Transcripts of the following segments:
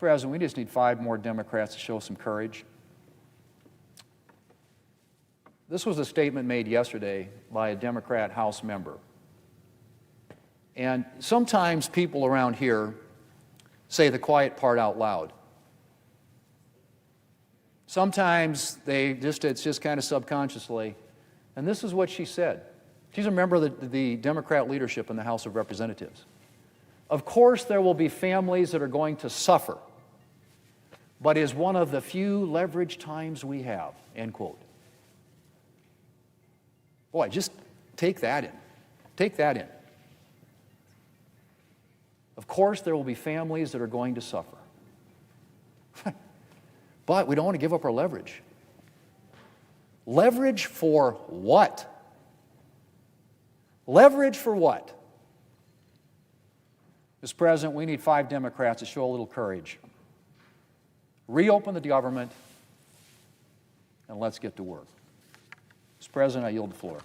President, we just need 5 more Democrats to show some courage. This was a statement made yesterday by a Democrat House member. And sometimes people around here say the quiet part out loud. Sometimes it's just kind of subconsciously. And this is what she said. She's a member of the Democrat leadership in the House of Representatives. Of course, there will be families that are going to suffer, but is one of the few leverage times we have, end quote. Boy, just take that in. Take that in. Of course, there will be families that are going to suffer. But we don't want to give up our leverage. Leverage for what? Leverage for what? Mr. President, we need 5 Democrats to show a little courage. Reopen the government, and let's get to work. Mr. President, I yield the floor.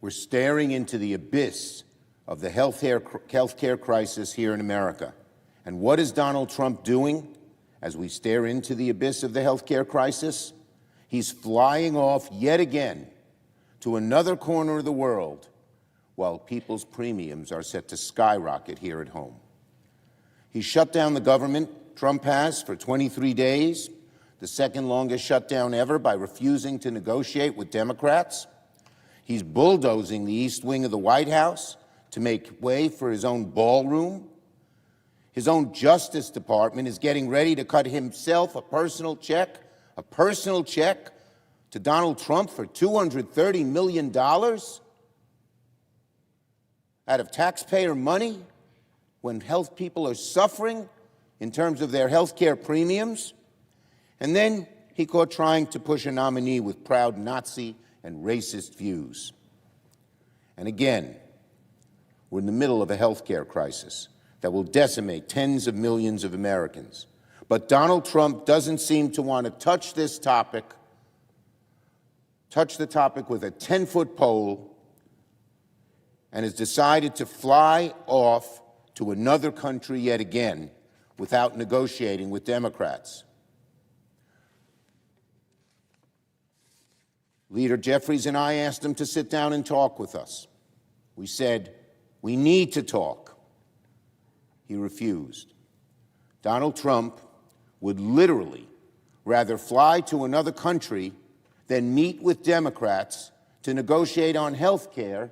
We're staring into the abyss of the healthcare crisis here in America. And what is Donald Trump doing as we stare into the abyss of the healthcare crisis? He's flying off yet again to another corner of the world while people's premiums are set to skyrocket here at home. He shut down the government, Trump has, for 23 days, the second longest shutdown ever, by refusing to negotiate with Democrats. He's bulldozing the East Wing of the White House to make way for his own ballroom. His own Justice Department is getting ready to cut himself a personal check to Donald Trump for $230 million out of taxpayer money when health people are suffering in terms of their health care premiums. And then he caught trying to push a nominee with proud Nazi and racist views. And again, we're in the middle of a healthcare crisis that will decimate tens of millions of Americans. But Donald Trump doesn't seem to want to touch the topic with a 10-foot pole, and has decided to fly off to another country yet again without negotiating with Democrats. Leader Jeffries and I asked him to sit down and talk with us. We said, we need to talk. He refused. Donald Trump would literally rather fly to another country than meet with Democrats to negotiate on health care,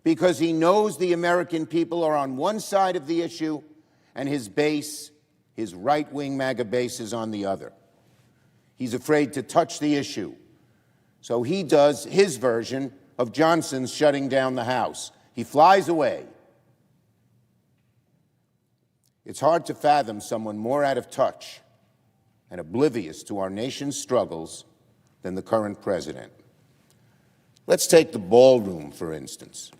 because he knows the American people are on one side of the issue and his base, his right-wing MAGA base, is on the other. He's afraid to touch the issue. So he does his version of Johnson's shutting down the House. He flies away. It's hard to fathom someone more out of touch and oblivious to our nation's struggles than the current president. Let's take the ballroom, for instance.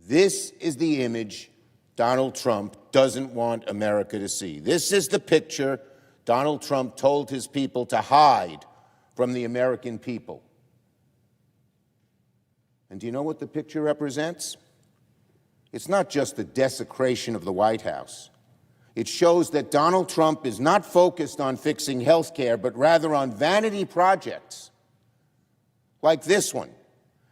This is the image Donald Trump doesn't want America to see. This is the picture Donald Trump told his people to hide from the American people. And do you know what the picture represents? It's not just the desecration of the White House. It shows that Donald Trump is not focused on fixing health care, but rather on vanity projects like this one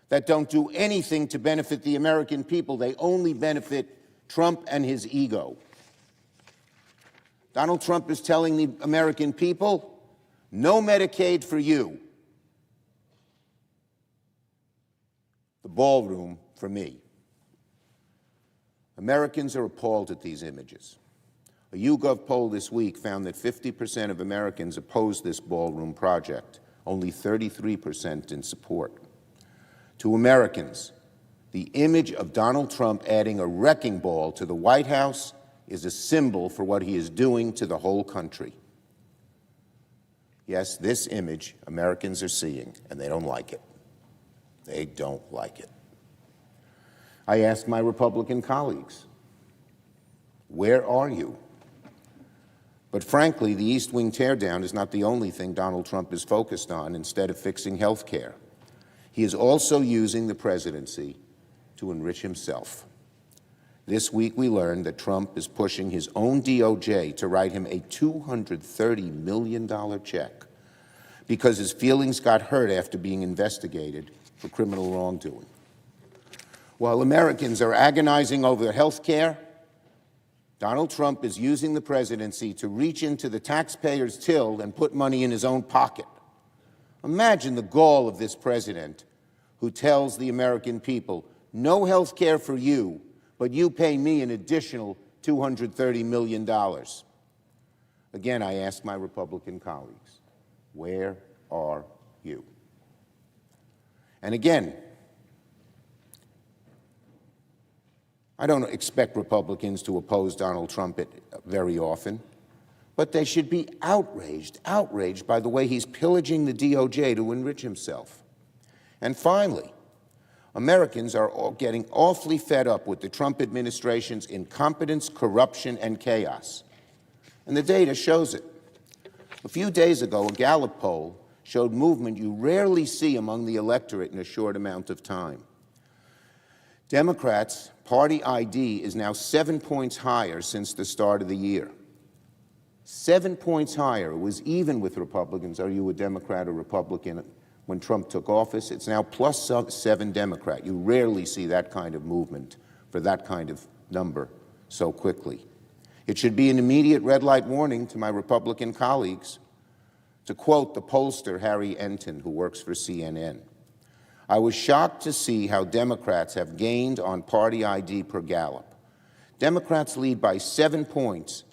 that don't do anything to benefit the American people. They only benefit Trump and his ego. Donald Trump is telling the American people, no Medicaid for you. The ballroom for me. Americans are appalled at these images. A YouGov poll this week found that 50% of Americans oppose this ballroom project, only 33% in support. To Americans, the image of Donald Trump adding a wrecking ball to the White House is a symbol for what he is doing to the whole country. Yes, this image Americans are seeing, and they don't like it. They don't like it. I asked my Republican colleagues, where are you? But frankly, the East Wing teardown is not the only thing Donald Trump is focused on instead of fixing health care. He is also using the presidency to enrich himself. This week we learned that Trump is pushing his own DOJ to write him a $230 million check because his feelings got hurt after being investigated for criminal wrongdoing. While Americans are agonizing over health care, Donald Trump is using the presidency to reach into the taxpayer's till and put money in his own pocket. Imagine the gall of this president who tells the American people, no health care for you, but you pay me an additional $230 million. Again, I ask my Republican colleagues, where are you? And again, I don't expect Republicans to oppose Donald Trump very often, but they should be outraged by the way he's pillaging the DOJ to enrich himself. And finally, Americans are all getting awfully fed up with the Trump administration's incompetence, corruption, and chaos. And the data shows it. A few days ago, a Gallup poll showed movement you rarely see among the electorate in a short amount of time. Democrats' party ID is now 7 points higher since the start of the year. 7 points higher. It was even with Republicans. Are you a Democrat or Republican? When Trump took office, it's now +7 Democrat. You rarely see that kind of movement for that kind of number so quickly. It should be an immediate red light warning to my Republican colleagues. To quote the pollster Harry Enton, who works for CNN, I was shocked to see how Democrats have gained on party ID per Gallup. Democrats lead by 7 points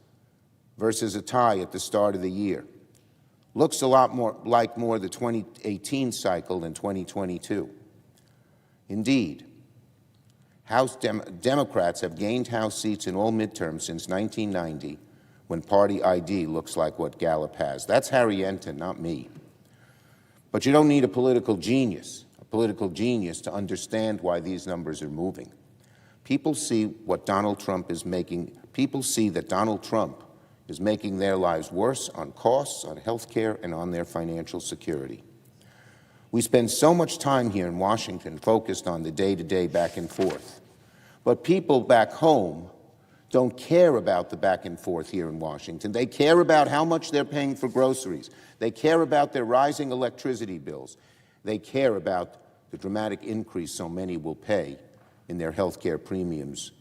versus a tie at the start of the year. Looks a lot more like the 2018 cycle than 2022. Indeed, Democrats have gained House seats in all midterms since 1990, when party ID looks like what Gallup has. That's Harry Enton, not me. But you don't need a political genius to understand why these numbers are moving. People see what Donald Trump is making. People see that Donald Trump is making their lives worse on costs, on health care, and on their financial security. We spend so much time here in Washington focused on the day-to-day back and forth. But people back home don't care about the back and forth here in Washington. They care about how much they're paying for groceries. They care about their rising electricity bills. They care about the dramatic increase so many will pay in their health care premiums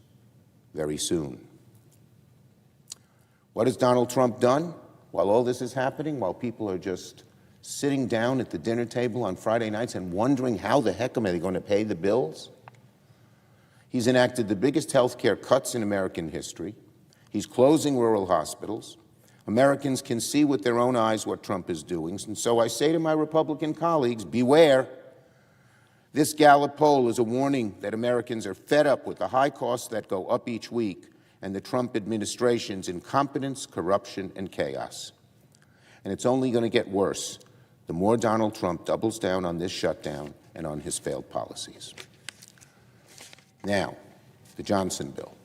very soon. What has Donald Trump done while all this is happening, while people are just sitting down at the dinner table on Friday nights and wondering how the heck am I going to pay the bills? He's enacted the biggest health care cuts in American history. He's closing rural hospitals. Americans can see with their own eyes what Trump is doing. And so I say to my Republican colleagues, beware. This Gallup poll is a warning that Americans are fed up with the high costs that go up each week and the Trump administration's incompetence, corruption, and chaos. And it's only going to get worse the more Donald Trump doubles down on this shutdown and on his failed policies. Now, the Johnson bill.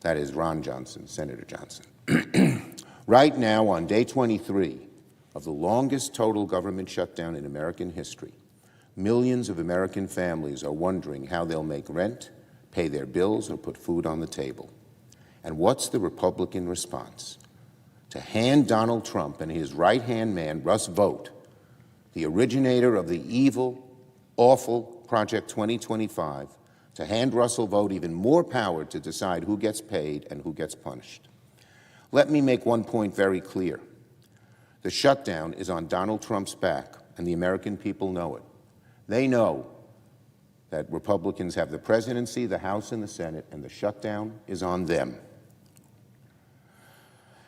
That is Ron Johnson, Senator Johnson. Right now, on day 23 of the longest total government shutdown in American history, millions of American families are wondering how they'll make rent, pay their bills, or put food on the table. And what's the Republican response? To hand Donald Trump and his right-hand man, Russ Vought, the originator of the evil, awful Project 2025, to hand Russell Vought even more power to decide who gets paid and who gets punished. Let me make one point very clear. The shutdown is on Donald Trump's back, and the American people know it. They know that Republicans have the presidency, the House, and the Senate, and the shutdown is on them.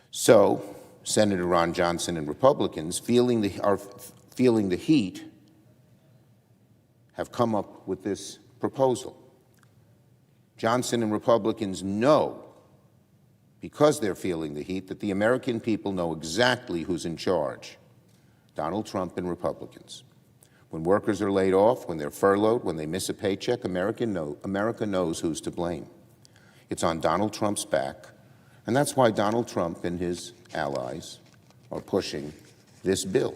So, Senator Ron Johnson and Republicans, feeling the heat, have come up with this proposal. Johnson and Republicans know, because they're feeling the heat, that the American people know exactly who's in charge: Donald Trump and Republicans. When workers are laid off, when they're furloughed, when they miss a paycheck, America knows who's to blame. It's on Donald Trump's back, and that's why Donald Trump and his allies are pushing this bill.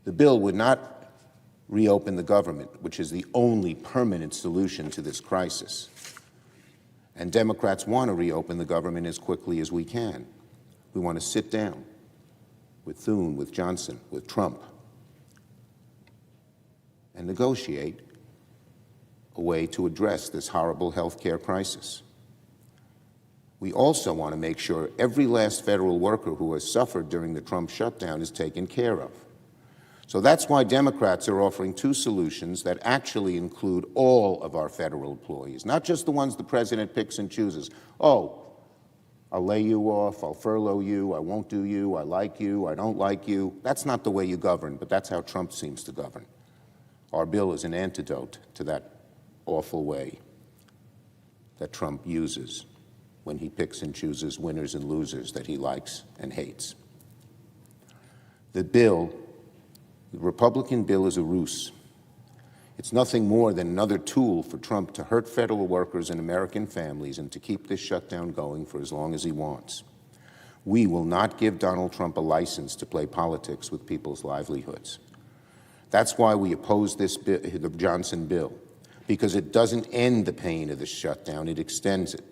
The bill would not reopen the government, which is the only permanent solution to this crisis. And Democrats want to reopen the government as quickly as we can. We want to sit down with Thune, with Johnson, with Trump, and negotiate a way to address this horrible health care crisis. We also want to make sure every last federal worker who has suffered during the Trump shutdown is taken care of. So that's why Democrats are offering two solutions that actually include all of our federal employees, not just the ones the president picks and chooses. Oh, I'll lay you off, I'll furlough you, I won't do you, I like you, I don't like you. That's not the way you govern, but that's how Trump seems to govern. Our bill is an antidote to that awful way that Trump uses when he picks and chooses winners and losers that he likes and hates. The Republican bill is a ruse. It's nothing more than another tool for Trump to hurt federal workers and American families and to keep this shutdown going for as long as he wants. We will not give Donald Trump a license to play politics with people's livelihoods. That's why we oppose this bill, the Johnson bill, because it doesn't end the pain of the shutdown, it extends it.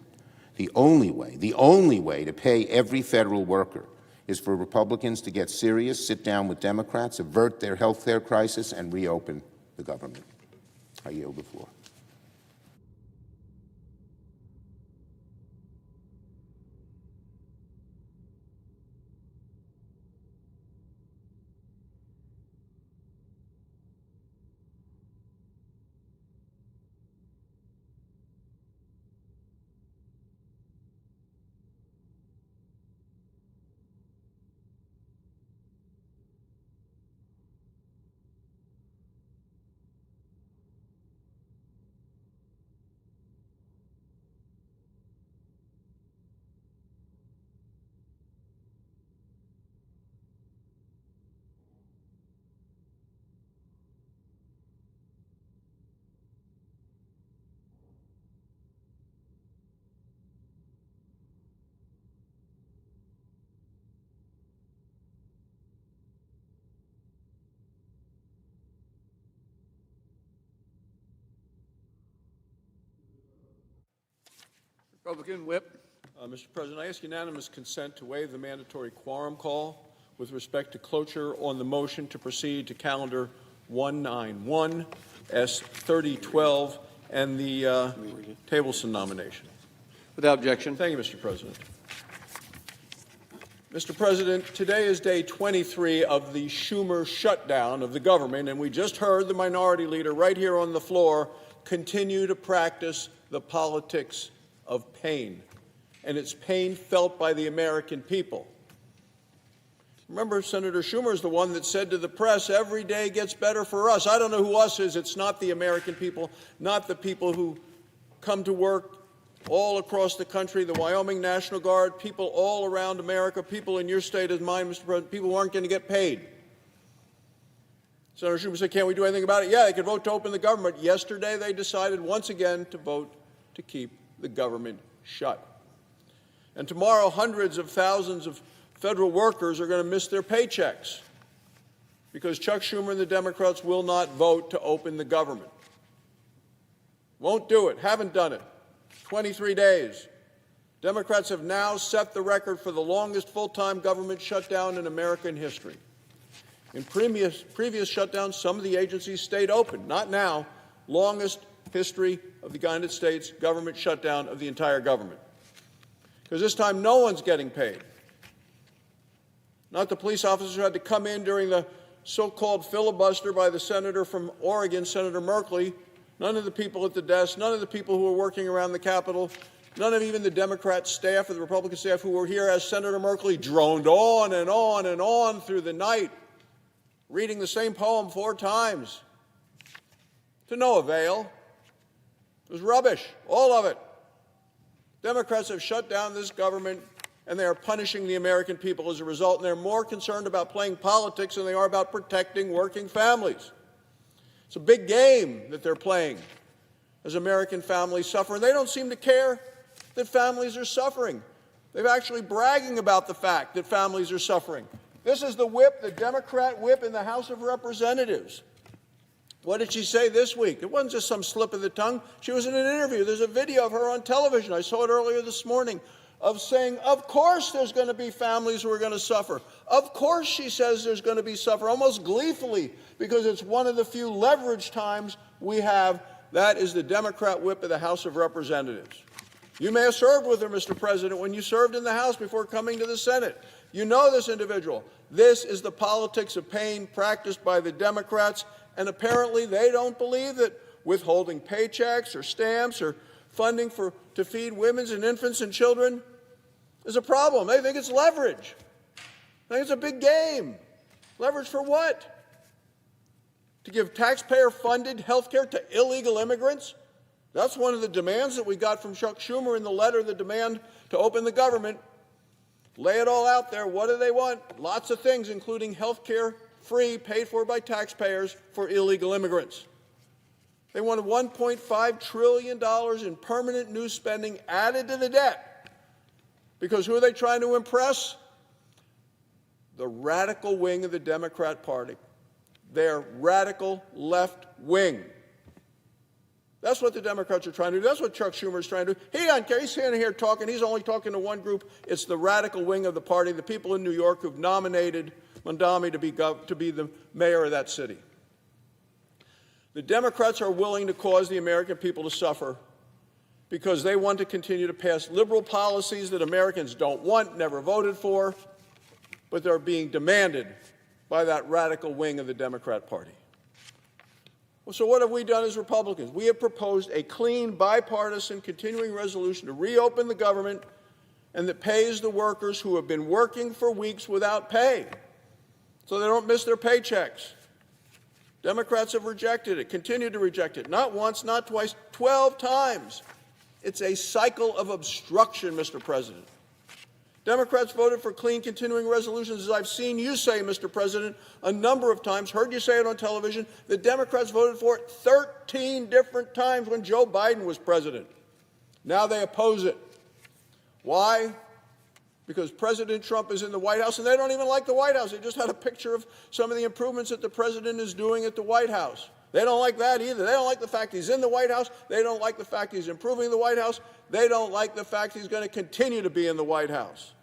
The only way to pay every federal worker is for Republicans to get serious, sit down with Democrats, avert their health care crisis, and reopen the government. I yield the floor. Republican Whip. Mr. President, I ask unanimous consent to waive the mandatory quorum call with respect to cloture on the motion to proceed to calendar 191 S3012 and the Tableson nomination. Without objection. Thank you, Mr. President. Mr. President, today is day 23 of the Schumer shutdown of the government, and we just heard the minority leader right here on the floor continue to practice the politics of pain, and it's pain felt by the American people. Remember, Senator Schumer is the one that said to the press, every day gets better for us. I don't know who us is. It's not the American people, not the people who come to work all across the country, the Wyoming National Guard, people all around America, people in your state as mine, Mr. President, people who aren't going to get paid. Senator Schumer said, can't we do anything about it? Yeah, they could vote to open the government. Yesterday, they decided once again to vote to keep the government shut. And tomorrow, hundreds of thousands of federal workers are going to miss their paychecks because Chuck Schumer and the Democrats will not vote to open the government. Won't do it, haven't done it. 23 days. Democrats have now set the record for the longest full-time government shutdown in American history. In previous shutdowns, some of the agencies stayed open. Not now. Longest history of the United States government shutdown of the entire government. Because this time no one's getting paid. Not the police officers who had to come in during the so-called filibuster by the senator from Oregon, Senator Merkley. None of the people at the desk, none of the people who were working around the Capitol, none of even the Democrat staff or the Republican staff who were here as Senator Merkley droned on and on and on through the night, reading the same poem 4 times. To no avail. It was rubbish, all of it. Democrats have shut down this government, and they are punishing the American people as a result, and they're more concerned about playing politics than they are about protecting working families. It's a big game that they're playing as American families suffer, and they don't seem to care that families are suffering. They're actually bragging about the fact that families are suffering. This is the whip, the Democrat whip in the House of Representatives. What did she say this week? It wasn't just some slip of the tongue. She was in an interview. There's a video of her on television. I saw it earlier this morning, of saying, of course there's going to be families who are going to suffer. Of course, she says, there's going to be suffer, almost gleefully, because it's one of the few leverage times we have. That is the Democrat whip of the House of Representatives. You may have served with her, Mr. President, when you served in the House before coming to the Senate. You know this individual. This is the politics of pain practiced by the Democrats, and apparently they don't believe that withholding paychecks or stamps or funding to feed women and infants and children is a problem. They think it's leverage. They think it's a big game. Leverage for what? To give taxpayer-funded health care to illegal immigrants? That's one of the demands that we got from Chuck Schumer in the letter, the demand to open the government. Lay it all out there. What do they want? Lots of things, including health care free, paid for by taxpayers for illegal immigrants. They wanted $1.5 trillion in permanent new spending added to the debt. Because who are they trying to impress? The radical wing of the Democrat Party. Their radical left wing. That's what the Democrats are trying to do. That's what Chuck Schumer is trying to do. He doesn't care. He's standing here talking. He's only talking to one group. It's the radical wing of the party, the people in New York who've nominated Mondami to be the mayor of that city. The Democrats are willing to cause the American people to suffer because they want to continue to pass liberal policies that Americans don't want, never voted for, but they're being demanded by that radical wing of the Democrat Party. So what have we done as Republicans? We have proposed a clean, bipartisan, continuing resolution to reopen the government and that pays the workers who have been working for weeks without pay so they don't miss their paychecks. Democrats have rejected it, continue to reject it. Not once, not twice, 12 times. It's a cycle of obstruction, Mr. President. Democrats voted for clean continuing resolutions, as I've seen you say, Mr. President, a number of times, heard you say it on television. The Democrats voted for it 13 different times when Joe Biden was president. Now they oppose it. Why? Because President Trump is in the White House, and they don't even like the White House. They just had a picture of some of the improvements that the president is doing at the White House. They don't like that either. They don't like the fact he's in the White House. They don't like the fact he's improving the White House. They don't like the fact he's going to continue to be in the White House.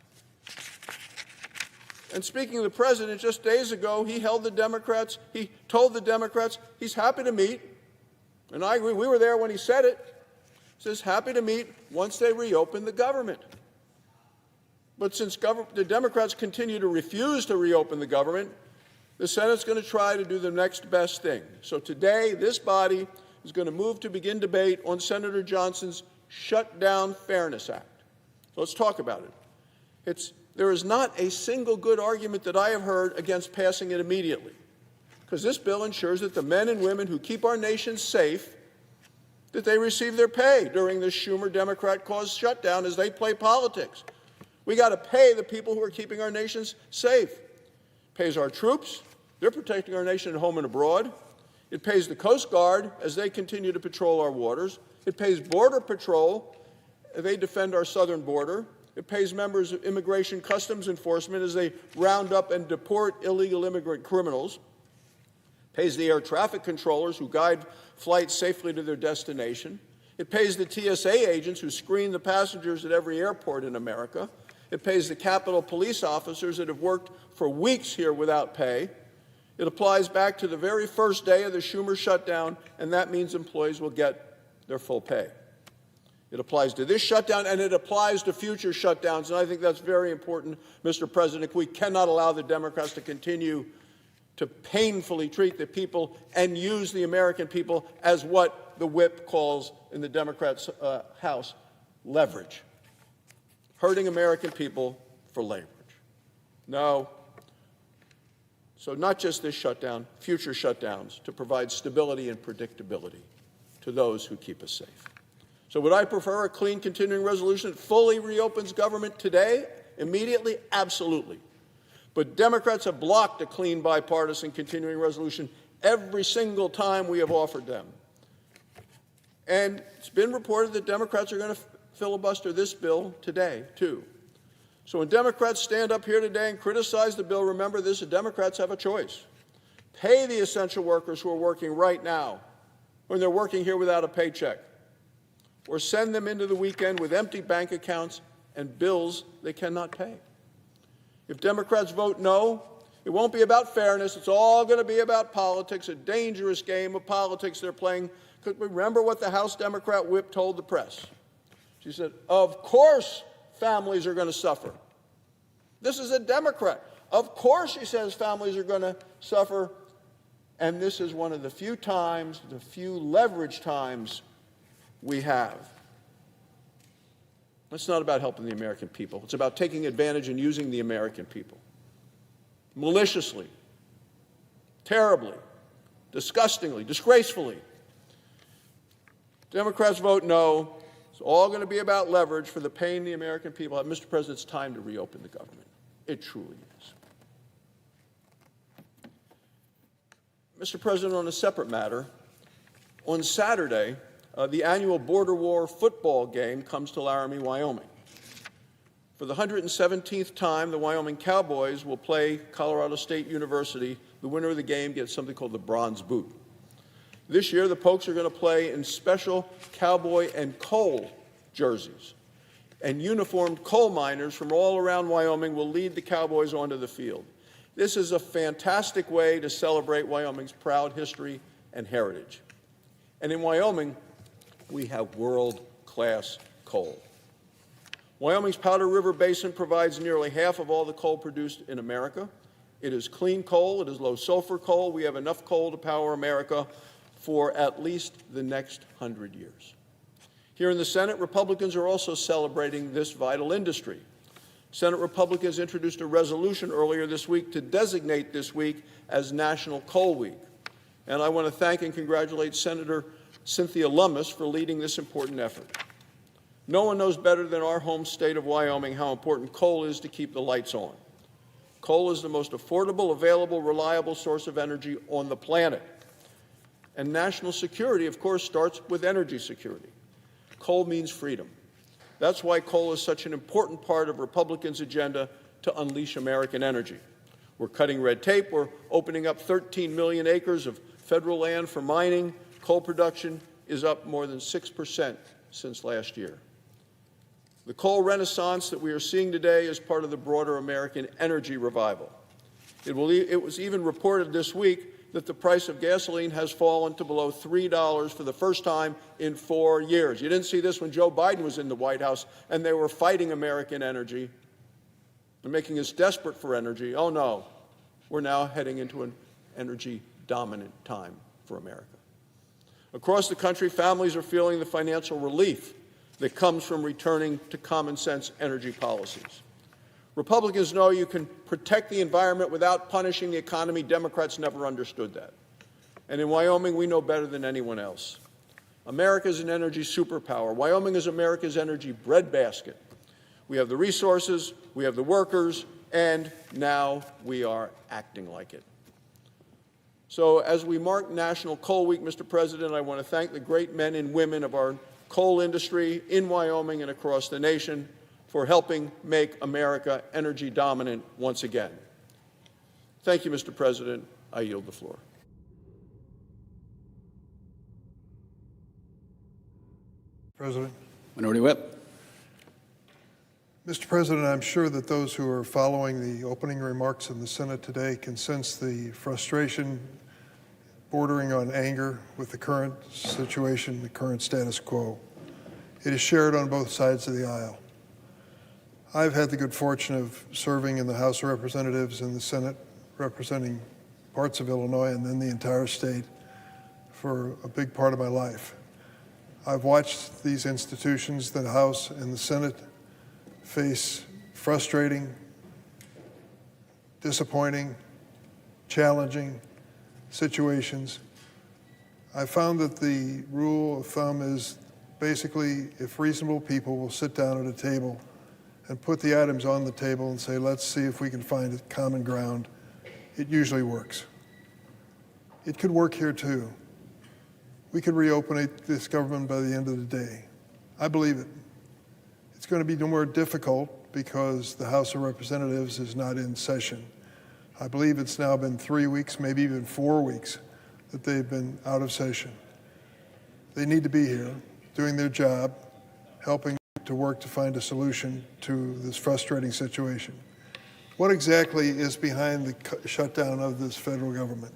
And speaking of the president, just days ago, he told the Democrats he's happy to meet, and I agree, we were there when he said it. He says happy to meet once they reopen the government. But since the Democrats continue to refuse to reopen the government, the Senate's going to try to do the next best thing. So today, this body is going to move to begin debate on Senator Johnson's Shutdown Fairness Act. So let's talk about it. It's There is not a single good argument that I have heard against passing it immediately, because this bill ensures that the men and women who keep our nation safe, that they receive their pay during this Schumer Democrat-caused shutdown as they play politics. We got to pay the people who are keeping our nations safe. It pays our troops. They're protecting our nation at home and abroad. It pays the Coast Guard as they continue to patrol our waters. It pays Border Patrol as they defend our southern border. It pays members of Immigration Customs Enforcement as they round up and deport illegal immigrant criminals. It pays the air traffic controllers who guide flights safely to their destination. It pays the TSA agents who screen the passengers at every airport in America. It pays the Capitol Police officers that have worked for weeks here without pay. It applies back to the very first day of the Schumer shutdown, and that means employees will get their full pay. It applies to this shutdown, and it applies to future shutdowns, and I think that's very important, Mr. President. We cannot allow the Democrats to continue to painfully treat the people and use the American people as what the whip calls in the Democrats' House leverage. Hurting American people for leverage. No. So not just this shutdown, future shutdowns to provide stability and predictability to those who keep us safe. So would I prefer a clean continuing resolution that fully reopens government today, immediately? Absolutely. But Democrats have blocked a clean bipartisan continuing resolution every single time we have offered them. And it's been reported that Democrats are going to filibuster this bill today, too. So when Democrats stand up here today and criticize the bill, remember this, the Democrats have a choice. Pay the essential workers who are working right now when they're working here without a paycheck, or send them into the weekend with empty bank accounts and bills they cannot pay. If Democrats vote no, it won't be about fairness. It's all going to be about politics, a dangerous game of politics they're playing. Because remember what the House Democrat whip told the press. She said, of course families are going to suffer. This is a Democrat. Of course, she says, families are going to suffer. And this is one of the few times, the few leverage times we have. It's not about helping the American people. It's about taking advantage and using the American people. Maliciously, terribly, disgustingly, disgracefully. Democrats vote no. It's all going to be about leverage for the pain the American people have. Mr. President, it's time to reopen the government. It truly is. Mr. President, on a separate matter, on Saturday, the annual Border War football game comes to Laramie, Wyoming. For the 117th time, the Wyoming Cowboys will play Colorado State University. The winner of the game gets something called the Bronze Boot. This year, the Pokes are going to play in special cowboy and coal jerseys. And uniformed coal miners from all around Wyoming will lead the Cowboys onto the field. This is a fantastic way to celebrate Wyoming's proud history and heritage. And in Wyoming, we have world-class coal. Wyoming's Powder River Basin provides nearly half of all the coal produced in America. It is clean coal. It is low-sulfur coal. We have enough coal to power America for at least the next 100 years. Here in the Senate, Republicans are also celebrating this vital industry. Senate Republicans introduced a resolution earlier this week to designate this week as National Coal Week. And I want to thank and congratulate Senator Cynthia Lummis for leading this important effort. No one knows better than our home state of Wyoming how important coal is to keep the lights on. Coal is the most affordable, available, reliable source of energy on the planet. And national security, of course, starts with energy security. Coal means freedom. That's why coal is such an important part of Republicans' agenda to unleash American energy. We're cutting red tape. We're opening up 13 million acres of federal land for mining. Coal production is up more than 6% since last year. The coal renaissance that we are seeing today is part of the broader American energy revival. It was even reported this week that the price of gasoline has fallen to below $3 for the first time in 4 years. You didn't see this when Joe Biden was in the White House and they were fighting American energy and making us desperate for energy. Oh no, we're now heading into an energy-dominant time for America. Across the country, families are feeling the financial relief that comes from returning to common-sense energy policies. Republicans know you can protect the environment without punishing the economy. Democrats never understood that. And in Wyoming, we know better than anyone else. America is an energy superpower. Wyoming is America's energy breadbasket. We have the resources, we have the workers, and now we are acting like it. So as we mark National Coal Week, Mr. President, I want to thank the great men and women of our coal industry in Wyoming and across the nation for helping make America energy dominant once again. Thank you, Mr. President. I yield the floor. President. Minority Whip. Mr. President, I'm sure that those who are following the opening remarks in the Senate today can sense the frustration bordering on anger with the current situation, the current status quo. It is shared on both sides of the aisle. I've had the good fortune of serving in the House of Representatives and the Senate, representing parts of Illinois and then the entire state for a big part of my life. I've watched these institutions, the House and the Senate, face frustrating, disappointing, challenging situations. I found that the rule of thumb is basically if reasonable people will sit down at a table and put the items on the table and say, let's see if we can find a common ground, it usually works. It could work here too. We could reopen this government by the end of the day. I believe it. It's going to be more difficult because the House of Representatives is not in session. I believe it's now been 3 weeks, maybe even 4 weeks, that they've been out of session. They need to be here, doing their job, helping to work to find a solution to this frustrating situation. What exactly is behind the shutdown of this federal government?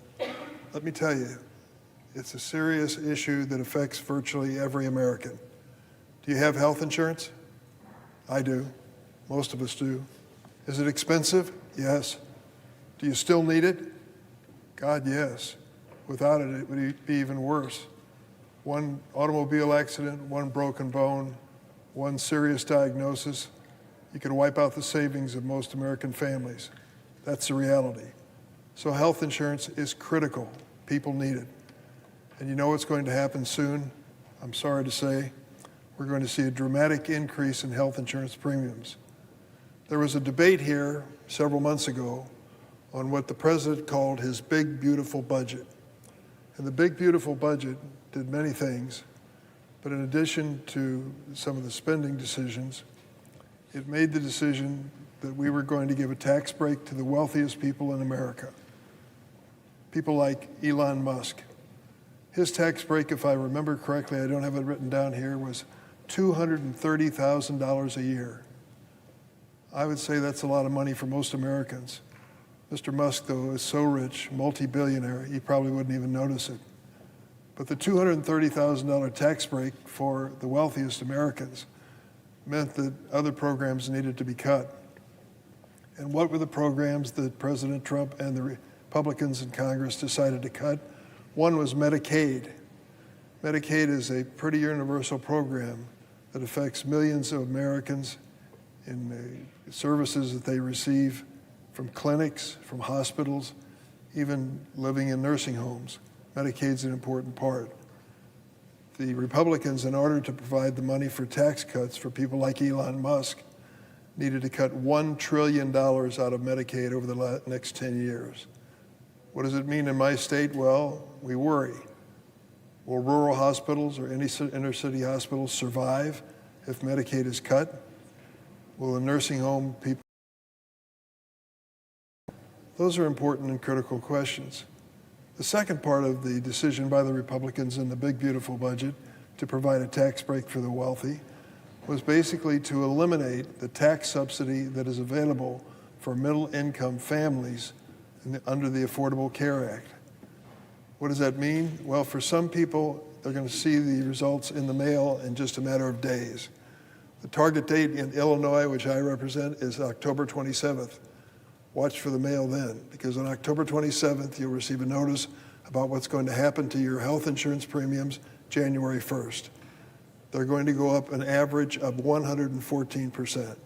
Let me tell you, it's a serious issue that affects virtually every American. Do you have health insurance? I do. Most of us do. Is it expensive? Yes. Do you still need it? God, yes. Without it, it would be even worse. One automobile accident, one broken bone, one serious diagnosis, you could wipe out the savings of most American families. That's the reality. So health insurance is critical. People need it. And you know what's going to happen soon? I'm sorry to say, we're going to see a dramatic increase in health insurance premiums. There was a debate here several months ago on what the president called his big, beautiful budget. And the big, beautiful budget did many things, but in addition to some of the spending decisions, it made the decision that we were going to give a tax break to the wealthiest people in America. People like Elon Musk. His tax break, if I remember correctly, I don't have it written down here, was $230,000 a year. I would say that's a lot of money for most Americans. Mr. Musk, though, is so rich, multi-billionaire, he probably wouldn't even notice it. But the $230,000 tax break for the wealthiest Americans meant that other programs needed to be cut. And what were the programs that President Trump and the Republicans in Congress decided to cut? One was Medicaid. Medicaid is a pretty universal program that affects millions of Americans in the services that they receive from clinics, from hospitals, even living in nursing homes. Medicaid's an important part. The Republicans, in order to provide the money for tax cuts for people like Elon Musk, needed to cut $1 trillion out of Medicaid over the next 10 years. What does it mean in my state? Well, we worry. Will rural hospitals or any inner city hospitals survive if Medicaid is cut? Will the nursing home people? Those are important and critical questions. The second part of the decision by the Republicans in the big, beautiful budget to provide a tax break for the wealthy was basically to eliminate the tax subsidy that is available for middle-income families under the Affordable Care Act. What does that mean? Well, for some people, they're going to see the results in the mail in just a matter of days. The target date in Illinois, which I represent, is October 27th. Watch for the mail then, because on October 27th, you'll receive a notice about what's going to happen to your health insurance premiums January 1st. They're going to go up an average of 114%.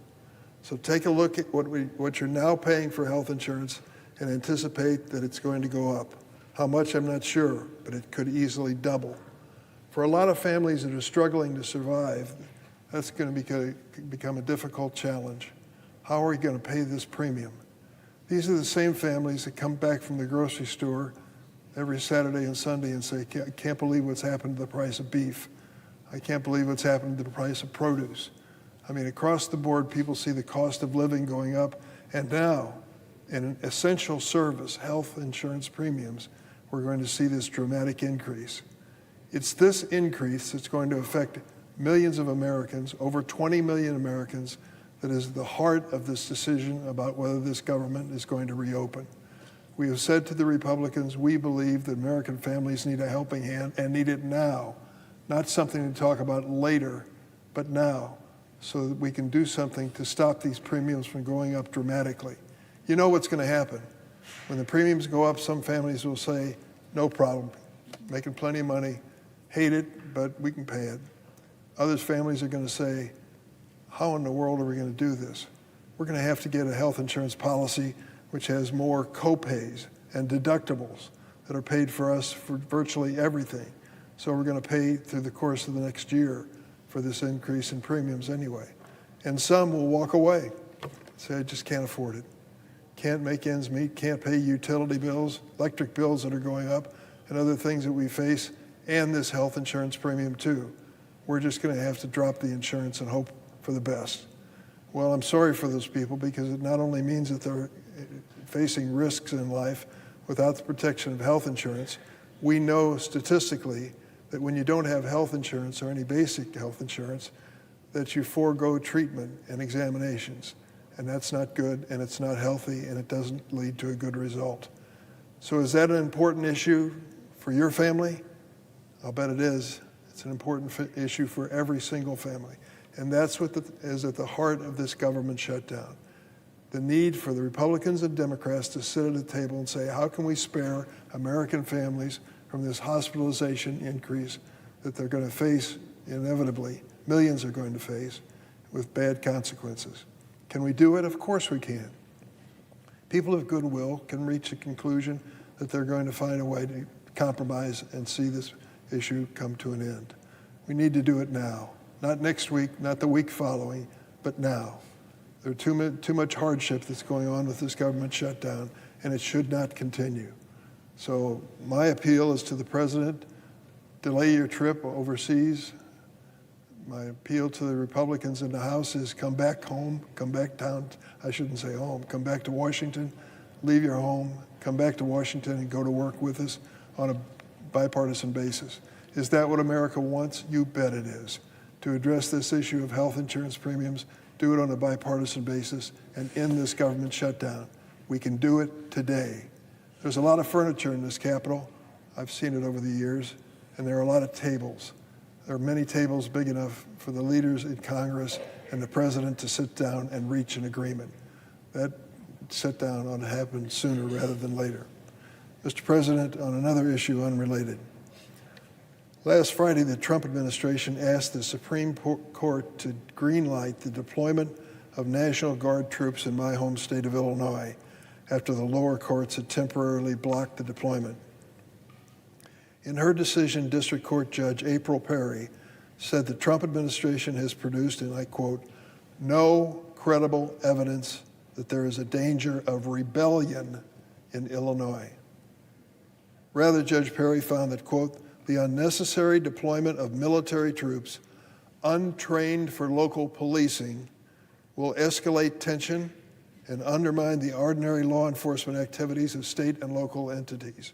So take a look at what you're now paying for health insurance and anticipate that it's going to go up. How much, I'm not sure, but it could easily double. For a lot of families that are struggling to survive, that's going to become a difficult challenge. How are we going to pay this premium? These are the same families that come back from the grocery store every Saturday and Sunday and say, I can't believe what's happened to the price of beef. I can't believe what's happened to the price of produce. I mean, across the board, people see the cost of living going up, and now, in an essential service, health insurance premiums, we're going to see this dramatic increase. It's this increase that's going to affect millions of Americans, over 20 million Americans, that is the heart of this decision about whether this government is going to reopen. We have said to the Republicans, we believe that American families need a helping hand and need it now, not something to talk about later, but now, so that we can do something to stop these premiums from going up dramatically. You know what's going to happen. When the premiums go up, some families will say, no problem, making plenty of money, hate it, but we can pay it. Other families are going to say, how in the world are we going to do this? We're going to have to get a health insurance policy which has more co-pays and deductibles that are paid for us for virtually everything. So we're going to pay through the course of the next year for this increase in premiums anyway. And some will walk away, say, I just can't afford it. Can't make ends meet, can't pay utility bills, electric bills that are going up, and other things that we face, and this health insurance premium too. We're just going to have to drop the insurance and hope for the best. Well, I'm sorry for those people, because it not only means that they're facing risks in life without the protection of health insurance. We know statistically that when you don't have health insurance or any basic health insurance, that you forego treatment and examinations. And that's not good, and it's not healthy, and it doesn't lead to a good result. So is that an important issue for your family? I'll bet it is. It's an important issue for every single family. And that's what is at the heart of this government shutdown. The need for the Republicans and Democrats to sit at a table and say, how can we spare American families from this hospitalization increase that they're going to face inevitably, millions are going to face, with bad consequences. Can we do it? Of course we can. People of goodwill can reach a conclusion that they're going to find a way to compromise and see this issue come to an end. We need to do it now. Not next week, not the week following, but now. There's too much hardship that's going on with this government shutdown, and it should not continue. So my appeal is to the President, delay your trip overseas. My appeal to the Republicans in the House is come back home, come back down, I shouldn't say home, come back to Washington, leave your home, come back to Washington and go to work with us on a bipartisan basis. Is that what America wants? You bet it is. To address this issue of health insurance premiums, do it on a bipartisan basis and end this government shutdown. We can do it today. There's a lot of furniture in this Capitol. I've seen it over the years, and there are a lot of tables. There are many tables big enough for the leaders in Congress and the President to sit down and reach an agreement. That sit down ought to happen sooner rather than later. Mr. President, on another issue unrelated. Last Friday, the Trump administration asked the Supreme Court to greenlight the deployment of National Guard troops in my home state of Illinois after the lower courts had temporarily blocked the deployment. In her decision, District Court Judge April Perry said the Trump administration has produced, and I quote, no credible evidence that there is a danger of rebellion in Illinois. Rather, Judge Perry found that, quote, the unnecessary deployment of military troops untrained for local policing will escalate tension and undermine the ordinary law enforcement activities of state and local entities.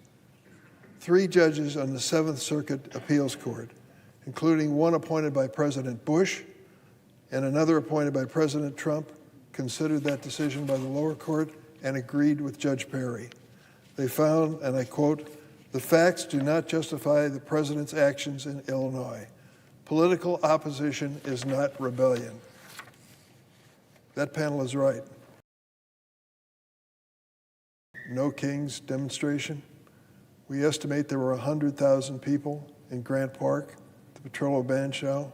3 judges on the 7th Circuit Appeals Court, including one appointed by President Bush and another appointed by President Trump, considered that decision by the lower court and agreed with Judge Perry. They found, and I quote, the facts do not justify the president's actions in Illinois. Political opposition is not rebellion. That panel is right. No Kings demonstration. We estimate there were 100,000 people in Grant Park, the Petrollo Band Show.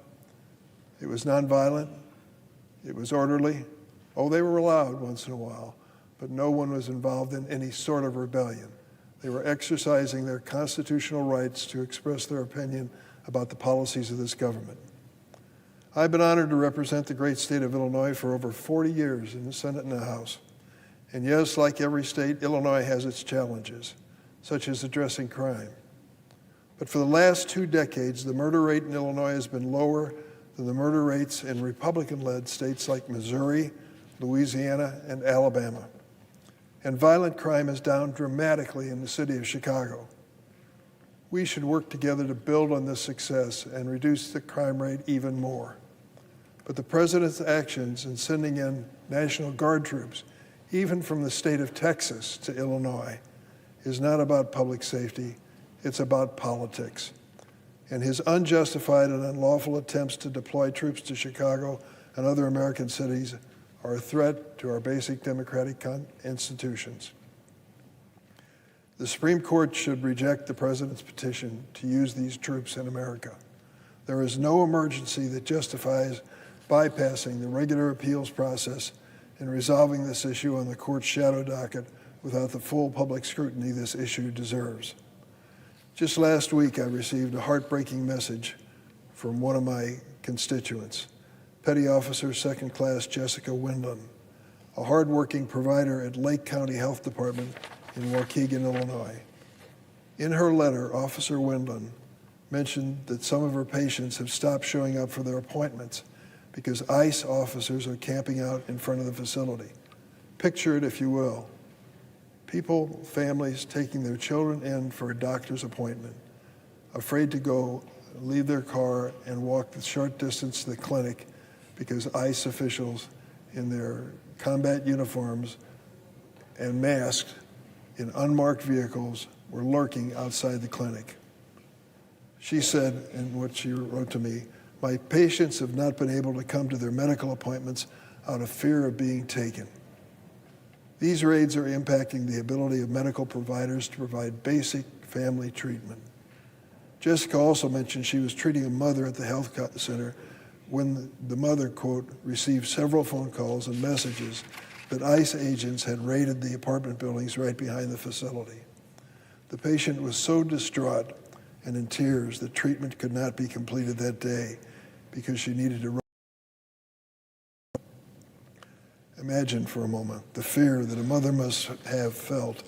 It was nonviolent. It was orderly. Oh, they were allowed once in a while, but no one was involved in any sort of rebellion. They were exercising their constitutional rights to express their opinion about the policies of this government. I've been honored to represent the great state of Illinois for over 40 years in the Senate and the House. And yes, like every state, Illinois has its challenges, such as addressing crime. But for the last 2 decades, the murder rate in Illinois has been lower than the murder rates in Republican-led states like Missouri, Louisiana, and Alabama. And violent crime is down dramatically in the city of Chicago. We should work together to build on this success and reduce the crime rate even more. But the president's actions in sending in National Guard troops, even from the state of Texas to Illinois, is not about public safety, it's about politics. And his unjustified and unlawful attempts to deploy troops to Chicago and other American cities are a threat to our basic democratic institutions. The Supreme Court should reject the president's petition to use these troops in America. There is no emergency that justifies bypassing the regular appeals process and resolving this issue on the court's shadow docket without the full public scrutiny this issue deserves. Just last week, I received a heartbreaking message from one of my constituents, Petty Officer Second Class Jessica Windland, a hardworking provider at Lake County Health Department in Waukegan, Illinois. In her letter, Officer Windland mentioned that some of her patients have stopped showing up for their appointments because ICE officers are camping out in front of the facility. Picture it, if you will. People, families taking their children in for a doctor's appointment, afraid to go, leave their car, and walk the short distance to the clinic because ICE officials in their combat uniforms and masked in unmarked vehicles were lurking outside the clinic. She said, in what she wrote to me, "My patients have not been able to come to their medical appointments out of fear of being taken." These raids are impacting the ability of medical providers to provide basic family treatment. Jessica also mentioned she was treating a mother at the health center when the mother, quote, received several phone calls and messages that ICE agents had raided the apartment buildings right behind the facility. The patient was so distraught and in tears that treatment could not be completed that day because she needed to run. Imagine for a moment the fear that a mother must have felt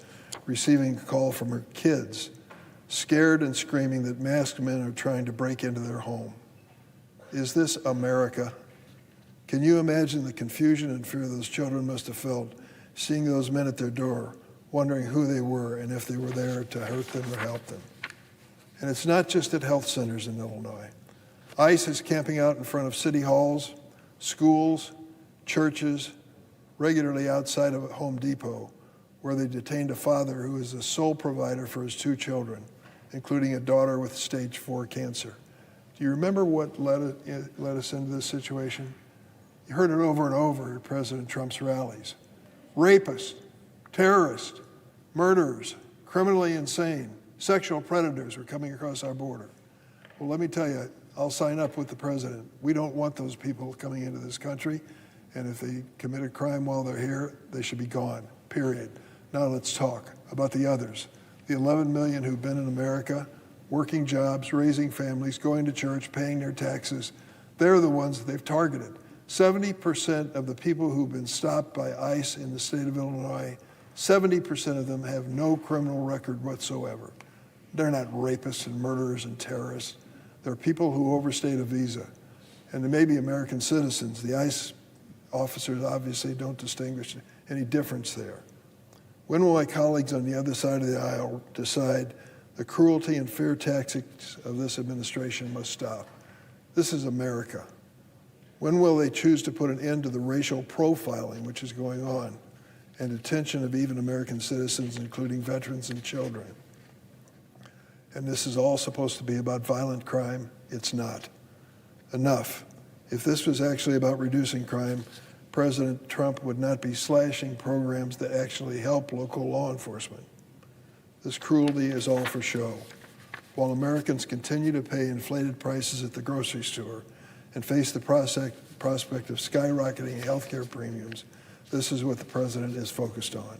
receiving a call from her kids, scared and screaming that masked men are trying to break into their home. Is this America? Can you imagine the confusion and fear those children must have felt seeing those men at their door, wondering who they were and if they were there to hurt them or help them? And it's not just at health centers in Illinois. ICE is camping out in front of city halls, schools, churches, regularly outside of Home Depot, where they detained a father who is the sole provider for his 2 children, including a daughter with stage 4 cancer. Do you remember what led us into this situation? You heard it over and over at President Trump's rallies. Rapists, terrorists, murderers, criminally insane, sexual predators were coming across our border. Well, let me tell you, I'll sign up with the president. We don't want those people coming into this country, and if they commit a crime while they're here, they should be gone, period. Now let's talk about the others, the 11 million who've been in America, working jobs, raising families, going to church, paying their taxes. They're the ones that they've targeted. 70% of the people who've been stopped by ICE in the state of Illinois, 70% of them have no criminal record whatsoever. They're not rapists and murderers and terrorists. They're people who overstayed a visa. And they may be American citizens. The ICE officers obviously don't distinguish any difference there. When will my colleagues on the other side of the aisle decide the cruelty and fear tactics of this administration must stop? This is America. When will they choose to put an end to the racial profiling which is going on and detention of even American citizens, including veterans and children? And this is all supposed to be about violent crime. It's not. Enough. If this was actually about reducing crime, President Trump would not be slashing programs that actually help local law enforcement. This cruelty is all for show. While Americans continue to pay inflated prices at the grocery store and face the prospect of skyrocketing health care premiums, This is what the president is focused on.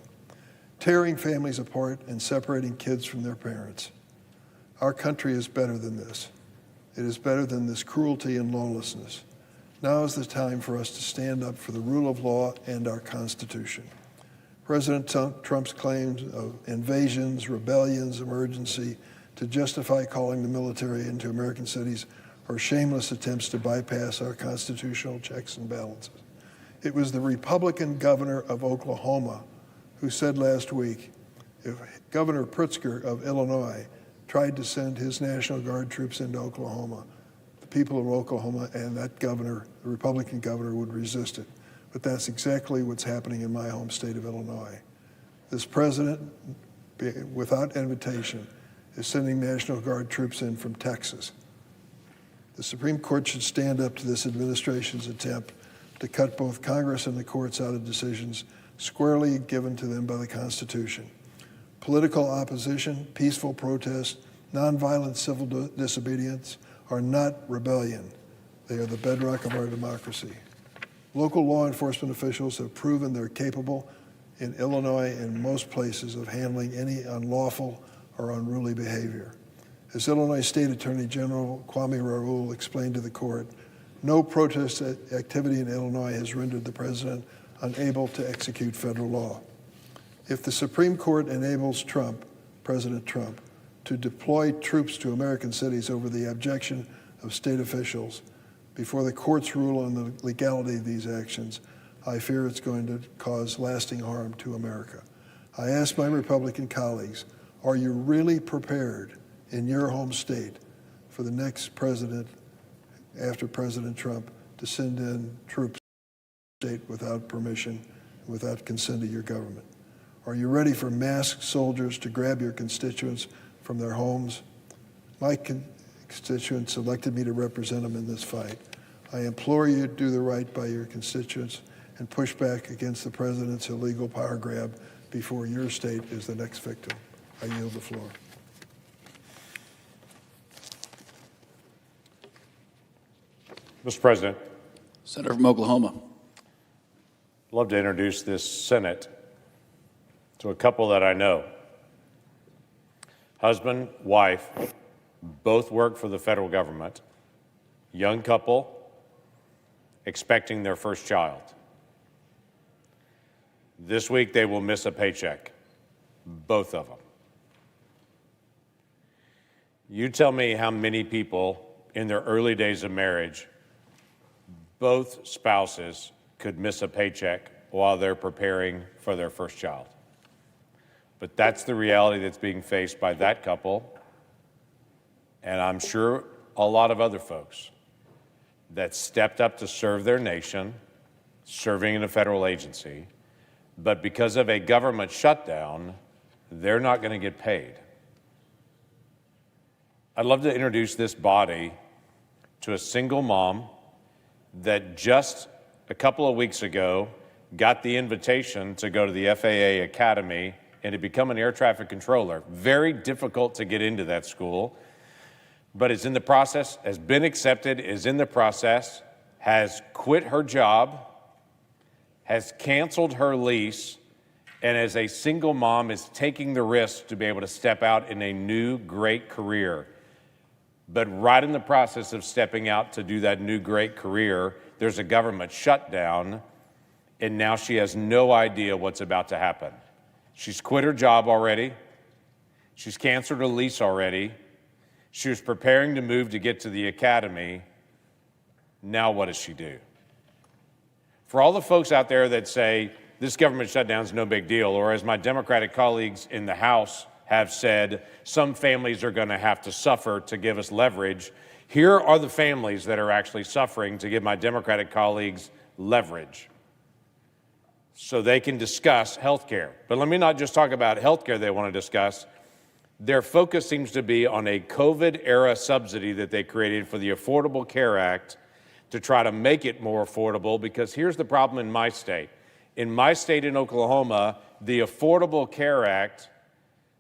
Tearing families apart and separating kids from their parents. Our country is better than this. It is better than this cruelty and lawlessness. Now is the time for us to stand up for the rule of law and our Constitution. President Trump's claims of invasions, rebellions, emergency to justify calling the military into American cities are shameless attempts to bypass our constitutional checks and balances. It was the Republican governor of Oklahoma who said last week, if Governor Pritzker of Illinois tried to send his National Guard troops into Oklahoma, the people of Oklahoma and that governor, the Republican governor, would resist it. But that's exactly what's happening in my home state of Illinois. This president, without invitation, is sending National Guard troops in from Texas. The Supreme Court should stand up to this administration's attempt to cut both Congress and the courts out of decisions squarely given to them by the Constitution. Political opposition, peaceful protest, nonviolent civil disobedience are not rebellion. They are the bedrock of our democracy. Local law enforcement officials have proven they're capable in Illinois and most places of handling any unlawful or unruly behavior. As Illinois State Attorney General Kwame Raoul explained to the court, no protest activity in Illinois has rendered the president unable to execute federal law. If the Supreme Court enables Trump, President Trump, to deploy troops to American cities over the objection of state officials, before the courts rule on the legality of these actions, I fear it's going to cause lasting harm to America. I ask my Republican colleagues, are you really prepared in your home state for the next president, after President Trump, to send in troops to the state without permission, without consent of your government? Are you ready for masked soldiers to grab your constituents from their homes? My constituents elected me to represent them in this fight. I implore you to do the right by your constituents and push back against the president's illegal power grab before your state is the next victim. I yield the floor. Mr. President, Senator from Oklahoma. I'd love to introduce this Senate to a couple that I know. Husband, wife, both work for the federal government. Young couple, expecting their first child. This week they will miss a paycheck, both of them. You tell me how many people in their early days of marriage, both spouses could miss a paycheck while they're preparing for their first child. But that's the reality that's being faced by that couple, and I'm sure a lot of other folks that stepped up to serve their nation, serving in a federal agency, but because of a government shutdown, they're not going to get paid. I'd love to introduce this body to a single mom that just a couple of weeks ago got the invitation to go to the FAA Academy and to become an air traffic controller. Very difficult to get into that school, but is in the process, has been accepted, is in the process, has quit her job, has canceled her lease, and as a single mom is taking the risk to be able to step out in a new great career. But right in the process of stepping out to do that new great career, there's a government shutdown, and now she has no idea what's about to happen. She's quit her job already. She's canceled her lease already. She was preparing to move to get to the academy. Now what does she do? For all the folks out there that say this government shutdown is no big deal, or as my Democratic colleagues in the House have said, some families are going to have to suffer to give us leverage, here are the families that are actually suffering to give my Democratic colleagues leverage so they can discuss health care. But let me not just talk about health care they want to discuss. Their focus seems to be on a COVID-era subsidy that they created for the Affordable Care Act to try to make it more affordable, because here's the problem in my state. In my state in Oklahoma, the Affordable Care Act,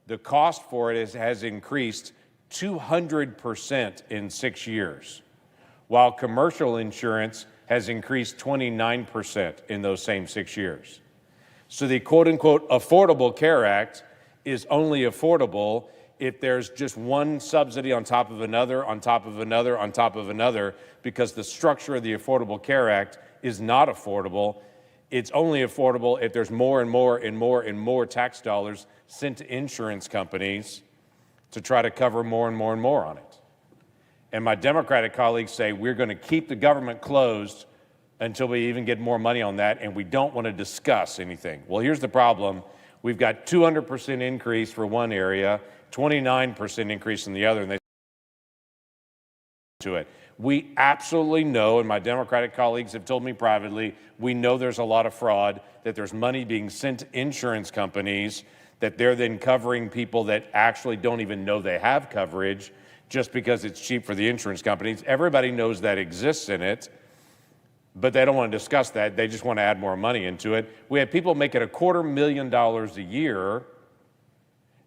the cost for it has increased 200% in 6 years, while commercial insurance has increased 29% in those same 6 years. So the quote-unquote Affordable Care Act is only affordable if there's just one subsidy on top of another, on top of another, on top of another, because the structure of the Affordable Care Act is not affordable. It's only affordable if there's more and more and more and more tax dollars sent to insurance companies to try to cover more and more and more on it. And my Democratic colleagues say we're going to keep the government closed until we even get more money on that, and we don't want to discuss anything. Well, here's the problem. We've got 200% increase for one area, 29% increase in the other, and they to it. We absolutely know, and my Democratic colleagues have told me privately, we know there's a lot of fraud, that there's money being sent to insurance companies, that they're then covering people that actually don't even know they have coverage just because it's cheap for the insurance companies. Everybody knows that exists in it, but they don't want to discuss that. They just want to add more money into it. We have people making $250,000 a year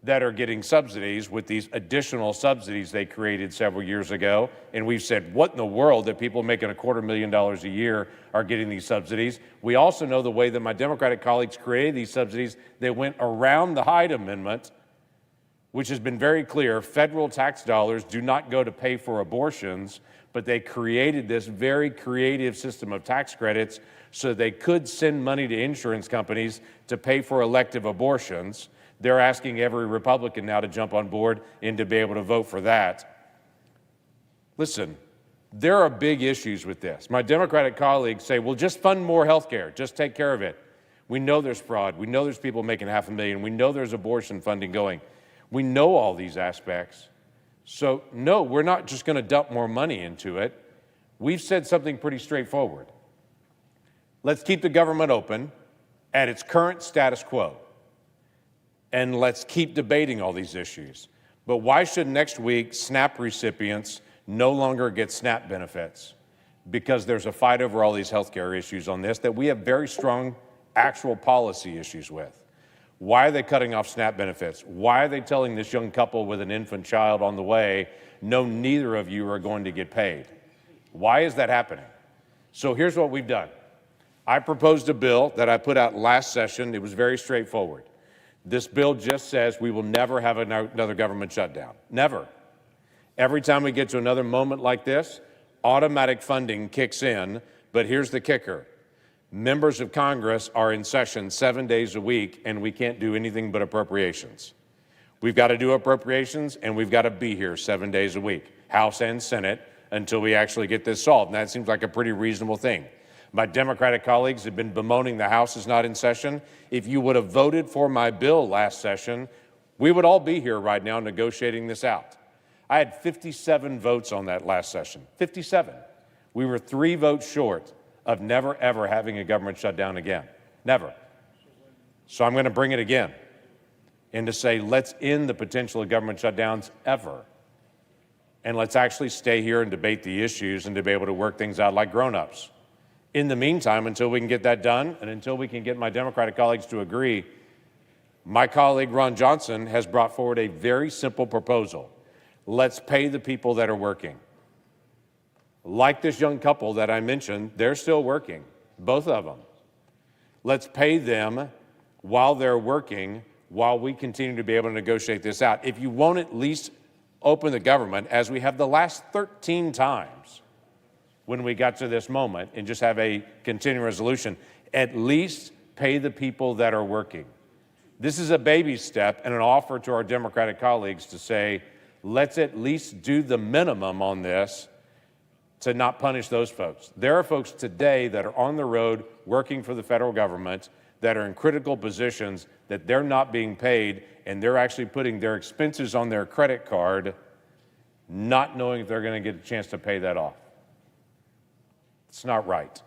that are getting subsidies with these additional subsidies they created several years ago. And we've said, what in the world that people making $250,000 a year are getting these subsidies? We also know the way that my Democratic colleagues created these subsidies, they went around the Hyde Amendment, which has been very clear. Federal tax dollars do not go to pay for abortions, but they created this very creative system of tax credits so they could send money to insurance companies to pay for elective abortions. They're asking every Republican now to jump on board and to be able to vote for that. Listen, there are big issues with this. My Democratic colleagues say, well, just fund more health care, just take care of it. We know there's fraud. We know there's people making $500,000. We know there's abortion funding going. We know all these aspects. So no, we're not just going to dump more money into it. We've said something pretty straightforward. Let's keep the government open at its current status quo. And let's keep debating all these issues. But why should next week SNAP recipients no longer get SNAP benefits? Because there's a fight over all these healthcare issues on this that we have very strong actual policy issues with. Why are they cutting off SNAP benefits? Why are they telling this young couple with an infant child on the way, no, neither of you are going to get paid? Why is that happening? So here's what we've done. I proposed a bill that I put out last session. It was very straightforward. This bill just says we will never have another government shutdown. Never. Every time we get to another moment like this, automatic funding kicks in, but here's the kicker. Members of Congress are in session 7 days a week, and we can't do anything but appropriations. We've got to do appropriations, and we've got to be here 7 days a week, House and Senate, until we actually get this solved. And that seems like a pretty reasonable thing. My Democratic colleagues have been bemoaning the House is not in session. If you would have voted for my bill last session, we would all be here right now negotiating this out. I had 57 votes on that last session, 57. We were 3 votes short of never, ever having a government shutdown again. Never. So I'm going to bring it again and to say, let's end the potential of government shutdowns ever. And let's actually stay here and debate the issues and to be able to work things out like grown-ups. In the meantime, until we can get that done and until we can get my Democratic colleagues to agree, my colleague Ron Johnson has brought forward a very simple proposal. Let's pay the people that are working. Like this young couple that I mentioned, they're still working, both of them. Let's pay them while they're working, while we continue to be able to negotiate this out. If you won't at least open the government, as we have the last 13 times when we got to this moment, and just have a continuing resolution, at least pay the people that are working. This is a baby step and an offer to our Democratic colleagues to say, let's at least do the minimum on this to not punish those folks. There are folks today that are on the road working for the federal government that are in critical positions that they're not being paid, and they're actually putting their expenses on their credit card, not knowing if they're going to get a chance to pay that off. It's not right.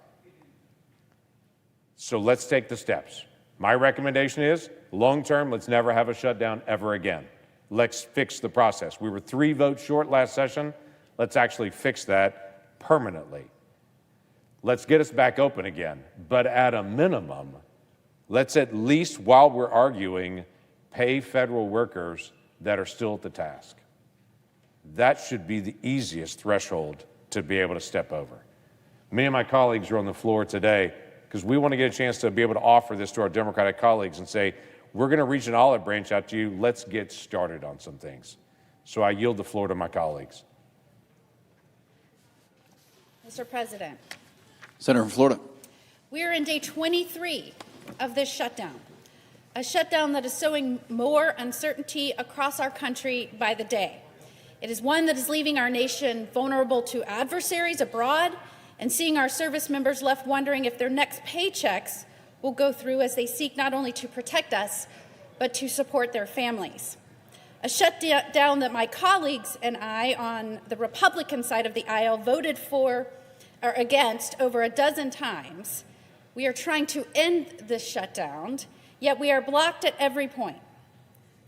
So let's take the steps. My recommendation is, long-term, let's never have a shutdown ever again. Let's fix the process. We were 3 votes short last session. Let's actually fix that permanently. Let's get us back open again. But at a minimum, let's at least, while we're arguing, pay federal workers that are still at the task. That should be the easiest threshold to be able to step over. Me and my colleagues are on the floor today because we want to get a chance to be able to offer this to our Democratic colleagues and say, we're going to reach an olive branch out to you. Let's get started on some things. So I yield the floor to my colleagues. Mr. President, Senator from Florida. we are in day 23 of this shutdown, a shutdown that is sowing more uncertainty across our country by the day. It is one that is leaving our nation vulnerable to adversaries abroad and seeing our service members left wondering if their next paychecks will go through as they seek not only to protect us, but to support their families. A shutdown that my colleagues and I on the Republican side of the aisle voted for or against over a dozen times. We are trying to end this shutdown, yet we are blocked at every point.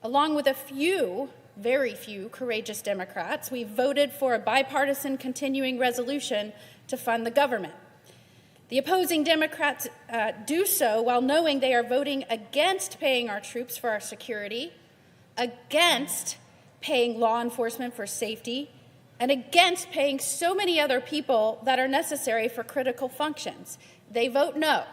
Along with a few, very few, courageous Democrats, we voted for a bipartisan continuing resolution to fund the government. The opposing Democrats do so while knowing they are voting against paying our troops for our security, against paying law enforcement for safety, and against paying so many other people that are necessary for critical functions. They vote no.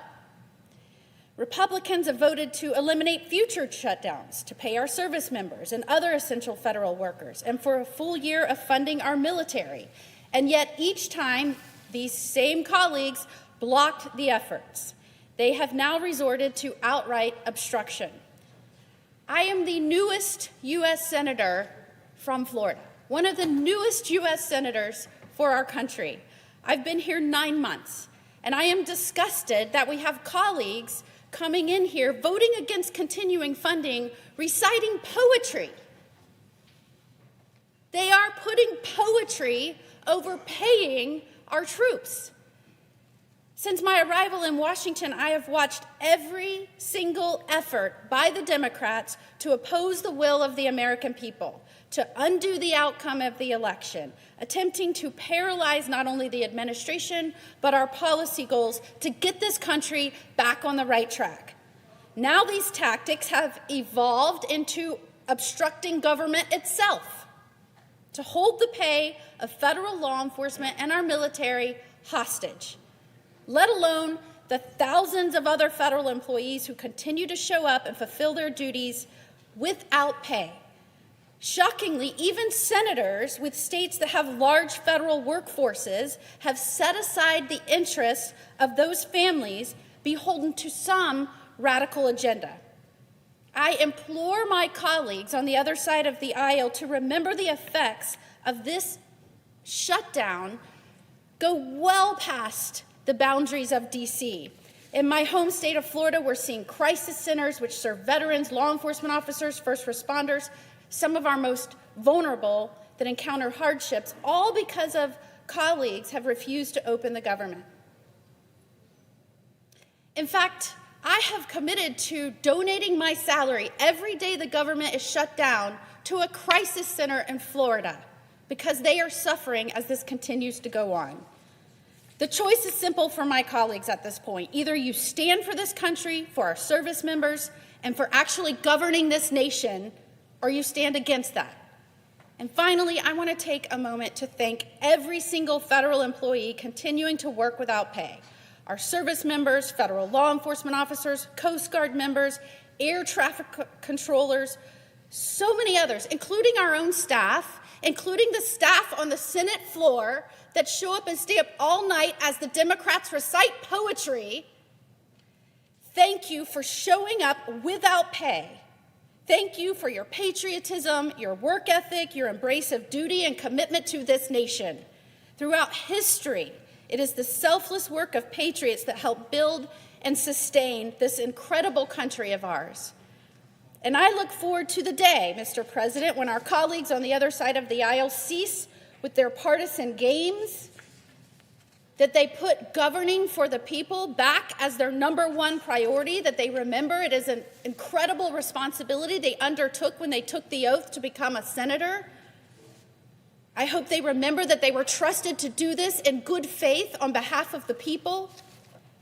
Republicans have voted to eliminate future shutdowns to pay our service members and other essential federal workers, and for a full year of funding our military. And yet each time, these same colleagues blocked the efforts. They have now resorted to outright obstruction. I am the newest U.S. Senator from Florida, one of the newest U.S. Senators for our country. I've been here 9 months, and I am disgusted that we have colleagues coming in here voting against continuing funding, reciting poetry. They are putting poetry over paying our troops. Since my arrival in Washington, I have watched every single effort by the Democrats to oppose the will of the American people, to undo the outcome of the election, attempting to paralyze not only the administration, but our policy goals to get this country back on the right track. Now these tactics have evolved into obstructing government itself, to hold the pay of federal law enforcement and our military hostage, let alone the thousands of other federal employees who continue to show up and fulfill their duties without pay. Shockingly, even senators with states that have large federal workforces have set aside the interests of those families beholden to some radical agenda. I implore my colleagues on the other side of the aisle to remember the effects of this shutdown go well past the boundaries of D.C. In my home state of Florida, we're seeing crisis centers which serve veterans, law enforcement officers, first responders, some of our most vulnerable that encounter hardships, all because of colleagues have refused to open the government. In fact, I have committed to donating my salary every day the government is shut down to a crisis center in Florida because they are suffering as this continues to go on. The choice is simple for my colleagues at this point. Either you stand for this country, for our service members, and for actually governing this nation, or you stand against that. And finally, I want to take a moment to thank every single federal employee continuing to work without pay. Our service members, federal law enforcement officers, Coast Guard members, air traffic controllers, so many others, including our own staff, including the staff on the Senate floor that show up and stay up all night as the Democrats recite poetry. Thank you for showing up without pay. Thank you for your patriotism, your work ethic, your embrace of duty and commitment to this nation. Throughout history, it is the selfless work of patriots that help build and sustain this incredible country of ours. And I look forward to the day, Mr. President, when our colleagues on the other side of the aisle cease with their partisan games, that they put governing for the people back as their #1 priority, that they remember it is an incredible responsibility they undertook when they took the oath to become a senator. I hope they remember that they were trusted to do this in good faith on behalf of the people.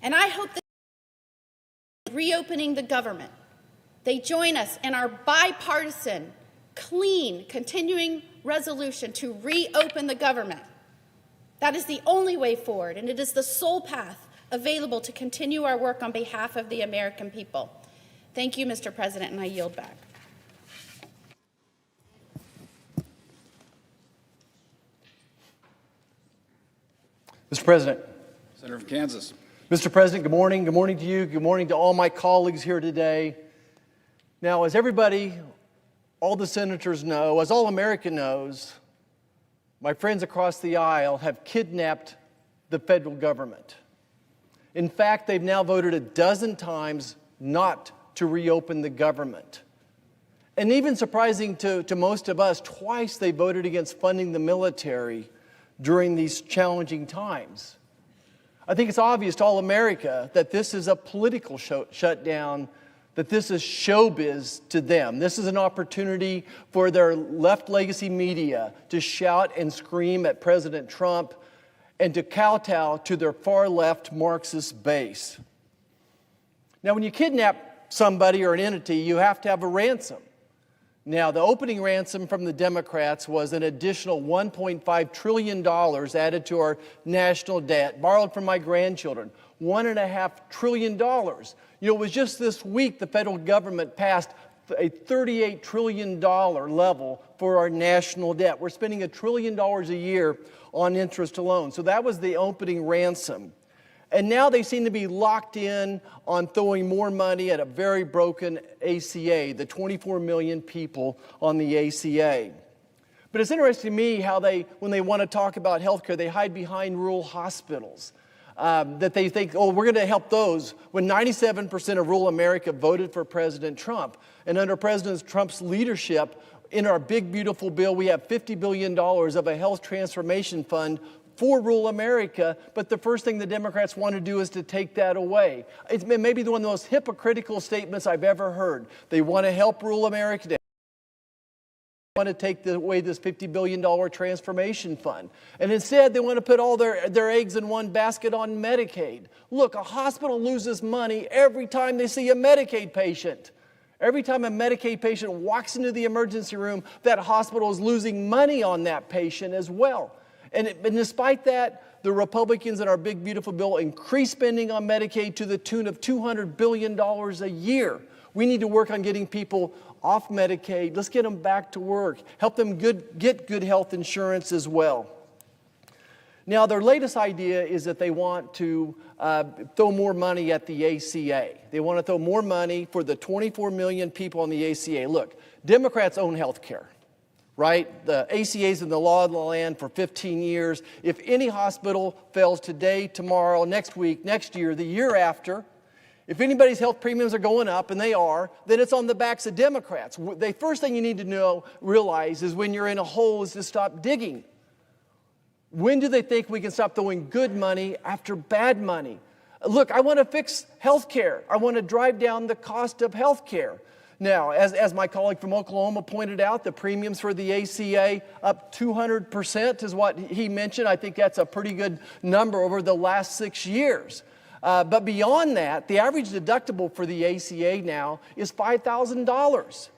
And I hope that reopening the government, they join us in our bipartisan, clean, continuing resolution to reopen the government. That is the only way forward, and it is the sole path available to continue our work on behalf of the American people. Thank you, Mr. President, and I yield back. Mr. President. Senator from Kansas. Mr. President, good morning. Good morning to you. Good morning to all my colleagues here today. Now, as everybody, all the senators know, as all America knows, my friends across the aisle have kidnapped the federal government. In fact, they've now voted a dozen times not to reopen the government. And even surprising to most of us, twice they voted against funding the military during these challenging times. I think it's obvious to all America that this is a political shutdown, that this is showbiz to them. This is an opportunity for their left legacy media to shout and scream at President Trump and to kowtow to their far left Marxist base. Now, when you kidnap somebody or an entity, you have to have a ransom. Now, the opening ransom from the Democrats was an additional $1.5 trillion added to our national debt, borrowed from my grandchildren, $1.5 trillion. It was just this week the federal government passed a $38 trillion level for our national debt. We're spending $1 trillion a year on interest alone. So that was the opening ransom. And now they seem to be locked in on throwing more money at a very broken ACA, the 24 million people on the ACA. But it's interesting to me how when they want to talk about healthcare, they hide behind rural hospitals. That they think, oh, we're going to help those, when 97% of rural America voted for President Trump. And under President Trump's leadership, in our big, beautiful bill, we have $50 billion of a health transformation fund for rural America, but the first thing the Democrats want to do is to take that away. It's maybe one of the most hypocritical statements I've ever heard. They want to help rural America. They want to take away this $50 billion transformation fund. And instead, they want to put all their eggs in one basket on Medicaid. Look, a hospital loses money every time they see a Medicaid patient. Every time a Medicaid patient walks into the emergency room, that hospital is losing money on that patient as well. And despite that, the Republicans in our big, beautiful bill increase spending on Medicaid to the tune of $200 billion a year. We need to work on getting people off Medicaid. Let's get them back to work. Help them get good health insurance as well. Now, their latest idea is that they want to throw more money at the ACA. They want to throw more money for the 24 million people on the ACA. Look, Democrats own health care. Right? The ACA's in the law of the land for 15 years. If any hospital fails today, tomorrow, next week, next year, the year after, if anybody's health premiums are going up, and they are, then it's on the backs of Democrats. The first thing you need to realize is when you're in a hole is to stop digging. When do they think we can stop throwing good money after bad money? Look, I want to fix health care. I want to drive down the cost of health care. Now, as my colleague from Oklahoma pointed out, the premiums for the ACA up 200% is what he mentioned. I think that's a pretty good number over the last 6 years. But beyond that, the average deductible for the ACA now is $5,000.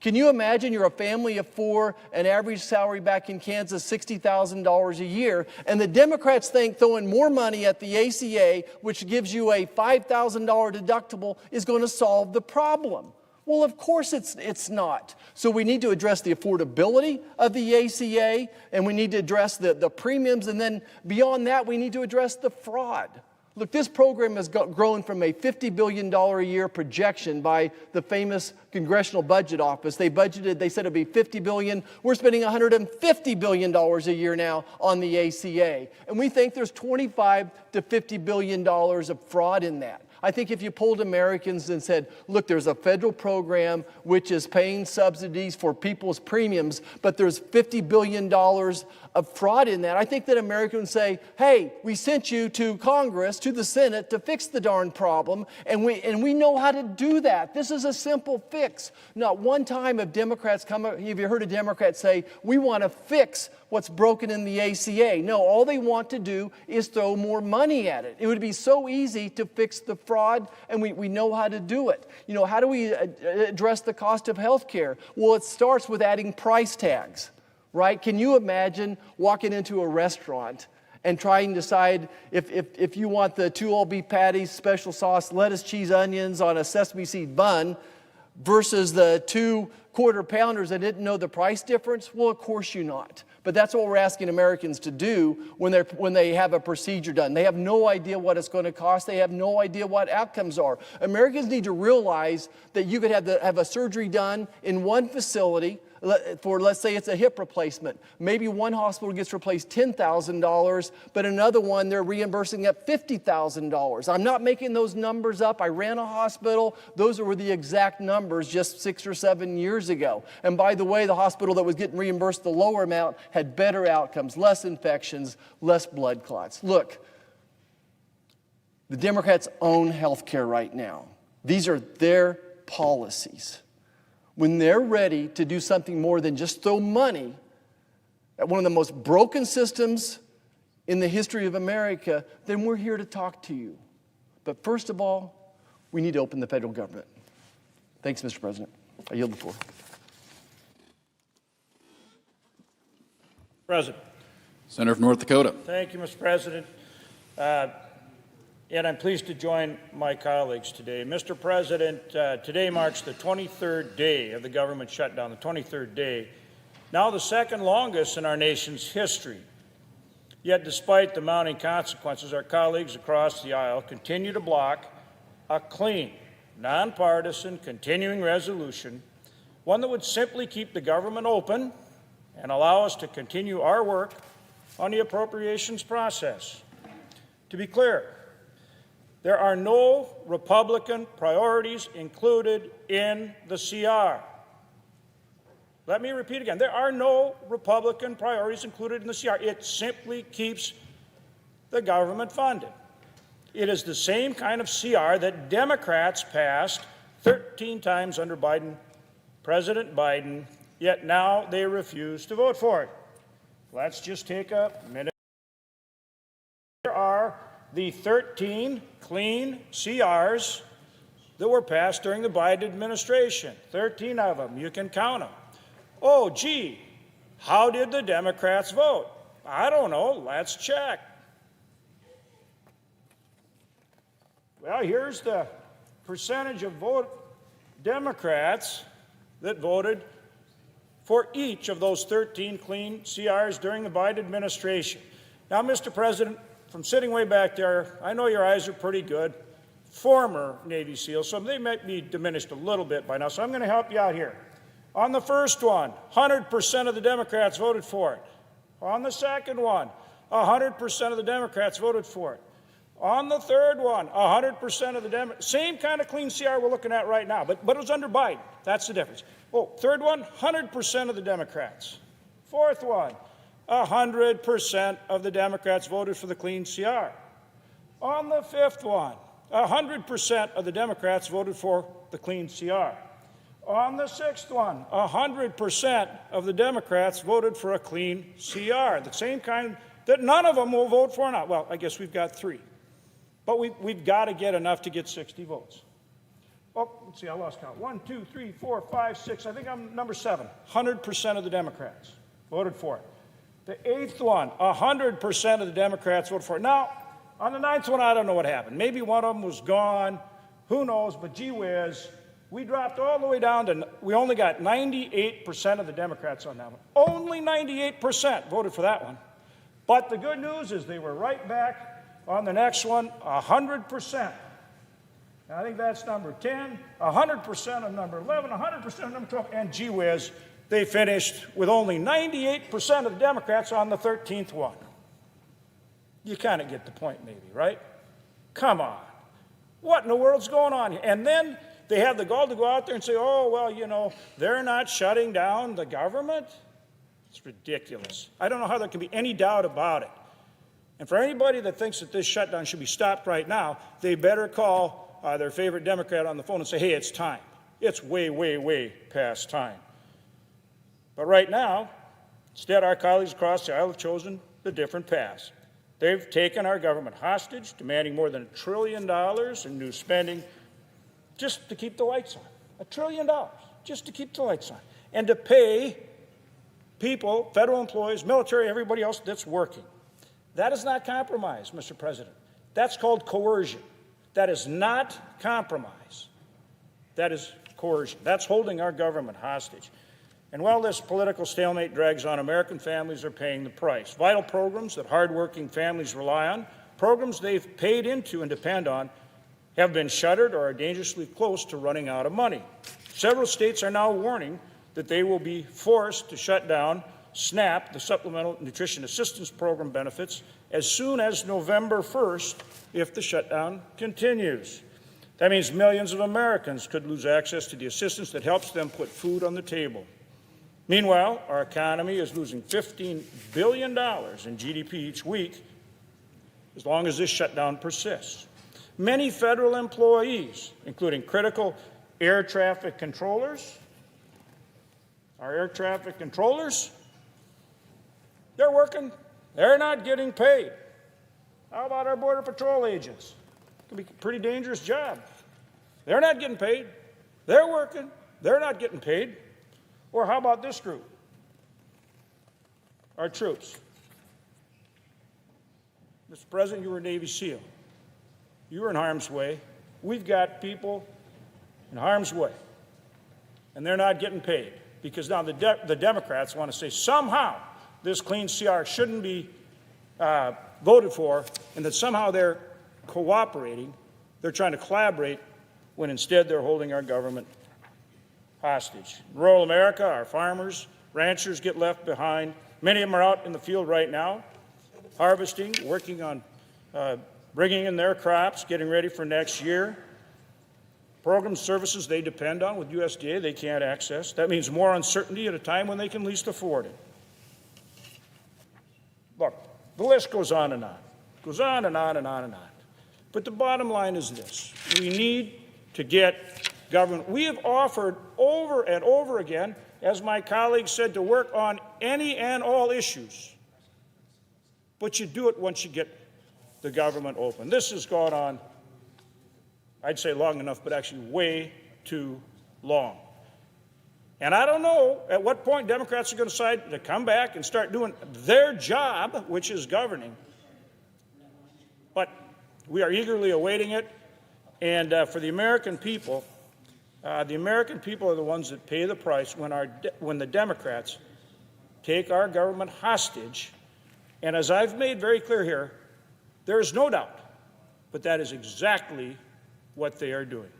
Can you imagine you're a family of four, an average salary back in Kansas, $60,000 a year, and the Democrats think throwing more money at the ACA, which gives you a $5,000 deductible, is going to solve the problem. Well, of course it's not. So we need to address the affordability of the ACA, and we need to address the premiums, and then beyond that, we need to address the fraud. Look, this program has grown from a $50 billion a year projection by the famous Congressional Budget Office. They said it'd be $50 billion. We're spending $150 billion a year now on the ACA. And we think there's $25 to $50 billion of fraud in that. I think if you polled Americans and said, look, there's a federal program which is paying subsidies for people's premiums, but there's $50 billion of fraud in that, I think that Americans would say, hey, we sent you to Congress, to the Senate, to fix the darn problem, and we know how to do that. This is a simple fix. Not one time have Democrats have you heard a Democrat say, we want to fix what's broken in the ACA. No, all they want to do is throw more money at it. It would be so easy to fix the fraud, and we know how to do it. You know, how do we address the cost of health care? Well, it starts with adding price tags, right? Can you imagine walking into a restaurant and try and decide if you want the 2 all-beef patties, special sauce, lettuce, cheese, onions on a sesame seed bun versus the 2 quarter-pounders and didn't know the price difference? Well, of course you not. But that's what we're asking Americans to do when they have a procedure done. They have no idea what it's going to cost. They have no idea what outcomes are. Americans need to realize that you could have a surgery done in one facility for, let's say it's a hip replacement. Maybe one hospital gets replaced $10,000, but another one they're reimbursing at $50,000. I'm not making those numbers up. I ran a hospital. Those were the exact numbers just 6 or 7 years ago. And by the way, the hospital that was getting reimbursed the lower amount had better outcomes, less infections, less blood clots. Look, the Democrats own health care right now. These are their policies. When they're ready to do something more than just throw money at one of the most broken systems in the history of America, then we're here to talk to you. But first of all, we need to open the federal government. Thanks, Mr. President. I yield the floor. President. Senator from North Dakota. Thank you, Mr. President. And I'm pleased to join my colleagues today. Mr. President, today marks the 23rd day of the government shutdown, the 23rd day, now the second longest in our nation's history. Yet despite the mounting consequences, our colleagues across the aisle continue to block a clean, nonpartisan, continuing resolution, one that would simply keep the government open and allow us to continue our work on the appropriations process. To be clear, there are no Republican priorities included in the CR. Let me repeat again. There are no Republican priorities included in the CR. It simply keeps the government funded. It is the same kind of CR that Democrats passed 13 times under President Biden, yet now they refuse to vote for it. Let's just take a minute. There are the 13 clean CRs that were passed during the Biden administration. 13 of them. You can count them. Oh, gee, how did the Democrats vote? I don't know. Let's check. Well, here's the percentage of Democrats that voted for each of those 13 clean CRs during the Biden administration. Now, Mr. President, from sitting way back there, I know your eyes are pretty good. Former Navy SEALs, so they might be diminished a little bit by now, so I'm going to help you out here. On the first one, 100% of the Democrats voted for it. On the second one, 100% of the Democrats voted for it. On the third one, 100% of the Democrats, same kind of clean CR we're looking at right now, but it was under Biden. That's the difference. Oh, third one, 100% of the Democrats. Fourth one, 100% of the Democrats voted for the clean CR. On the fifth one, 100% of the Democrats voted for the clean CR. On the sixth one, 100% of the Democrats voted for a clean CR, the same kind that none of them will vote for now. Well, I guess we've got 3. But we've got to get enough to get 60 votes. Oh, let's see, I lost count. 1, 2, 3, 4, 5, 6. I think I'm number 7. 100% of the Democrats voted for it. The 8th one, 100% of the Democrats voted for it. Now, on the 9th one, I don't know what happened. Maybe one of them was gone. Who knows? But gee whiz, we dropped all the way down to, we only got 98% of the Democrats on that one. Only 98% voted for that one. But the good news is they were right back on the next one, 100%. I think that's number 10, 100% of number 11, 100% of number 12, and gee whiz, they finished with only 98% of the Democrats on the 13th one. You kind of get the point maybe, right? Come on. What in the world's going on here? And then they have the gall to go out there and say, oh, well, you know, they're not shutting down the government. It's ridiculous. I don't know how there can be any doubt about it. And for anybody that thinks that this shutdown should be stopped right now, they better call their favorite Democrat on the phone and say, hey, it's time. It's way, way, way past time. But right now, instead, our colleagues across the aisle have chosen the different paths. They've taken our government hostage, demanding more than $1 trillion in new spending just to keep the lights on. $1 trillion just to keep the lights on. And to pay people, federal employees, military, everybody else that's working. That is not compromise, Mr. President. That's called coercion. That is not compromise. That is coercion. That's holding our government hostage. And while this political stalemate drags on, American families are paying the price. Vital programs that hardworking families rely on, programs they've paid into and depend on, have been shuttered or are dangerously close to running out of money. Several states are now warning that they will be forced to shut down SNAP, the Supplemental Nutrition Assistance Program benefits, as soon as November 1st if the shutdown continues. That means millions of Americans could lose access to the assistance that helps them put food on the table. Meanwhile, our economy is losing $15 billion in GDP each week as long as this shutdown persists. Many federal employees, including critical air traffic controllers, they're working, they're not getting paid. How about our Border Patrol agents? It can be a pretty dangerous job. They're not getting paid, they're working, they're not getting paid. Or how about this group? Our troops. Mr. President, you were a Navy SEAL. You were in harm's way. We've got people in harm's way, and they're not getting paid because now the Democrats want to say somehow this clean CR shouldn't be voted for, and that somehow they're cooperating, they're trying to collaborate, when instead they're holding our government hostage. In rural America, our farmers, ranchers get left behind. Many of them are out in the field right now, harvesting, working on bringing in their crops, getting ready for next year. Programs, services they depend on with USDA they can't access. That means more uncertainty at a time when they can least afford it. Look, the list goes on and on. It goes on and on and on and on. But the bottom line is this. We need to get government. We have offered over and over again, as my colleague said, to work on any and all issues. But you do it once you get the government open. This has gone on, I'd say long enough, but actually way too long. And I don't know at what point Democrats are going to decide to come back and start doing their job, which is governing. But we are eagerly awaiting it. And for the American people are the ones that pay the price when the Democrats take our government hostage. And as I've made very clear here, there is no doubt, but that is exactly what they are doing.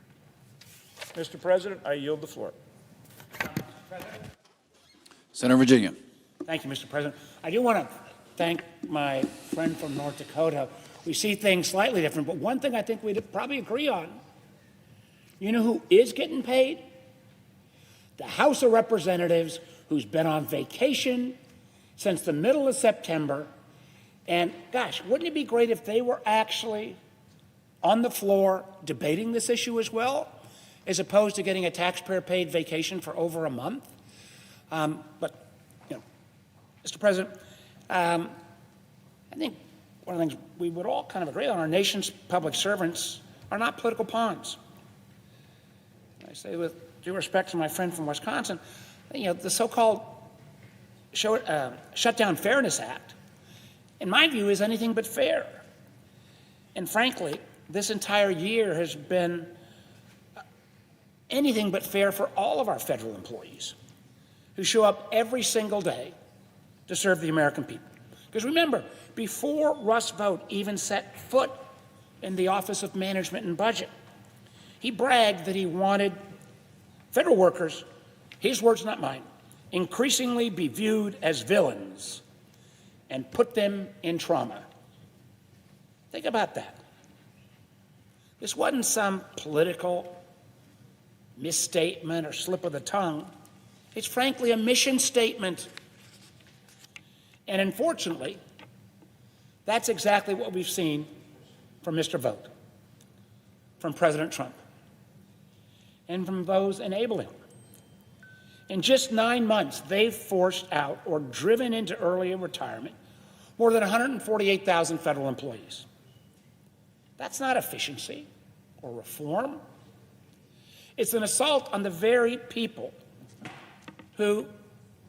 Mr. President, I yield the floor. Senator Virginia. Thank you, Mr. President. I do want to thank my friend from North Dakota. We see things slightly different, but one thing I think we'd probably agree on. You know who is getting paid? The House of Representatives, who's been on vacation since the middle of September. And gosh, wouldn't it be great if they were actually on the floor debating this issue as well, as opposed to getting a taxpayer-paid vacation for over a month? But, you know, Mr. President, I think one of the things we would all kind of agree on, our nation's public servants are not political pawns. I say with due respect to my friend from Wisconsin, you know, the so-called Shutdown Fairness Act, in my view, is anything but fair. And frankly, this entire year has been anything but fair for all of our federal employees who show up every single day to serve the American people. Because remember, before Russ Vought even set foot in the Office of Management and Budget, he bragged that he wanted federal workers, his words, not mine, increasingly be viewed as villains and put them in trauma. Think about that. This wasn't some political misstatement or slip of the tongue. It's frankly a mission statement. And unfortunately, that's exactly what we've seen from Mr. Vought, from President Trump, and from those enabling him. In just 9 months, they've forced out or driven into early retirement more than 148,000 federal employees. That's not efficiency or reform. It's an assault on the very people who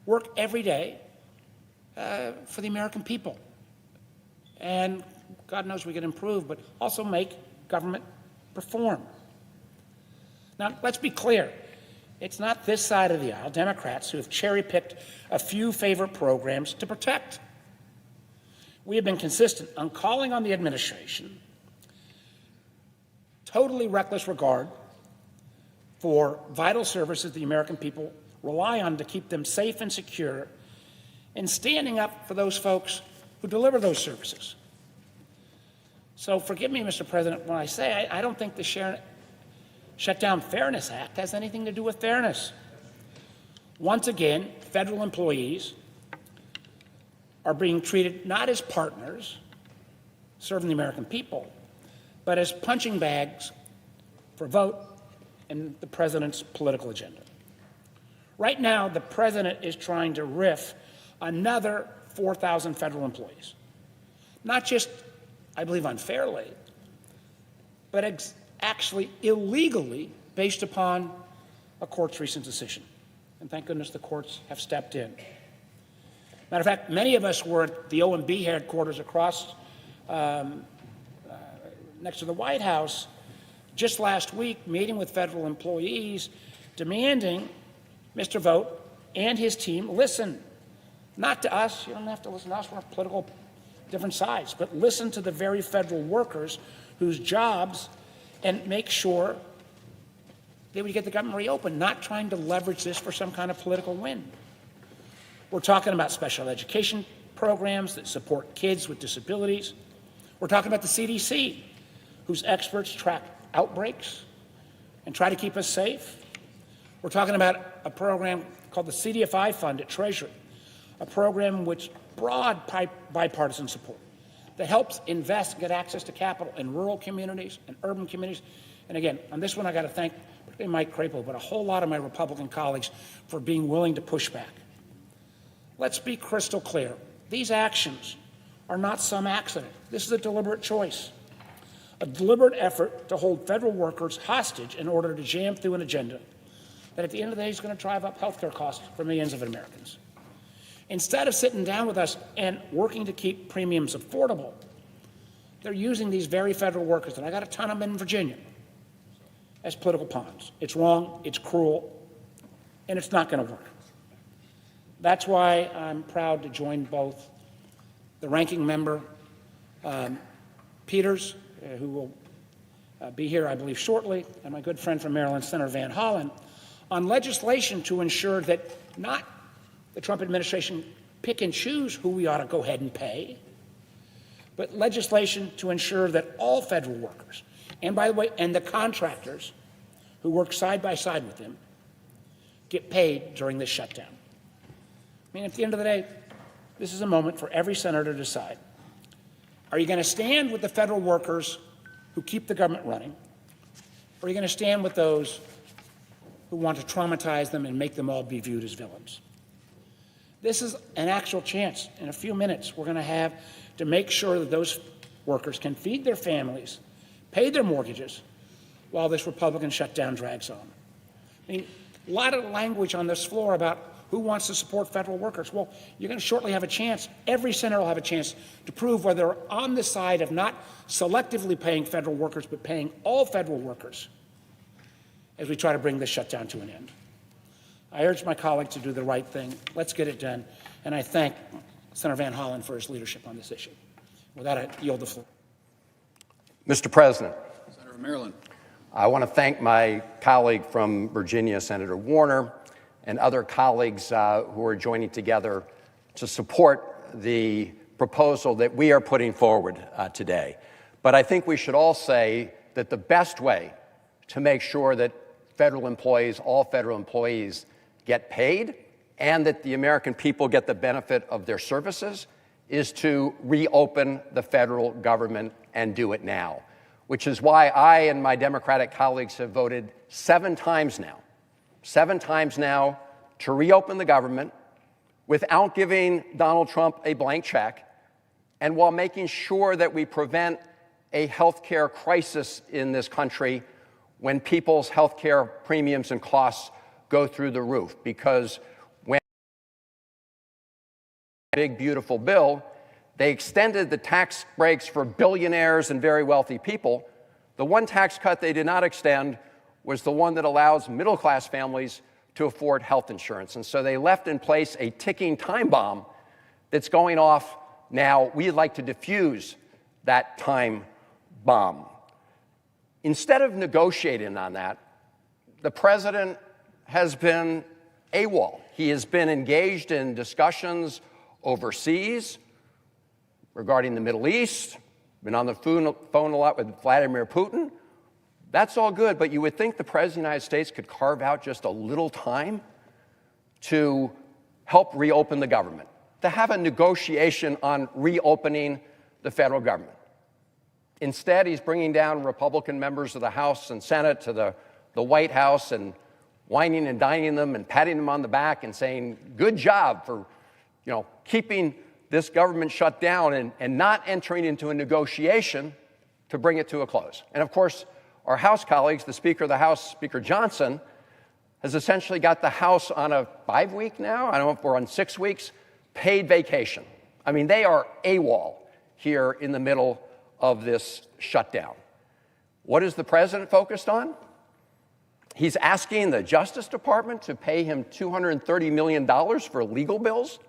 work every day for the American people. and God knows we can improve, but also make government perform. Now, let's be clear. It's not this side of the aisle, Democrats, who have cherry-picked a few favorite programs to protect. We have been consistent on calling on the administration totally reckless regard for vital services the American people rely on to keep them safe and secure, and standing up for those folks who deliver those services. So forgive me, Mr. President, when I say I don't think the Shutdown Fairness Act has anything to do with fairness. Once again, federal employees are being treated not as partners serving the American people, but as punching bags for vote and the president's political agenda. Right now, the president is trying to riff another 4,000 federal employees. Not just, I believe, unfairly, but actually illegally based upon a court's recent decision. And thank goodness the courts have stepped in. Matter of fact, many of us were at the OMB headquarters across next to the White House just last week, meeting with federal employees, demanding Mr. Vogt and his team listen, not to us, you don't have to listen to us, we're on political different sides, but listen to the very federal workers whose jobs, and make sure they would get the government reopened, not trying to leverage this for some kind of political win. We're talking about special education programs that support kids with disabilities. We're talking about the CDC, whose experts track outbreaks and try to keep us safe. We're talking about a program called the CDFI Fund at Treasury, a program which broad bipartisan support that helps invest and get access to capital in rural communities and urban communities. And again, on this one, I got to thank particularly Mike Crapo, but a whole lot of my Republican colleagues for being willing to push back. Let's be crystal clear. These actions are not some accident. This is a deliberate choice, a deliberate effort to hold federal workers hostage in order to jam through an agenda that at the end of the day is going to drive up health care costs for millions of Americans. Instead of sitting down with us and working to keep premiums affordable, they're using these very federal workers, and I got a ton of them in Virginia, as political pawns. It's wrong, it's cruel, and it's not going to work. That's why I'm proud to join both the ranking member, Peters, who will be here, I believe, shortly, and my good friend from Maryland, Senator Van Hollen, on legislation to ensure that not the Trump administration pick and choose who we ought to go ahead and pay, but legislation to ensure that all federal workers, and by the way, and the contractors who work side by side with them, get paid during this shutdown. I mean, at the end of the day, this is a moment for every senator to decide. Are you going to stand with the federal workers who keep the government running, or are you going to stand with those who want to traumatize them and make them all be viewed as villains? This is an actual chance. In a few minutes, we're going to have to make sure that those workers can feed their families, pay their mortgages, while this Republican shutdown drags on. I mean, a lot of language on this floor about who wants to support federal workers. Well, you're going to shortly have a chance. Every senator will have a chance to prove whether they're on the side of not selectively paying federal workers, but paying all federal workers as we try to bring this shutdown to an end. I urge my colleagues to do the right thing. Let's get it done. And I thank Senator Van Hollen for his leadership on this issue. With that, I yield the floor. Mr. President, Senator from Maryland. I want to thank my colleague from Virginia, Senator Warner, and other colleagues who are joining together to support the proposal that we are putting forward today. But I think we should all say that the best way to make sure that federal employees, all federal employees, get paid and that the American people get the benefit of their services is to reopen the federal government and do it now, which is why I and my Democratic colleagues have voted 7 times now to reopen the government without giving Donald Trump a blank check and while making sure that we prevent a health care crisis in this country when people's health care premiums and costs go through the roof. Because when big, beautiful bill They extended the tax breaks for billionaires and very wealthy people. The one tax cut they did not extend was the one that allows middle-class families to afford health insurance. And so they left in place a ticking time bomb that's going off now. We'd like to defuse that time bomb. Instead of negotiating on that, the president has been AWOL. He has been engaged in discussions overseas regarding the Middle East, been on the phone a lot with Vladimir Putin. That's all good, but you would think the President of the United States could carve out just a little time to help reopen the government, to have a negotiation on reopening the federal government. Instead, he's bringing down Republican members of the House and Senate to the White House and whining and dining them and patting them on the back and saying, good job for, keeping this government shut down and not entering into a negotiation to bring it to a close. And of course, our House colleagues, the Speaker of the House, Speaker Johnson, has essentially got the House on a 5-week now, I don't know if we're on 6 weeks, paid vacation. I mean, they are AWOL here in the middle of this shutdown. What is the president focused on? He's asking the Justice Department to pay him $230 million for legal bills,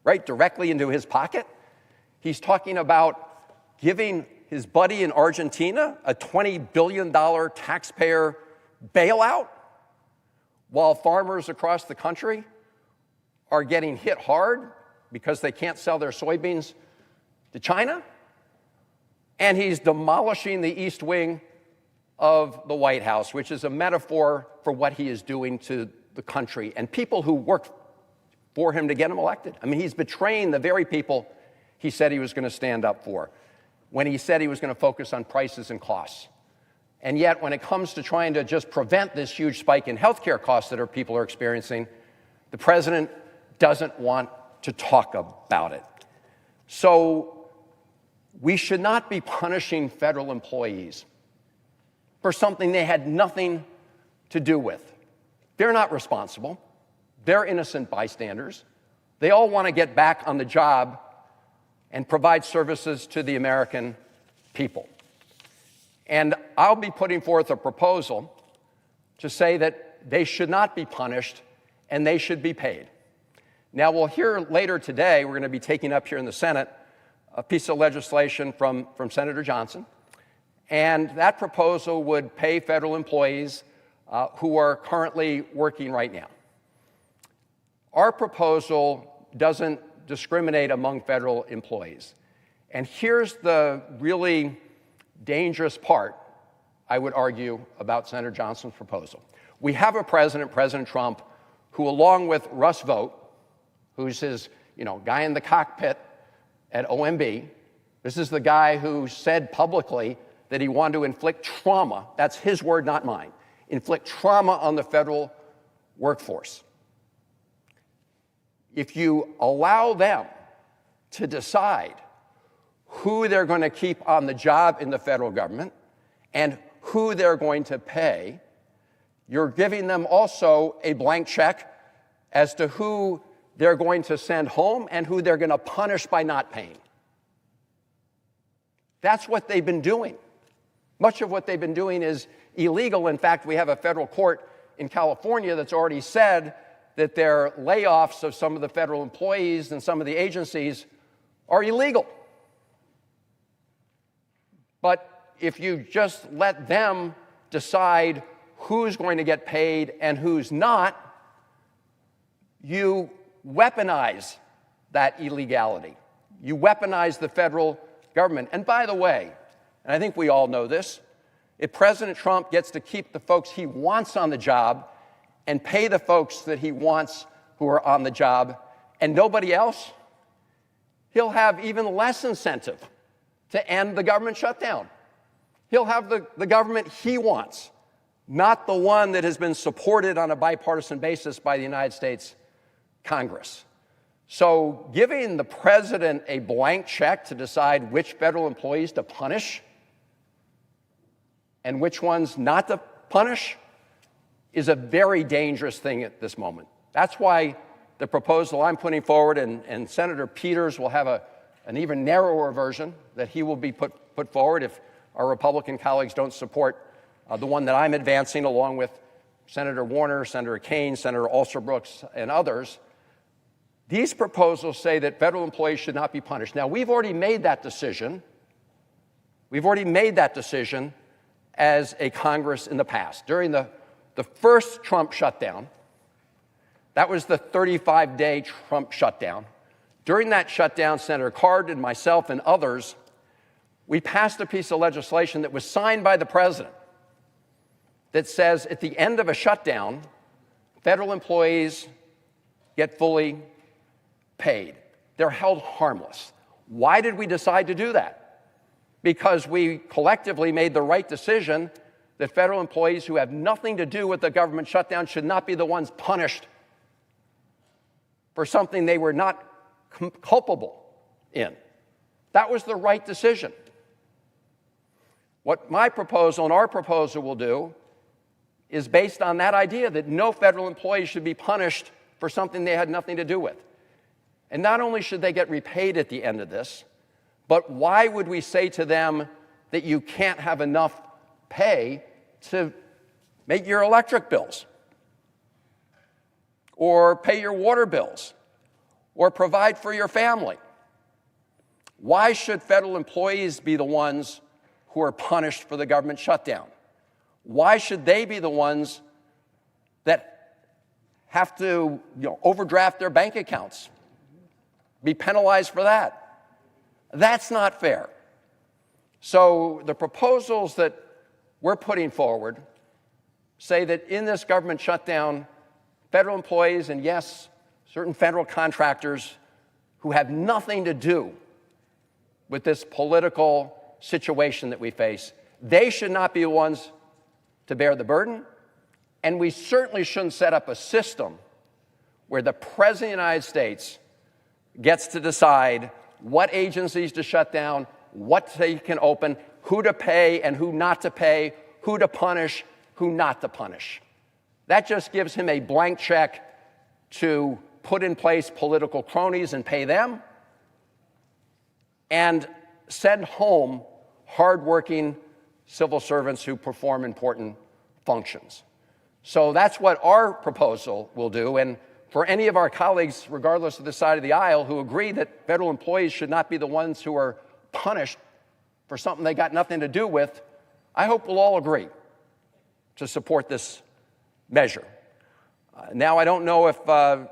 right, directly into his pocket. He's talking about giving his buddy in Argentina a $20 billion taxpayer bailout, while farmers across the country are getting hit hard because they can't sell their soybeans to China. And he's demolishing the East Wing of the White House, which is a metaphor for what he is doing to the country and people who worked for him to get him elected. I mean, he's betraying the very people he said he was going to stand up for when he said he was going to focus on prices and costs. And yet, when it comes to trying to just prevent this huge spike in healthcare costs that our people are experiencing, the president doesn't want to talk about it. So we should not be punishing federal employees for something they had nothing to do with. They're not responsible. They're innocent bystanders. They all want to get back on the job and provide services to the American people. And I'll be putting forth a proposal to say that they should not be punished and they should be paid. Now, we'll hear later today, we're going to be taking up here in the Senate a piece of legislation from Senator Johnson. And that proposal would pay federal employees who are currently working right now. Our proposal doesn't discriminate among federal employees. And here's the really dangerous part, I would argue, about Senator Johnson's proposal. We have a president, President Trump, who, along with Russ Vought, who's his guy in the cockpit at OMB, this is the guy who said publicly that he wanted to inflict trauma, that's his word, not mine, inflict trauma on the federal workforce. If you allow them to decide who they're going to keep on the job in the federal government and who they're going to pay, you're giving them also a blank check as to who they're going to send home and who they're going to punish by not paying. That's what they've been doing. Much of what they've been doing is illegal. In fact, we have a federal court in California that's already said that their layoffs of some of the federal employees and some of the agencies are illegal. But if you just let them decide who's going to get paid and who's not, you weaponize that illegality. You weaponize the federal government. And by the way, and I think we all know this, if President Trump gets to keep the folks he wants on the job and pay the folks that he wants who are on the job and nobody else, he'll have even less incentive to end the government shutdown. He'll have the government he wants, not the one that has been supported on a bipartisan basis by the United States Congress. So giving the president a blank check to decide which federal employees to punish and which ones not to punish is a very dangerous thing at this moment. That's why the proposal I'm putting forward, and Senator Peters will have an even narrower version that he will be put forward if our Republican colleagues don't support the one that I'm advancing along with Senator Warner, Senator Kaine, Senator Alsobrooks, and others. These proposals say that federal employees should not be punished. Now, we've already made that decision. We've already made that decision as a Congress in the past. During the first Trump shutdown, that was the 35-day Trump shutdown. During that shutdown, Senator Card and myself and others, we passed a piece of legislation that was signed by the president that says at the end of a shutdown, federal employees get fully paid. They're held harmless. Why did we decide to do that? Because we collectively made the right decision that federal employees who have nothing to do with the government shutdown should not be the ones punished for something they were not culpable in. That was the right decision. What my proposal and our proposal will do is based on that idea that no federal employee should be punished for something they had nothing to do with. And not only should they get repaid at the end of this, but why would we say to them that you can't have enough pay to make your electric bills, or pay your water bills, or provide for your family? Why should federal employees be the ones who are punished for the government shutdown? Why should they be the ones that have to overdraft their bank accounts, be penalized for that? That's not fair. So the proposals that we're putting forward say that in this government shutdown, federal employees and, yes, certain federal contractors who have nothing to do with this political situation that we face, they should not be the ones to bear the burden. And we certainly shouldn't set up a system where the President of the United States gets to decide what agencies to shut down, what they can open, who to pay and who not to pay, who to punish, who not to punish. That just gives him a blank check to put in place political cronies and pay them, and send home hardworking civil servants who perform important functions. So that's what our proposal will do. And for any of our colleagues, regardless of the side of the aisle, who agree that federal employees should not be the ones who are punished for something they got nothing to do with, I hope we'll all agree to support this measure. Now, I don't know if Mr.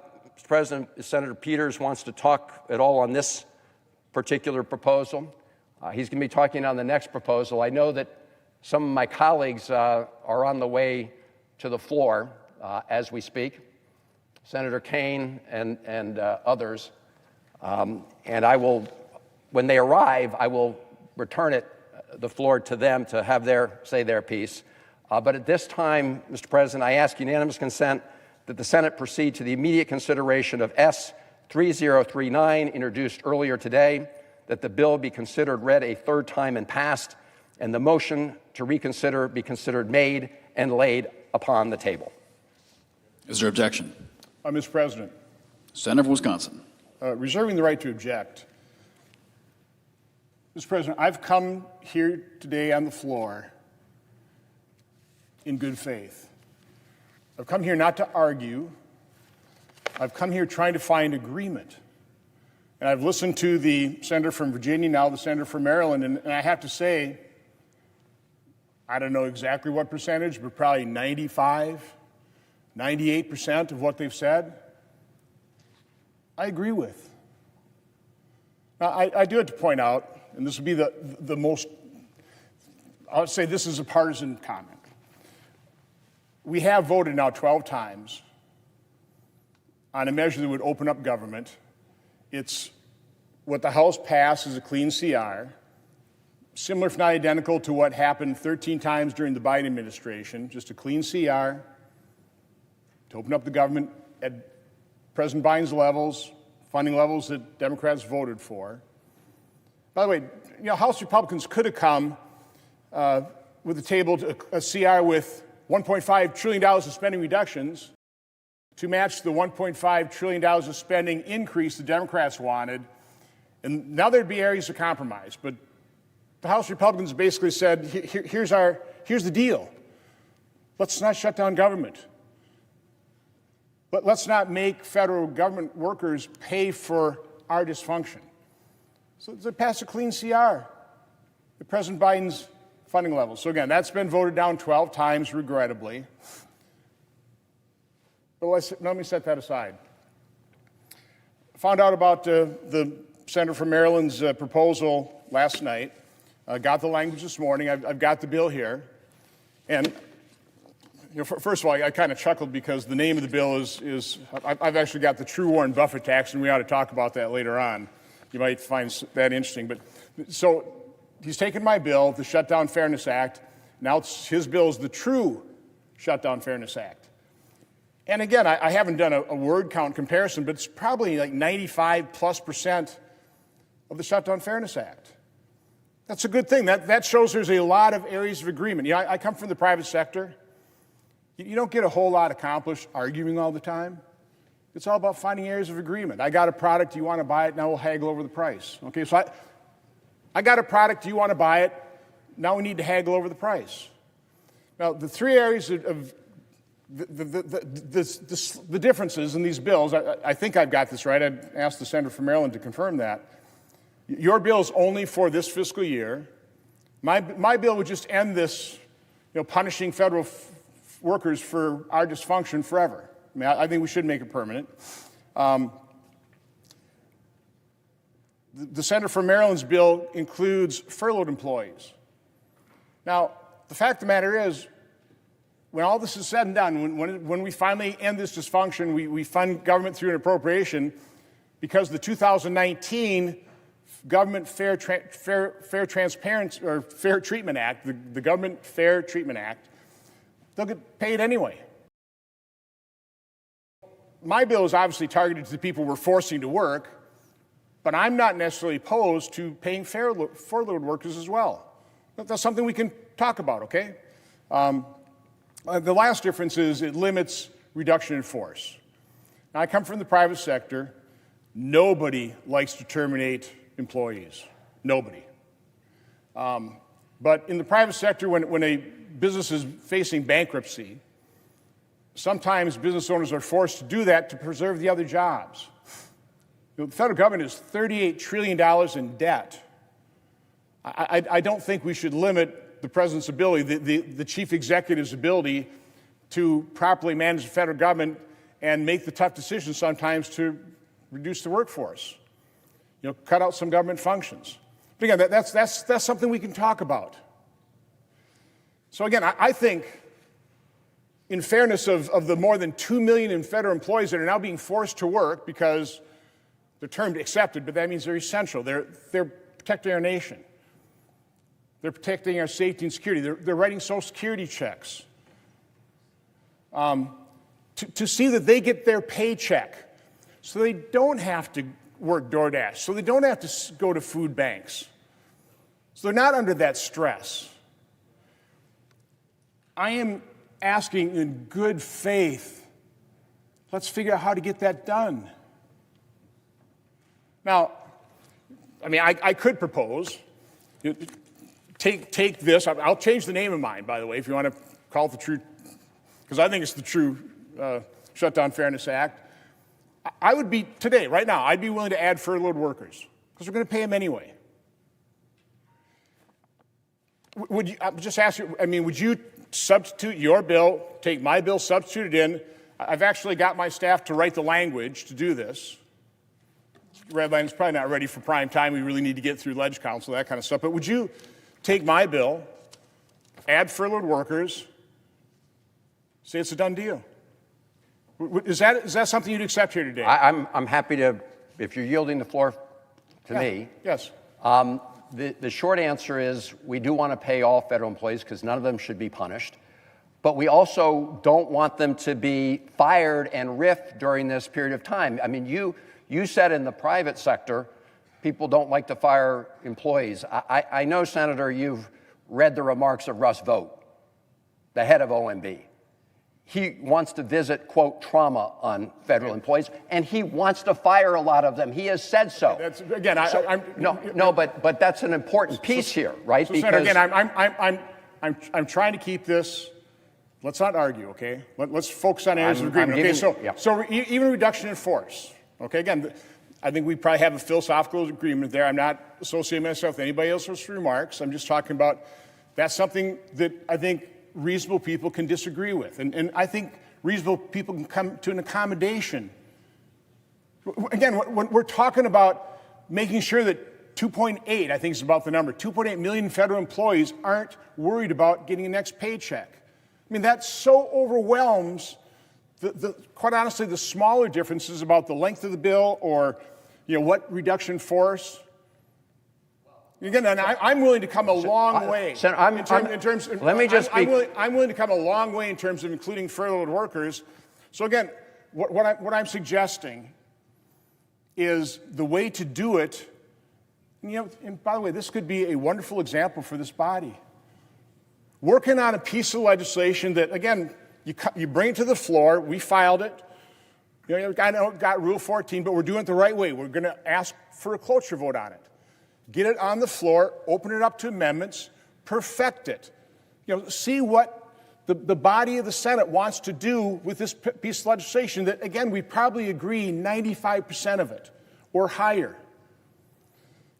President, Senator Peters wants to talk at all on this particular proposal. He's going to be talking on the next proposal. I know that some of my colleagues are on the way to the floor as we speak, Senator Kaine and others. And I will, when they arrive, I will return the floor to them to have say their piece. But at this time, Mr. President, I ask unanimous consent that the Senate proceed to the immediate consideration of S-3039, introduced earlier today, that the bill be considered read a third time and passed, and the motion to reconsider be considered made and laid upon the table. Is there objection? Mr. President, Senator from Wisconsin. reserving the right to object. Mr. President, I've come here today on the floor in good faith. I've come here not to argue. I've come here trying to find agreement. And I've listened to the senator from Virginia, now the senator from Maryland, and I have to say, I don't know exactly what percentage, but probably 95, 98% of what they've said, I agree with. Now, I do have to point out, and this would be the most, I would say this is a partisan comment. We have voted now 12 times on a measure that would open up government. It's what the House passed as a clean CR, similar if not identical to what happened 13 times during the Biden administration, just a clean CR to open up the government at President Biden's levels, funding levels that Democrats voted for. By the way, House Republicans could have come with a table, a CR with $1.5 trillion of spending reductions to match the $1.5 trillion of spending increase the Democrats wanted, And now there'd be areas of compromise, but the House Republicans basically said, here's the deal. Let's not shut down government. But let's not make federal government workers pay for our dysfunction. So they passed a clean CR, the President Biden's funding levels. So again, that's been voted down 12 times, regrettably. But let me set that aside. I found out about the Senator from Maryland's proposal last night. Got the language this morning. I've got the bill here. And first of all, I kind of chuckled because the name of the bill is I've actually got the true Warren Buffett tax, and we ought to talk about that later on. You might find that interesting. But so he's taken my bill, the Shutdown Fairness Act. Now his bill is the true Shutdown Fairness Act. And again, I haven't done a word count comparison, but it's probably like 95+% of the Shutdown Fairness Act. That's a good thing. That shows there's a lot of areas of agreement. You know, I come from the private sector. You don't get a whole lot accomplished arguing all the time. It's all about finding areas of agreement. I got a product, you want to buy it, now we'll haggle over the price. Okay, so I got a product, you want to buy it, now we need to haggle over the price. Now, the three areas of the differences in these bills, I think I've got this right. I'd asked the Senator from Maryland to confirm that. Your bill is only for this fiscal year. My bill would just end this, punishing federal workers for our dysfunction forever. I mean, I think we should make it permanent. The Senator from Maryland's bill includes furloughed employees. Now, the fact of the matter is, when all this is said and done, when we finally end this dysfunction, we fund government through an appropriation, because the 2019 Government Fair Transparency or Fair Treatment Act, the Government Fair Treatment Act, they'll get paid anyway. My bill is obviously targeted to the people we're forcing to work, but I'm not necessarily opposed to paying furloughed workers as well. That's something we can talk about, okay? The last difference is it limits reduction in force. Now, I come from the private sector. Nobody likes to terminate employees. Nobody. But in the private sector, when a business is facing bankruptcy, sometimes business owners are forced to do that to preserve the other jobs. The federal government is $38 trillion in debt. I don't think we should limit the president's ability, the chief executive's ability to properly manage the federal government and make the tough decisions sometimes to reduce the workforce, cut out some government functions. But again, that's something we can talk about. So again, I think, in fairness of the more than 2 million in federal employees that are now being forced to work because they're termed accepted, but that means they're essential. They're protecting our nation. They're protecting our safety and security. They're writing Social Security checks. To see that they get their paycheck so they don't have to work DoorDash, so they don't have to go to food banks, so they're not under that stress. I am asking in good faith, let's figure out how to get that done. Now, I mean, I could propose, take this, I'll change the name of mine, by the way, if you want to call it the true, because I think it's the true Shutdown Fairness Act. I would be, today, right now, I'd be willing to add furloughed workers, because we're going to pay them anyway. Would you, I'm just asking you, I mean, would you substitute your bill, take my bill, substitute it in? I've actually got my staff to write the language to do this. Red line is probably not ready for prime time. We really need to get through Ledge Council, that kind of stuff. But would you take my bill, add furloughed workers, say it's a done deal? Is that something you'd accept here today? I'm happy to, if you're yielding the floor to me. Yes. The short answer is we do want to pay all federal employees because none of them should be punished. But we also don't want them to be fired and riffed during this period of time. I mean, you said in the private sector, people don't like to fire employees. I know, Senator, you've read the remarks of Russ Vought, the head of OMB. he wants to visit, quote, trauma on federal employees, and he wants to fire a lot of them. He has said so. That's, again, but that's an important piece here, right? So, Senator, again, I'm trying to keep this. Let's not argue, okay? Let's focus on areas of agreement. Even reduction in force, okay? Again, I think we probably have a philosophical agreement there. I'm not associating myself with anybody else's remarks. I'm just talking about that's something that I think reasonable people can disagree with. And I think reasonable people can come to an accommodation. Again, when we're talking about making sure that 2.8, I think is about the number, 2.8 million federal employees aren't worried about getting a next paycheck. I mean, that so overwhelms quite honestly, the smaller differences about the length of the bill or, what reduction in force. Again, and I'm willing to come a long way. Senator, I'm willing to come a long way in terms of including furloughed workers. So again, what I'm suggesting is the way to do it. And by the way, this could be a wonderful example for this body. Working on a piece of legislation that, again, you bring it to the floor. We filed it. I know it got Rule 14, but we're doing it the right way. We're going to ask for a cloture vote on it. Get it on the floor, open it up to amendments, perfect it. See what the body of the Senate wants to do with this piece of legislation that, again, we probably agree 95% of it or higher.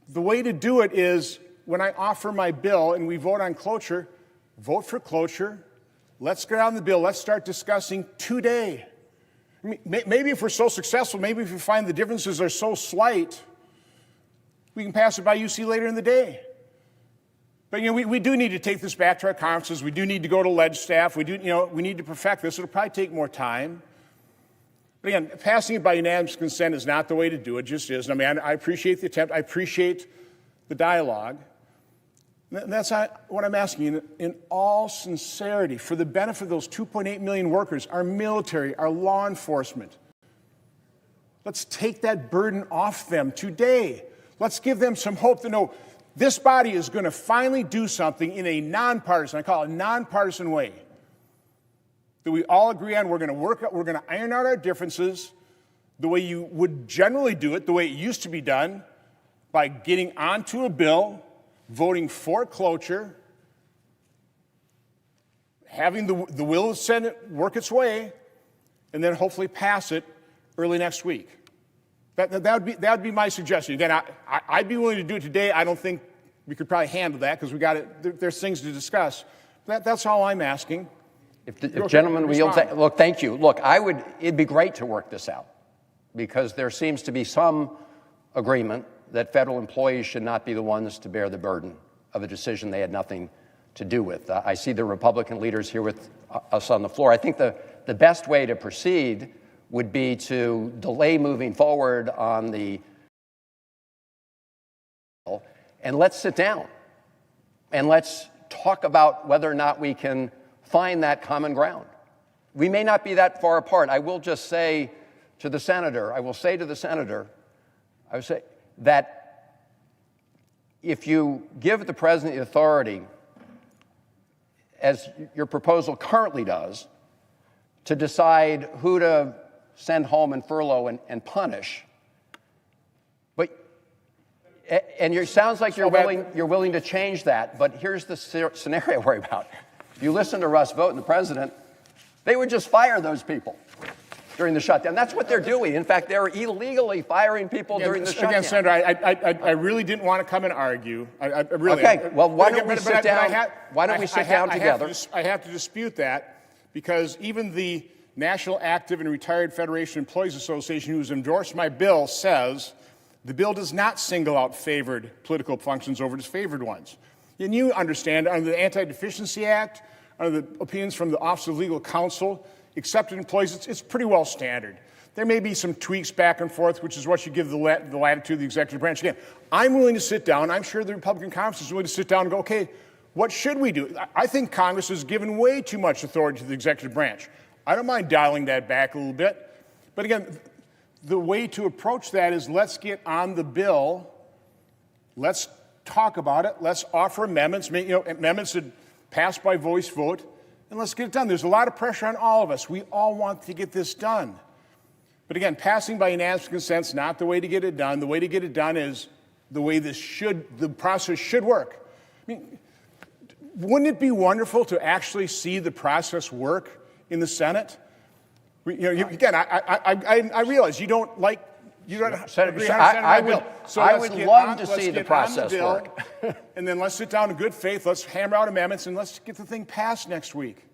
The way to do it is when I offer my bill and we vote on cloture, vote for cloture. Let's get on the bill. Let's start discussing today. I mean, maybe if we're so successful, maybe if we find the differences are so slight, we can pass it by UC later in the day. But we do need to take this back to our conferences. We do need to go to ledge staff. We need to perfect this. It'll probably take more time. But again, passing it by unanimous consent is not the way to do it. It just isn't. I mean, I appreciate the attempt. I appreciate the dialogue. And that's not what I'm asking in all sincerity, for the benefit of those 2.8 million workers, our military, our law enforcement. Let's take that burden off them today. Let's give them some hope to know this body is going to finally do something in a nonpartisan, I call it a nonpartisan way, that we all agree on. We're going to iron out our differences the way you would generally do it, the way it used to be done, by getting onto a bill, voting for cloture, having the will of the Senate work its way, and then hopefully pass it early next week. That would be my suggestion. Again, I'd be willing to do it today. I don't think we could probably handle that because there's things to discuss. That's all I'm asking. If gentlemen will yield, look, thank you. Look, it'd be great to work this out because there seems to be some agreement that federal employees should not be the ones to bear the burden of a decision they had nothing to do with. I see the Republican leaders here with us on the floor. I think the best way to proceed would be to delay moving forward on the bill, and let's sit down and let's talk about whether or not we can find that common ground. We may not be that far apart. I will just say to the senator, I would say that if you give the president the authority, as your proposal currently does, to decide who to send home and furlough and punish, it sounds like you're willing to change that, but here's the scenario I worry about. If you listen to Russ Vought and the president, they would just fire those people during the shutdown. That's what they're doing. In fact, they're illegally firing people during the shutdown. Again, Senator, I really didn't want to come and argue. Okay, well, why don't we sit down? Why don't we sit down together? I have to dispute that because even the National Active and Retired Federation Employees Association, who's endorsed my bill, says the bill does not single out favored political functions over disfavored ones. And you understand, under the Anti-Deficiency Act, under the opinions from the Office of Legal Counsel, accepted employees, it's pretty well standard. There may be some tweaks back and forth, which is what you give the latitude of the executive branch. Again, I'm willing to sit down. I'm sure the Republican Congress is willing to sit down and go, okay, what should we do? I think Congress has given way too much authority to the executive branch. I don't mind dialing that back a little bit. But again, the way to approach that is let's get on the bill. Let's talk about it. Let's offer amendments. Amendments that pass by voice vote. and let's get it done. There's a lot of pressure on all of us. We all want to get this done. But again, passing by unanimous consent is not the way to get it done. The way to get it done is the way the process should work. I mean, wouldn't it be wonderful to actually see the process work in the Senate? Again, I realize you don't agree 100% I on the bill. So I let's would get love on- to let's see the get on process bill, work. and then let's sit down in good faith. Let's hammer out amendments and let's get the thing passed next week.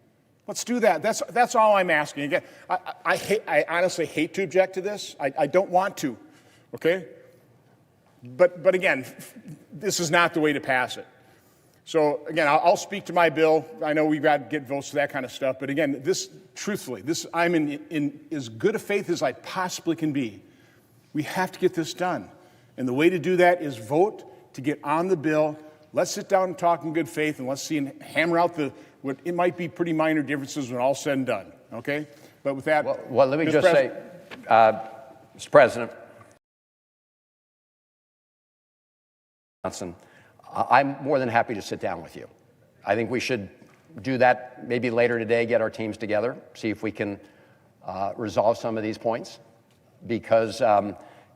Let's do that. That's all I'm asking. Again, I honestly hate to object to this. I don't want to, okay? But again, this is not the way to pass it. So again, I'll speak to my bill. I know we've got to get votes for that kind of stuff. But again, truthfully, I'm in as good a faith as I possibly can be. We have to get this done. And the way to do that is vote to get on the bill. Let's sit down and talk in good faith, and let's see and hammer out what it might be pretty minor differences when all's said and done, okay? But with that... Well, let me just say, Mr. President, Johnson, I'm more than happy to sit down with you. I think we should do that maybe later today, get our teams together, see if we can resolve some of these points. Because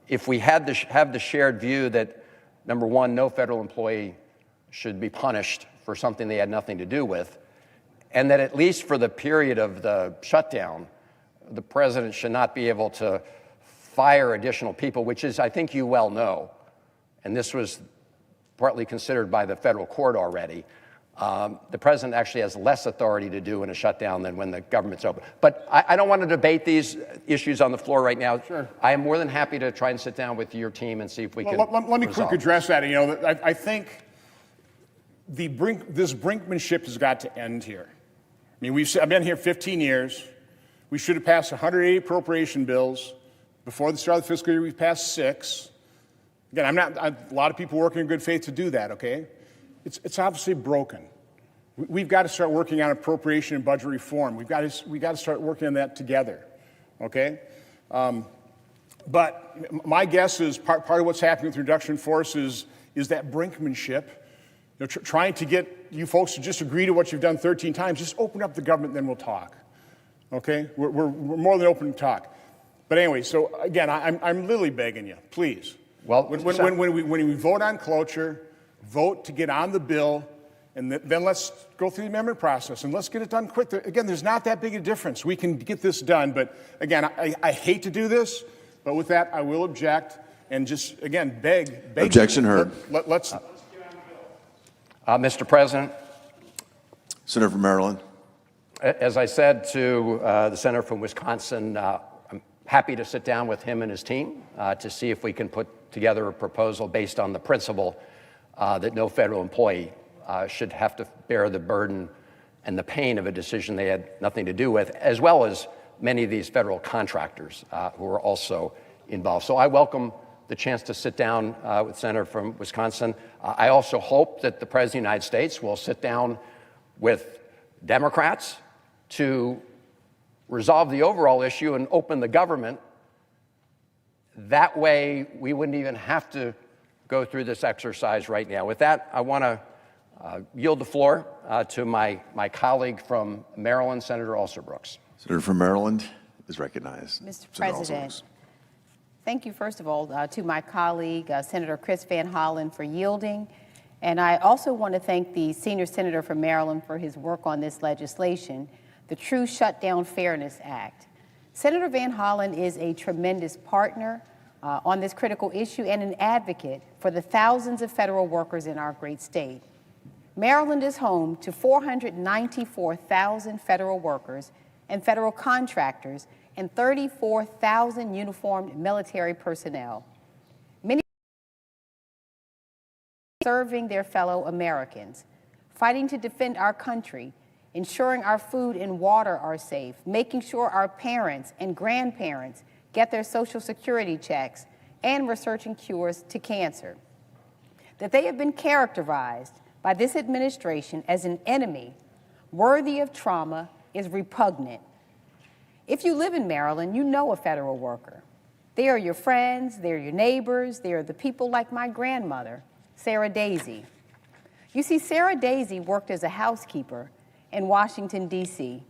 if we have the shared view that, number one, no federal employee should be punished for something they had nothing to do with, and that at least for the period of the shutdown, the president should not be able to fire additional people, which is, I think you well know, and this was partly considered by the federal court already. The president actually has less authority to do in a shutdown than when the government's open. But I don't want to debate these issues on the floor right now. Sure. I am more than happy to try and sit down with your team and see if we can Let me resolve quick address that. I think this brinkmanship has got to end here. I mean, I've been here 15 years. We should have passed 180 appropriation bills. Before the start of the fiscal year, we've passed 6. Again, a lot of people working in good faith to do that, okay? It's obviously broken. We've got to start working on appropriation and budget reform. We've got to start working on that together, okay? But my guess is part of what's happening with reduction in force is that brinkmanship, trying to get you folks to just agree to what you've done 13 times. Just open up the government, then we'll talk, okay? We're more than open to talk. But anyway, so again, I'm literally begging you, please. Well, when we vote on cloture, vote to get on the bill, and then let's go through the amendment process and let's get it done quick. Again, there's not that big a difference. We can get this done, but again, I hate to do this, but with that, I will object and just, again, beg. Objection heard. Let's get on the bill. Mr. President, Senator from Maryland. as I said to the senator from Wisconsin, I'm happy to sit down with him and his team to see if we can put together a proposal based on the principle that no federal employee should have to bear the burden and the pain of a decision they had nothing to do with, as well as many of these federal contractors who are also involved. So I welcome the chance to sit down with Senator from Wisconsin. I also hope that the President of the United States will sit down with Democrats to resolve the overall issue and open the government. That way, we wouldn't even have to go through this exercise right now. With that, I want to yield the floor to my colleague from Maryland, Senator Alsobrooks. Senator from Maryland is recognized. Mr. Senator President, Alsobrooks. thank you, first of all, to my colleague, Senator Chris Van Hollen, for yielding. And I also want to thank the senior senator from Maryland for his work on this legislation, the True Shutdown Fairness Act. Senator Van Hollen is a tremendous partner on this critical issue and an advocate for the thousands of federal workers in our great state. Maryland is home to 494,000 federal workers and federal contractors and 34,000 uniformed military personnel. Many serving their fellow Americans, fighting to defend our country, ensuring our food and water are safe, making sure our parents and grandparents get their Social Security checks, and researching cures to cancer. That they have been characterized by this administration as an enemy worthy of trauma is repugnant. If you live in Maryland, you know a federal worker. They are your friends, they're your neighbors, they are the people like my grandmother, Sarah Daisy. You see, Sarah Daisy worked as a housekeeper in Washington, D.C.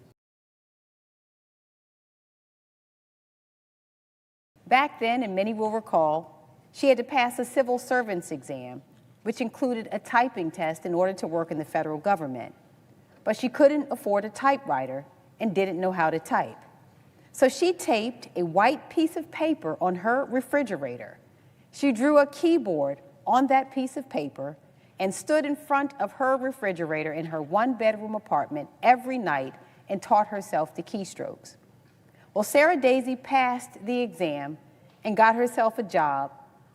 Back then, and many will recall, she had to pass a civil servants exam, which included a typing test in order to work in the federal government. But she couldn't afford a typewriter and didn't know how to type. So she taped a white piece of paper on her refrigerator. She drew a keyboard on that piece of paper and stood in front of her refrigerator in her one-bedroom apartment every night and taught herself the keystrokes. Well, Sarah Daisy passed the exam and got herself a job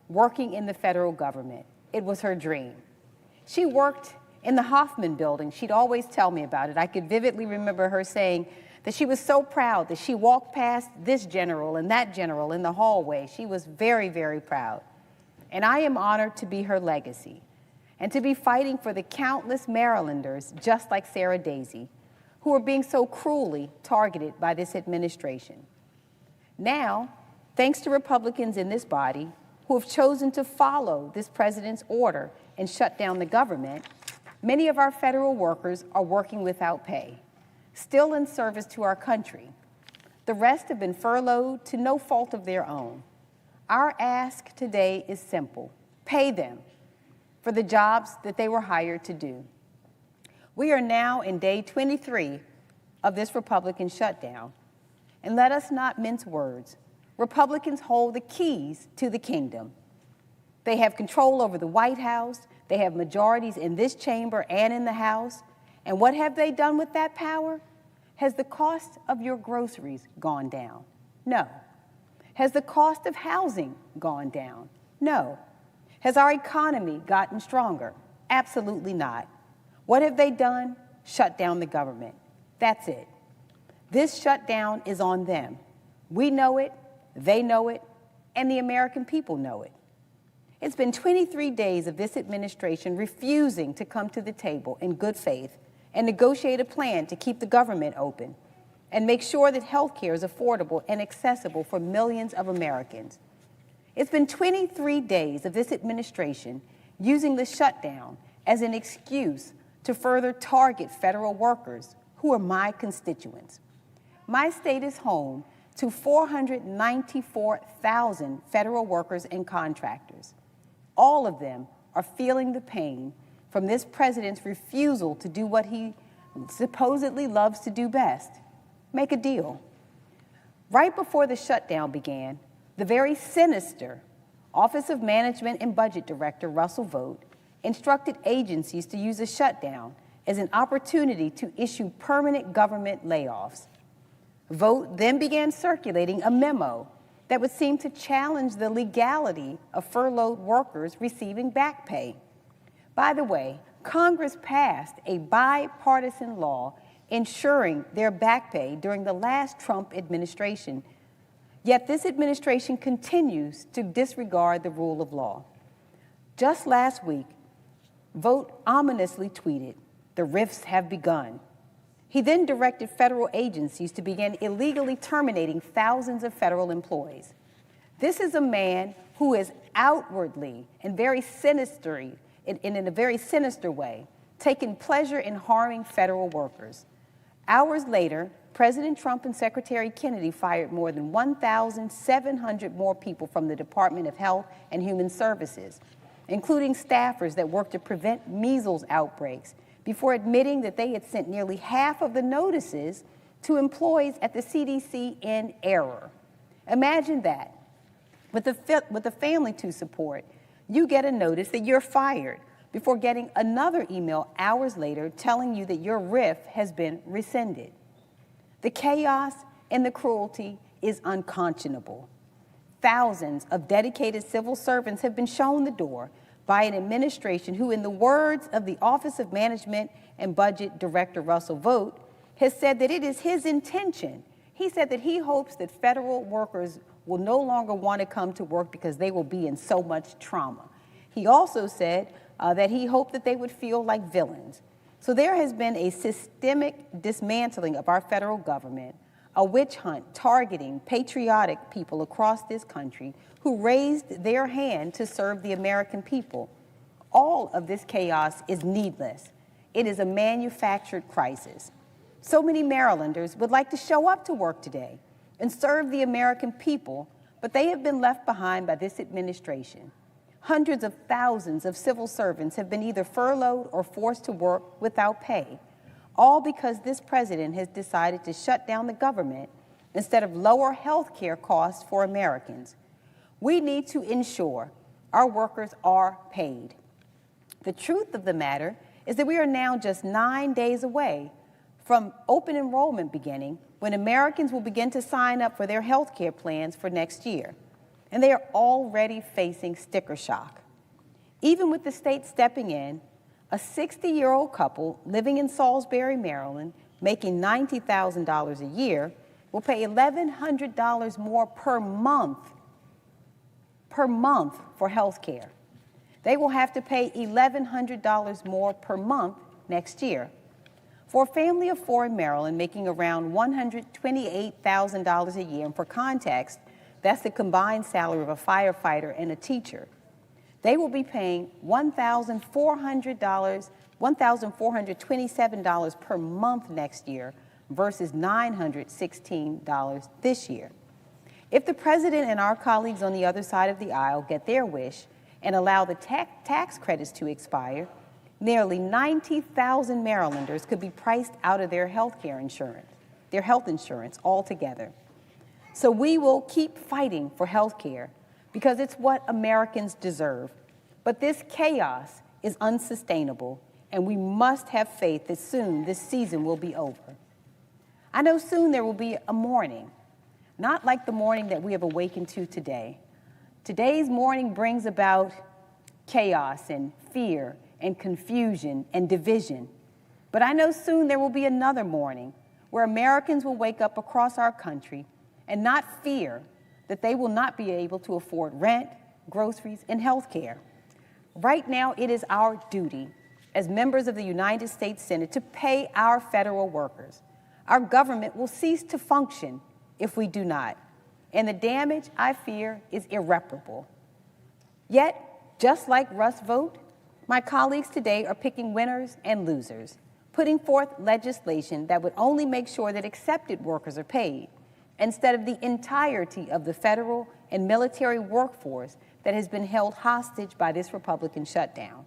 working in the federal government. It was her dream. She worked in the Hoffman Building. She'd always tell me about it. I could vividly remember her saying that she was so proud that she walked past this general and that general in the hallway. She was very, very proud. And I am honored to be her legacy and to be fighting for the countless Marylanders just like Sarah Daisy, who are being so cruelly targeted by this administration. Now, thanks to Republicans in this body who have chosen to follow this president's order and shut down the government, many of our federal workers are working without pay, still in service to our country. The rest have been furloughed to no fault of their own. Our ask today is simple: pay them for the jobs that they were hired to do. We are now in day 23 of this Republican shutdown, and let us not mince words. Republicans hold the keys to the kingdom. They have control over the White House. They have majorities in this chamber and in the House. And what have they done with that power? Has the cost of your groceries gone down? No. Has the cost of housing gone down? No. Has our economy gotten stronger? Absolutely not. What have they done? Shut down the government. That's it. This shutdown is on them. We know it, they know it, and the American people know it. It's been 23 days of this administration refusing to come to the table in good faith and negotiate a plan to keep the government open and make sure that health care is affordable and accessible for millions of Americans. It's been 23 days of this administration using the shutdown as an excuse to further target federal workers who are my constituents. My state is home to 494,000 federal workers and contractors. All of them are feeling the pain from this president's refusal to do what he supposedly loves to do best: make a deal. Right before the shutdown began, the very sinister Office of Management and Budget Director Russell Vought instructed agencies to use a shutdown as an opportunity to issue permanent government layoffs. Vought then began circulating a memo that would seem to challenge the legality of furloughed workers receiving back pay. By the way, Congress passed a bipartisan law ensuring their back pay during the last Trump administration. Yet this administration continues to disregard the rule of law. Just last week, Vought ominously tweeted, "The rifts have begun." He then directed federal agencies to begin illegally terminating thousands of federal employees. This is a man who is outwardly and very sinisterly, in a very sinister way, taking pleasure in harming federal workers. Hours later, President Trump and Secretary Kennedy fired more than 1,700 more people from the Department of Health and Human Services, including staffers that work to prevent measles outbreaks, before admitting that they had sent nearly half of the notices to employees at the CDC in error. Imagine that. With the family to support, you get a notice that you're fired before getting another email hours later telling you that your RIF has been rescinded. The chaos and the cruelty is unconscionable. Thousands of dedicated civil servants have been shown the door by an administration who, in the words of the Office of Management and Budget Director Russell Vought, has said that it is his intention. He said that he hopes that federal workers will no longer want to come to work because they will be in so much trauma. He also said that he hoped that they would feel like villains. So there has been a systemic dismantling of our federal government, a witch hunt targeting patriotic people across this country who raised their hand to serve the American people. All of this chaos is needless. It is a manufactured crisis. So many Marylanders would like to show up to work today and serve the American people, but they have been left behind by this administration. Hundreds of thousands of civil servants have been either furloughed or forced to work without pay, all because this president has decided to shut down the government instead of lower health care costs for Americans. We need to ensure our workers are paid. The truth of the matter is that we are now just 9 days away from open enrollment beginning, when Americans will begin to sign up for their health care plans for next year. And they are already facing sticker shock. Even with the state stepping in, a 60-year-old couple living in Salisbury, Maryland, making $90,000 a year, will pay $1,100 more per month for health care. They will have to pay $1,100 more per month next year. For a family of four in Maryland making around $128,000 a year, and for context, that's the combined salary of a firefighter and a teacher, they will be paying $1,427 per month next year versus $916 this year. If the president and our colleagues on the other side of the aisle get their wish and allow the tax credits to expire, nearly 90,000 Marylanders could be priced out of their health insurance altogether. So we will keep fighting for health care because it's what Americans deserve. But this chaos is unsustainable, and we must have faith that soon this season will be over. I know soon there will be a morning, not like the morning that we have awakened to today. Today's morning brings about chaos and fear and confusion and division. But I know soon there will be another morning where Americans will wake up across our country and not fear that they will not be able to afford rent, groceries, and health care. Right now, it is our duty as members of the United States Senate to pay our federal workers. Our government will cease to function if we do not, and the damage, I fear, is irreparable. Yet, just like Russ Vought, my colleagues today are picking winners and losers, putting forth legislation that would only make sure that accepted workers are paid, instead of the entirety of the federal and military workforce that has been held hostage by this Republican shutdown.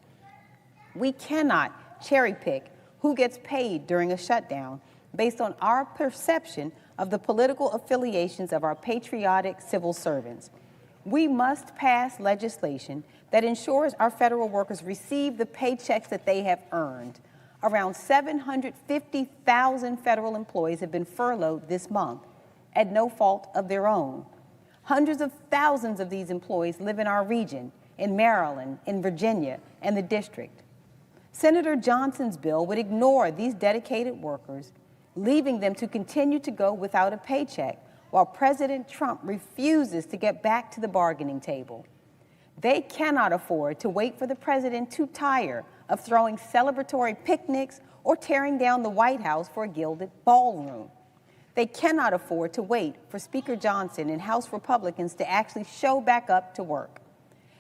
We cannot cherry pick who gets paid during a shutdown based on our perception of the political affiliations of our patriotic civil servants. We must pass legislation that ensures our federal workers receive the paychecks that they have earned. Around 750,000 federal employees have been furloughed this month at no fault of their own. Hundreds of thousands of these employees live in our region, in Maryland, in Virginia, and the district. Senator Johnson's bill would ignore these dedicated workers, leaving them to continue to go without a paycheck while President Trump refuses to get back to the bargaining table. They cannot afford to wait for the president to tire of throwing celebratory picnics or tearing down the White House for a gilded ballroom. They cannot afford to wait for Speaker Johnson and House Republicans to actually show back up to work.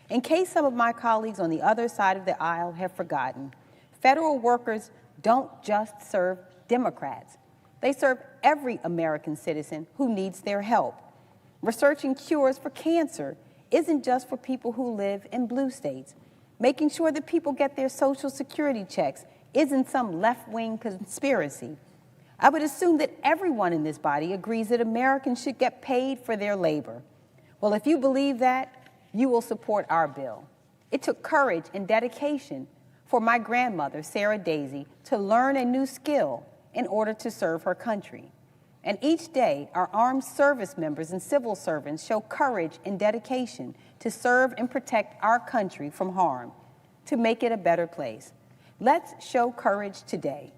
In case some of my colleagues on the other side of the aisle have forgotten, federal workers don't just serve Democrats. They serve every American citizen who needs their help. Researching cures for cancer isn't just for people who live in blue states. Making sure that people get their Social Security checks isn't some left-wing conspiracy. I would assume that everyone in this body agrees that Americans should get paid for their labor. Well, if you believe that, you will support our bill. It took courage and dedication for my grandmother, Sarah Daisy, to learn a new skill in order to serve her country. And each day, our armed service members and civil servants show courage and dedication to serve and protect our country from harm, to make it a better place. Let's show courage today.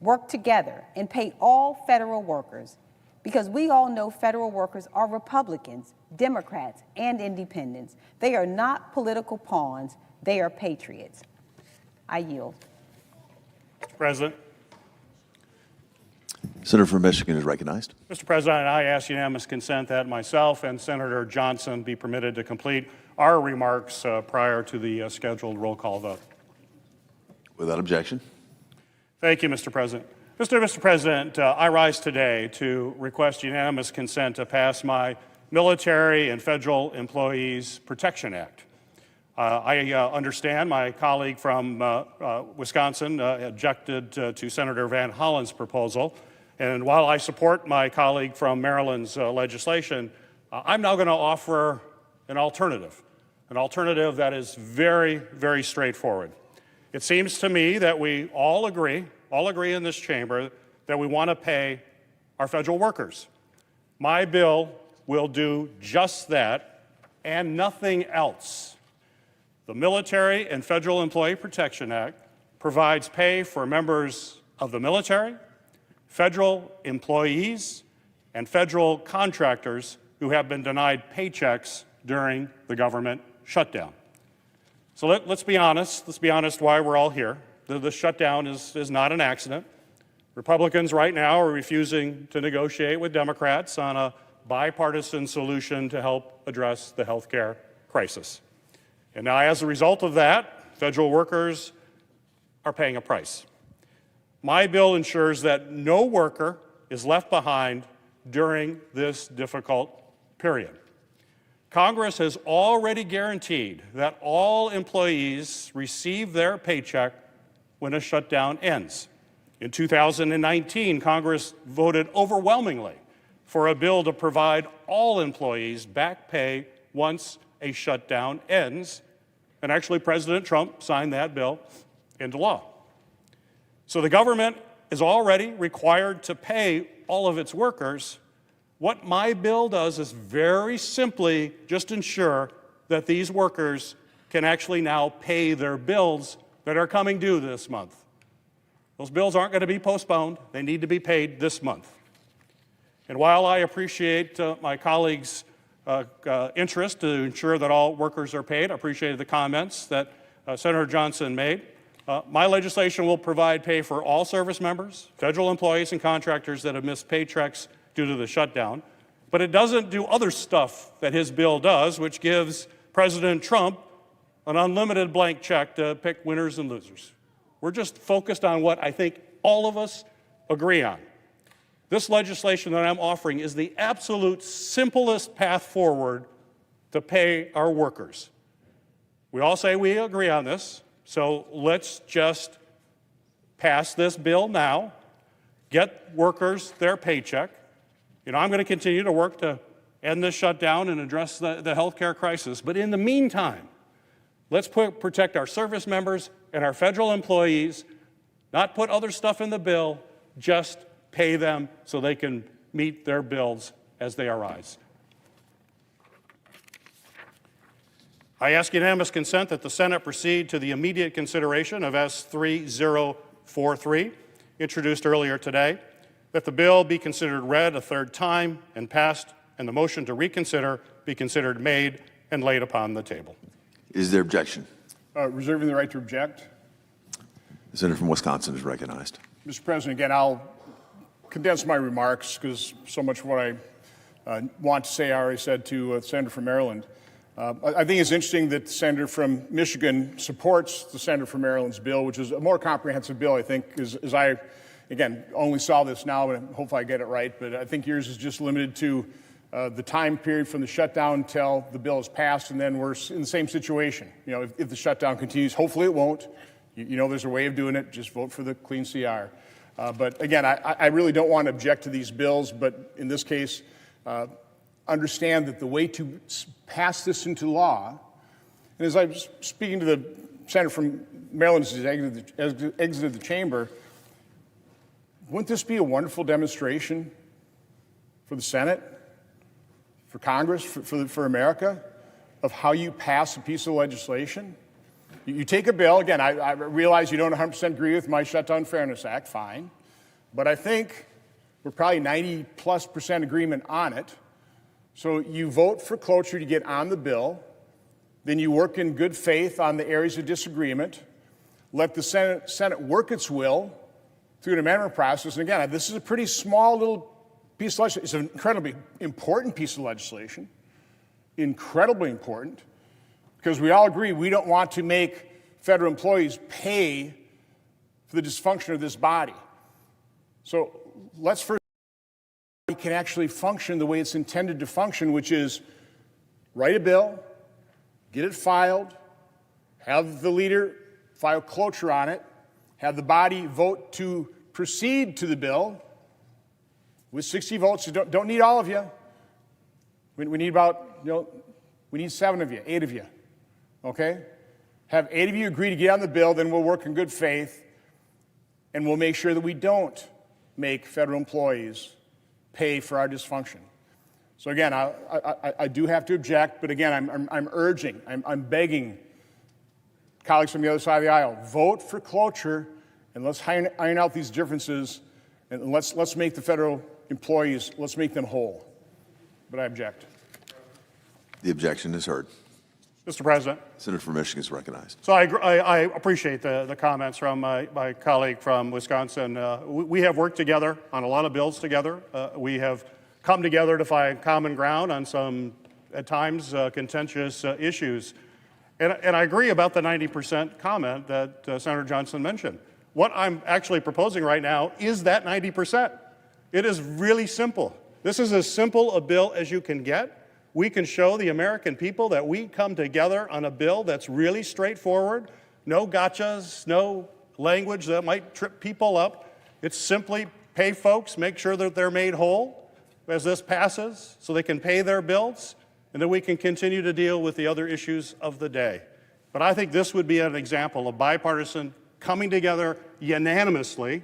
Work together and pay all federal workers, because we all know federal workers are Republicans, Democrats, and independents. They are not political pawns. They are patriots. I yield. Mr. President. Senator from Michigan is recognized. Mr. President, I ask unanimous consent that myself and Senator Johnson be permitted to complete our remarks prior to the scheduled roll call vote. Without objection. Thank you, Mr. President. Mr. President, I rise today to request unanimous consent to pass my Military and Federal Employees Protection Act. I understand my colleague from Wisconsin objected to Senator Van Hollen's proposal. And while I support my colleague from Maryland's legislation, I'm now going to offer an alternative that is very, very straightforward. It seems to me that we all agree in this chamber that we want to pay our federal workers. My bill will do just that and nothing else. The Military and Federal Employee Protection Act provides pay for members of the military, federal employees, and federal contractors who have been denied paychecks during the government shutdown. So let's be honest. Let's be honest why we're all here. The shutdown is not an accident. Republicans right now are refusing to negotiate with Democrats on a bipartisan solution to help address the health care crisis. And now, as a result of that, federal workers are paying a price. My bill ensures that no worker is left behind during this difficult period. Congress has already guaranteed that all employees receive their paycheck when a shutdown ends. In 2019, Congress voted overwhelmingly for a bill to provide all employees back pay once a shutdown ends, and actually President Trump signed that bill into law. So the government is already required to pay all of its workers. What my bill does is very simply just ensure that these workers can actually now pay their bills that are coming due this month. Those bills aren't going to be postponed. They need to be paid this month. And while I appreciate my colleagues' interest to ensure that all workers are paid, I appreciated the comments that Senator Johnson made. My legislation will provide pay for all service members, federal employees, and contractors that have missed paychecks due to the shutdown. But it doesn't do other stuff that his bill does, which gives President Trump an unlimited blank check to pick winners and losers. We're just focused on what I think all of us agree on. This legislation that I'm offering is the absolute simplest path forward to pay our workers. We all say we agree on this, so let's just pass this bill now, get workers their paycheck. You know, I'm going to continue to work to end this shutdown and address the health care crisis, but in the meantime, let's protect our service members and our federal employees, not put other stuff in the bill, just pay them so they can meet their bills as they arise. I ask unanimous consent that the Senate proceed to the immediate consideration of S3043, introduced earlier today, that the bill be considered read a third time and passed, and the motion to reconsider be considered made and laid upon the table. Is there objection? Reserving the right to object. The senator from Wisconsin is recognized. Mr. President, again, I'll condense my remarks because so much of what I want to say I already said to the senator from Maryland. I think it's interesting that the senator from Michigan supports the senator from Maryland's bill, which is a more comprehensive bill, I think, as I, again, only saw this now, but hopefully I get it right, but I think yours is just limited to the time period from the shutdown until the bill is passed, and then we're in the same situation. You know, if the shutdown continues, hopefully it won't. You know there's a way of doing it. Just vote for the clean CR. But again, I really don't want to object to these bills, but in this case, understand that the way to pass this into law, and as I was speaking to the senator from Maryland as he exited the chamber, wouldn't this be a wonderful demonstration for the Senate, for Congress, for America, of how you pass a piece of legislation? You take a bill, again, I realize you don't 100% agree with my Shutdown Fairness Act, fine, but I think we're probably 90+% agreement on it. So you vote for cloture to get on the bill, then you work in good faith on the areas of disagreement, let the Senate work its will through an amendment process. And again, this is a pretty small little piece of legislation. It's an incredibly important piece of legislation, incredibly important, because we all agree we don't want to make federal employees pay for the dysfunction of this body. So let's first can actually function the way it's intended to function, which is write a bill, get it filed, have the leader file cloture on it, have the body vote to proceed to the bill with 60 votes. So don't need all of you. We need about, we need 7 of you, 8 of you, okay? Have 8 of you agree to get on the bill, then we'll work in good faith, and we'll make sure that we don't make federal employees pay for our dysfunction. So again, I do have to object, but again, I'm urging, I'm begging colleagues from the other side of the aisle, vote for cloture, and let's iron out these differences, and let's make the federal employees, let's make them whole. But I object. The objection is heard. Mr. President. Senator from Michigan is recognized. So I appreciate the comments from my colleague from Wisconsin. We have worked together on a lot of bills together. We have come together to find common ground on some, at times, contentious issues. And I agree about the 90% comment that Senator Johnson mentioned. What I'm actually proposing right now is that 90%. It is really simple. This is as simple a bill as you can get. We can show the American people that we come together on a bill that's really straightforward, no gotchas, no language that might trip people up. It's simply pay folks, make sure that they're made whole as this passes so they can pay their bills, and then we can continue to deal with the other issues of the day. But I think this would be an example of bipartisan coming together unanimously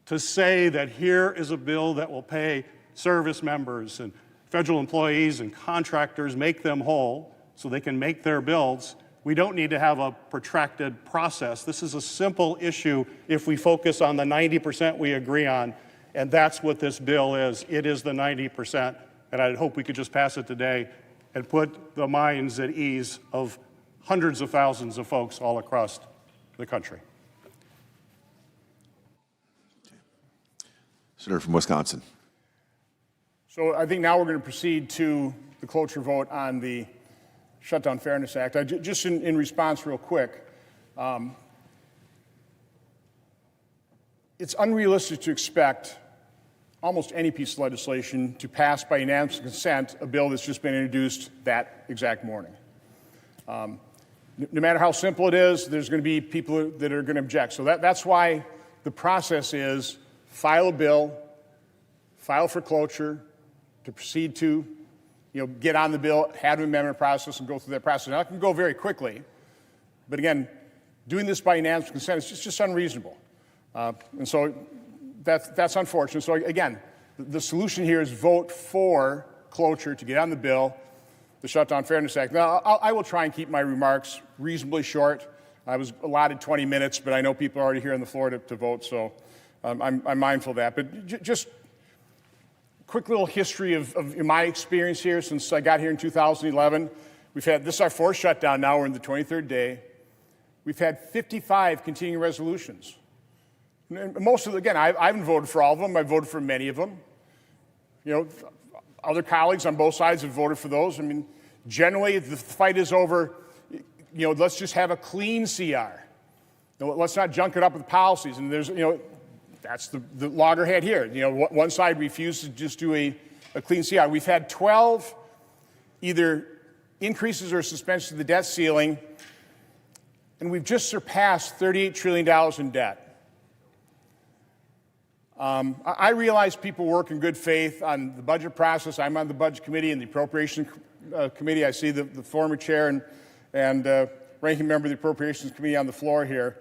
to say that here is a bill that will pay service members and federal employees and contractors, make them whole so they can make their bills. We don't need to have a protracted process. This is a simple issue if we focus on the 90% we agree on, and that's what this bill is. It is the 90%, and I hope we could just pass it today and put the minds at ease of hundreds of thousands of folks all across the country. Senator from Wisconsin. So I think now we're going to proceed to the cloture vote on the Shutdown Fairness Act. Just in response real quick, it's unrealistic to expect almost any piece of legislation to pass by unanimous consent a bill that's just been introduced that exact morning. No matter how simple it is, there's going to be people that are going to object. So that's why the process is file a bill, file for cloture, to proceed to, get on the bill, have an amendment process, and go through that process. Now, it can go very quickly, but again, doing this by unanimous consent is just unreasonable. And so that's unfortunate. So again, the solution here is vote for cloture to get on the bill, the Shutdown Fairness Act. Now, I will try and keep my remarks reasonably short. I was allotted 20 minutes, but I know people are already here on the floor to vote, so I'm mindful of that. But just quick little history of my experience here since I got here in 2011. This is our 4th shutdown now. We're in the 23rd day. We've had 55 continuing resolutions. And most of them, again, I haven't voted for all of them. I've voted for many of them. Other colleagues on both sides have voted for those. I mean, generally, the fight is over, let's just have a clean CR. Let's not junk it up with policies. And there's, that's the loggerhead here. One side refused to just do a clean CR. We've had 12 either increases or suspensions of the debt ceiling, and we've just surpassed $38 trillion in debt. I realize people work in good faith on the budget process. I'm on the Budget Committee and the Appropriations Committee. I see the former chair and ranking member of the Appropriations Committee on the floor here.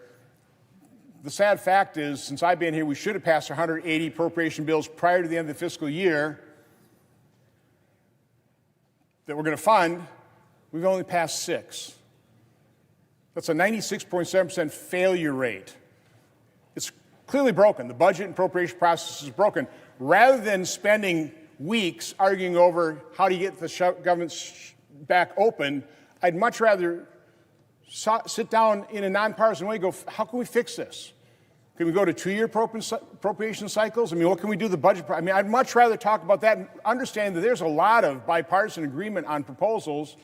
The sad fact is, since I've been here, we should have passed 180 appropriation bills prior to the end of the fiscal year that we're going to fund. We've only passed 6. That's a 96.7% failure rate. It's clearly broken. The budget and appropriation process is broken. Rather than spending weeks arguing over how to get the government back open, I'd much rather sit down in a nonpartisan way and go, how can we fix this? Can we go to 2-year appropriation cycles? I mean, what can we do the budget? I mean, I'd much rather talk about that and understand that there's a lot of bipartisan agreement on proposals,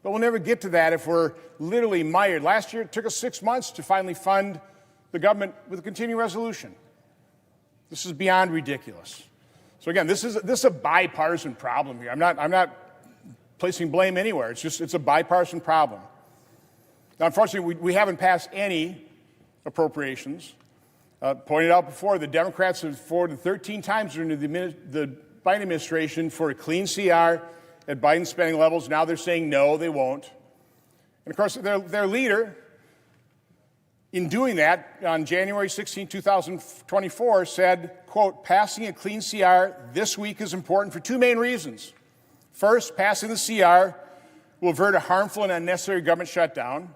but we'll never get to that if we're literally mired. Last year, it took us 6 months to finally fund the government with a continuing resolution. This is beyond ridiculous. So again, this is a bipartisan problem here. I'm not placing blame anywhere. It's a bipartisan problem. Now, unfortunately, we haven't passed any appropriations. Pointed out before, the Democrats have forwarded 13 times during the Biden administration for a clean CR at Biden spending levels. Now they're saying no, they won't. And of course, their leader, in doing that, on January 16, 2024, said, quote, passing a clean CR this week is important for two main reasons. First, passing the CR will avert a harmful and unnecessary government shutdown.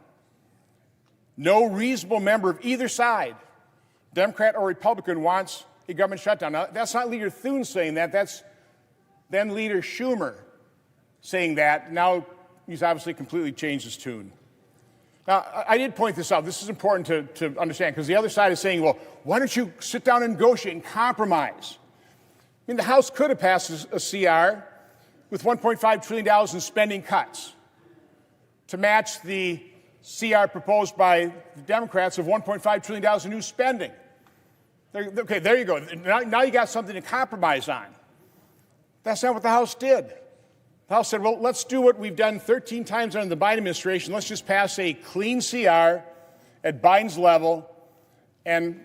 No reasonable member of either side, Democrat or Republican, wants a government shutdown. Now, that's not Leader Thune saying that. That's then Leader Schumer saying that. Now he's obviously completely changed his tune. Now, I did point this out. This is important to understand, because the other side is saying, well, why don't you sit down and negotiate and compromise? I mean, the House could have passed a CR with $1.5 trillion in spending cuts to match the CR proposed by the Democrats of $1.5 trillion in new spending. Okay, there you go. Now you got something to compromise on. That's not what the House did. The House said, well, let's do what we've done 13 times under the Biden administration. Let's just pass a clean CR at Biden's level and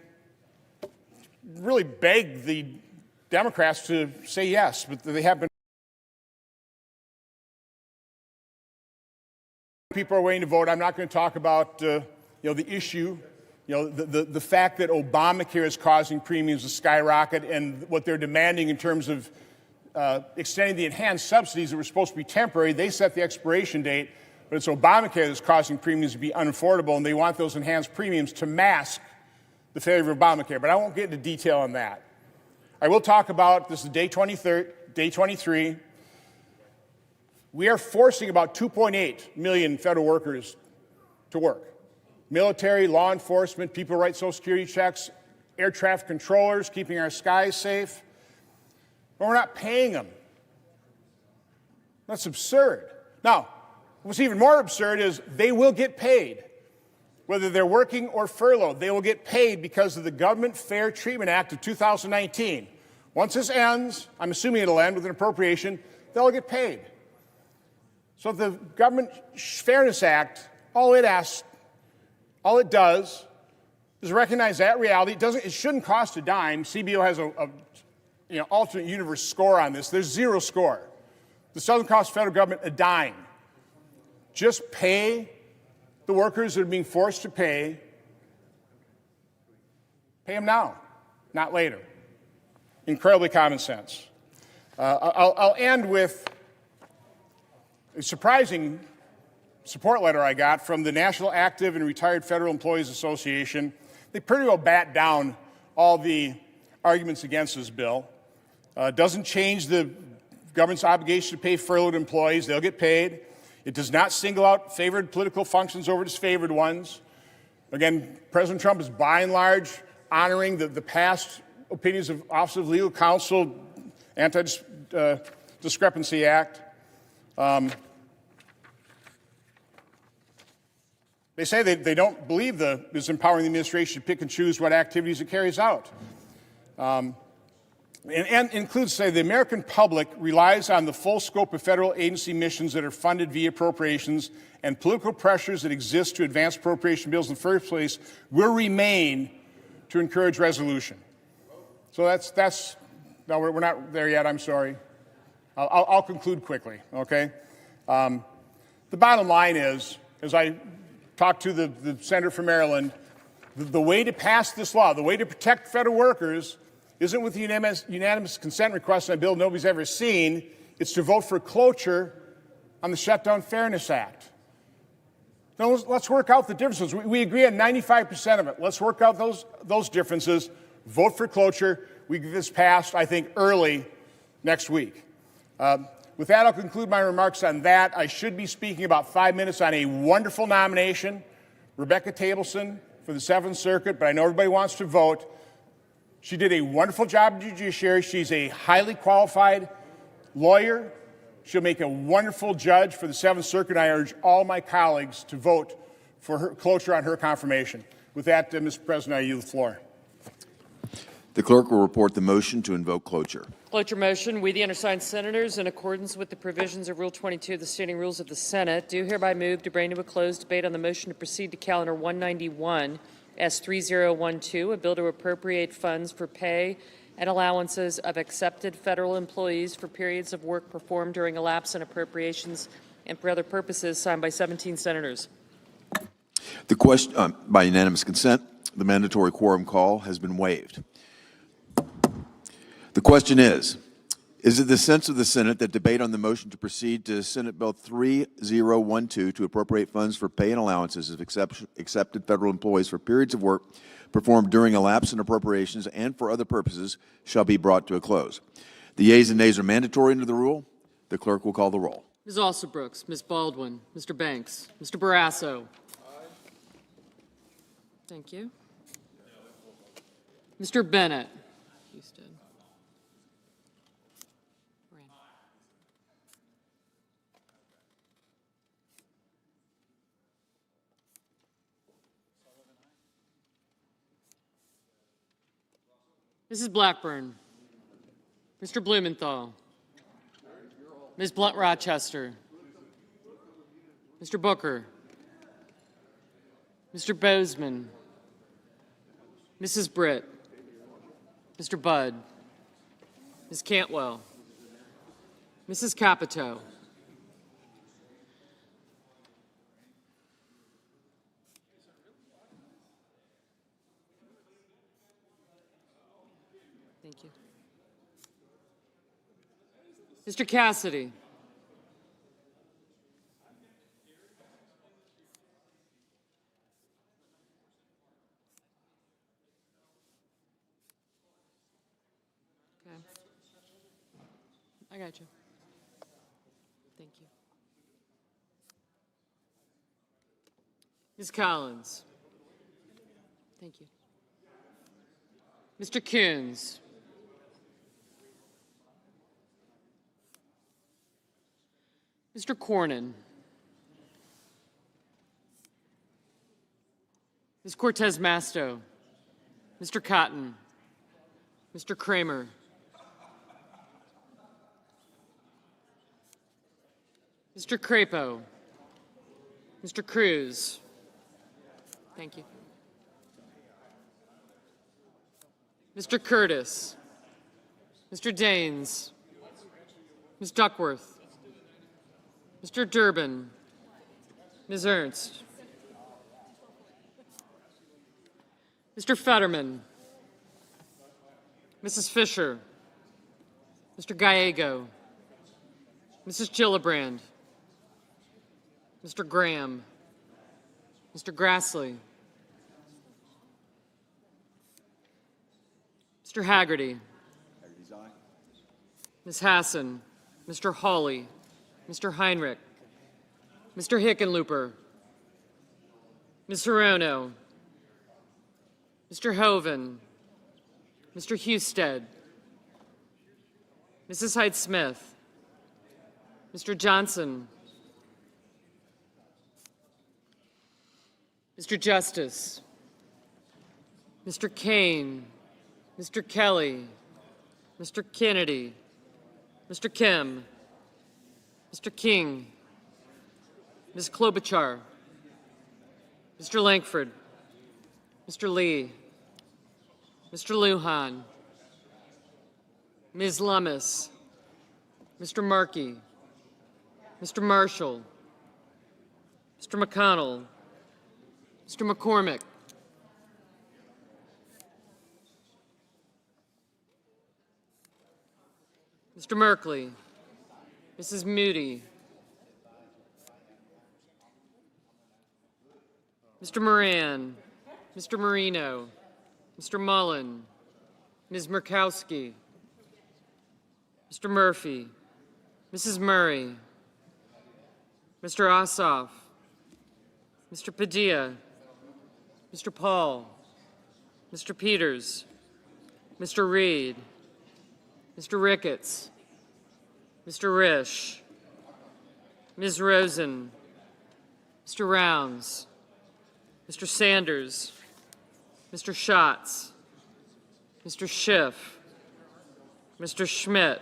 really beg the Democrats to say yes, but they have been. People are waiting to vote. I'm not going to talk about the issue, the fact that Obamacare is causing premiums to skyrocket and what they're demanding in terms of extending the enhanced subsidies that were supposed to be temporary. They set the expiration date, but it's Obamacare that's causing premiums to be unaffordable, and they want those enhanced premiums to mask the failure of Obamacare. But I won't get into detail on that. I will talk about, this is day 23. We are forcing about 2.8 million federal workers to work. Military, law enforcement, people who write Social Security checks, air traffic controllers, keeping our skies safe. But we're not paying them. That's absurd. Now, what's even more absurd is they will get paid. Whether they're working or furloughed, they will get paid because of the Government Fair Treatment Act of 2019. Once this ends, I'm assuming it'll end with an appropriation, they'll get paid. So the Government Fairness Act, all it does is recognize that reality. It shouldn't cost a dime. CBO has a alternate universe score on this. There's zero score. This doesn't cost the federal government a dime. Just pay the workers that are being forced to pay. Pay them now, not later. Incredibly common sense. I'll end with a surprising support letter I got from the National Active and Retired Federal Employees Association. They pretty well bat down all the arguments against this bill. Doesn't change the government's obligation to pay furloughed employees. They'll get paid. It does not single out favored political functions over disfavored ones. Again, President Trump is by and large honoring the past opinions of Office of Legal Counsel, Anti-Discrepancy Act. They say they don't believe is empowering the administration to pick and choose what activities it carries out. And includes, say, the American public relies on the full scope of federal agency missions that are funded via appropriations, and political pressures that exist to advance appropriation bills in the first place will remain to encourage resolution. So no, we're not there yet, I'm sorry. I'll conclude quickly, okay? The bottom line is, as I talked to the senator from Maryland, the way to pass this law, the way to protect federal workers, isn't with the unanimous consent request on a bill nobody's ever seen. It's to vote for cloture on the Shutdown Fairness Act. Now, let's work out the differences. We agree on 95% of it. Let's work out those differences. Vote for cloture. We get this passed, I think, early next week. With that, I'll conclude my remarks on that. I should be speaking about 5 minutes on a wonderful nomination, Rebecca Tableson for the 7th Circuit, but I know everybody wants to vote. She did a wonderful job in the judiciary. She's a highly qualified lawyer. She'll make a wonderful judge for the 7th Circuit. I urge all my colleagues to vote for her cloture on her confirmation. With that, Mr. President, I yield the floor. The clerk will report the motion to invoke cloture. Cloture motion. We, the undersigned senators, in accordance with the provisions of Rule 22 of the Standing Rules of the Senate, do hereby move to bring to a close debate on the motion to proceed to Calendar 191 S3012, a bill to appropriate funds for pay and allowances of accepted federal employees for periods of work performed during a lapse in appropriations and for other purposes, signed by 17 senators. The question, by unanimous consent, the mandatory quorum call has been waived. The question is it the sense of the Senate that debate on the motion to proceed to Senate Bill 3012 to appropriate funds for pay and allowances of accepted federal employees for periods of work performed during a lapse in appropriations and for other purposes shall be brought to a close? The yeas and nays are mandatory under the rule. The clerk will call the roll. Ms. Alsobrooks, Ms. Baldwin, Mr. Banks, Mr. Barrasso. Thank you. Mr. Bennett. Houston. Mrs. Blackburn. Mr. Blumenthal. Ms. Blunt Rochester. Mr. Booker. Mr. Bozeman. Mrs. Britt. Mr. Budd. Ms. Cantwell. Mrs. Capito. Thank you. Mr. Cassidy. Okay. I got you. Thank you. Ms. Collins. Thank you. Mr. Coons. Mr. Cornyn. Ms. Cortez Masto. Mr. Cotton. Mr. Kramer. Mr. Crapo. Mr. Cruz. Thank you. Mr. Curtis. Mr. Daines. Ms. Duckworth. Mr. Durbin. Ms. Ernst. Mr. Fetterman. Mrs. Fisher. Mr. Gallego. Mrs. Gillibrand. Mr. Graham. Mr. Grassley. Mr. Haggerty. Ms. Hassan. Mr. Hawley. Mr. Heinrich. Mr. Hickenlooper. Ms. Hirono. Mr. Hoven. Mr. Husted. Mrs. Hyde-Smith. Mr. Johnson. Mr. Justice. Mr. Kane. Mr. Kelly. Mr. Kennedy. Mr. Kim. Mr. King. Ms. Klobuchar. Mr. Lankford. Mr. Lee. Mr. Lujan. Ms. Lummis. Mr. Markey. Mr. Marshall. Mr. McConnell. Mr. McCormick. Mr. Merkley. Mrs. Moody. Mr. Moran. Mr. Marino. Mr. Mullen. Ms. Murkowski. Mr. Murphy. Mrs. Murray. Mr. Ossoff. Mr. Padilla. Mr. Paul. Mr. Peters. Mr. Reed. Mr. Ricketts. Mr. Risch. Ms. Rosen. Mr. Rounds. Mr. Sanders. Mr. Schatz, Mr. Schiff, Mr. Schmidt,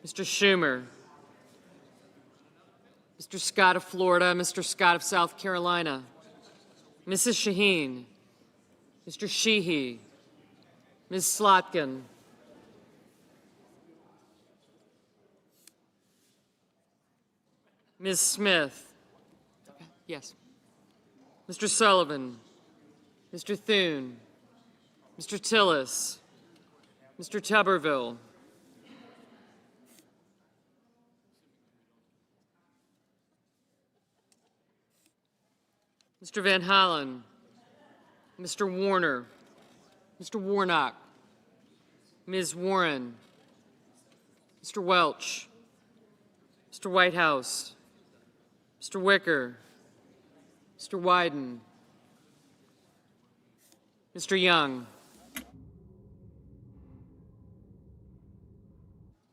Mr. Schumer, Mr. Scott of Florida, Mr. Scott of South Carolina, Mrs. Shaheen, Mr. Sheehy, Ms. Slotkin, Ms. Smith, yes, Mr. Sullivan, Mr. Thune, Mr. Tillis, Mr. Tuberville, Mr. Van Hollen, Mr. Warner, Mr. Warnock, Ms. Warren, Mr. Welch, Mr. Whitehouse, Mr. Wicker, Mr. Wyden, Mr. Young.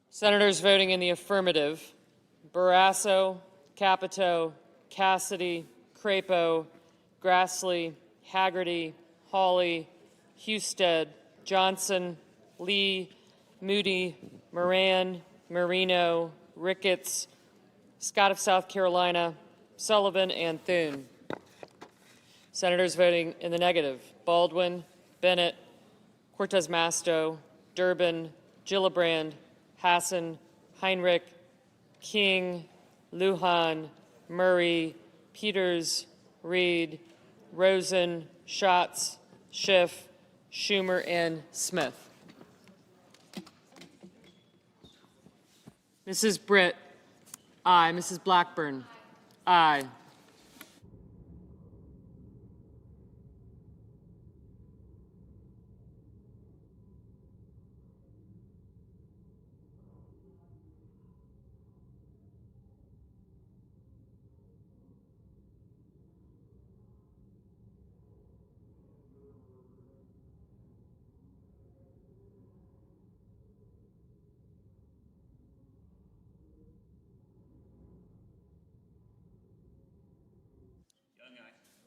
Senators voting in the affirmative: Barrasso, Capito, Cassidy, Crapo, Grassley, Haggerty, Hawley, Husted, Johnson, Lee, Moody, Moran, Marino, Ricketts, Scott of South Carolina, Sullivan, and Thune. Senators voting in the negative: Baldwin, Bennett, Cortez Masto, Durbin, Gillibrand, Hassan, Heinrich, King, Lujan, Murray, Peters, Reed, Rosen, Schatz, Schiff, Schumer, and Smith. Mrs. Britt, aye. Mrs. Blackburn, aye.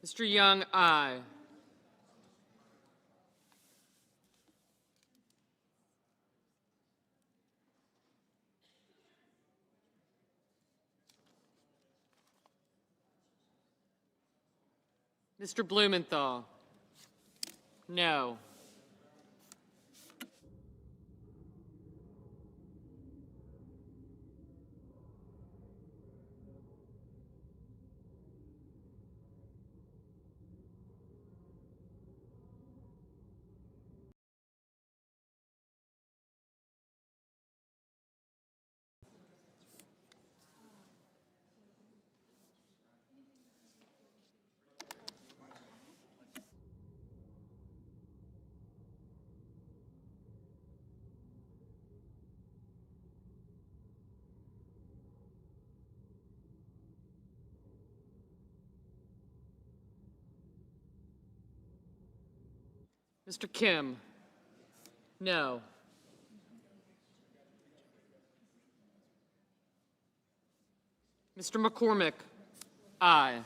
Mr. Young, aye. Mr. Blumenthal, no. Mr. Kim, no. Mr. McCormick, aye.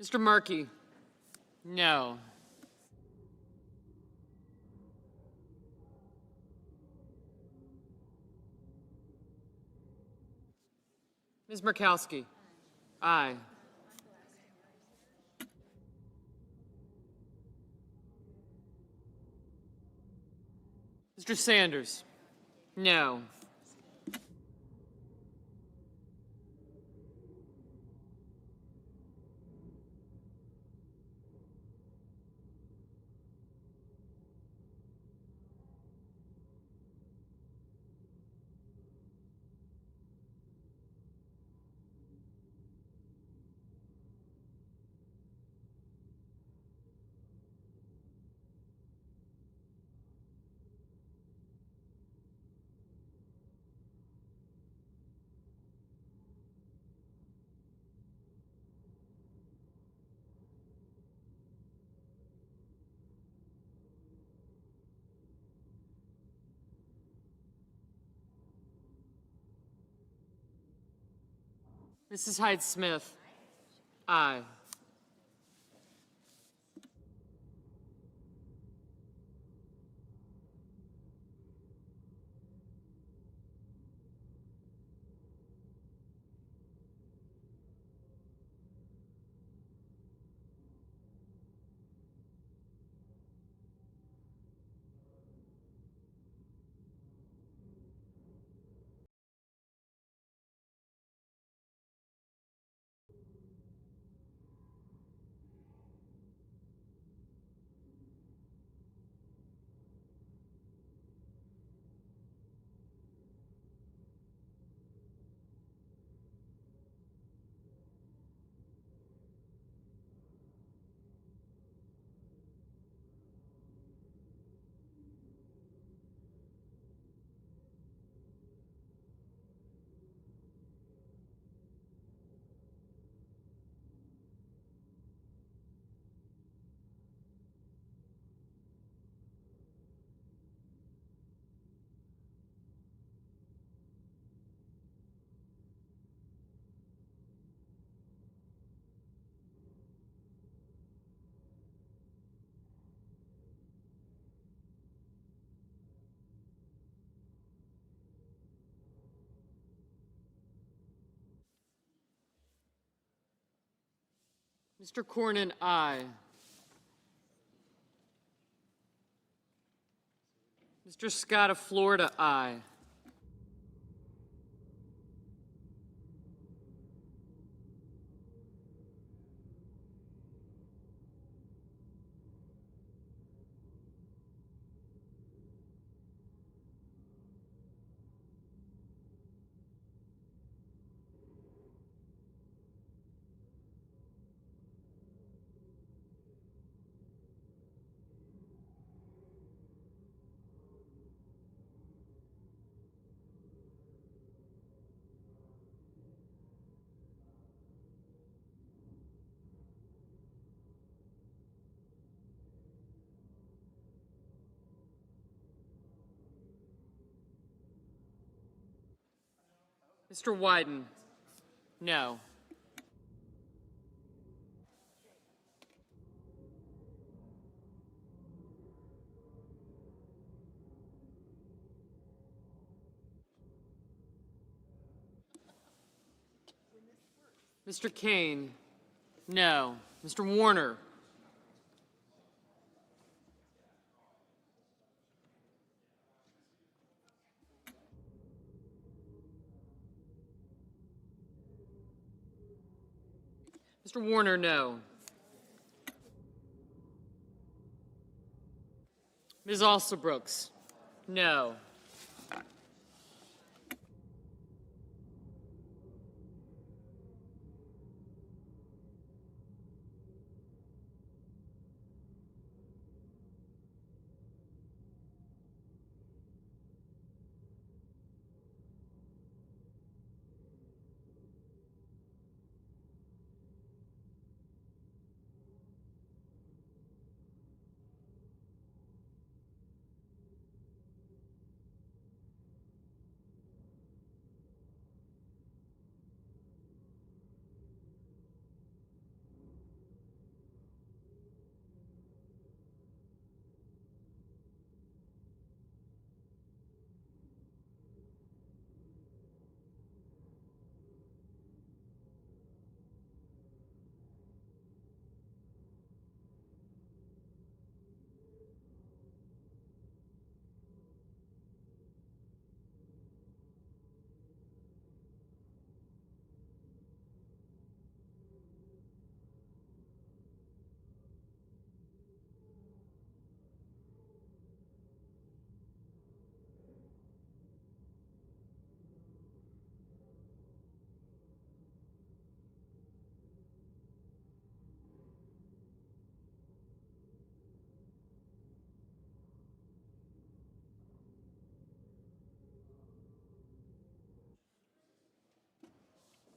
Mr. Markey, no. Ms. Murkowski, aye. Mr. Sanders, no. Mrs. Hyde Smith. Aye. Mr. Cornyn, aye. Mr. Scott of Florida, aye. Mr. Wyden, no. Mr. Kane, no. Mr. Warner, Mr. Warner, no. Ms. Alsobrooks, no.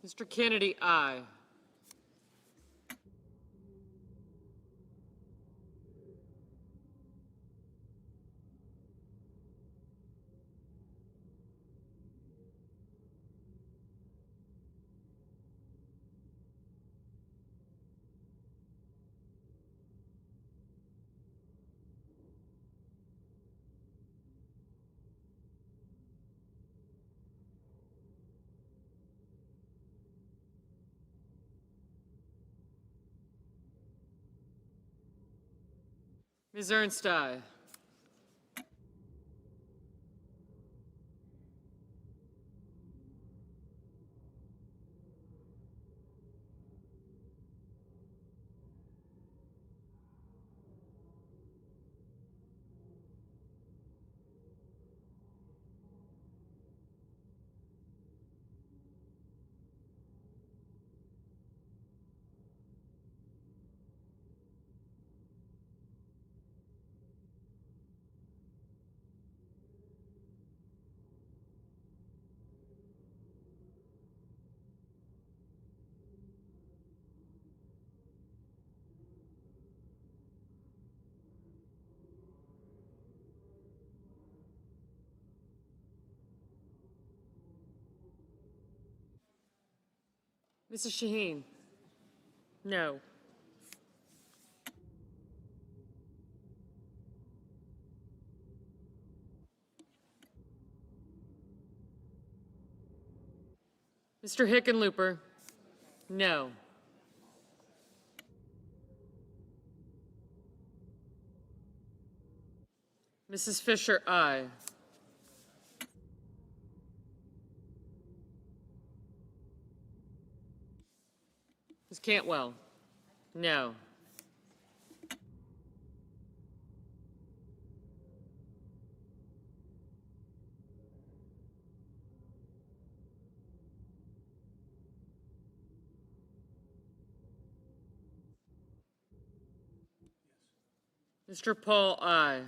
Mr. Kennedy, aye. Ms. Ernst, aye. Mrs. Shaheen? No. Mr. Hickenlooper? No. Mrs. Fisher, aye. Ms. Cantwell? No. Mr. Paul, aye.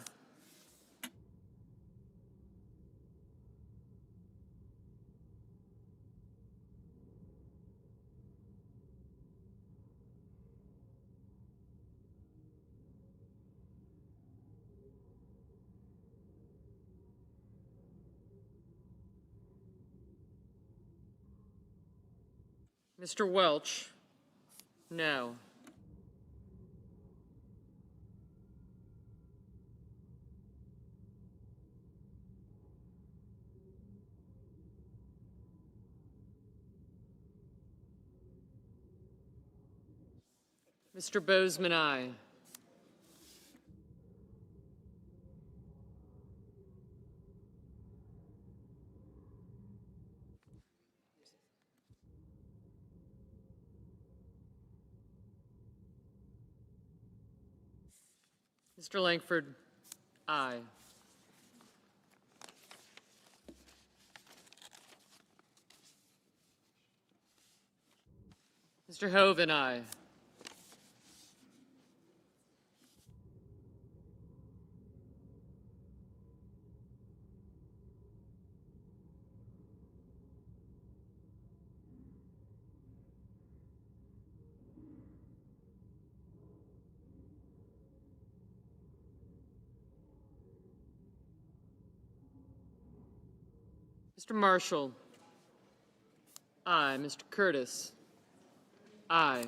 Mr. Welch? No. Mr. Bozeman, aye. Mr. Langford, aye. Mr. Hoven, aye. Mr. Marshall? Aye. Mr. Curtis? Aye.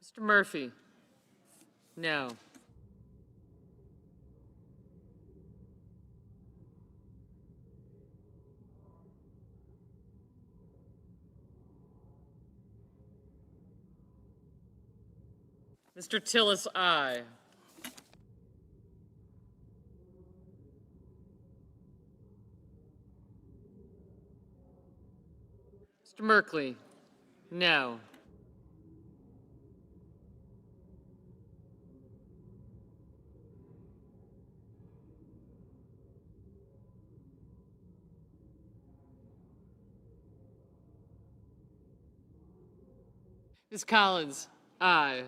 Mr. Murphy? No. Mr. Tillis, aye. Mr. Merkley? No. Ms. Collins? Aye.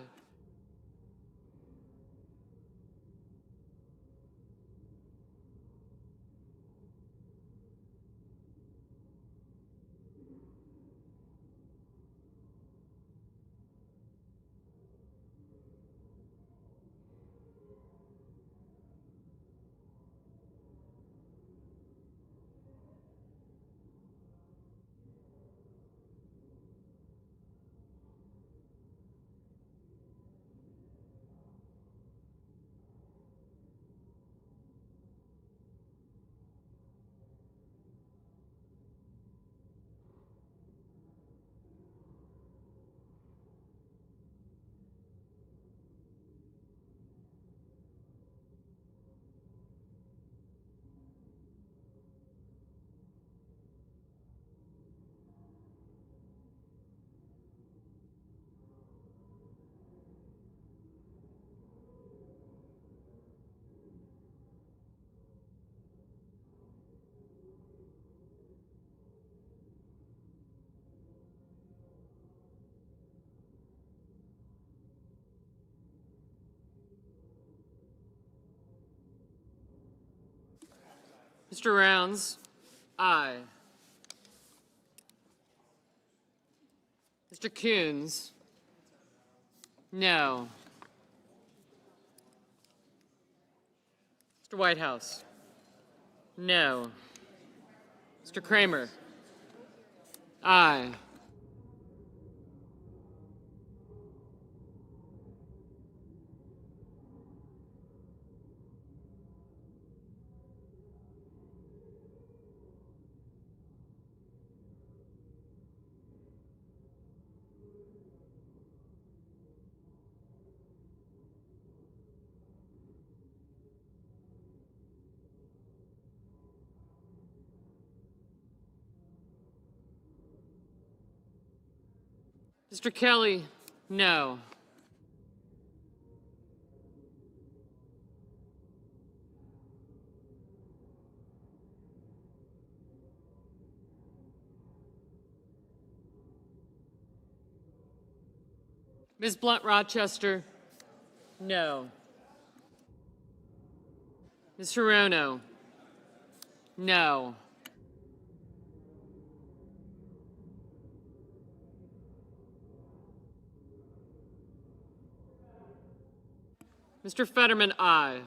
Mr. Rounds? Aye. Mr. Coons? No. Mr. Whitehouse? No. Mr. Kramer? Aye. Mr. Kelly? No. Ms. Blunt Rochester? No. Ms. Hirono? No. Mr. Fetterman, aye.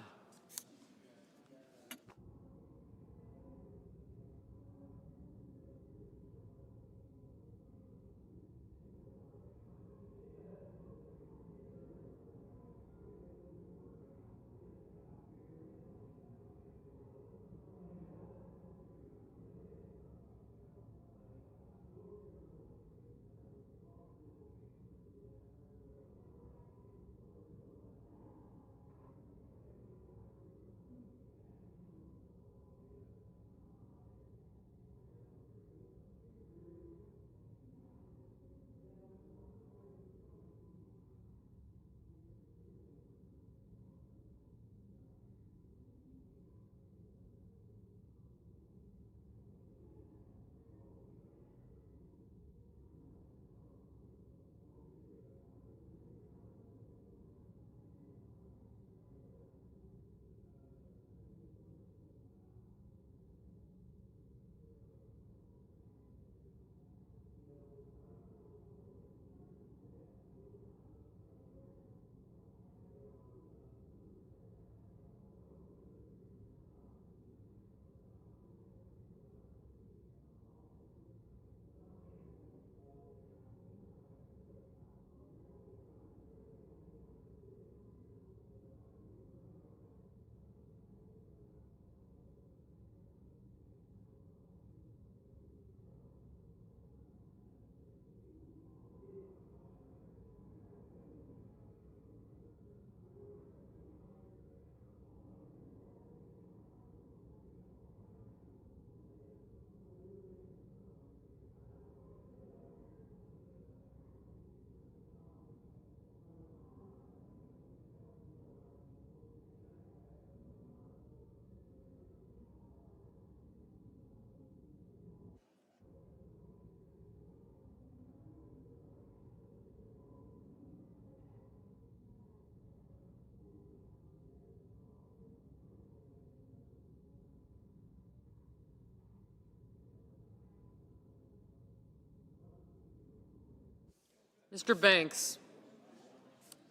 Mr. Banks?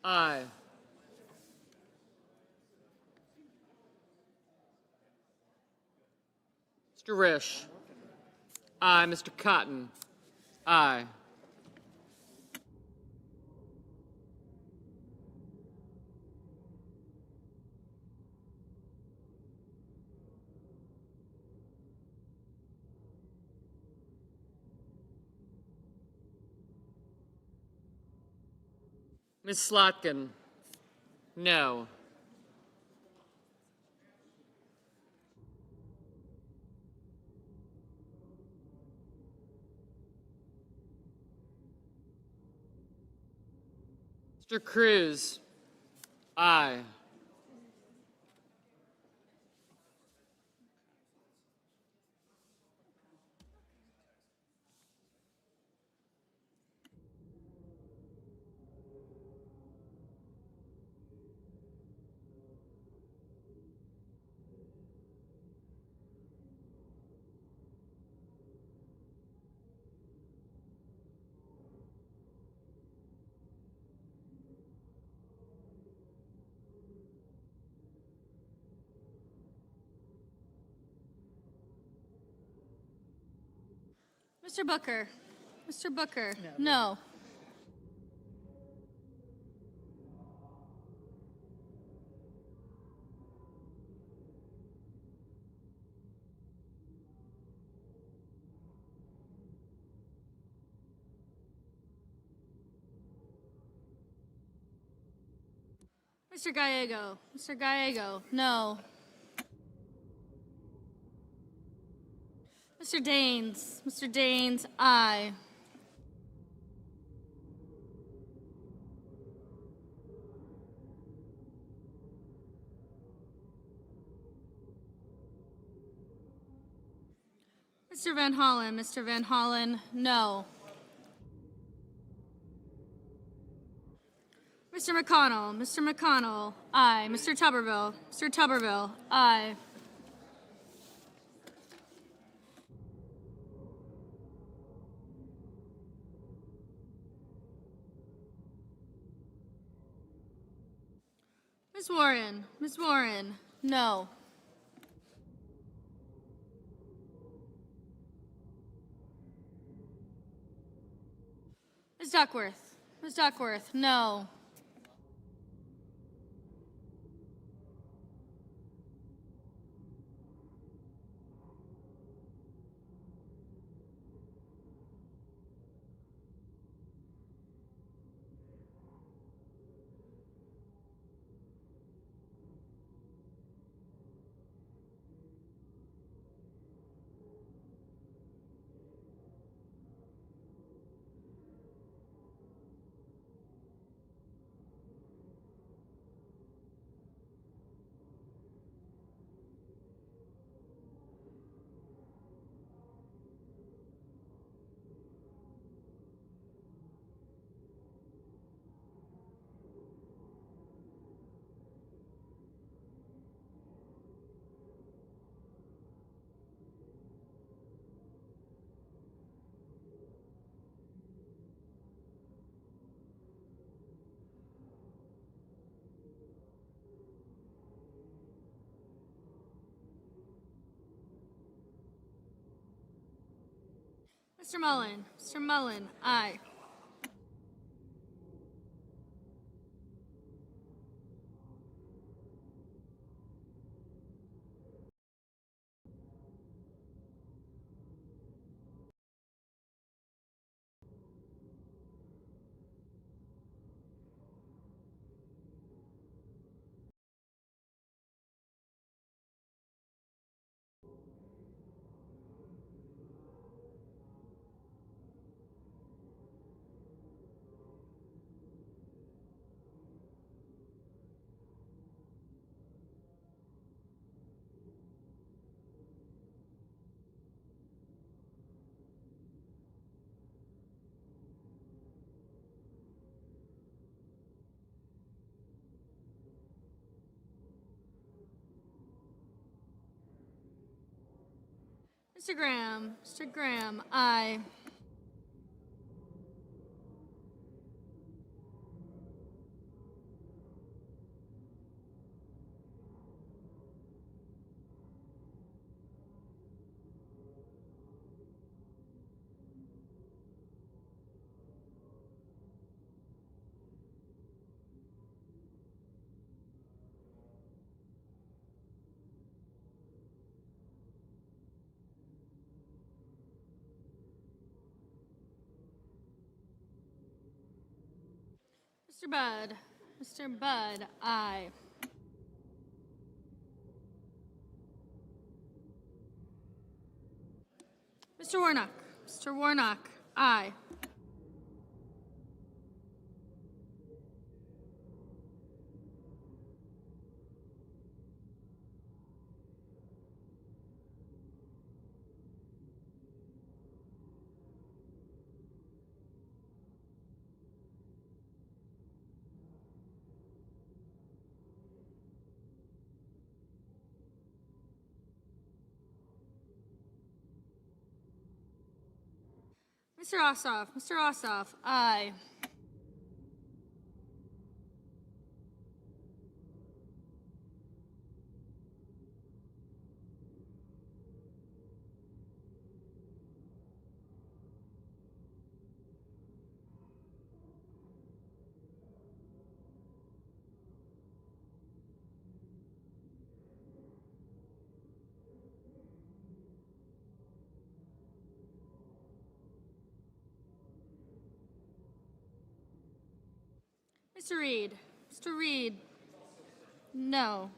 Aye. Mr. Risch? Aye. Mr. Cotton? Aye. Ms. Slotkin? No. Mr. Cruz? Aye. Mr. Booker. Mr. Booker. No. Mr. Gallego. Mr. Gallego. No. Mr. Daines. Mr. Daines, aye. Mr. Van Hollen. Mr. Van Hollen, no. Mr. McConnell. Mr. McConnell, aye. Mr. Tuberville. Mr. Tuberville, aye. Ms. Warren. Ms. Warren, no. Ms. Duckworth. Ms. Duckworth, no. Mr. Mullen. Mr. Mullen, aye. Mr. Graham. Mr. Graham, aye. Mr. Budd. Mr. Budd, aye. Mr. Warnock. Mr. Warnock, aye. Mr. Ossoff. Mr. Ossoff, aye. Mr. Reed. Mr. Reed. No.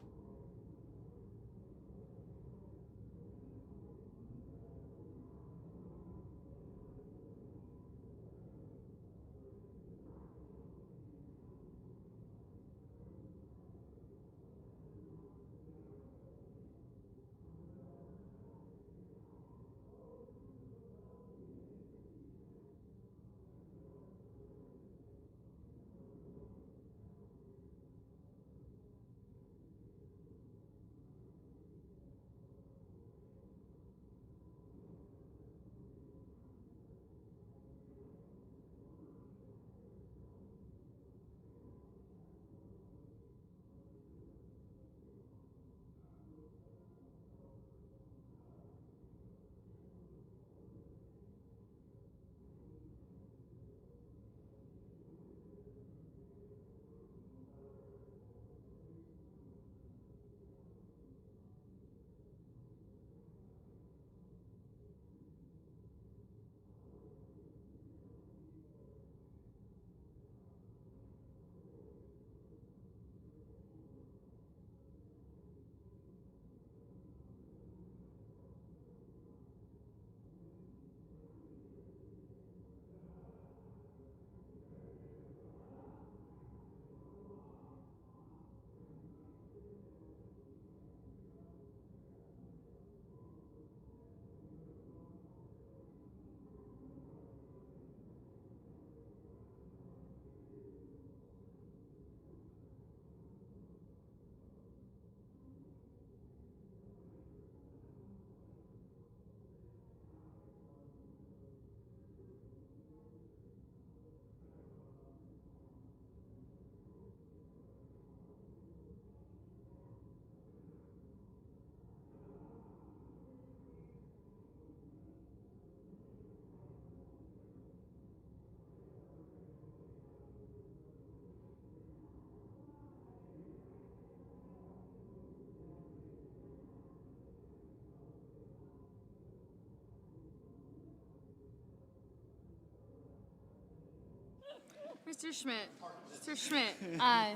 Mr. Schmidt. Mr. Schmidt. Aye.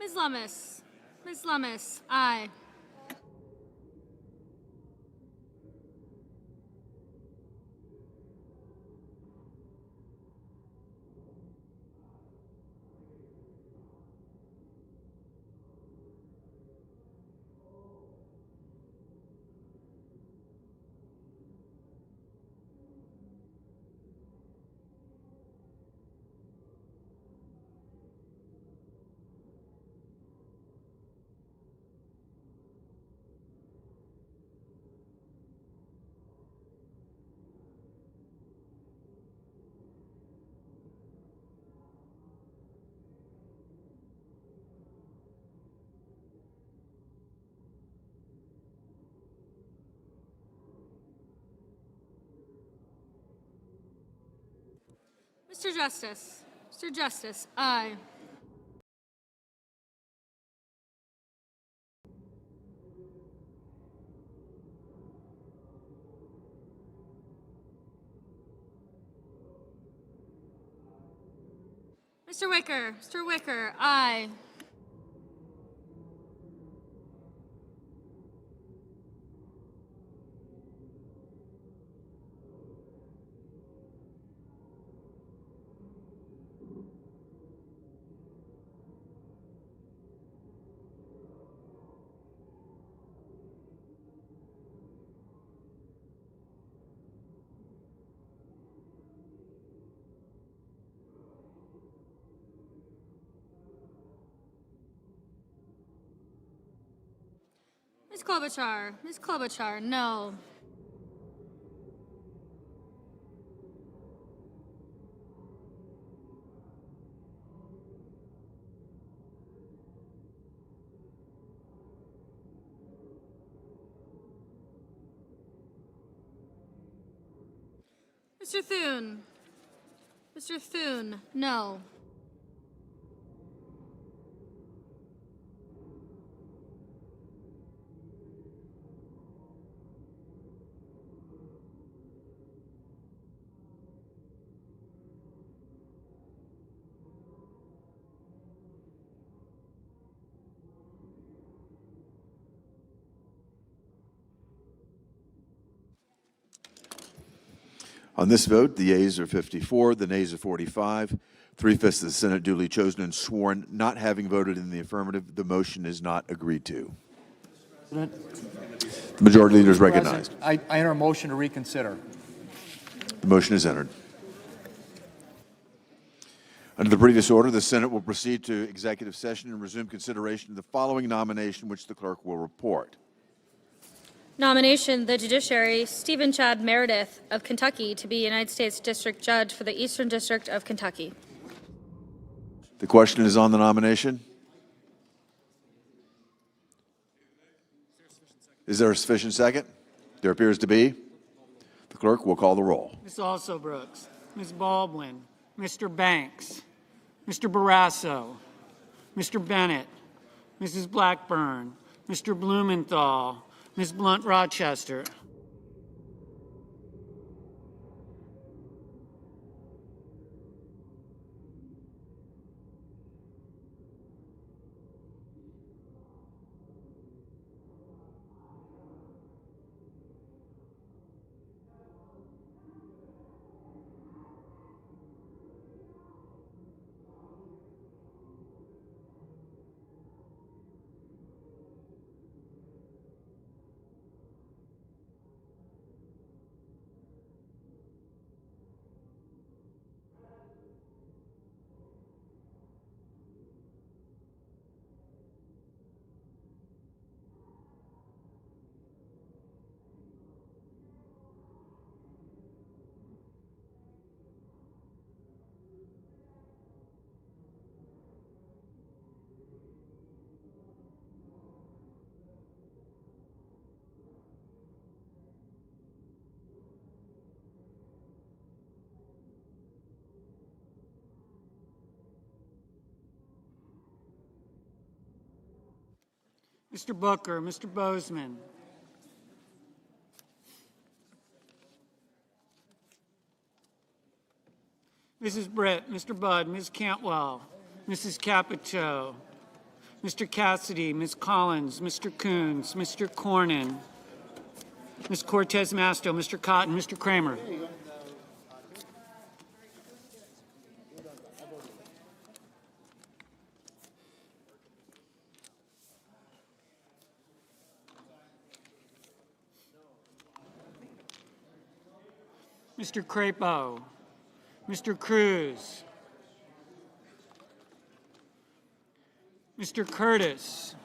Ms. Lummis. Ms. Lummis. Aye. Mr. Justice. Mr. Justice, aye. Mr. Wicker. Mr. Wicker, aye. Ms. Klobuchar. Ms. Klobuchar, no. Mr. Thune. Mr. Thune, no. On this vote, the yeas are 54, the nays are 45. 3/5 of the Senate duly chosen and sworn not having voted in the affirmative, the motion is not agreed to. President, The majority leader is President, recognized. I enter a motion to reconsider. The motion is entered. Under the previous order, the Senate will proceed to executive session and resume consideration of the following nomination, which the clerk will report. Nomination, the judiciary, Stephen Chad Meredith of Kentucky to be United States District Judge for the Eastern District of Kentucky. The question is on the nomination. Is there a sufficient second? There appears to be. The clerk will call the roll. Ms. Alsobrooks, Ms. Baldwin, Mr. Banks, Mr. Barrasso, Mr. Bennett, Mrs. Blackburn, Mr. Blumenthal, Ms. Blunt Rochester. Mr. Booker, Mr. Bozeman. Mrs. Britt, Mr. Budd, Ms. Cantwell, Mrs. Capito, Mr. Cassidy, Ms. Collins, Mr. Coons, Mr. Cornyn, Ms. Cortez Masto, Mr. Cotton, Mr. Kramer. Mr. Crapo, Mr. Cruz, Mr. Curtis,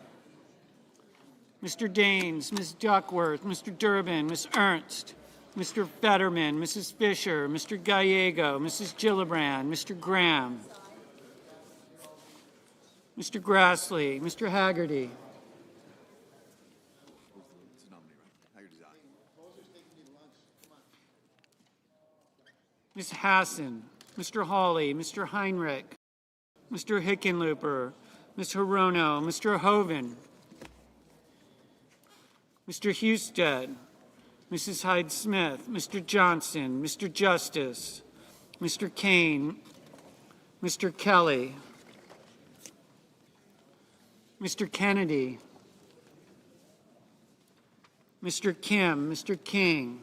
Mr. Daines, Ms. Duckworth, Mr. Durbin, Ms. Ernst, Mr. Fetterman, Mrs. Fisher, Mr. Gallego, Mrs. Gillibrand, Mr. Graham, Mr. Grassley, Mr. Haggerty, Ms. Hassan, Mr. Hawley, Mr. Heinrich, Mr. Hickenlooper, Ms. Hirono, Mr. Hoven, Mr. Husted, Mrs. Hyde-Smith, Mr. Johnson, Mr. Justice, Mr. Kane, Mr. Kelly, Mr. Kennedy, Mr. Kim, Mr. King,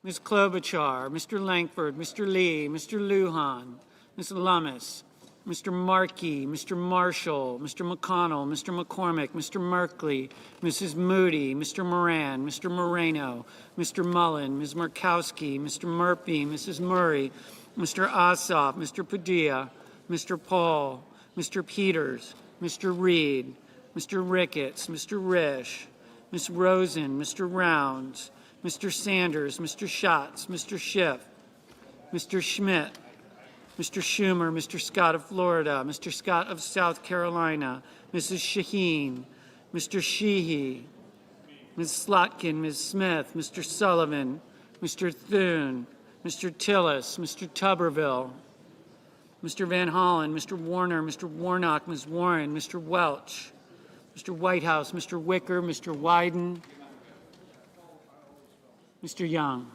Ms. Klobuchar, Mr. Langford, Mr. Lee, Mr. Lujan, Ms. Lummis, Mr. Markey, Mr. Marshall, Mr. McConnell, Mr. McCormick, Mr. Merkley, Mrs. Moody, Mr. Moran, Mr. Moreno, Mr. Mullen, Ms. Murkowski, Mr. Murphy, Mrs. Murray, Mr. Ossoff, Mr. Padilla, Mr. Paul, Mr. Peters, Mr. Reed, Mr. Ricketts, Mr. Risch, Ms. Rosen, Mr. Rounds, Mr. Sanders, Mr. Schatz, Mr. Schiff, Mr. Schmidt, Mr. Schumer, Mr. Scott of Florida, Mr. Scott of South Carolina, Mrs. Shaheen, Mr. Sheehy, Ms. Slotkin, Ms. Smith, Mr. Sullivan, Mr. Thune, Mr. Tillis, Mr. Tuberville, Mr. Van Hollen, Mr. Warner, Mr. Warnock, Ms. Warren, Mr. Welch, Mr. Whitehouse, Mr. Wicker, Mr. Wyden, Mr. Young.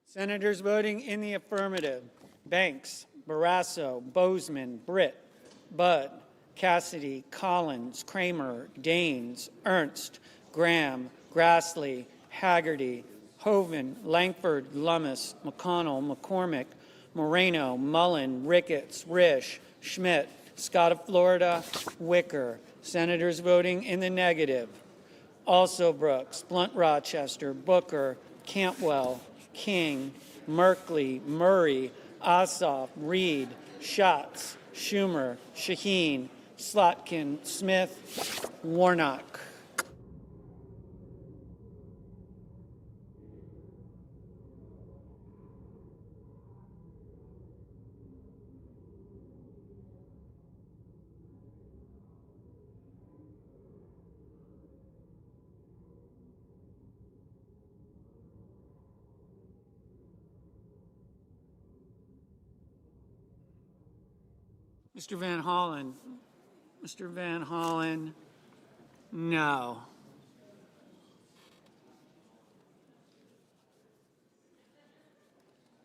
Senators voting in the affirmative: Banks, Barrasso, Bozeman, Britt, Budd, Cassidy, Collins, Kramer, Daines, Ernst, Graham, Grassley, Haggerty, Hoven, Langford, Lummis, McConnell, McCormick, Moreno, Mullen, Ricketts, Risch, Schmidt, Scott of Florida, Wicker. Senators voting in the negative: Alsobrooks, Blunt Rochester, Booker, Cantwell, King, Merkley, Murray, Ossoff, Reed, Schatz, Schumer, Shaheen, Slotkin, Smith, Warnock. Mr. Van Hollen. Mr. Van Hollen, no.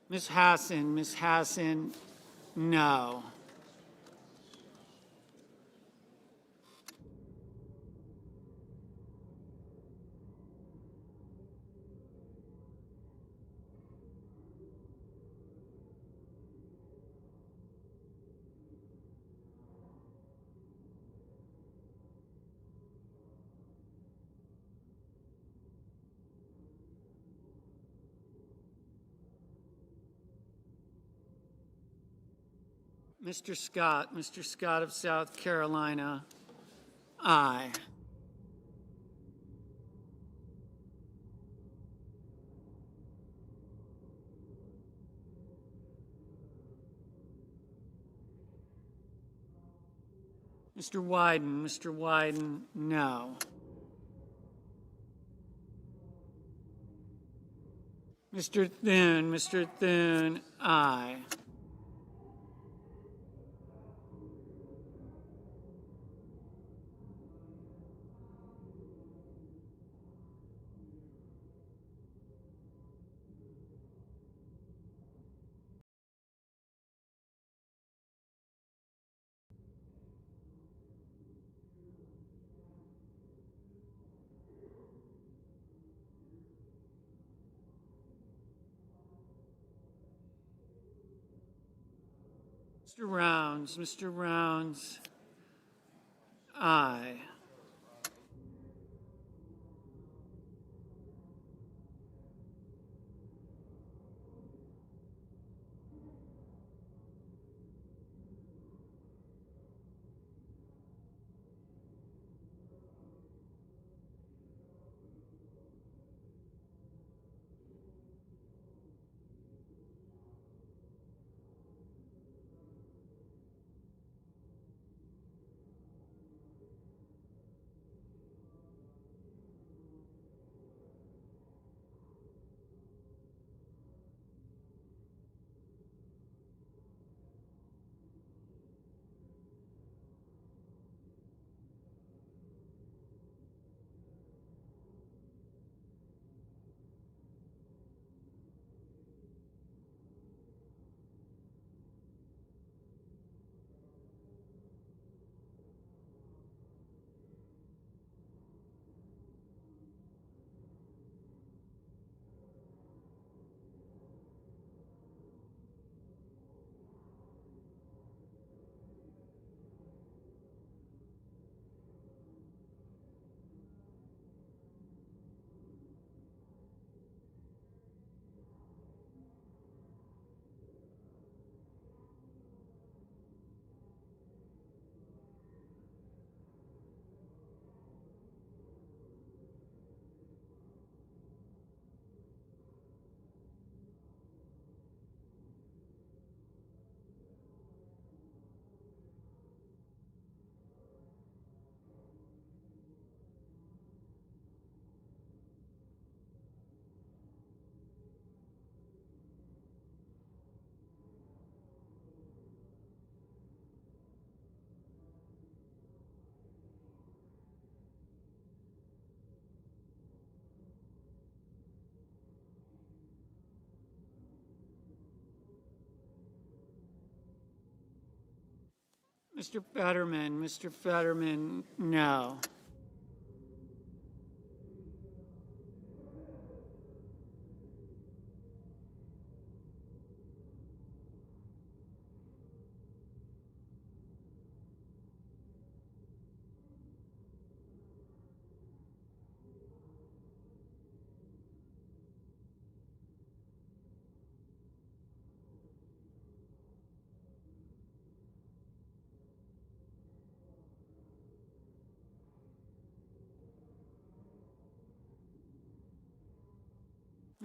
Ms. Hassan, no. Mr. Scott of South Carolina, aye. Mr. Wyden, no. Mr. Thune, aye. Mr. Rounds, aye. Mr. Fetterman, no.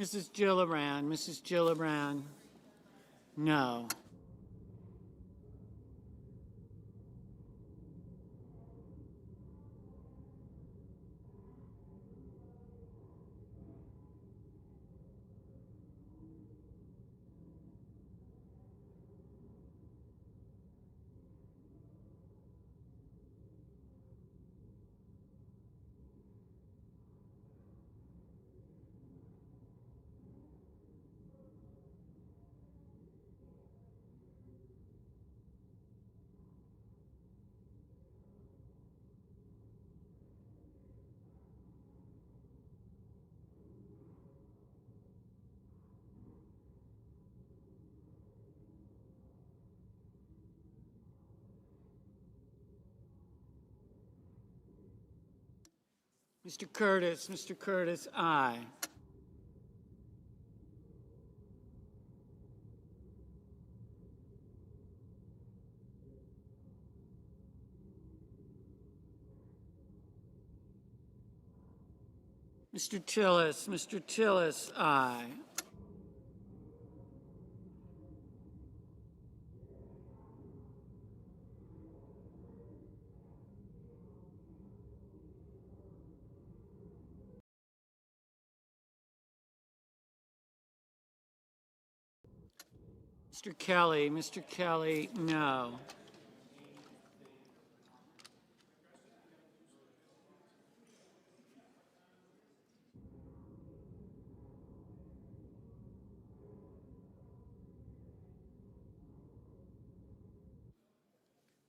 Mrs. Gillibrand, no. Mr. Curtis, aye. Mr. Tillis, aye. Mr. Kelly, no.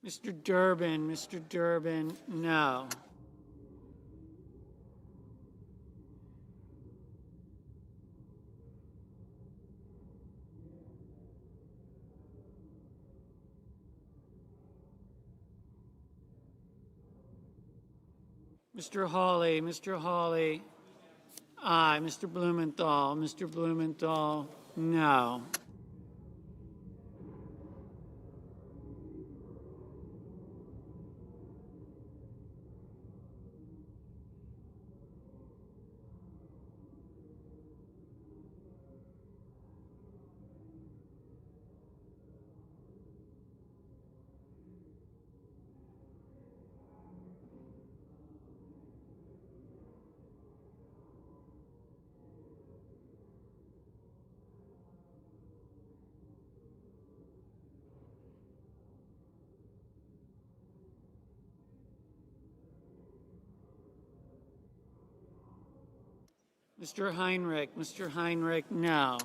Mr. Durbin, no. Mr. Hawley, aye. Mr. Blumenthal, no. Mr. Heinrich, no.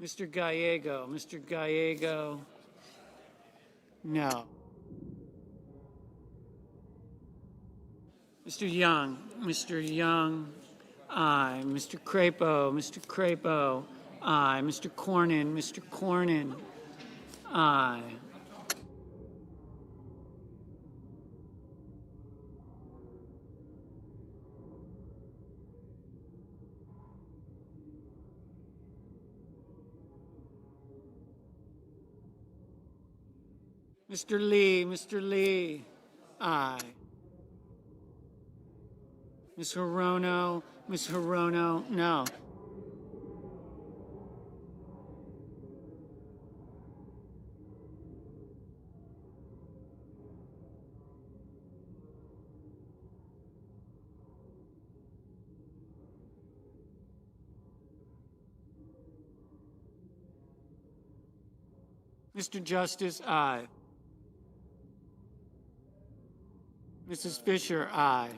Mr. Gallego. Mr. Gallego. No. Mr. Young. Mr. Young. Aye. Mr. Crapo. Mr. Crapo. Aye. Mr. Cornyn. Mr. Cornyn. Aye. Mr. Lee. Mr. Lee. Aye. Ms. Hirono. Ms. Hirono. No. Mr. Justice, aye. Mrs. Fisher, aye.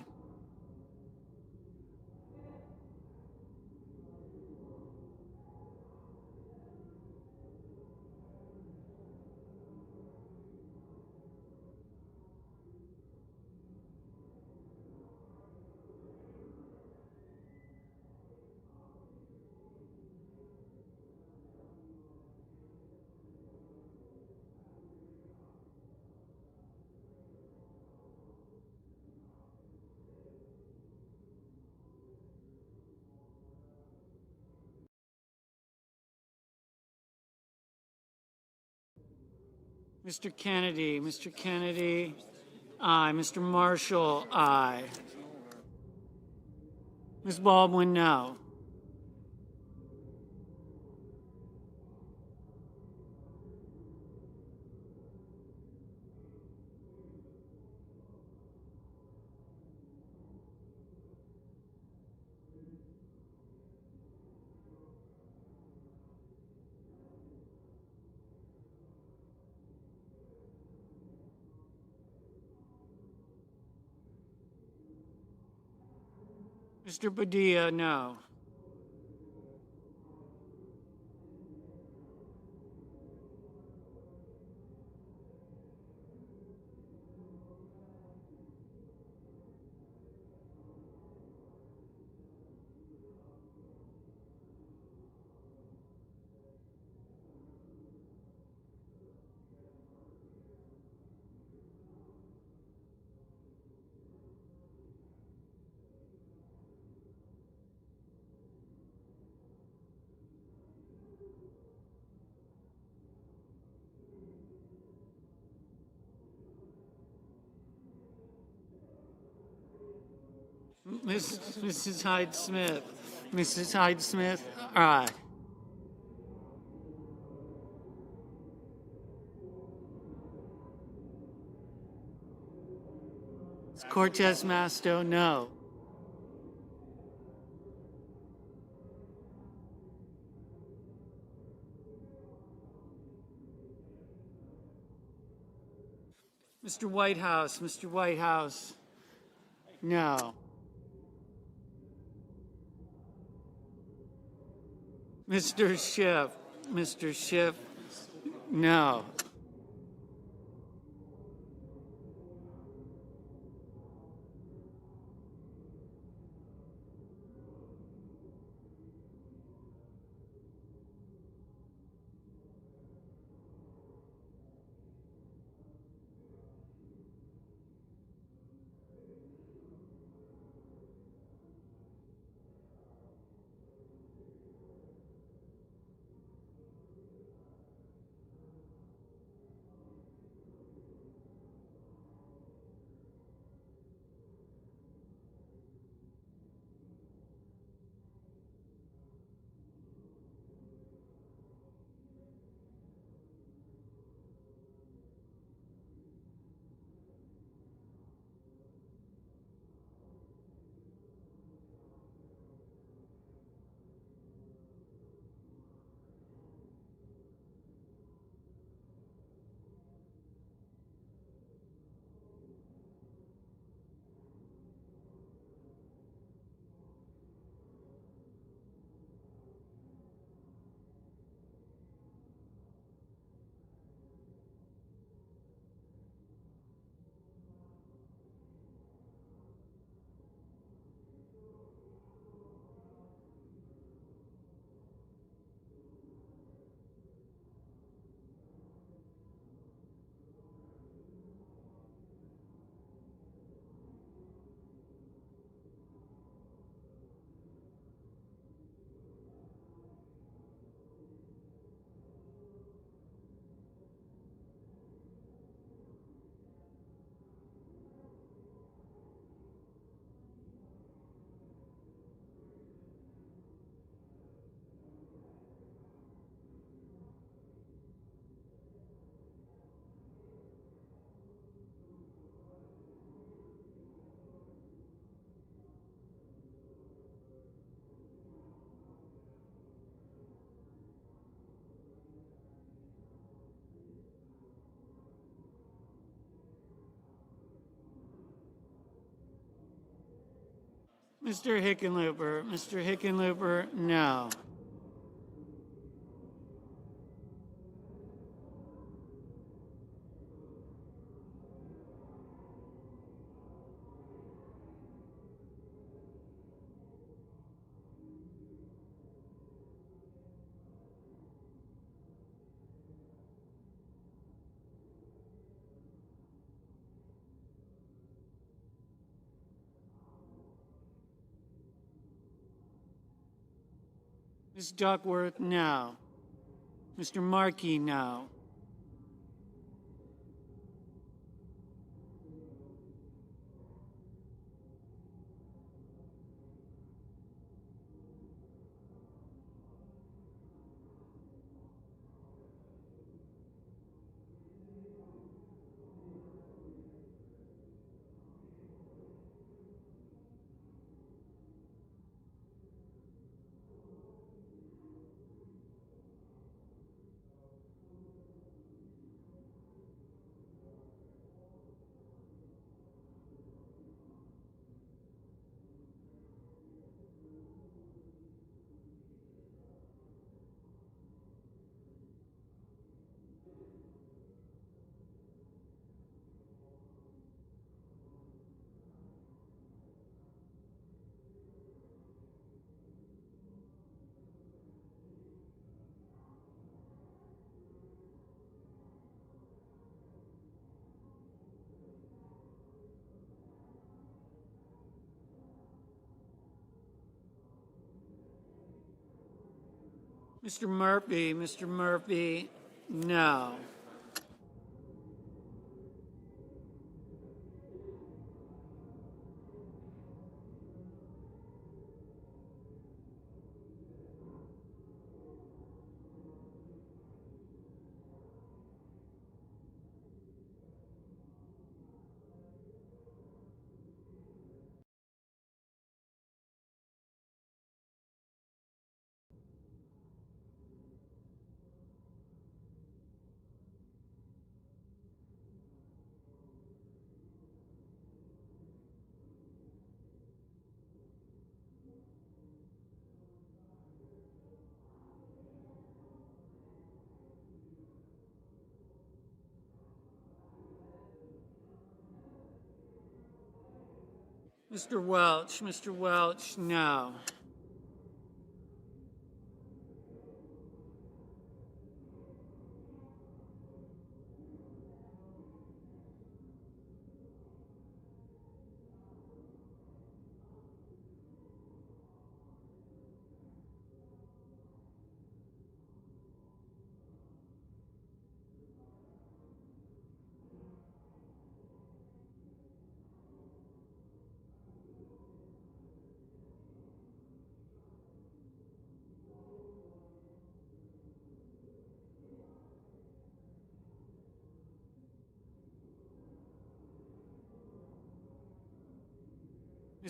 Mr. Kennedy, Mr. Kennedy, aye. Mr. Marshall, aye. Ms. Baldwin, no. Mr. Padilla, no. Mrs. Hyde Smith, Mrs. Hyde Smith, aye. Cortez Masto, no. Mr. Whitehouse, Mr. Whitehouse, no. Mr. Schiff, no. Mr. Hickenlooper. Mr. Hickenlooper, no. Ms. Duckworth, no. Mr. Markey, no. Mr. Murphy, no. Mr. Welch, no.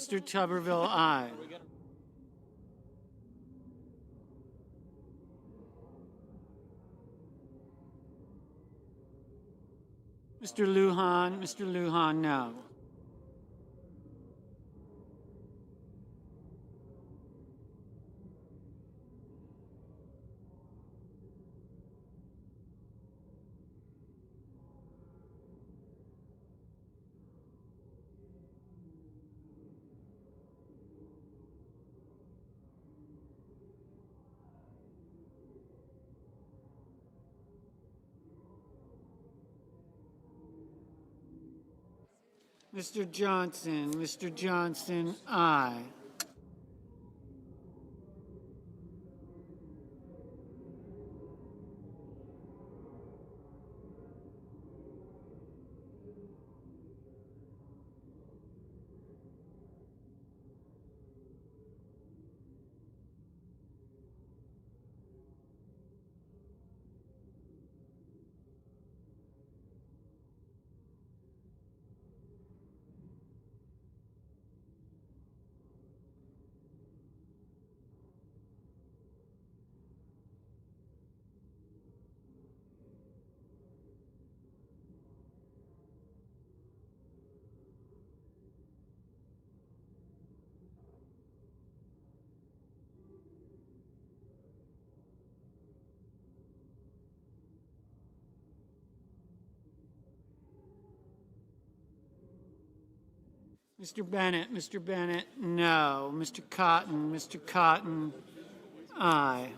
Mr. Tuberville, aye. Mr. Lujan, no. Mr. Johnson, aye. Mr. Bennett, no. Mr. Cotton, aye.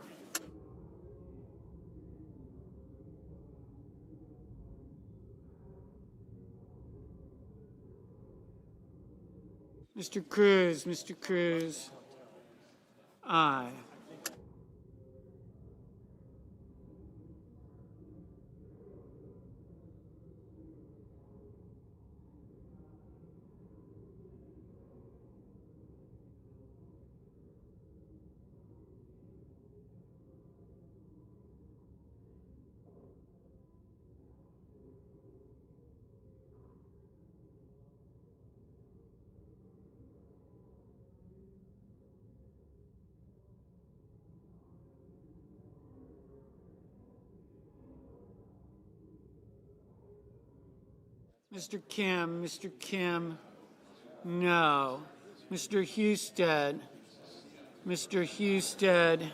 Mr. Cruz, aye. Mr. Kim, no. Mr. Husted,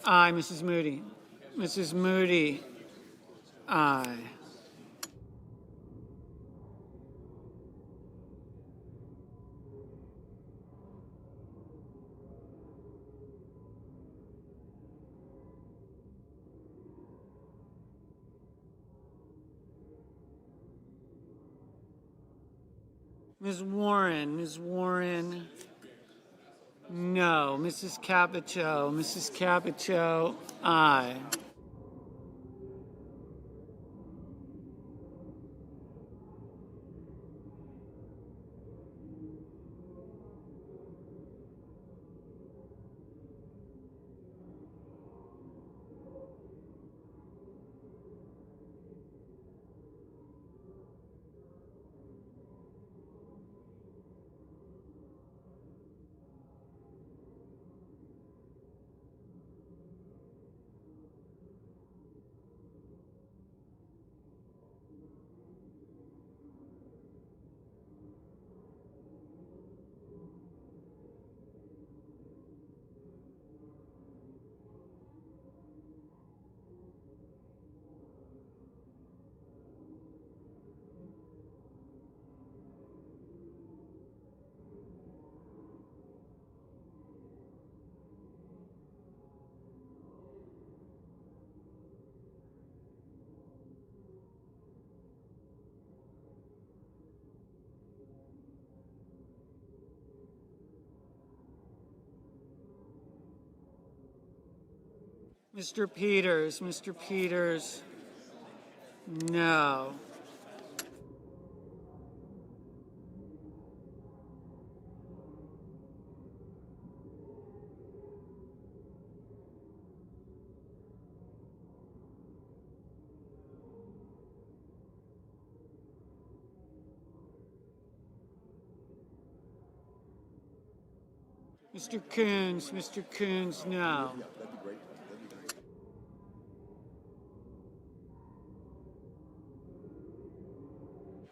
aye. Mrs. Moody, aye. Ms. Warren, no. Mrs. Capito, aye. Mr. Peters, no. Mr. Coons, no.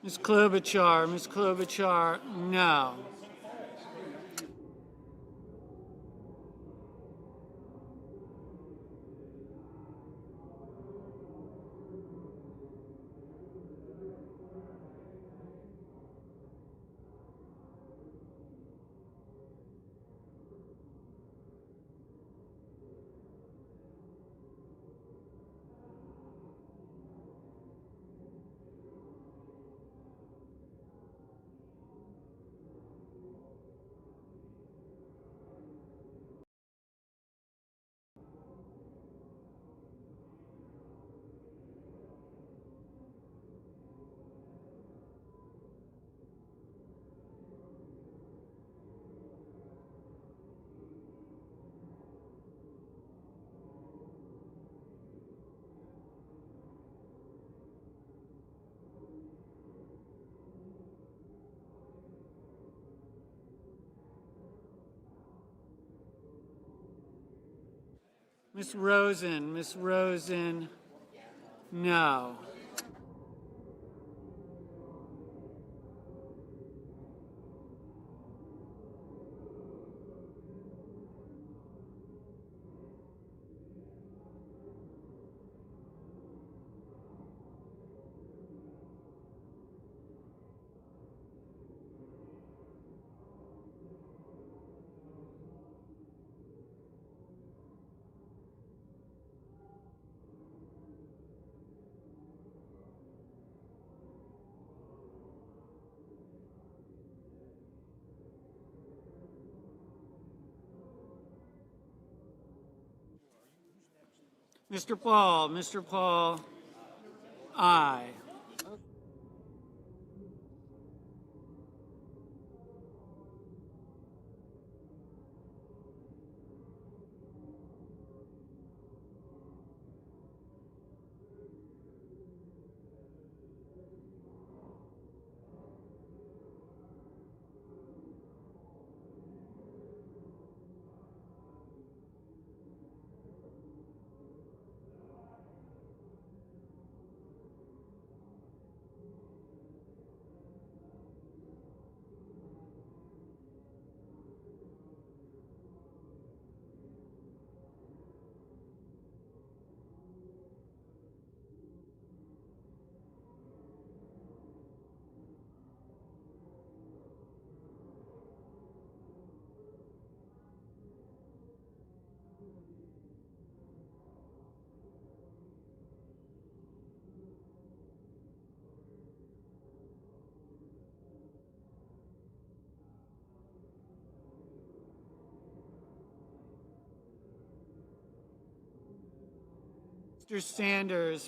Ms. Klobuchar, no. Miss Rosen, no. Mr. Paul, aye.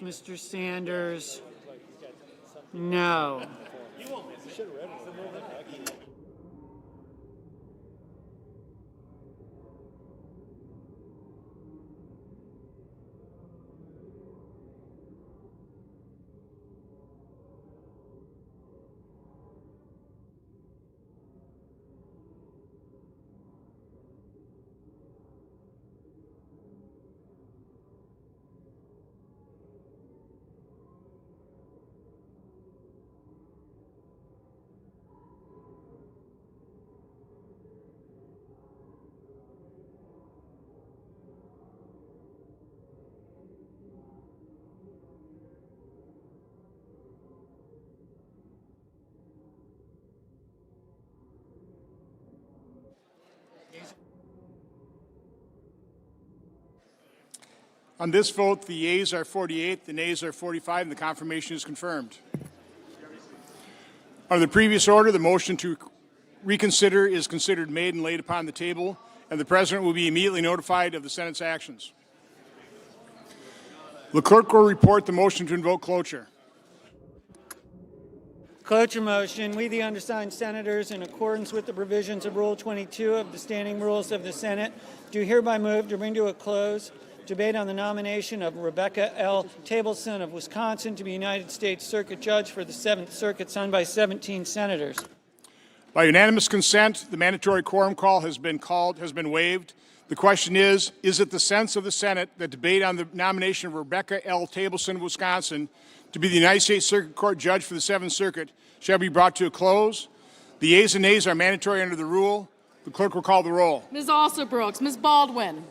Mr. Sanders, no. On this vote, the yeas are 48, the nays are 45, and the confirmation is confirmed. Under the previous order, the motion to reconsider is considered made and laid upon the table, and the President will be immediately notified of the Senate's actions. The clerk will report the motion to invoke cloture. Cloture motion. We, the undersigned senators, in accordance with the provisions of Rule 22 of the Standing Rules of the Senate, do hereby move to bring to a close debate on the nomination of Rebecca L. Tableson of Wisconsin to be United States Circuit Judge for the 7th Circuit, signed by 17 senators. By unanimous consent, the mandatory quorum call has been waived. The question is it the sense of the Senate that debate on the nomination of Rebecca L. Tableson of Wisconsin to be the United States Circuit Court Judge for the 7th Circuit shall be brought to a close? The yeas and nays are mandatory under the rule. The clerk will call the roll. Ms. Alsobrooks, Ms. Baldwin.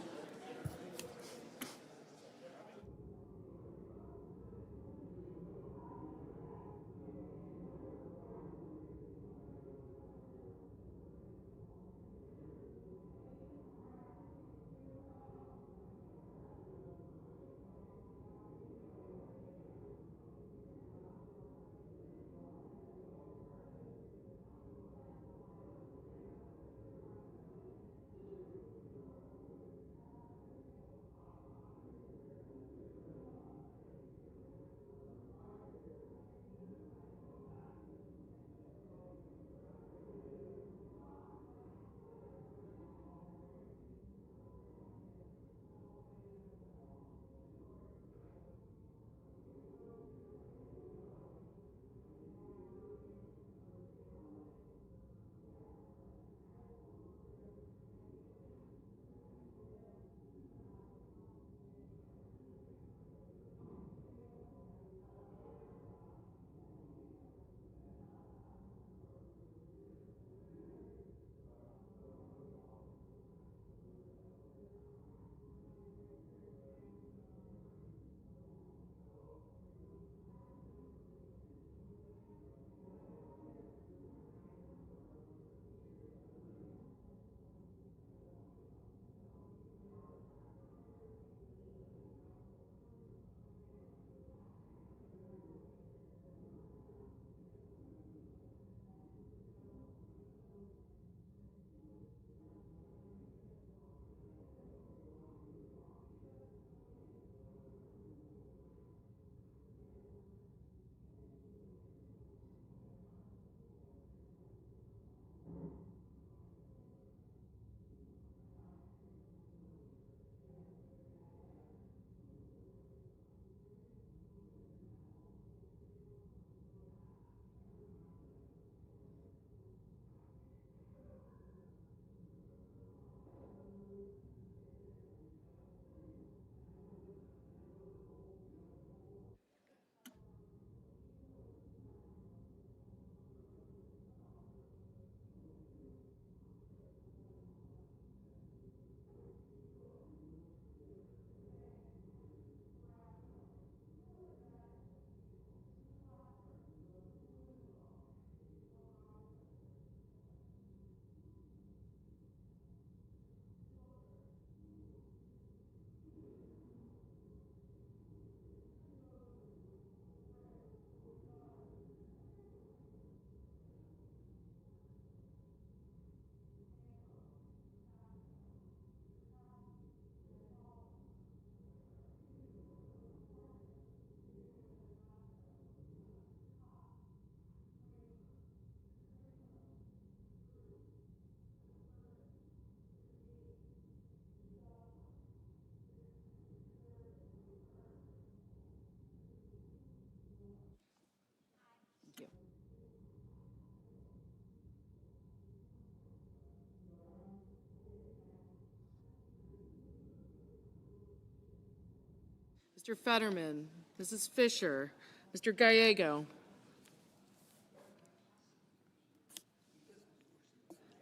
Mr. Fetterman, Mrs. Fisher, Mr. Gallego,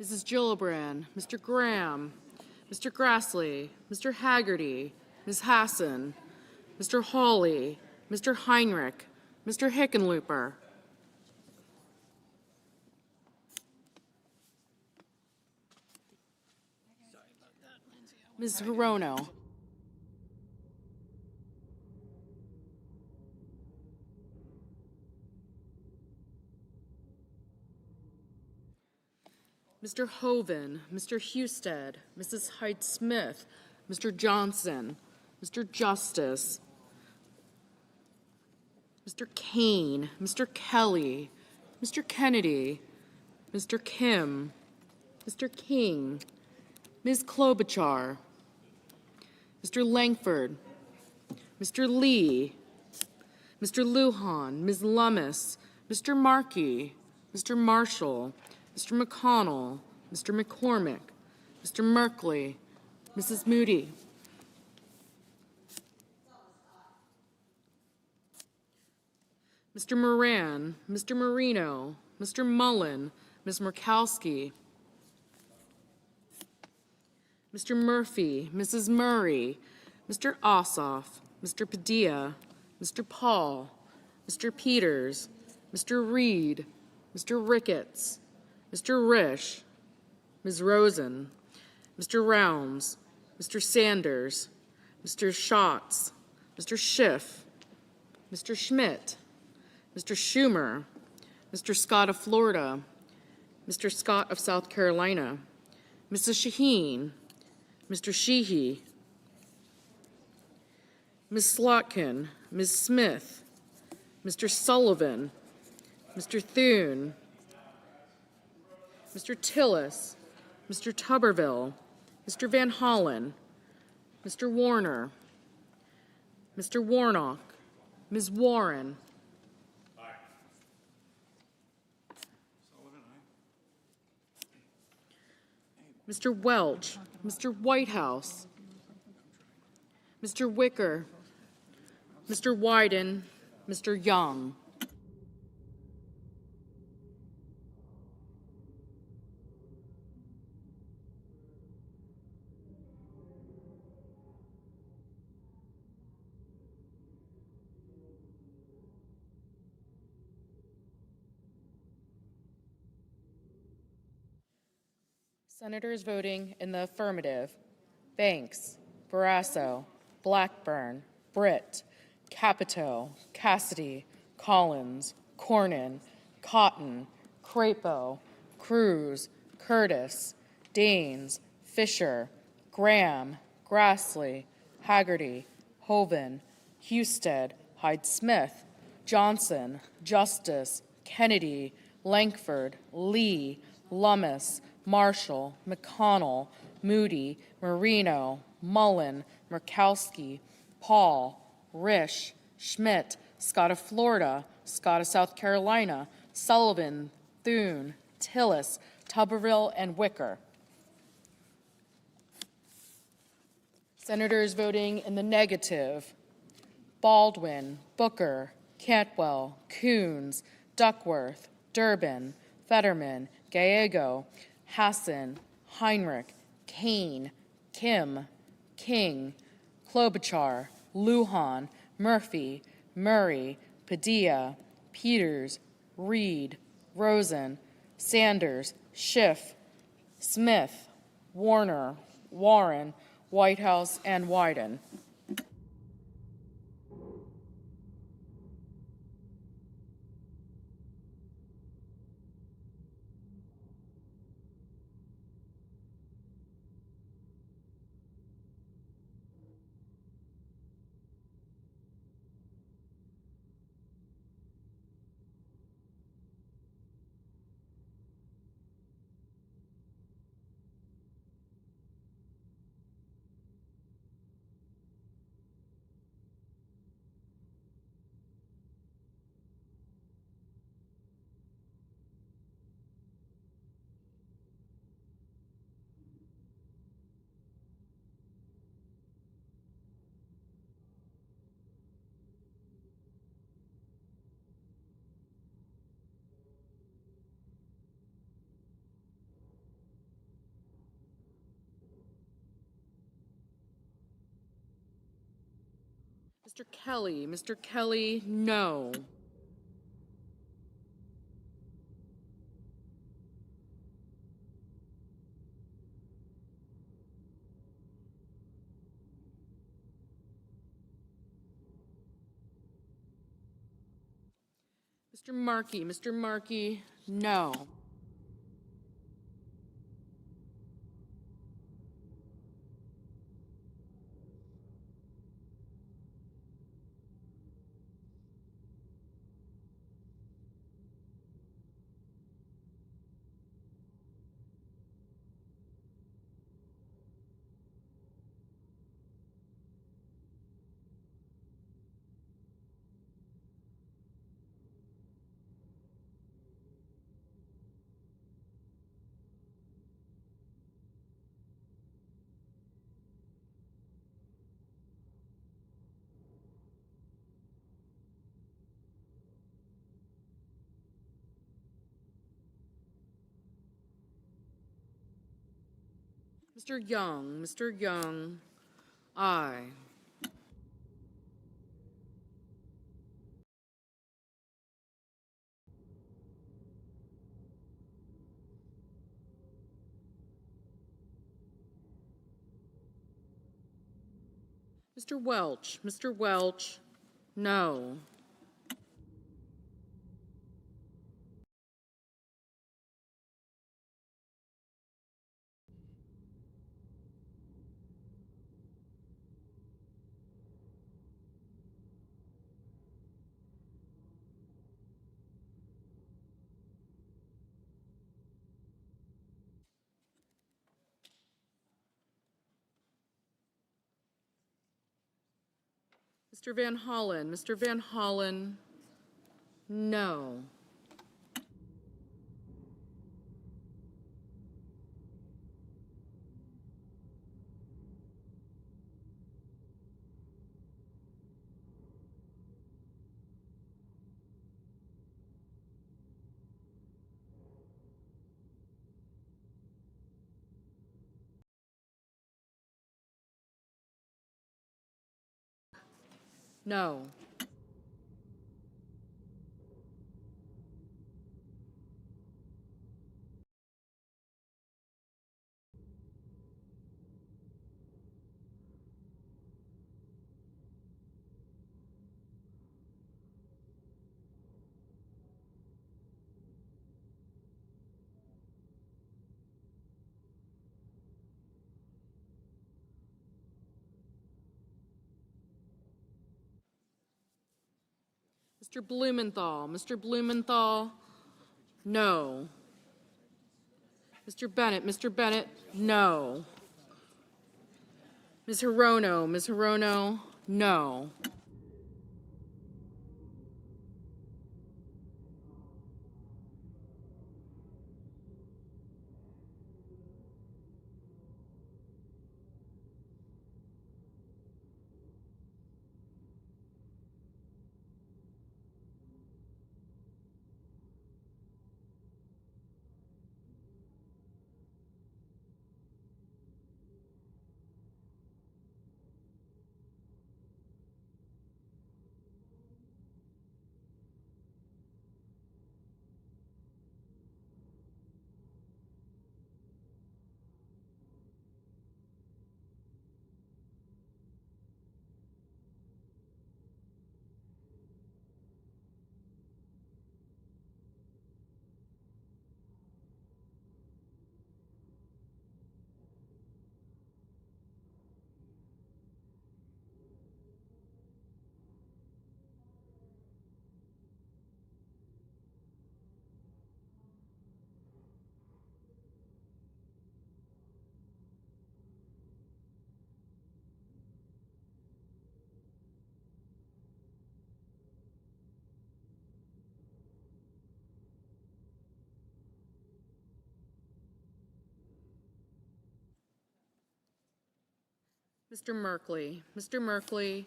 Mrs. Gillibrand, Mr. Graham, Mr. Grassley, Mr. Haggerty, Ms. Hassan, Mr. Hawley, Mr. Heinrich, Mr. Hickenlooper, Ms. Hirono, Mr. Hoven, Mr. Husted, Mrs. Hyde-Smith, Mr. Johnson, Mr. Justice, Mr. Kane, Mr. Kelly, Mr. Kennedy, Mr. Kim, Mr. King, Ms. Klobuchar, Mr. Langford, Mr. Lee, Mr. Lujan, Ms. Lummis, Mr. Markey, Mr. Marshall, Mr. McConnell, Mr. McCormick, Mr. Merkley, Mrs. Moody, Mr. Moran, Mr. Marino, Mr. Mullen, Ms. Murkowski, Mr. Murphy, Mrs. Murray, Mr. Ossoff, Mr. Padilla, Mr. Paul, Mr. Peters, Mr. Reed, Mr. Ricketts, Mr. Risch, Ms. Rosen, Mr. Rounds, Mr. Sanders, Mr. Schatz, Mr. Schiff, Mr. Schmidt, Mr. Schumer, Mr. Scott of Florida, Mr. Scott of South Carolina, Mrs. Shaheen, Mr. Sheehy, Ms. Slotkin, Ms. Smith, Mr. Sullivan, Mr. Thune, Mr. Tillis, Mr. Tuberville, Mr. Van Hollen, Mr. Warner, Mr. Warnock, Ms. Warren, Mr. Welch, Mr. Whitehouse, Mr. Wicker, Mr. Wyden, Mr. Young. Senators voting in the affirmative: Banks, Barrasso, Blackburn, Britt, Capito, Cassidy, Collins, Cornyn, Cotton, Crapo, Cruz, Curtis, Daines, Fisher, Graham, Grassley, Haggerty, Hoven, Husted, Hyde-Smith, Johnson, Justice, Kennedy, Langford, Lee, Lummis, Marshall, McConnell, Moody, Marino, Mullen, Murkowski, Paul, Risch, Schmidt, Scott of Florida, Scott of South Carolina, Sullivan, Thune, Tillis, Tuberville, and Wicker. Senators voting in the negative: Baldwin, Booker, Cantwell, Coons, Duckworth, Durbin, Fetterman, Gallego, Hassan, Heinrich, Kane, Kim, King, Klobuchar, Lujan, Murphy, Murray, Padilla, Peters, Reed, Rosen, Sanders, Schiff, Smith, Warner, Warren, Whitehouse, and Wyden. Mr. Kelly. Mr. Kelly, no. Mr. Markey. Mr. Markey, no. Mr. Young. Mr. Young, aye. Mr. Welch. Mr. Welch, no. Mr. Van Hollen. Mr. Van Hollen, no. No. Mr. Blumenthal. Mr. Blumenthal, no. Mr. Bennett. Mr. Bennett, no. Ms. Hirono. Ms. Hirono, no. Mr. Merkley. Mr. Merkley,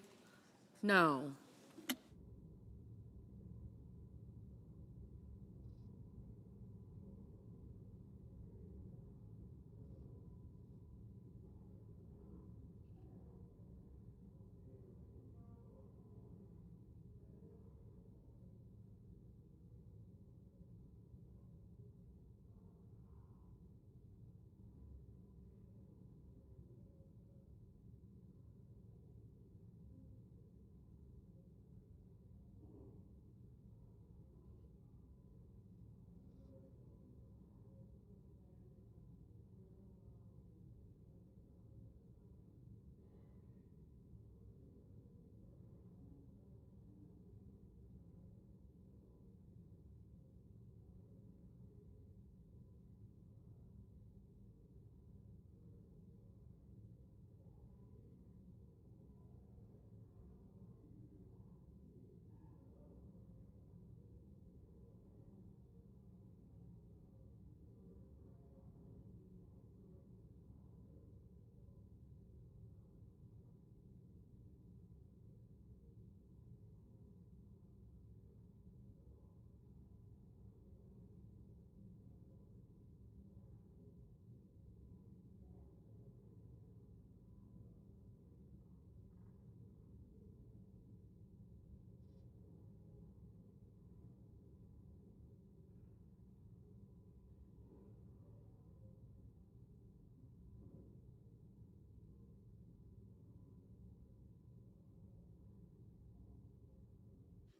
no.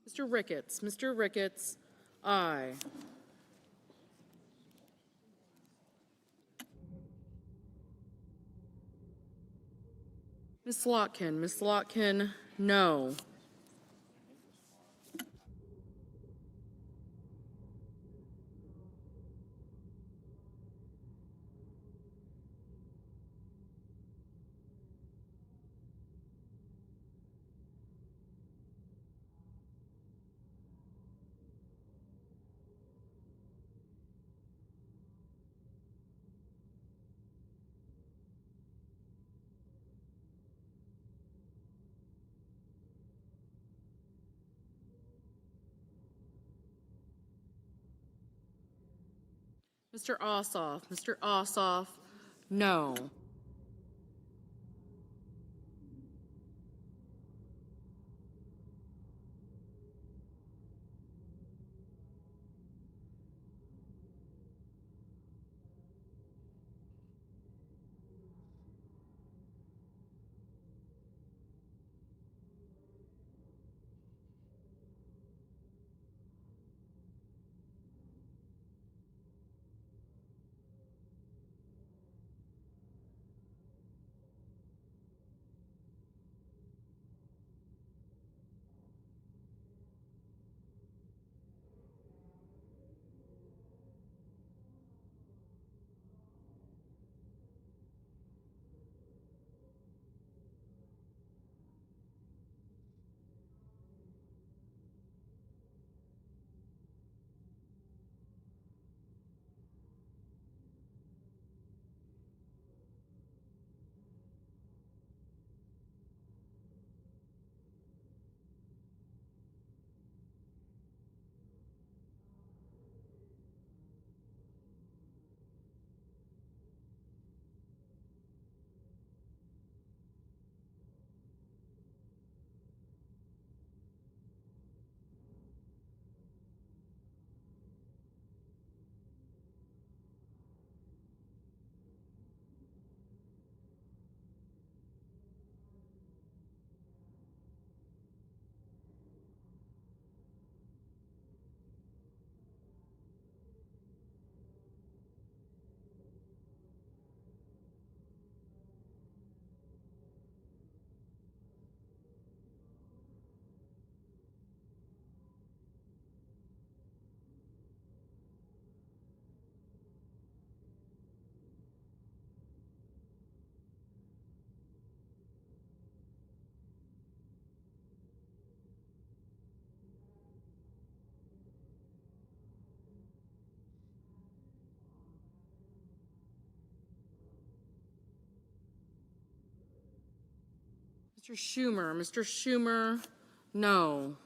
Mr. Ricketts. Mr. Ricketts, aye. Ms. Slotkin. Ms. Slotkin, no. Mr. Ossoff. Mr. Ossoff, no. Mr. Schumer. Mr. Schumer, no.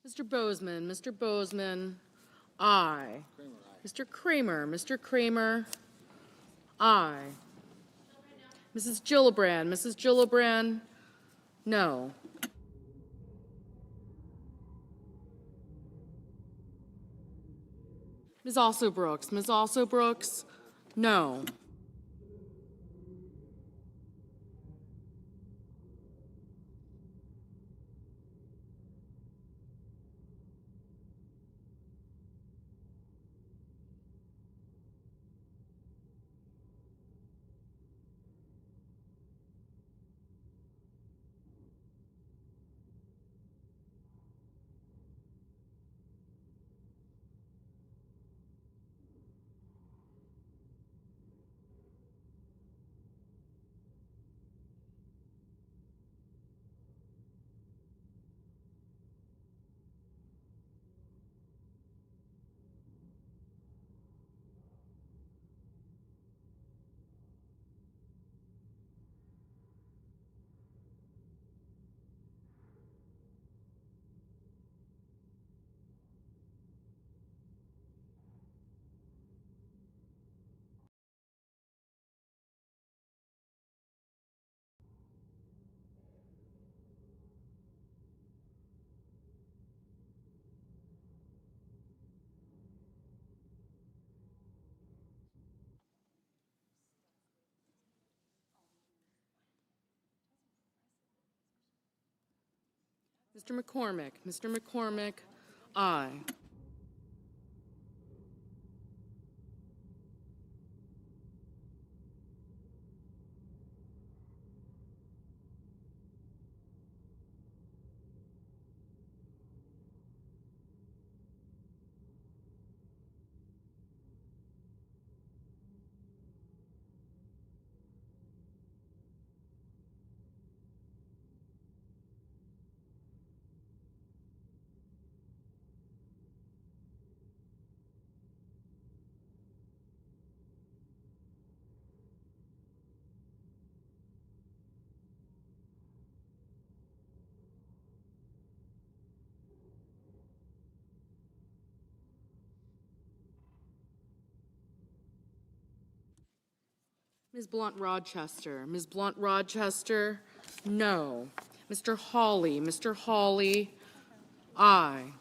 Mr. Bozeman, aye. Mr. Kramer, aye. Mrs. Gillibrand, no. Ms. Also Brooks, no. Mr. McCormick, aye. Ms. Blunt Rochester, no. Mr. Hawley, aye.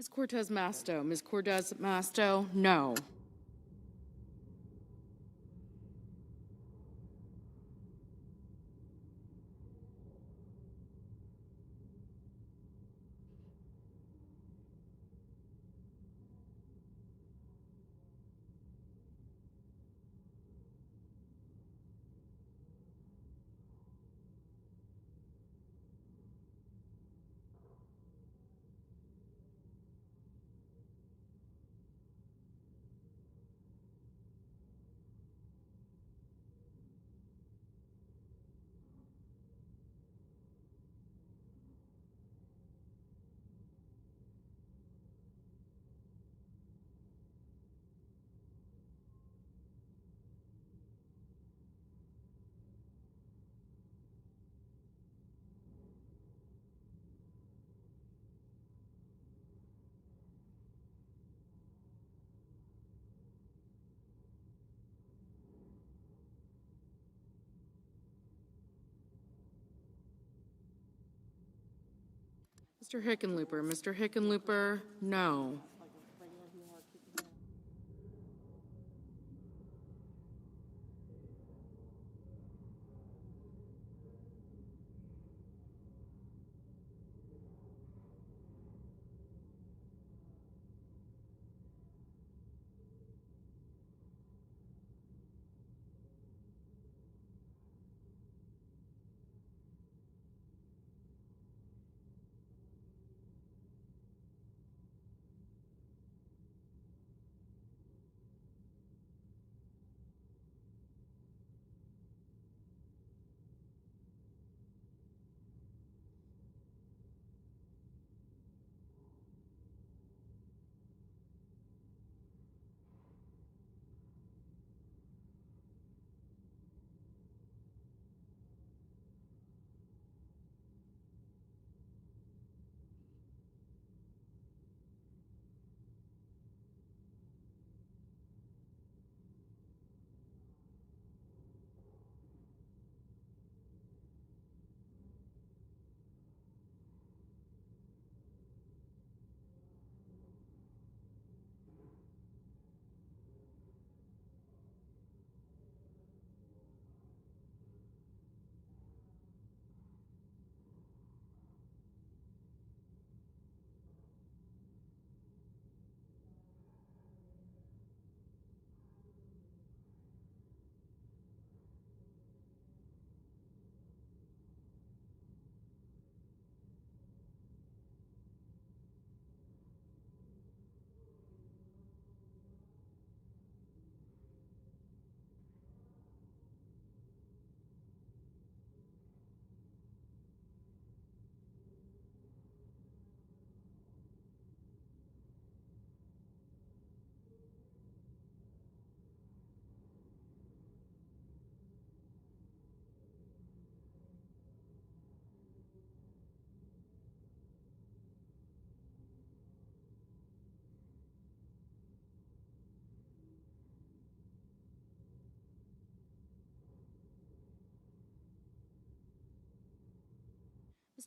Ms. Cortez Masto, no. Mr. Hickenlooper. Mr. Hickenlooper, no.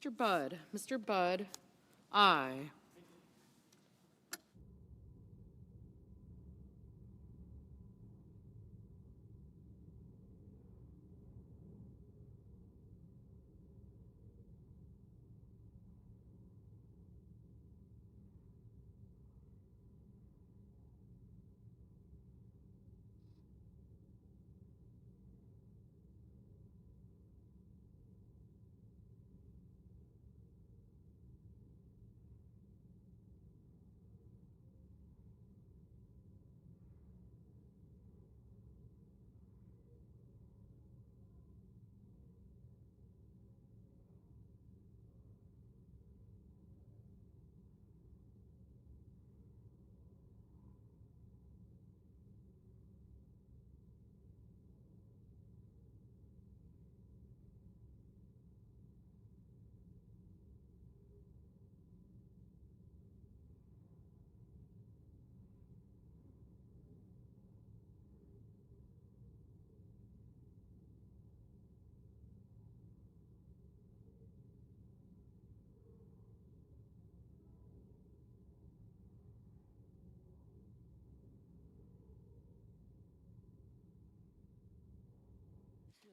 Mr. Budd. Mr. Budd, aye.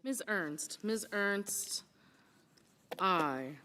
Ms. Ernst. Ms. Ernst, aye.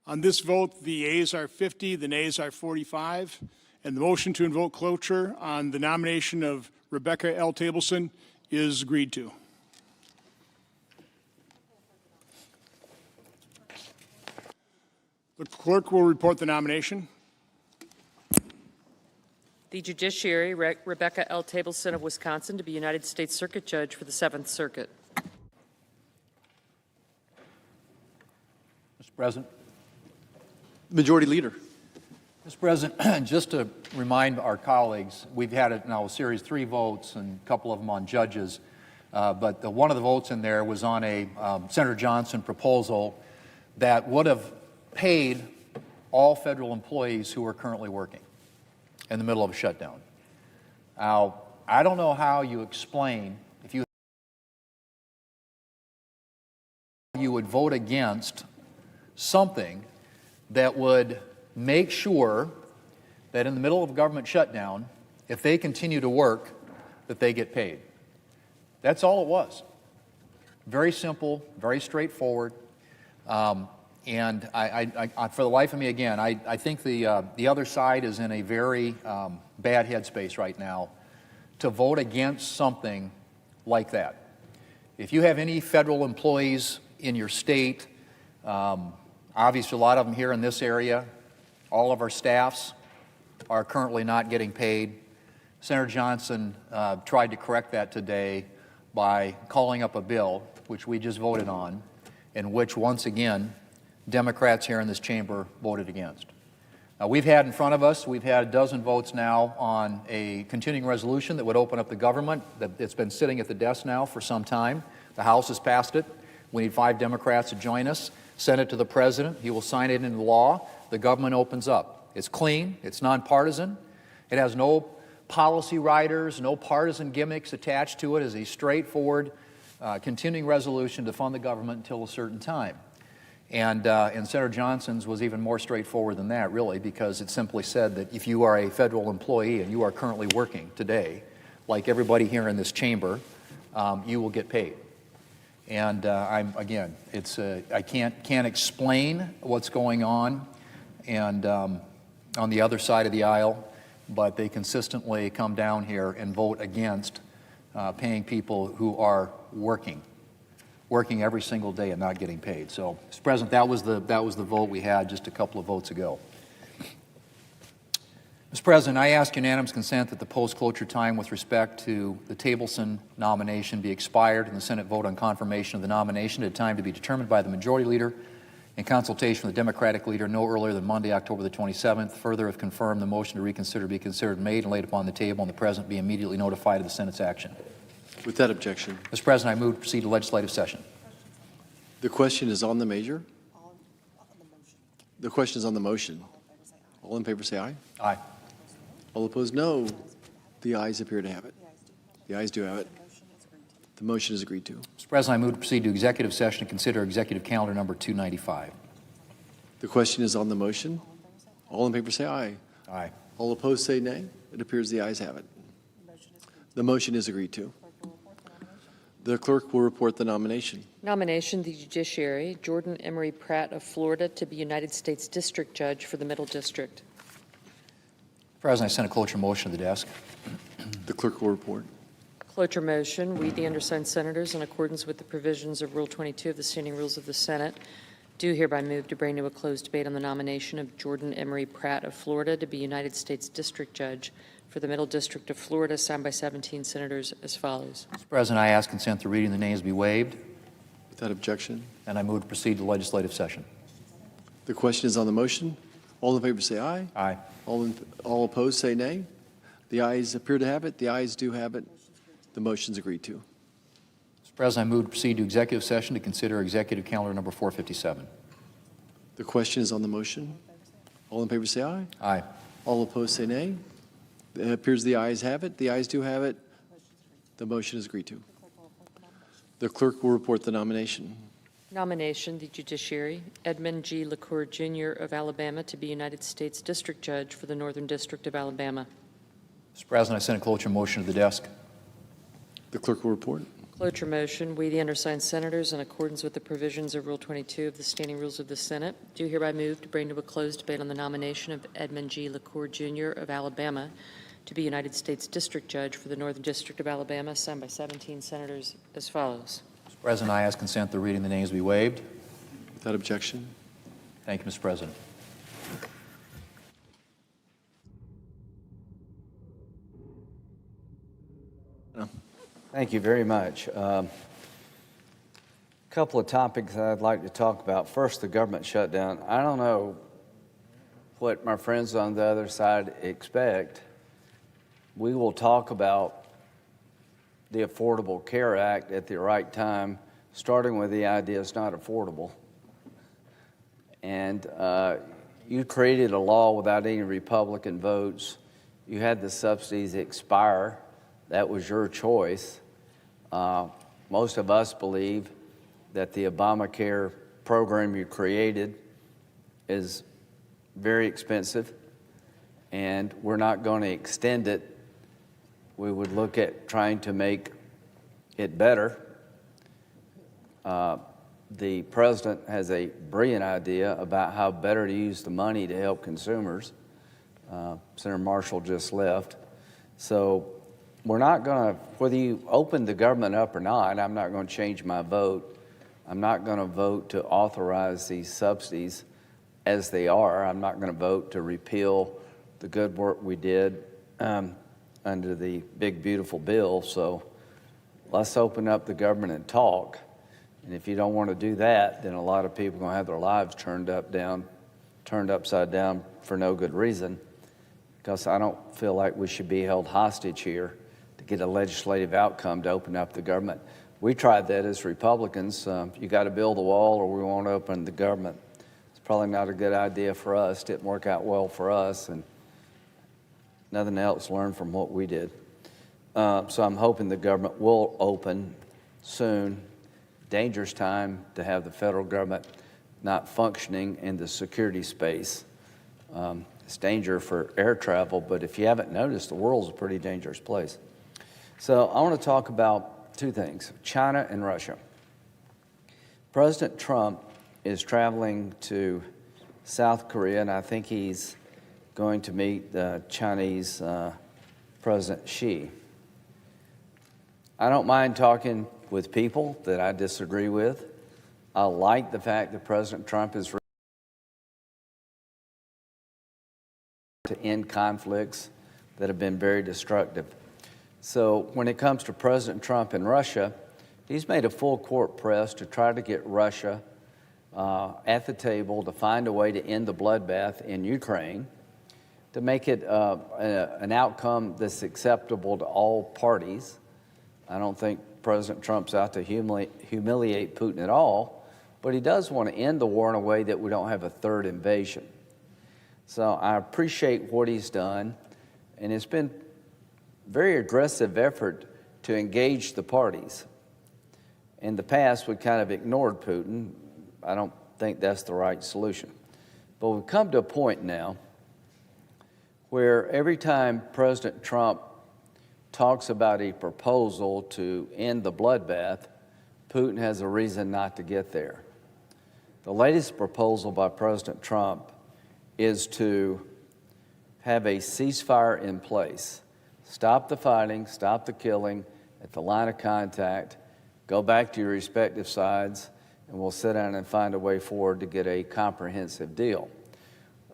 On this vote, the yeas are 50, the nays are 45, and the motion to invoke cloture on the nomination of Rebecca L. Tableson is agreed to. The clerk will report the nomination. The judiciary, Rebecca L. Tableson of Wisconsin, to be United States Circuit Judge for the Seventh Circuit. Mr. President. Majority Leader. Mr. President, just to remind our colleagues, we've had now a series 3 votes and a couple of them on judges, but one of the votes in there was on a Senator Johnson proposal that would have paid all federal employees who are currently working in the middle of a shutdown. Now, I don't know how you explain if you would vote against something that would make sure that in the middle of a government shutdown, if they continue to work, that they get paid. That's all it was. Very simple, very straightforward. And I, for the life of me, again, I think the other side is in a very bad headspace right now to vote against something like that. If you have any federal employees in your state, obviously a lot of them here in this area, all of our staffs are currently not getting paid. Senator Johnson tried to correct that today by calling up a bill, which we just voted on, in which, once again, Democrats here in this chamber voted against. We've had in front of us, we've had a dozen votes now on a continuing resolution that would open up the government. It's been sitting at the desk now for some time. The House has passed it. We need 5 Democrats to join us. Send it to the President. He will sign it into law. The government opens up. It's clean. It's nonpartisan. It has no policy riders, no partisan gimmicks attached to it. It is a straightforward continuing resolution to fund the government until a certain time. And Senator Johnson's was even more straightforward than that, really, because it simply said that if you are a federal employee and you are currently working today, like everybody here in this chamber, you will get paid. And I can't explain what's going on, and on the other side of the aisle, but they consistently come down here and vote against paying people who are working every single day and not getting paid. So, Mr. President, that was the vote we had just a couple of votes ago. Mr. President, I ask unanimous consent that the post-cloture time with respect to the Tableson nomination be expired and the Senate vote on confirmation of the nomination at a time to be determined by the Majority Leader in consultation with the Democratic Leader no earlier than Monday, October the 27th. Further, if confirmed, the motion to reconsider be considered made and laid upon the table, and the President be immediately notified of the Senate's action. With that objection. Mr. President, I move to proceed to legislative session. The question is on the measure. The question is on the motion. All in favor say aye. Aye. All opposed, no. The ayes appear to have it. The ayes do have it. The motion is agreed to. Mr. President, I move to proceed to executive session to consider executive calendar number 295. The question is on the motion. All in favor say aye. Aye. All opposed say nay. It appears the ayes have it. The motion is agreed to. The clerk will report the nomination. Nomination, the judiciary, Jordan Emery Pratt of Florida to be United States District Judge for the Middle District. President, I send a cloture motion to the desk. The clerk will report. Cloture motion, we, the undersigned senators, in accordance with the provisions of Rule 22 of the Standing Rules of the Senate, do hereby move to bring to a closed debate on the nomination of Jordan Emery Pratt of Florida to be United States District Judge for the Middle District of Florida, signed by 17 senators as follows. Mr. President, I ask consent the reading of the names be waived. Without objection. And I move to proceed to legislative session. The question is on the motion. All in favor say aye. Aye. All opposed say nay. The ayes appear to have it. The ayes do have it. The motion is agreed to. Mr. President, I move to proceed to executive session to consider executive calendar number 457. The question is on the motion. All in favor say aye. Aye. All opposed say nay. It appears the ayes have it. The ayes do have it. The motion is agreed to. The clerk will report the nomination. Nomination, the judiciary, Edmund G. LaCour, Jr. of Alabama to be United States District Judge for the Northern District of Alabama. Mr. President, I send a cloture motion to the desk. The clerk will report. Cloture motion. We, the undersigned senators, in accordance with the provisions of Rule 22 of the Standing Rules of the Senate, do hereby move to bring to a closed debate on the nomination of Edmund G. LaCour, Jr. of Alabama to be United States District Judge for the Northern District of Alabama, signed by 17 senators as follows. Mr. President, I ask consent the reading of the names be waived. Without objection. Thank you, Mr. President. Thank you very much. A couple of topics I'd like to talk about. First, the government shutdown. I don't know what my friends on the other side expect. We will talk about the Affordable Care Act at the right time, starting with the idea it's not affordable. And you created a law without any Republican votes. You had the subsidies expire. That was your choice. Most of us believe that the Obamacare program you created is very expensive, and we're not going to extend it. We would look at trying to make it better. The president has a brilliant idea about how better to use the money to help consumers. Senator Marshall just left. So we're not going to, whether you open the government up or not, I'm not going to change my vote. I'm not going to vote to authorize these subsidies as they are. I'm not going to vote to repeal the good work we did under the big, beautiful bill. So let's open up the government and talk. And if you don't want to do that, then a lot of people are going to have their lives turned upside down for no good reason, because I don't feel like we should be held hostage here to get a legislative outcome to open up the government. We tried that as Republicans. You got to build a wall or we won't open the government. It's probably not a good idea for us. Didn't work out well for us, and nothing else learned from what we did. So I'm hoping the government will open soon. Dangerous time to have the federal government not functioning in the security space. It's danger for air travel, but if you haven't noticed, the world's a pretty dangerous place. So I want to talk about two things, China and Russia. President Trump is traveling to South Korea, and I think he's going to meet Chinese President Xi. I don't mind talking with people that I disagree with. I like the fact that President Trump is to end conflicts that have been very destructive. So when it comes to President Trump and Russia, he's made a full court press to try to get Russia at the table to find a way to end the bloodbath in Ukraine, to make it an outcome that's acceptable to all parties. I don't think President Trump's out to humiliate Putin at all, but he does want to end the war in a way that we don't have a third invasion. So I appreciate what he's done, and it's been a very aggressive effort to engage the parties. In the past, we kind of ignored Putin. I don't think that's the right solution. But we've come to a point now where every time President Trump talks about a proposal to end the bloodbath, Putin has a reason not to get there. The latest proposal by President Trump is to have a ceasefire in place. Stop the fighting, stop the killing at the line of contact, go back to your respective sides, and we'll sit down and find a way forward to get a comprehensive deal.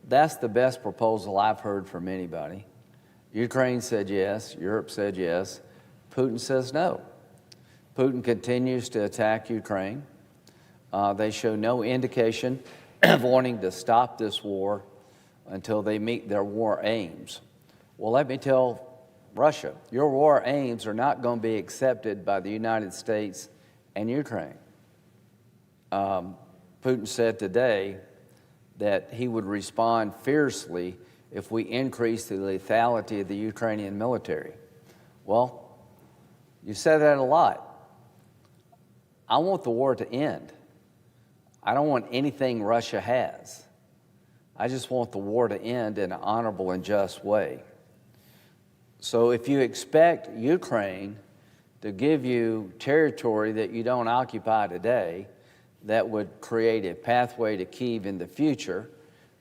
That's the best proposal I've heard from anybody. Ukraine said yes, Europe said yes, Putin says no. Putin continues to attack Ukraine. They show no indication of wanting to stop this war until they meet their war aims. Well, let me tell Russia, your war aims are not going to be accepted by the United States and Ukraine. Putin said today that he would respond fiercely if we increase the lethality of the Ukrainian military. Well, you said that a lot. I want the war to end. I don't want anything Russia has. I just want the war to end in an honorable and just way. So if you expect Ukraine to give you territory that you don't occupy today that would create a pathway to Kyiv in the future,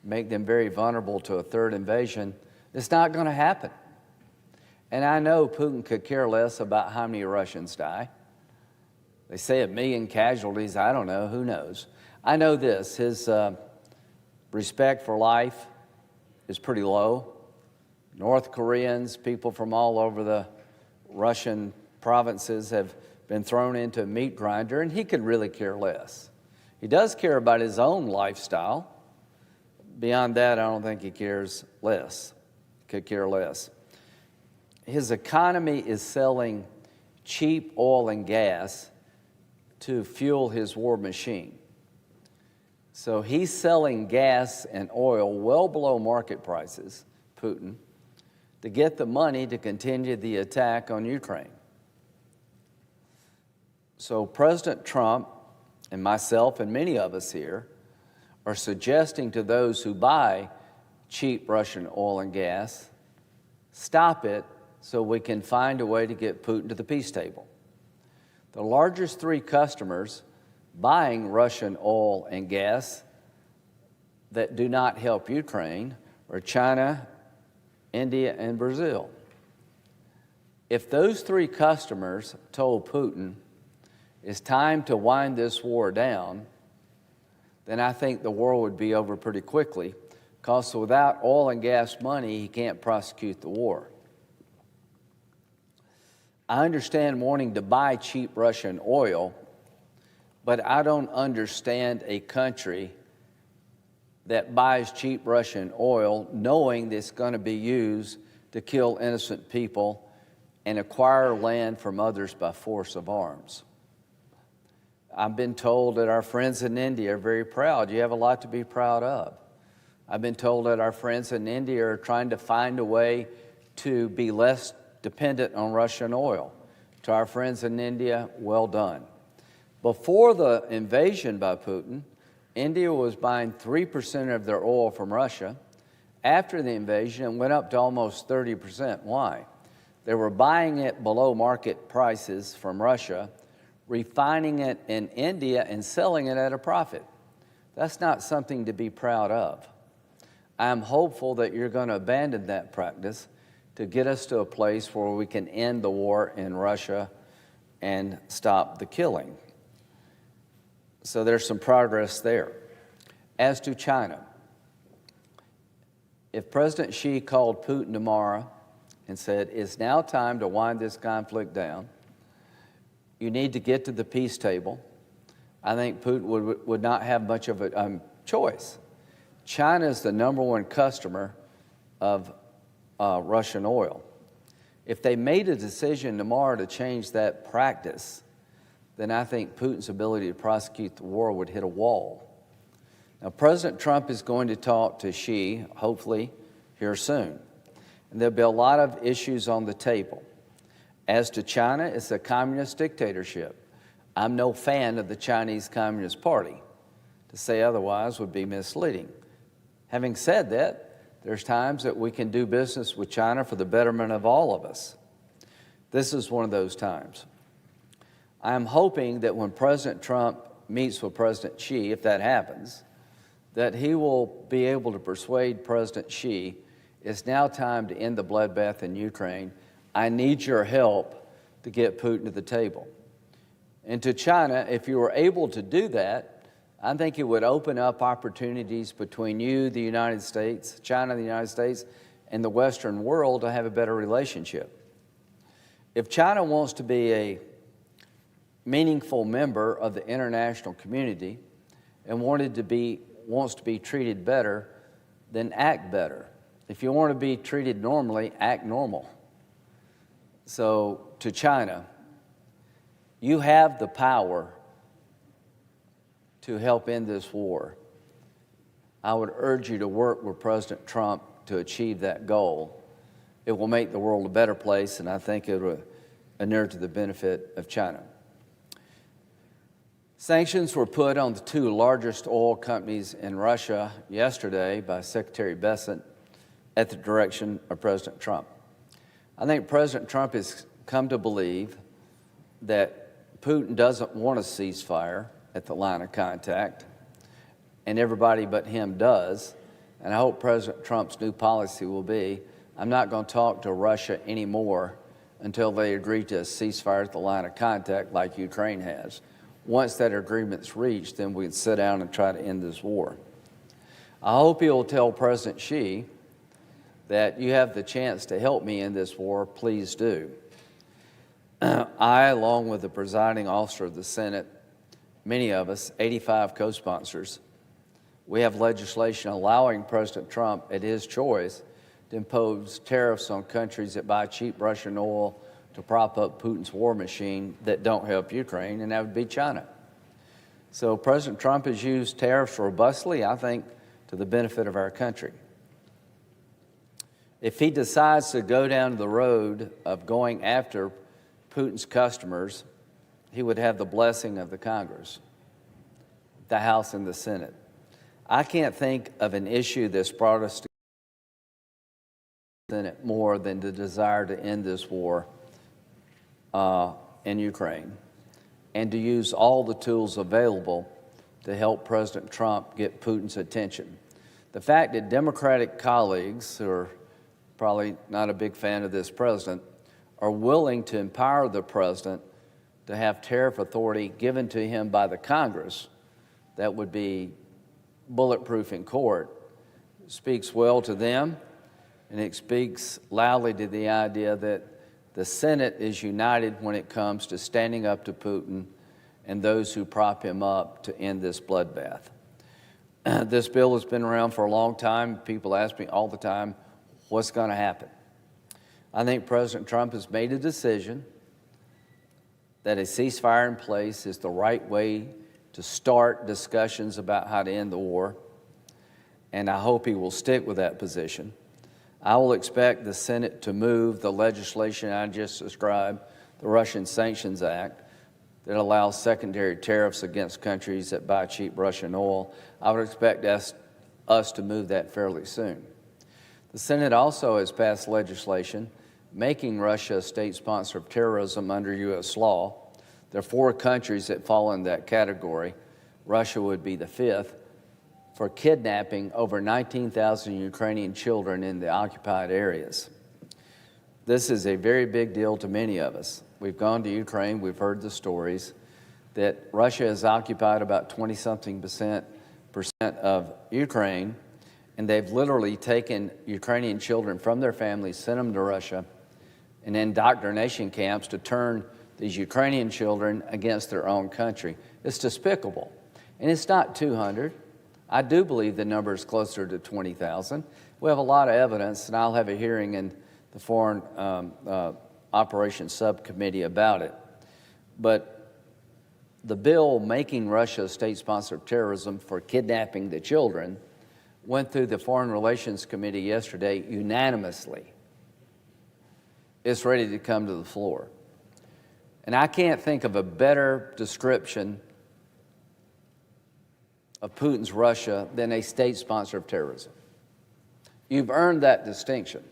make them very vulnerable to a third invasion. It's not going to happen. And I know Putin could care less about how many Russians die. They say 1 million casualties. I don't know. Who knows? I know this. His respect for life is pretty low. North Koreans, people from all over the Russian provinces have been thrown into a meat grinder, and he could really care less. He does care about his own lifestyle. Beyond that, I don't think he cares less. Could care less. His economy is selling cheap oil and gas to fuel his war machine. So he's selling gas and oil well below market prices, Putin, to get the money to continue the attack on Ukraine. So President Trump and myself and many of us here are suggesting to those who buy cheap Russian oil and gas, stop it so we can find a way to get Putin to the peace table. The largest 3 customers buying Russian oil and gas that do not help Ukraine are China, India, and Brazil. If those 3 customers told Putin it's time to wind this war down, then I think the war would be over pretty quickly, because without oil and gas money, he can't prosecute the war. I understand wanting to buy cheap Russian oil, but I don't understand a country that buys cheap Russian oil knowing that it's going to be used to kill innocent people and acquire land from others by force of arms. I've been told that our friends in India are very proud. You have a lot to be proud of. I've been told that our friends in India are trying to find a way to be less dependent on Russian oil. To our friends in India, well done. Before the invasion by Putin, India was buying 3% of their oil from Russia. After the invasion, it went up to almost 30%. Why? They were buying it below market prices from Russia, refining it in India and selling it at a profit. That's not something to be proud of. I'm hopeful that you're going to abandon that practice to get us to a place where we can end the war in Russia and stop the killing. So there's some progress there. As to China, if President Xi called Putin tomorrow and said, it's now time to wind this conflict down, you need to get to the peace table, I think Putin would not have much of a choice. China is the #1 customer of Russian oil. If they made a decision tomorrow to change that practice, then I think Putin's ability to prosecute the war would hit a wall. Now, President Trump is going to talk to Xi, hopefully, here soon. And there'll be a lot of issues on the table. As to China, it's a communist dictatorship. I'm no fan of the Chinese Communist Party. To say otherwise would be misleading. Having said that, there's times that we can do business with China for the betterment of all of us. This is one of those times. I am hoping that when President Trump meets with President Xi, if that happens, that he will be able to persuade President Xi it's now time to end the bloodbath in Ukraine. I need your help to get Putin to the table. And to China, if you were able to do that, I think it would open up opportunities between you, the United States, China, the United States, and the Western world to have a better relationship. If China wants to be a meaningful member of the international community and wants to be treated better, then act better. If you want to be treated normally, act normal. So to China, you have the power to help end this war. I would urge you to work with President Trump to achieve that goal. It will make the world a better place, and I think it will inure to the benefit of China. Sanctions were put on the 2 largest oil companies in Russia yesterday by Secretary Bessent at the direction of President Trump. I think President Trump has come to believe that Putin doesn't want a ceasefire at the line of contact, and everybody but him does. And I hope President Trump's new policy will be, I'm not going to talk to Russia anymore until they agree to a ceasefire at the line of contact like Ukraine has. Once that agreement's reached, then we can sit down and try to end this war. I hope he'll tell President Xi that you have the chance to help me in this war, please do. I, along with the presiding officer of the Senate, many of us, 85 co-sponsors, we have legislation allowing President Trump, at his choice, to impose tariffs on countries that buy cheap Russian oil to prop up Putin's war machine that don't help Ukraine, and that would be China. So President Trump has used tariffs robustly, I think, to the benefit of our country. If he decides to go down the road of going after Putin's customers, he would have the blessing of the Congress, the House and the Senate. I can't think of an issue that's brought us to the Senate more than the desire to end this war in Ukraine and to use all the tools available to help President Trump get Putin's attention. The fact that Democratic colleagues, who are probably not a big fan of this president, are willing to empower the president to have tariff authority given to him by the Congress that would be bulletproof in court speaks well to them, and it speaks loudly to the idea that the Senate is united when it comes to standing up to Putin and those who prop him up to end this bloodbath. This bill has been around for a long time. People ask me all the time, what's going to happen? I think President Trump has made a decision that a ceasefire in place is the right way to start discussions about how to end the war, and I hope he will stick with that position. I will expect the Senate to move the legislation I just described, the Russian Sanctions Act, that allows secondary tariffs against countries that buy cheap Russian oil. I would expect us to move that fairly soon. The Senate also has passed legislation making Russia a state sponsor of terrorism under U.S. law. There are 4 countries that fall in that category. Russia would be the 5th, for kidnapping over 19,000 Ukrainian children in the occupied areas. This is a very big deal to many of us. We've gone to Ukraine, we've heard the stories that Russia has occupied about 20-something percent of Ukraine, and they've literally taken Ukrainian children from their families, sent them to Russia, in indoctrination camps to turn these Ukrainian children against their own country. It's despicable. And it's not 200. I do believe the number is closer to 20,000. We have a lot of evidence, and I'll have a hearing in the Foreign Operations Subcommittee about it. But the bill making Russia a state sponsor of terrorism for kidnapping the children went through the Foreign Relations Committee yesterday unanimously. It's ready to come to the floor. And I can't think of a better description of Putin's Russia than a state sponsor of terrorism. You've earned that distinction.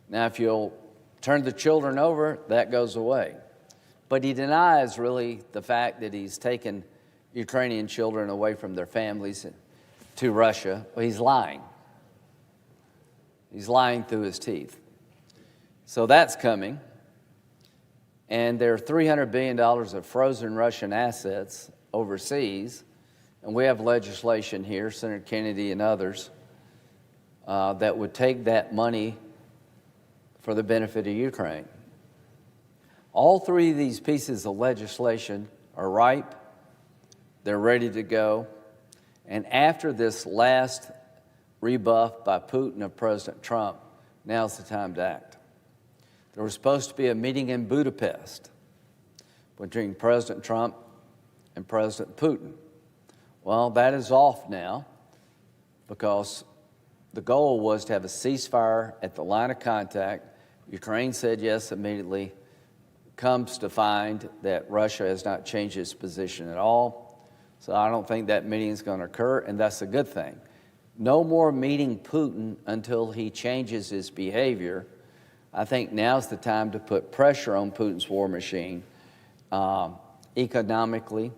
Now, if you'll turn the children over, that goes away. But he denies really the fact that he's taken Ukrainian children away from their families to Russia. Well, he's lying. He's lying through his teeth. So that's coming. And there are $300 billion of frozen Russian assets overseas. And we have legislation here, Senator Kennedy and others, that would take that money for the benefit of Ukraine. All 3 of these pieces of legislation are ripe. They're ready to go. And after this last rebuff by Putin of President Trump, now's the time to act. There was supposed to be a meeting in Budapest between President Trump and President Putin. Well, that is off now because the goal was to have a ceasefire at the line of contact. Ukraine said yes immediately. Comes to find that Russia has not changed its position at all. So I don't think that meeting is going to occur, and that's a good thing. No more meeting Putin until he changes his behavior. I think now's the time to put pressure on Putin's war machine economically.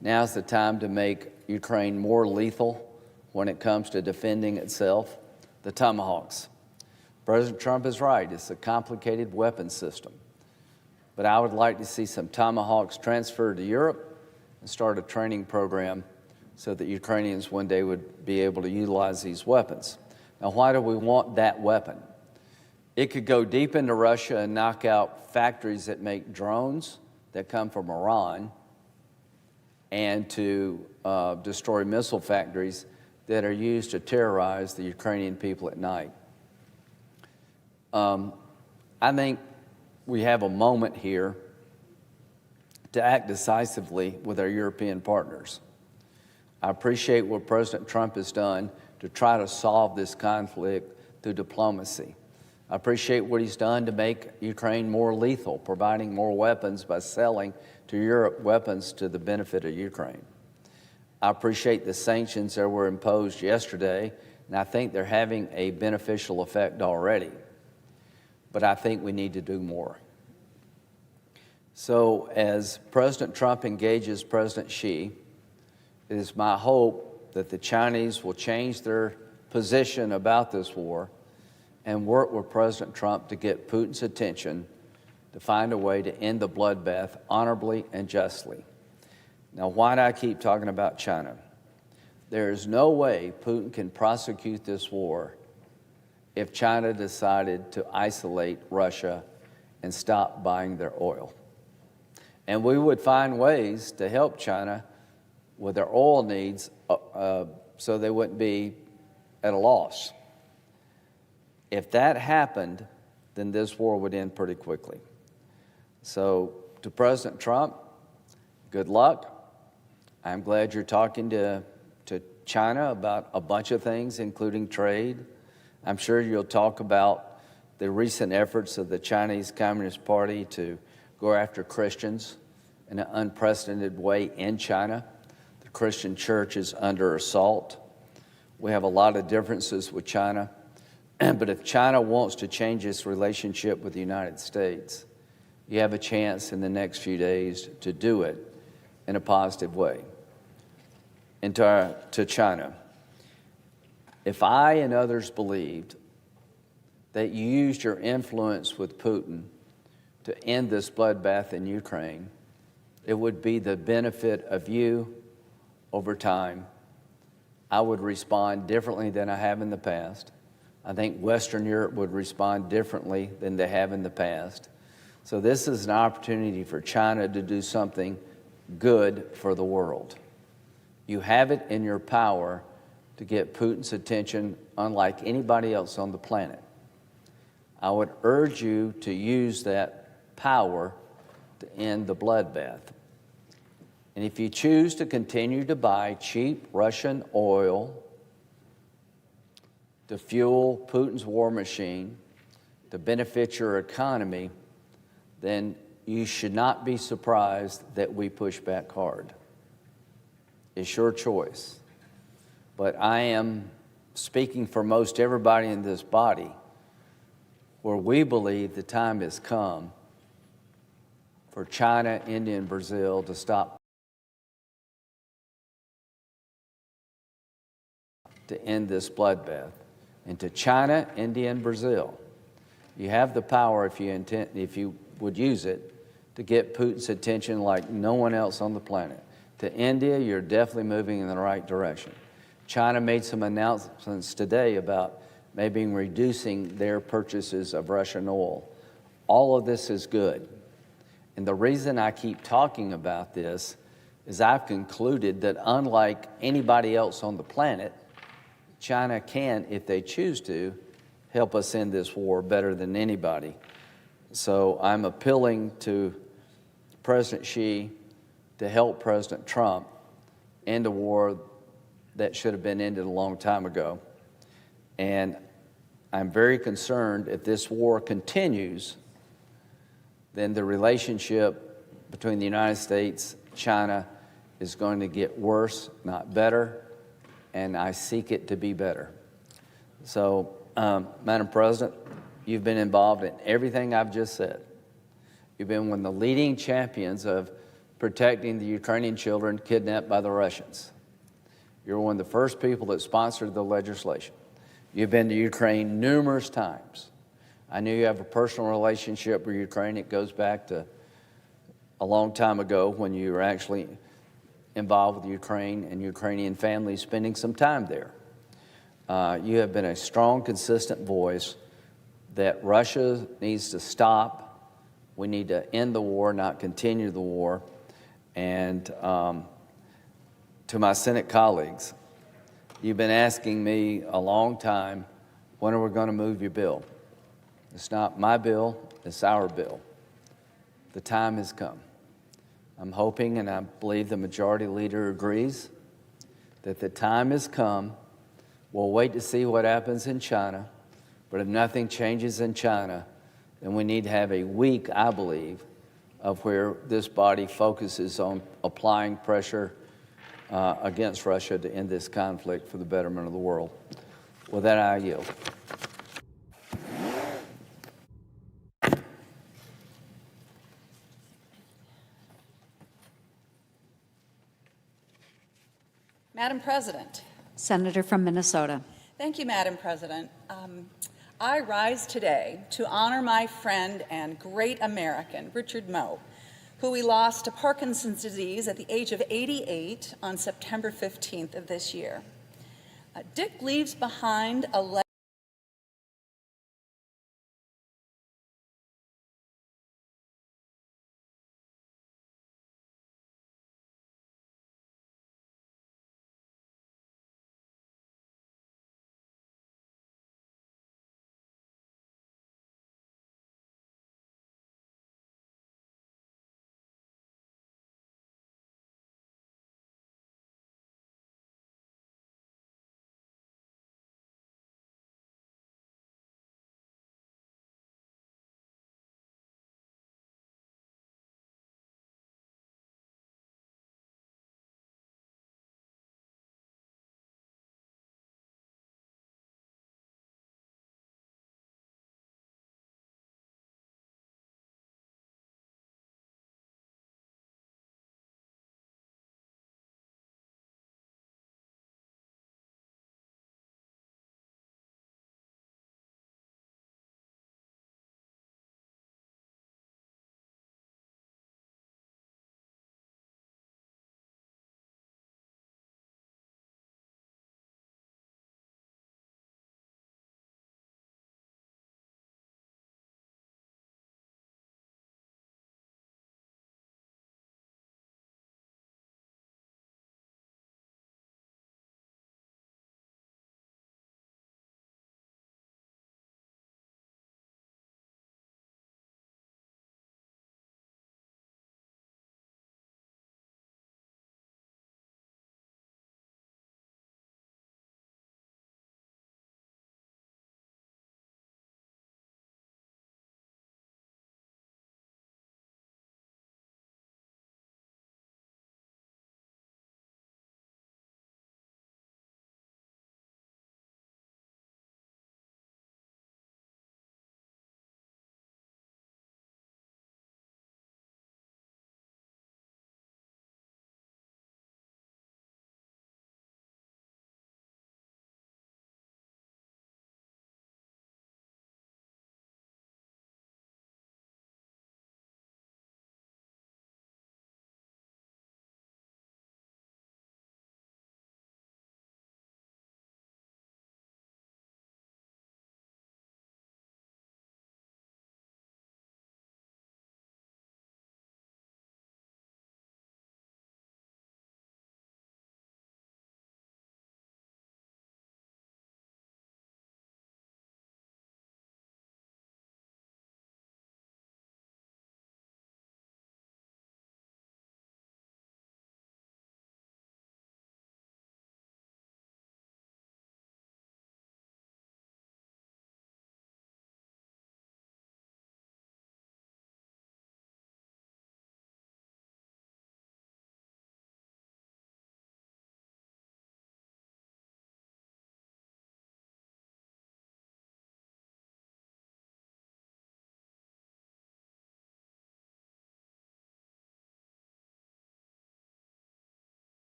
Now's the time to make Ukraine more lethal when it comes to defending itself. The Tomahawks. President Trump is right. It's a complicated weapon system. But I would like to see some Tomahawks transferred to Europe and start a training program so that Ukrainians one day would be able to utilize these weapons. Now, why do we want that weapon? It could go deep into Russia and knock out factories that make drones that come from Iran, and to destroy missile factories that are used to terrorize the Ukrainian people at night. I think we have a moment here to act decisively with our European partners. I appreciate what President Trump has done to try to solve this conflict through diplomacy. I appreciate what he's done to make Ukraine more lethal, providing more weapons by selling to Europe weapons to the benefit of Ukraine. I appreciate the sanctions that were imposed yesterday, and I think they're having a beneficial effect already. But I think we need to do more. So as President Trump engages President Xi, it is my hope that the Chinese will change their position about this war and work with President Trump to get Putin's attention to find a way to end the bloodbath honorably and justly. Now, why do I keep talking about China? There is no way Putin can prosecute this war if China decided to isolate Russia and stop buying their oil. And we would find ways to help China with their oil needs so they wouldn't be at a loss. If that happened, then this war would end pretty quickly. So to President Trump, good luck. I'm glad you're talking to China about a bunch of things, including trade. I'm sure you'll talk about the recent efforts of the Chinese Communist Party to go after Christians in an unprecedented way in China. The Christian church is under assault. We have a lot of differences with China, but if China wants to change its relationship with the United States, you have a chance in the next few days to do it in a positive way. And to China, if I and others believed that you used your influence with Putin to end this bloodbath in Ukraine, it would be the benefit of you over time. I would respond differently than I have in the past. I think Western Europe would respond differently than they have in the past. So this is an opportunity for China to do something good for the world. You have it in your power to get Putin's attention unlike anybody else on the planet. I would urge you to use that power to end the bloodbath. And if you choose to continue to buy cheap Russian oil to fuel Putin's war machine, to benefit your economy, then you should not be surprised that we push back hard. It's your choice. But I am speaking for most everybody in this body, where we believe the time has come for China, India, and Brazil to stop, to end this bloodbath. And to China, India, and Brazil, you have the power, if you would use it, to get Putin's attention like no one else on the planet. To India, you're definitely moving in the right direction. China made some announcements today about maybe reducing their purchases of Russian oil. All of this is good. And the reason I keep talking about this is I've concluded that unlike anybody else on the planet, China can, if they choose to, help us end this war better than anybody. So I'm appealing to President Xi to help President Trump end a war that should have been ended a long time ago. And I'm very concerned if this war continues, then the relationship between the United States and China is going to get worse, not better, and I seek it to be better. So, Madam President, you've been involved in everything I've just said. You've been one of the leading champions of protecting the Ukrainian children kidnapped by the Russians. You're one of the first people that sponsored the legislation. You've been to Ukraine numerous times. I know you have a personal relationship with Ukraine. It goes back to a long time ago when you were actually involved with Ukraine and Ukrainian families spending some time there. You have been a strong, consistent voice that Russia needs to stop. We need to end the war, not continue the war. And to my Senate colleagues, you've been asking me a long time, when are we going to move your bill? It's not my bill, it's our bill. The time has come. I'm hoping, and I believe the majority leader agrees, that the time has come. We'll wait to see what happens in China, but if nothing changes in China, then we need to have a week, I believe, of where this body focuses on applying pressure against Russia to end this conflict for the betterment of the world. With that, I yield. Madam President. Senator from Minnesota. Thank you, Madam President. I rise today to honor my friend and great American, Richard Moe, who we lost to Parkinson's disease at the age of 88 on September 15th of this year. Dick leaves behind a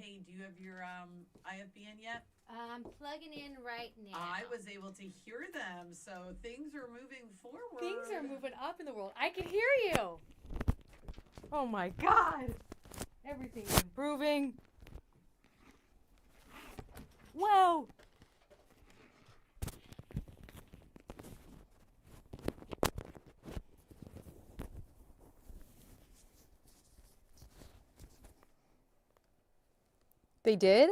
Hey, do you have your IFBN yet? I'm plugging in right now. I was able to hear them, so things are moving forward. Things are moving up in the world. I can hear you. Oh my God. Everything's improving. Whoa. They did?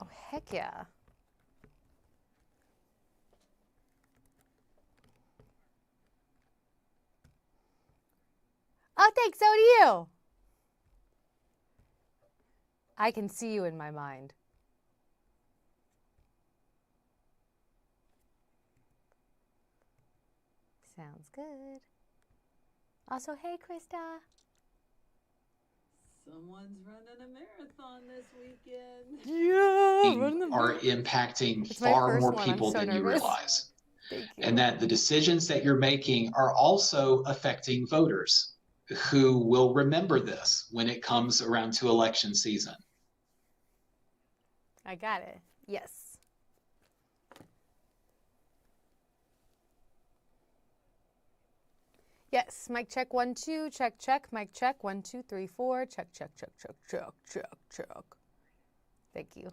Oh, heck yeah. Oh, thanks. So do you. I can see you in my mind. Sounds good. Also, hey, Krista. Someone's running a marathon this weekend. Yeah, are impacting It's my far first more one. I'm people so than you nervous. realize. Thank you. And that the decisions that you're making are also affecting voters who will remember this when it comes around to election season. I got it. Yes. Yes, mic check 1 2, check check, mic check 1 2 3 4, check check check check check check check. Thank you.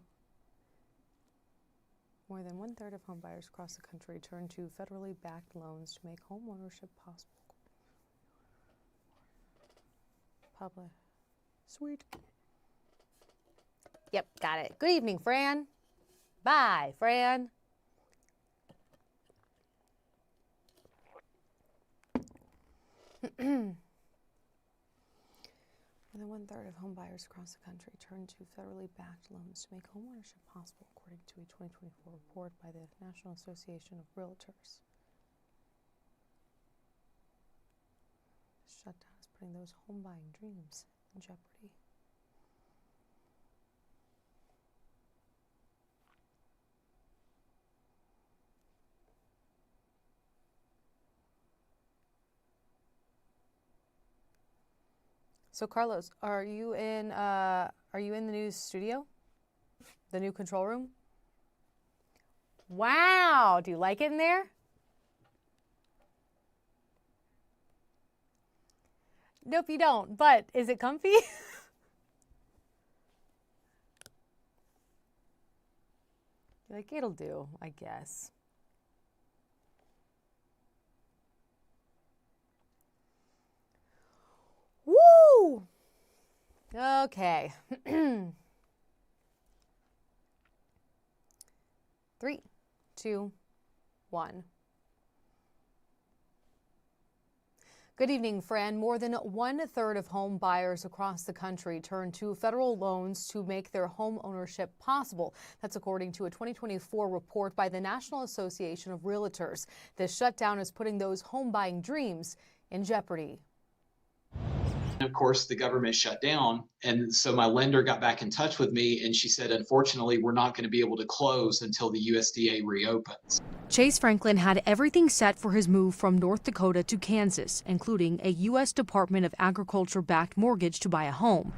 More than 1/3 of homebuyers across the country turn to federally backed loans to make home ownership possible. Public. Sweet. Yep, got it. Good evening, Fran. Bye, Fran. More than 1/3 of home buyers across the country turn to federally backed loans to make homeownership possible, according to a 2024 report by the National Association of Realtors. The shutdown is putting those home buying dreams in jeopardy. So Carlos, are you in the new studio? The new control room? Wow, do you like it in there? Nope, you don't, but is it comfy? You're like, it'll do, I guess. Woo! Okay. 3, 2, 1. Good evening, Fran. More than 1/3 of home buyers across the country turn to federal loans to make their home ownership possible. That's according to a 2024 report by the National Association of Realtors. This shutdown is putting those home buying dreams in jeopardy. Of course, the government shut down. And so my lender got back in touch with me and she said, unfortunately, we're not going to be able to close until the USDA reopens. Chase Franklin had everything set for his move from North Dakota to Kansas, including a U.S. Department of Agriculture-backed mortgage to buy a home.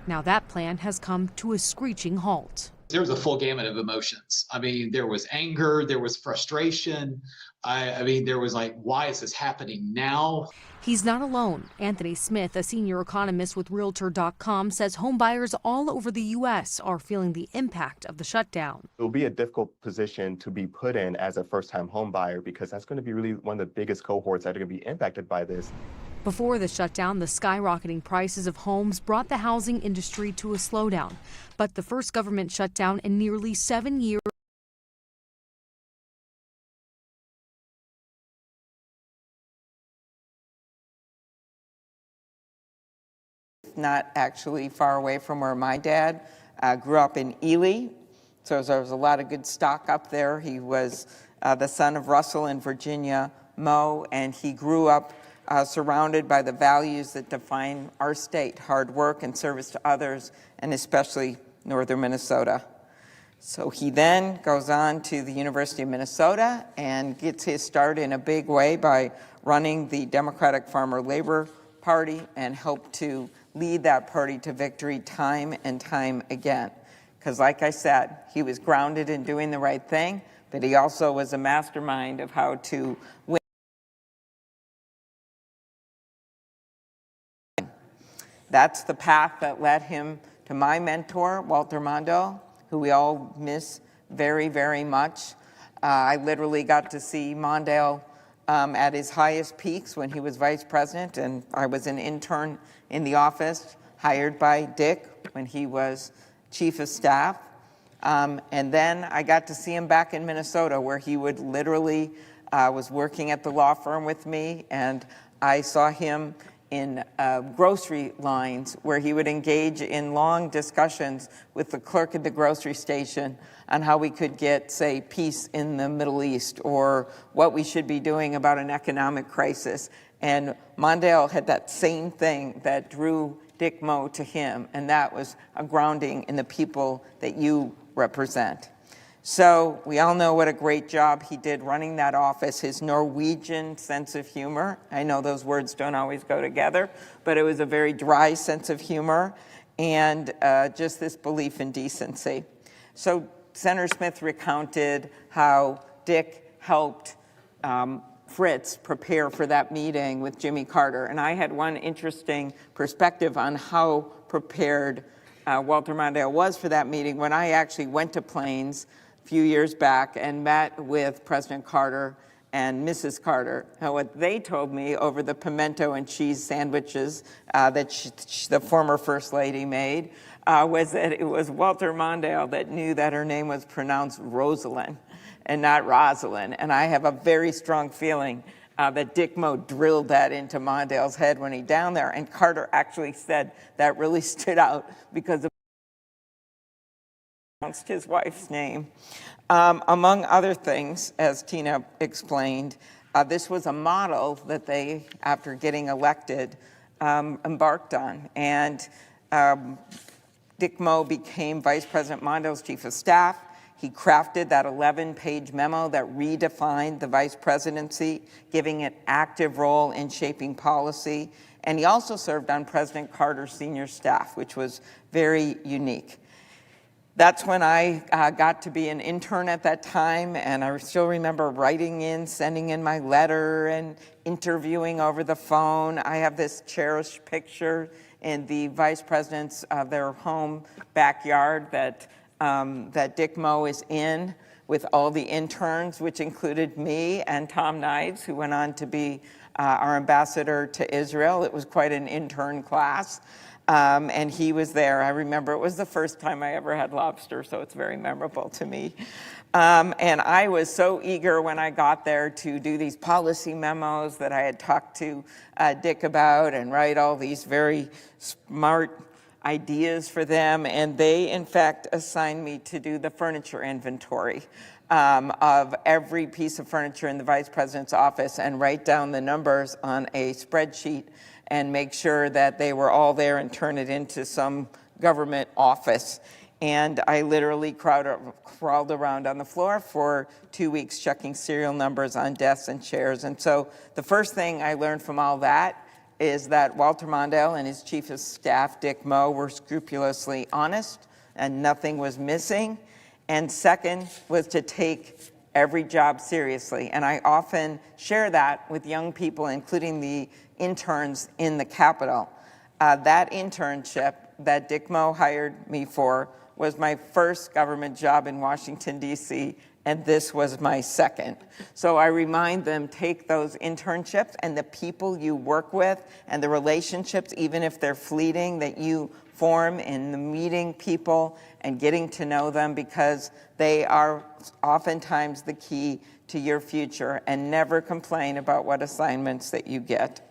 Now that plan has come to a screeching halt. There was a full gamut of emotions. I mean, there was anger, there was frustration. I mean, there was like, why is this happening now? He's not alone. Anthony Smith, a senior economist with Realtor.com, says homebuyers all over the U.S. are feeling the impact of the shutdown. It will be a difficult position to be put in as a first-time home buyer because that's going to be really one of the biggest cohorts that are going to be impacted by this. Before the shutdown, the skyrocketing prices of homes brought the housing industry to a slowdown. But the first government shutdown in nearly 7 years. Not actually far away from where my dad grew up in Ely, so there was a lot of good stock up there. He was the son of Russell and Virginia Moe, and he grew up surrounded by the values that define our state: hard work and service to others, and especially northern Minnesota. So he then goes on to the University of Minnesota and gets his start in a big way by running the Democratic Farmer Labor Party and helped to lead that party to victory time and time again. Because like I said, he was grounded in doing the right thing, but he also was a mastermind of how to win. That's the path that led him to my mentor, Walter Mondale, who we all miss very, very much. I literally got to see Mondale at his highest peaks when he was vice president, and I was an intern in the office hired by Dick when he was chief of staff. And then I got to see him back in Minnesota, where he would literally was working at the law firm with me, and I saw him in grocery lines where he would engage in long discussions with the clerk at the grocery station on how we could get, say, peace in the Middle East or what we should be doing about an economic crisis. And Mondale had that same thing that drew Dick Moe to him, and that was a grounding in the people that you represent. So we all know what a great job he did running that office, his Norwegian sense of humor. I know those words don't always go together, but it was a very dry sense of humor and just this belief in decency. So Senator Smith recounted how Dick helped Fritz prepare for that meeting with Jimmy Carter. And I had one interesting perspective on how prepared Walter Mondale was for that meeting when I actually went to Plains a few years back and met with President Carter and Mrs. Carter. And what they told me over the pimento and cheese sandwiches that the former First Lady made was that it was Walter Mondale that knew that her name was pronounced Rosalind and not Rosalind. And I have a very strong feeling that Dick Moe drilled that into Mondale's head when he down there. And Carter actually said that really stood out because of his wife's name. Among other things, as Tina explained, this was a model that they, after getting elected, embarked on. And Dick Moe became Vice President Mondale's chief of staff. He crafted that 11-page memo that redefined the vice presidency, giving it active role in shaping policy. And he also served on President Carter's senior staff, which was very unique. That's when I got to be an intern at that time, and I still remember writing in, sending in my letter, and interviewing over the phone. I have this cherished picture in the vice president's their home backyard that Dick Moe is in with all the interns, which included me and Tom Knives, who went on to be our ambassador to Israel. It was quite an intern class. And he was there. I remember it was the first time I ever had lobster, so it's very memorable to me. And I was so eager when I got there to do these policy memos that I had talked to Dick about and write all these very smart ideas for them. And they, in fact, assigned me to do the furniture inventory of every piece of furniture in the vice president's office and write down the numbers on a spreadsheet and make sure that they were all there and turn it into some government office. And I literally crawled around on the floor for 2 weeks checking serial numbers on desks and chairs. And so the first thing I learned from all that is that Walter Mondale and his chief of staff, Dick Moe, were scrupulously honest and nothing was missing. And second was to take every job seriously. And I often share that with young people, including the interns in the Capitol. That internship that Dick Moe hired me for was my first government job in Washington, D.C., and this was my second. So I remind them, take those internships and the people you work with and the relationships, even if they're fleeting, that you form in the meeting people and getting to know them, because they are oftentimes the key to your future, and never complain about what assignments that you get.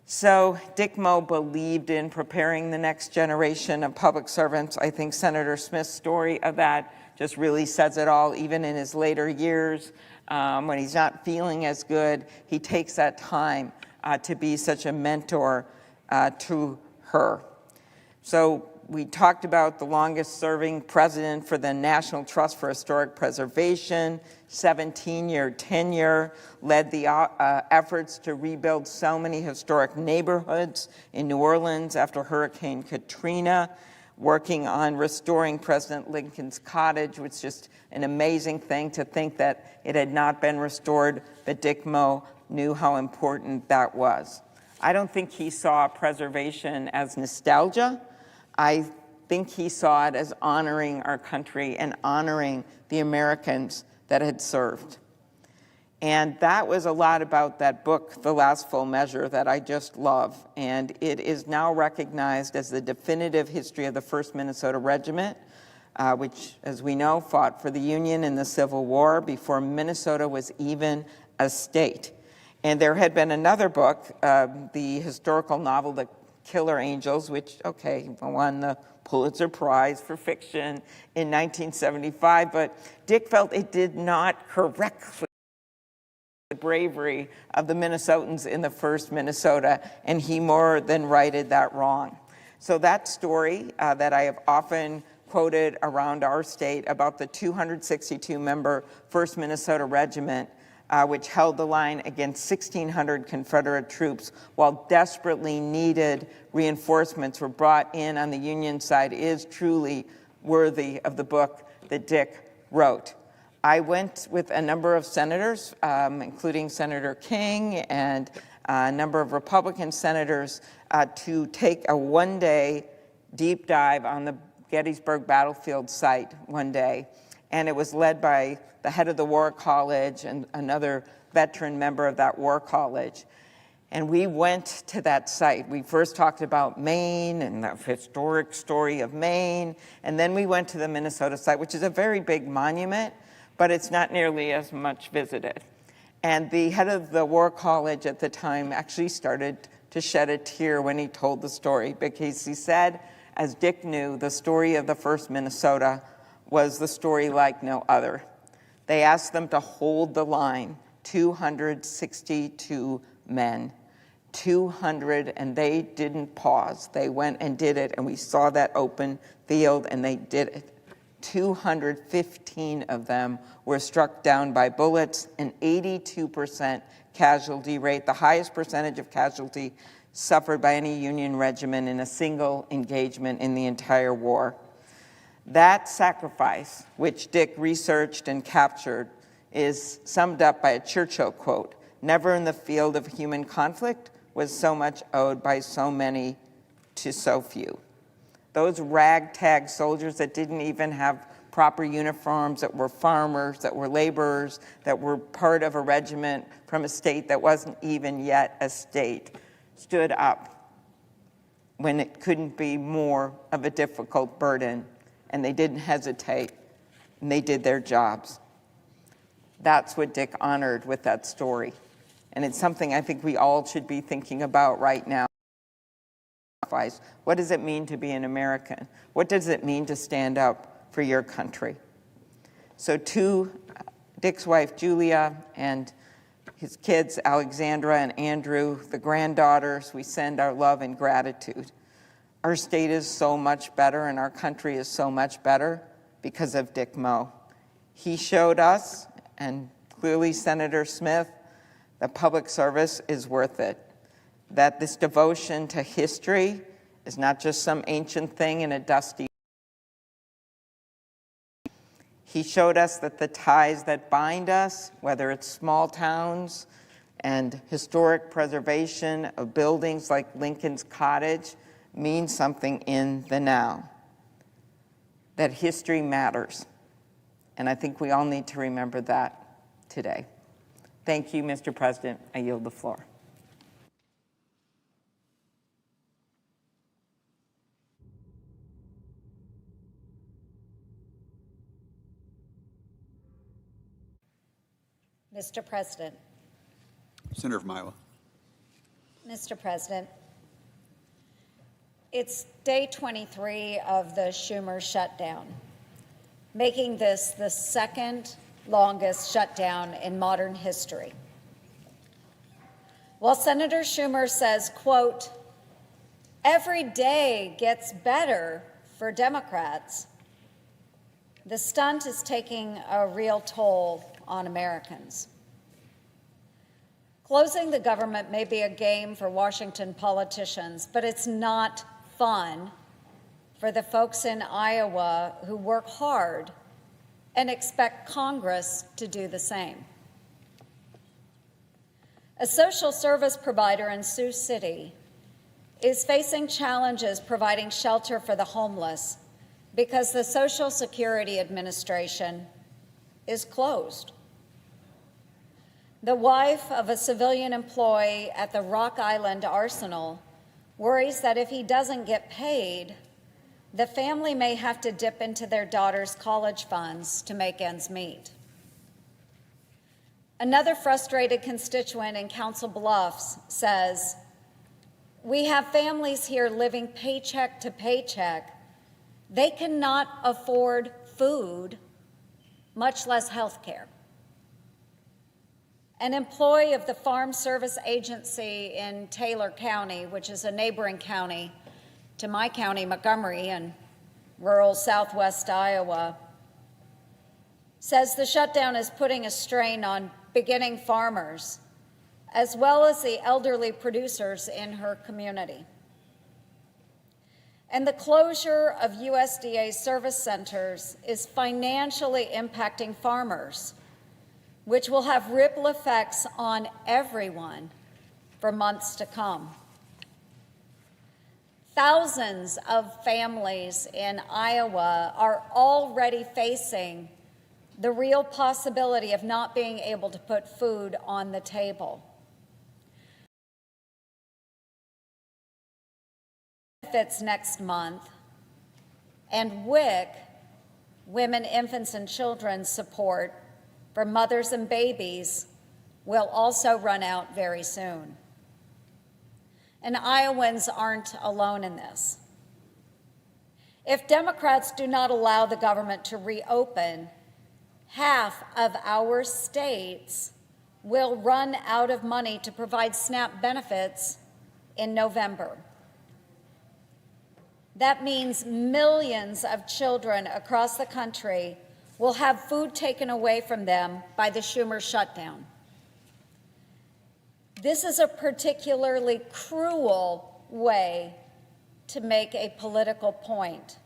So Dick Moe believed in preparing the next generation of public servants. I think Senator Smith's story of that just really says it all. Even in his later years, when he's not feeling as good, he takes that time to be such a mentor to her. So We talked about the longest-serving president for the National Trust for Historic Preservation, 17-year tenure, led the efforts to rebuild so many historic neighborhoods in New Orleans after Hurricane Katrina, working on restoring President Lincoln's cottage, which is just an amazing thing to think that it had not been restored, but Dick Moe knew how important that was. I don't think he saw preservation as nostalgia. I think he saw it as honoring our country and honoring the Americans that had served. And that was a lot about that book, The Last Full Measure, that I just love. And it is now recognized as the definitive history of the 1st Minnesota Regiment, which, as we know, fought for the Union in the Civil War before Minnesota was even a state. And there had been another book, the historical novel, The Killer Angels, which, won the Pulitzer Prize for fiction in 1975, but Dick felt it did not correctly the bravery of the Minnesotans in the 1st Minnesota, and he more than righted that wrong. So that story that I have often quoted around our state about the 262-member 1st Minnesota Regiment, which held the line against 1,600 Confederate troops while desperately needed reinforcements were brought in on the Union side, is truly worthy of the book that Dick wrote. I went with a number of senators, including Senator King and a number of Republican senators, to take a one-day deep dive on the Gettysburg battlefield site one day. And it was led by the head of the War College and another veteran member of that War College. And we went to that site. We first talked about Maine and the historic story of Maine, and then we went to the Minnesota site, which is a very big monument, but it's not nearly as much visited. And the head of the War College at the time actually started to shed a tear when he told the story, because he said, as Dick knew, the story of the 1st Minnesota was the story like no other. They asked them to hold the line, 262 men, 200, and they didn't pause. They went and did it, and we saw that open field, and they did it. 215 of them were struck down by bullets, an 82% casualty rate, the highest percentage of casualty suffered by any Union regiment in a single engagement in the entire war. That sacrifice, which Dick researched and captured, is summed up by a Churchill quote: "Never in the field of human conflict was so much owed by so many to so few." Those ragtag soldiers that didn't even have proper uniforms, that were farmers, that were laborers, that were part of a regiment from a state that wasn't even yet a state, stood up when it couldn't be more of a difficult burden, and they didn't hesitate, and they did their jobs. That's what Dick honored with that story, and it's something I think we all should be thinking about right now. What does it mean to be an American? What does it mean to stand up for your country? So to Dick's wife, Julia, and his kids, Alexandra and Andrew, the granddaughters, we send our love and gratitude. Our state is so much better and our country is so much better because of Dick Moe. He showed us, and clearly Senator Smith, that public service is worth it. That this devotion to history is not just some ancient thing in a dusty. He showed us that the ties that bind us, whether it's small towns and historic preservation of buildings like Lincoln's Cottage, mean something in the now. That history matters. And I think we all need to remember that today. Thank you, Mr. President. I yield the floor. Mr. President. Senator from Iowa. Mr. President, it's day 23 of the Schumer shutdown, making this the second longest shutdown in modern history. While Senator Schumer says, quote, "Every day gets better for Democrats, the stunt is taking a real toll on Americans. Closing the government may be a game for Washington politicians, but it's not fun for the folks in Iowa who work hard and expect Congress to do the same. A social service provider in Sioux City is facing challenges providing shelter for the homeless because the Social Security Administration is closed. The wife of a civilian employee at the Rock Island Arsenal worries that if he doesn't get paid, the family may have to dip into their daughter's college funds to make ends meet. Another frustrated constituent in Council Bluffs says, "We have families here living paycheck to paycheck. They cannot afford food, much less health care." An employee of the Farm Service Agency in Taylor County, which is a neighboring county to my county, Montgomery, in rural southwest Iowa, says the shutdown is putting a strain on beginning farmers, as well as the elderly producers in her community. And the closure of USDA service centers is financially impacting farmers, which will have ripple effects on everyone for months to come. Thousands of families in Iowa are already facing the real possibility of not being able to put food on the table. Benefits next month, and WIC, Women, Infants, and Children's support for mothers and babies, will also run out very soon. And Iowans aren't alone in this. If Democrats do not allow the government to reopen, half of our states will run out of money to provide SNAP benefits in November. That means millions of children across the country will have food taken away from them by the Schumer shutdown. This is a particularly cruel way to make a political point,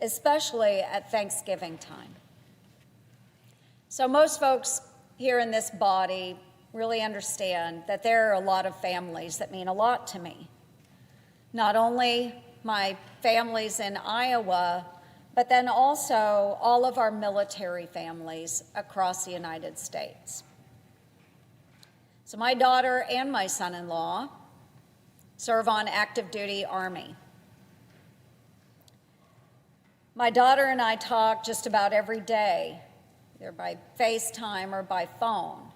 especially at Thanksgiving time. So most folks here in this body really understand that there are a lot of families that mean a lot to me. Not only my families in Iowa, but then also all of our military families across the United States. So my daughter and my son-in-law serve on active duty Army. My daughter and I talk just about every day, either by FaceTime or by phone.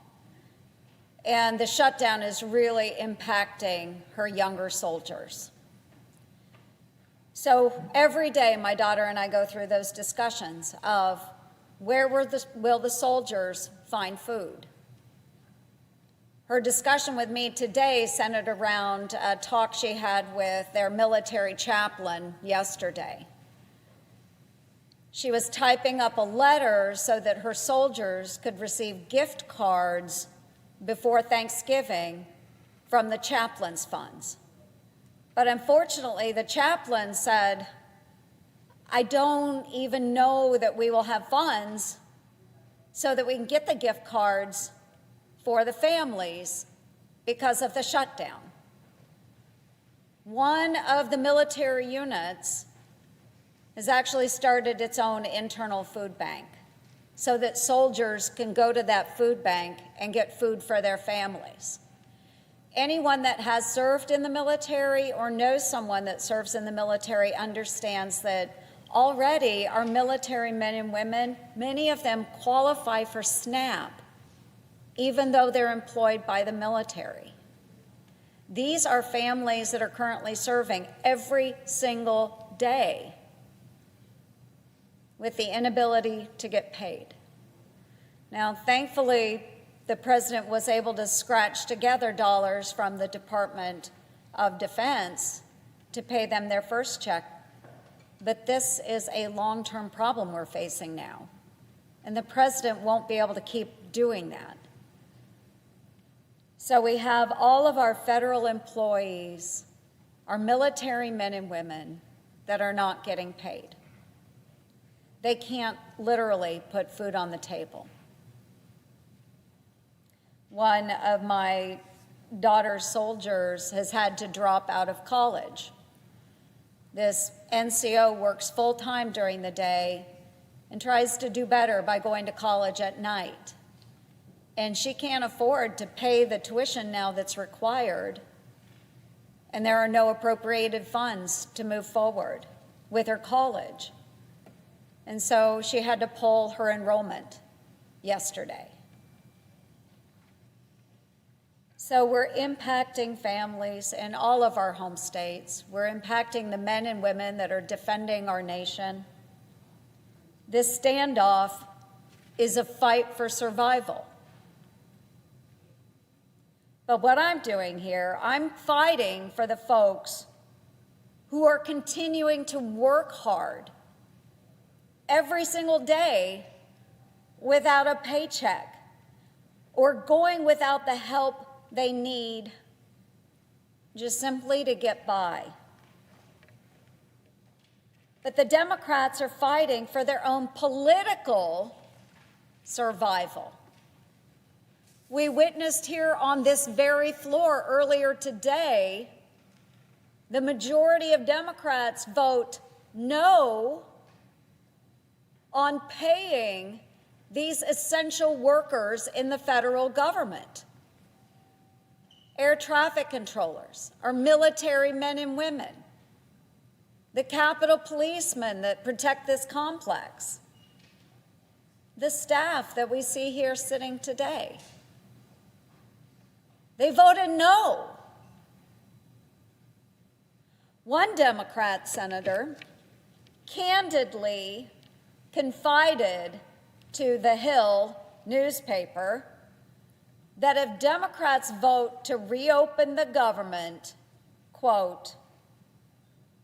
And the shutdown is really impacting her younger soldiers. So every day, my daughter and I go through those discussions of where will the soldiers find food? Her discussion with me today centered around a talk she had with their military chaplain yesterday. She was typing up a letter so that her soldiers could receive gift cards before Thanksgiving from the chaplain's funds. But unfortunately, the chaplain said, "I don't even know that we will have funds so that we can get the gift cards for the families because of the shutdown." One of the military units has actually started its own internal food bank so that soldiers can go to that food bank and get food for their families. Anyone that has served in the military or knows someone that serves in the military understands that already our military men and women, many of them qualify for SNAP, even though they're employed by the military. These are families that are currently serving every single day with the inability to get paid. Now, thankfully, the president was able to scratch together dollars from the Department of Defense to pay them their first check but this is a long-term problem we're facing now. And the president won't be able to keep doing that. So we have all of our federal employees, our military men and women that are not getting paid. They can't literally put food on the table. One of my daughter's soldiers has had to drop out of college. This NCO works full-time during the day and tries to do better by going to college at night. And she can't afford to pay the tuition now that's required, and there are no appropriated funds to move forward with her college. And so she had to pull her enrollment yesterday. So we're impacting families in all of our home states. We're impacting the men and women that are defending our nation. This standoff is a fight for survival. But what I'm doing here, I'm fighting for the folks who are continuing to work hard every single day without a paycheck or going without the help they need just simply to get by. But the Democrats are fighting for their own political survival. We witnessed here on this very floor earlier today, the majority of Democrats vote no on paying these essential workers in the federal government. Air traffic controllers, our military men and women, the Capitol policemen that protect this complex, the staff that we see here sitting today. They voted no. One Democrat senator candidly confided to the Hill newspaper that if Democrats vote to reopen the government, quote,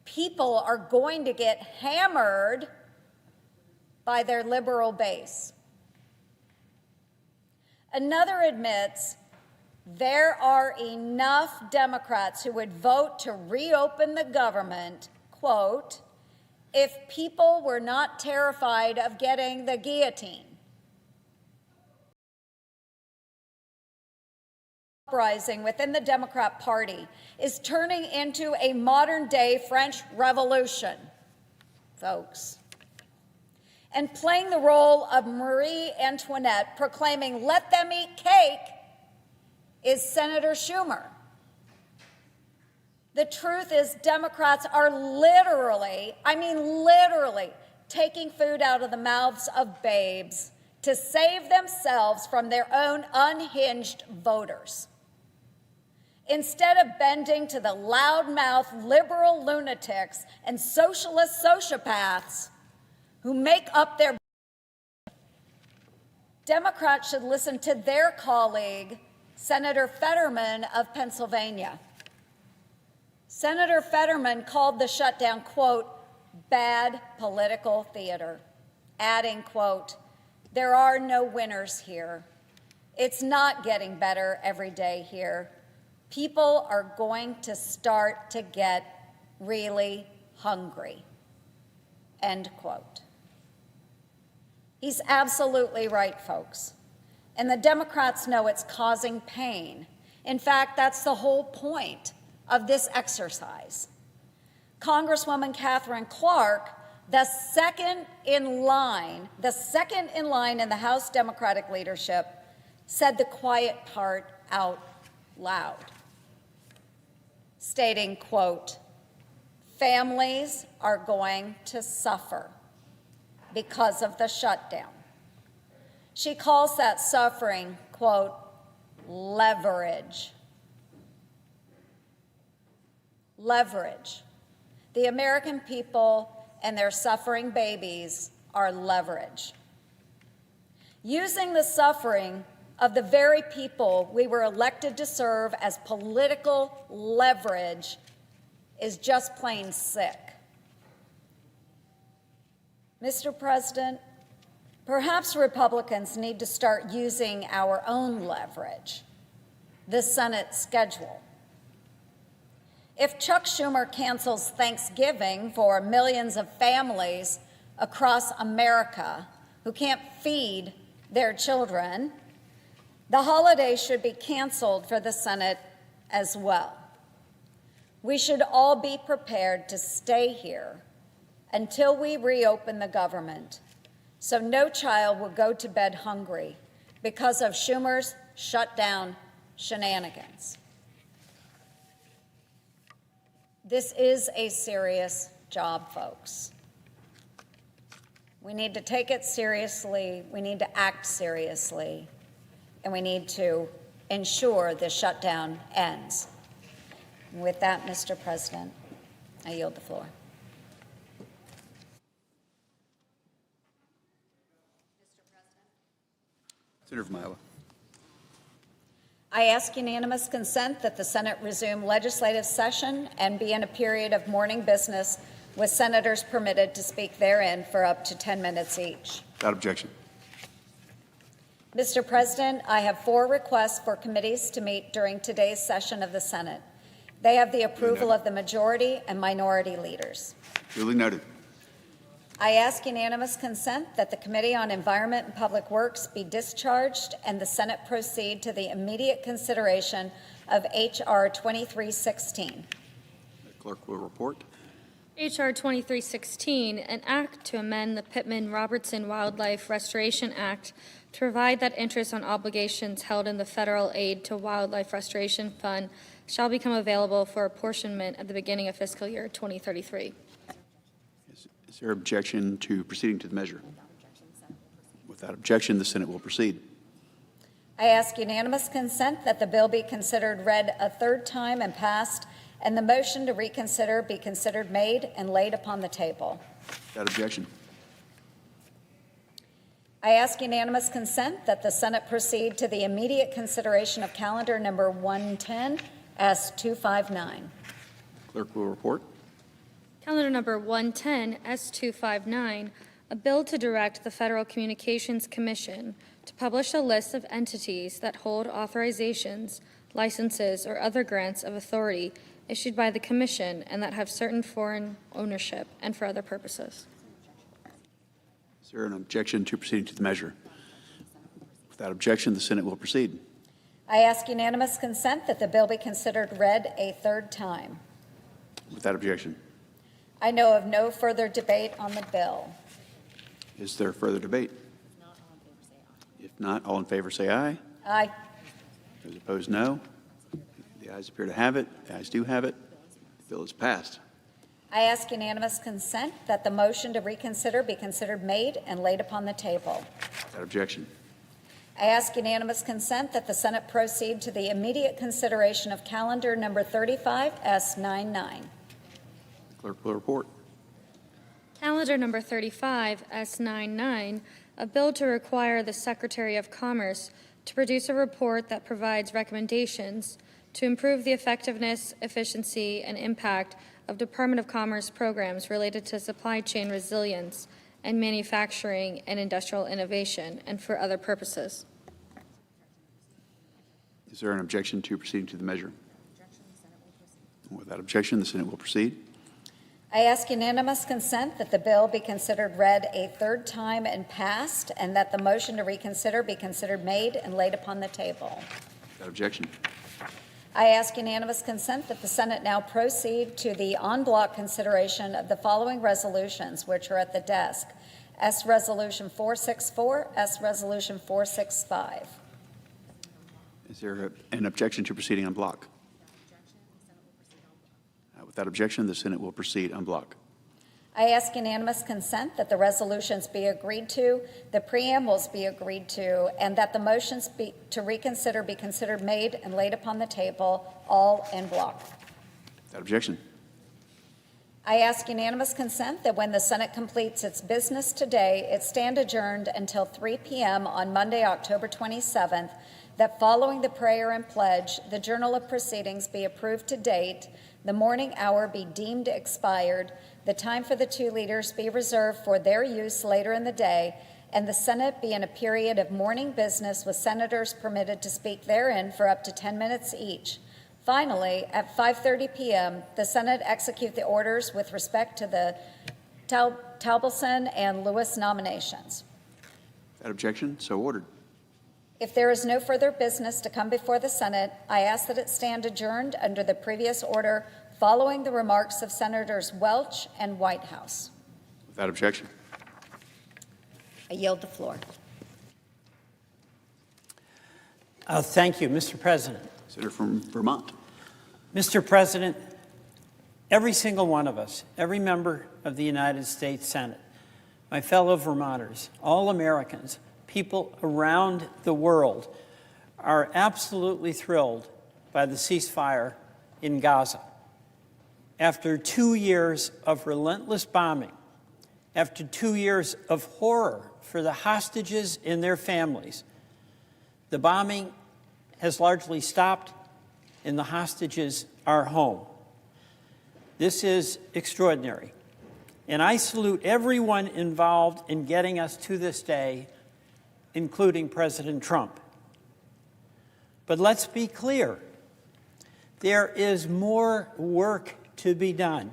people are going to get hammered by their liberal base. Another admits there are enough Democrats who would vote to reopen the government, quote, if people were not terrified of getting the guillotine. Uprising within the Democrat Party is turning into a modern-day French Revolution, folks. And playing the role of Marie Antoinette, proclaiming, "Let them eat cake," is Senator Schumer. The truth is, Democrats are literally, I mean literally, taking food out of the mouths of babes to save themselves from their own unhinged voters. Instead of bending to the loudmouth liberal lunatics and socialist sociopaths who make up their, Democrats should listen to their colleague, Senator Fetterman of Pennsylvania. Senator Fetterman called the shutdown, quote, bad political theater, adding, quote, there are no winners here. It's not getting better every day here. People are going to start to get really hungry, end quote. He's absolutely right, folks. And the Democrats know it's causing pain. In fact, that's the whole point of this exercise. Congresswoman Catherine Clark, the second in line in the House Democratic leadership, said the quiet part out loud, stating, quote, families are going to suffer because of the shutdown. She calls that suffering, quote, leverage. Leverage. The American people and their suffering babies are leverage. Using the suffering of the very people we were elected to serve as political leverage is just plain sick. Mr. President, perhaps Republicans need to start using our own leverage, the Senate schedule. If Chuck Schumer cancels Thanksgiving for millions of families across America who can't feed their children, the holiday should be canceled for the Senate as well. We should all be prepared to stay here until we reopen the government, so no child will go to bed hungry because of Schumer's shutdown shenanigans. This is a serious job, folks. We need to take it seriously, we need to act seriously, and we need to ensure the shutdown ends. With that, Mr. President, I yield the floor. Senator from Iowa. I ask unanimous consent that the Senate resume legislative session and be in a period of morning business with senators permitted to speak therein for up to 10 minutes each. Without objection. Mr. President, I have 4 requests for committees to meet during today's session of the Senate. They have the approval of the majority and minority leaders. Duly noted. I ask unanimous consent that the Committee on Environment and Public Works be discharged and the Senate proceed to the immediate consideration of H.R. 2316. The clerk will report. H.R. 2316, an act to amend the Pittman-Robertson Wildlife Restoration Act to provide that interest on obligations held in the Federal Aid to Wildlife Restoration Fund shall become available for apportionment at the beginning of fiscal year 2033. Is there objection to proceeding to the measure? Without objection, the Senate will proceed. I ask unanimous consent that the bill be considered read a third time and passed, and the motion to reconsider be considered made and laid upon the table. Without objection. I ask unanimous consent that the Senate proceed to the immediate consideration of calendar number 110 S259. Clerk will report. Calendar number 110 S259, a bill to direct the Federal Communications Commission to publish a list of entities that hold authorizations, licenses, or other grants of authority issued by the Commission and that have certain foreign ownership and for other purposes. Is there an objection to proceeding to the measure? Without objection, the Senate will proceed. I ask unanimous consent that the bill be considered read a third time. Without objection. I know of no further debate on the bill. Is there further debate? If not, all in favor say aye. Aye. Those opposed, no. The ayes appear to have it. The ayes do have it. The bill is passed. I ask unanimous consent that the motion to reconsider be considered made and laid upon the table. Without objection. I ask unanimous consent that the Senate proceed to the immediate consideration of calendar number 35 S99. The clerk will report. Calendar number 35 S99, a bill to require the Secretary of Commerce to produce a report that provides recommendations to improve the effectiveness, efficiency, and impact of Department of Commerce programs related to supply chain resilience and manufacturing and industrial innovation, and for other purposes. Is there an objection to proceeding to the measure? Without objection, the Senate will proceed. I ask unanimous consent that the bill be considered read a third time and passed, and that the motion to reconsider be considered made and laid upon the table. Without objection. I ask unanimous consent that the Senate now proceed to the en bloc consideration of the following resolutions, which are at the desk. S. Resolution 464, S. Resolution 465. Is there an objection to proceeding en bloc? Without objection, the Senate will proceed en bloc. I ask unanimous consent that the resolutions be agreed to, the preambles be agreed to, and that the motions to reconsider be considered made and laid upon the table, all en bloc. Without objection. I ask unanimous consent that when the Senate completes its business today, it stand adjourned until 3 p.m. on Monday, October 27th, that following the prayer and pledge, the Journal of Proceedings be approved to date, the morning hour be deemed expired, the time for the two leaders be reserved for their use later in the day, and the Senate be in a period of morning business with senators permitted to speak therein for up to 10 minutes each. Finally, at 5:30 p.m., the Senate execute the orders with respect to the Talbelson and Lewis nominations. Without objection, so ordered. If there is no further business to come before the Senate, I ask that it stand adjourned under the previous order following the remarks of Senators Welch and Whitehouse. Without objection. I yield the floor. Thank you, Mr. President. Senator from Vermont. Mr. President, every single one of us, every member of the United States Senate, my fellow Vermonters, all Americans, people around the world are absolutely thrilled by the ceasefire in Gaza. After 2 years of relentless bombing, after 2 years of horror for the hostages and their families, the bombing has largely stopped and the hostages are home. This is extraordinary. And I salute everyone involved in getting us to this day, including President Trump. But let's be clear, there is more work to be done.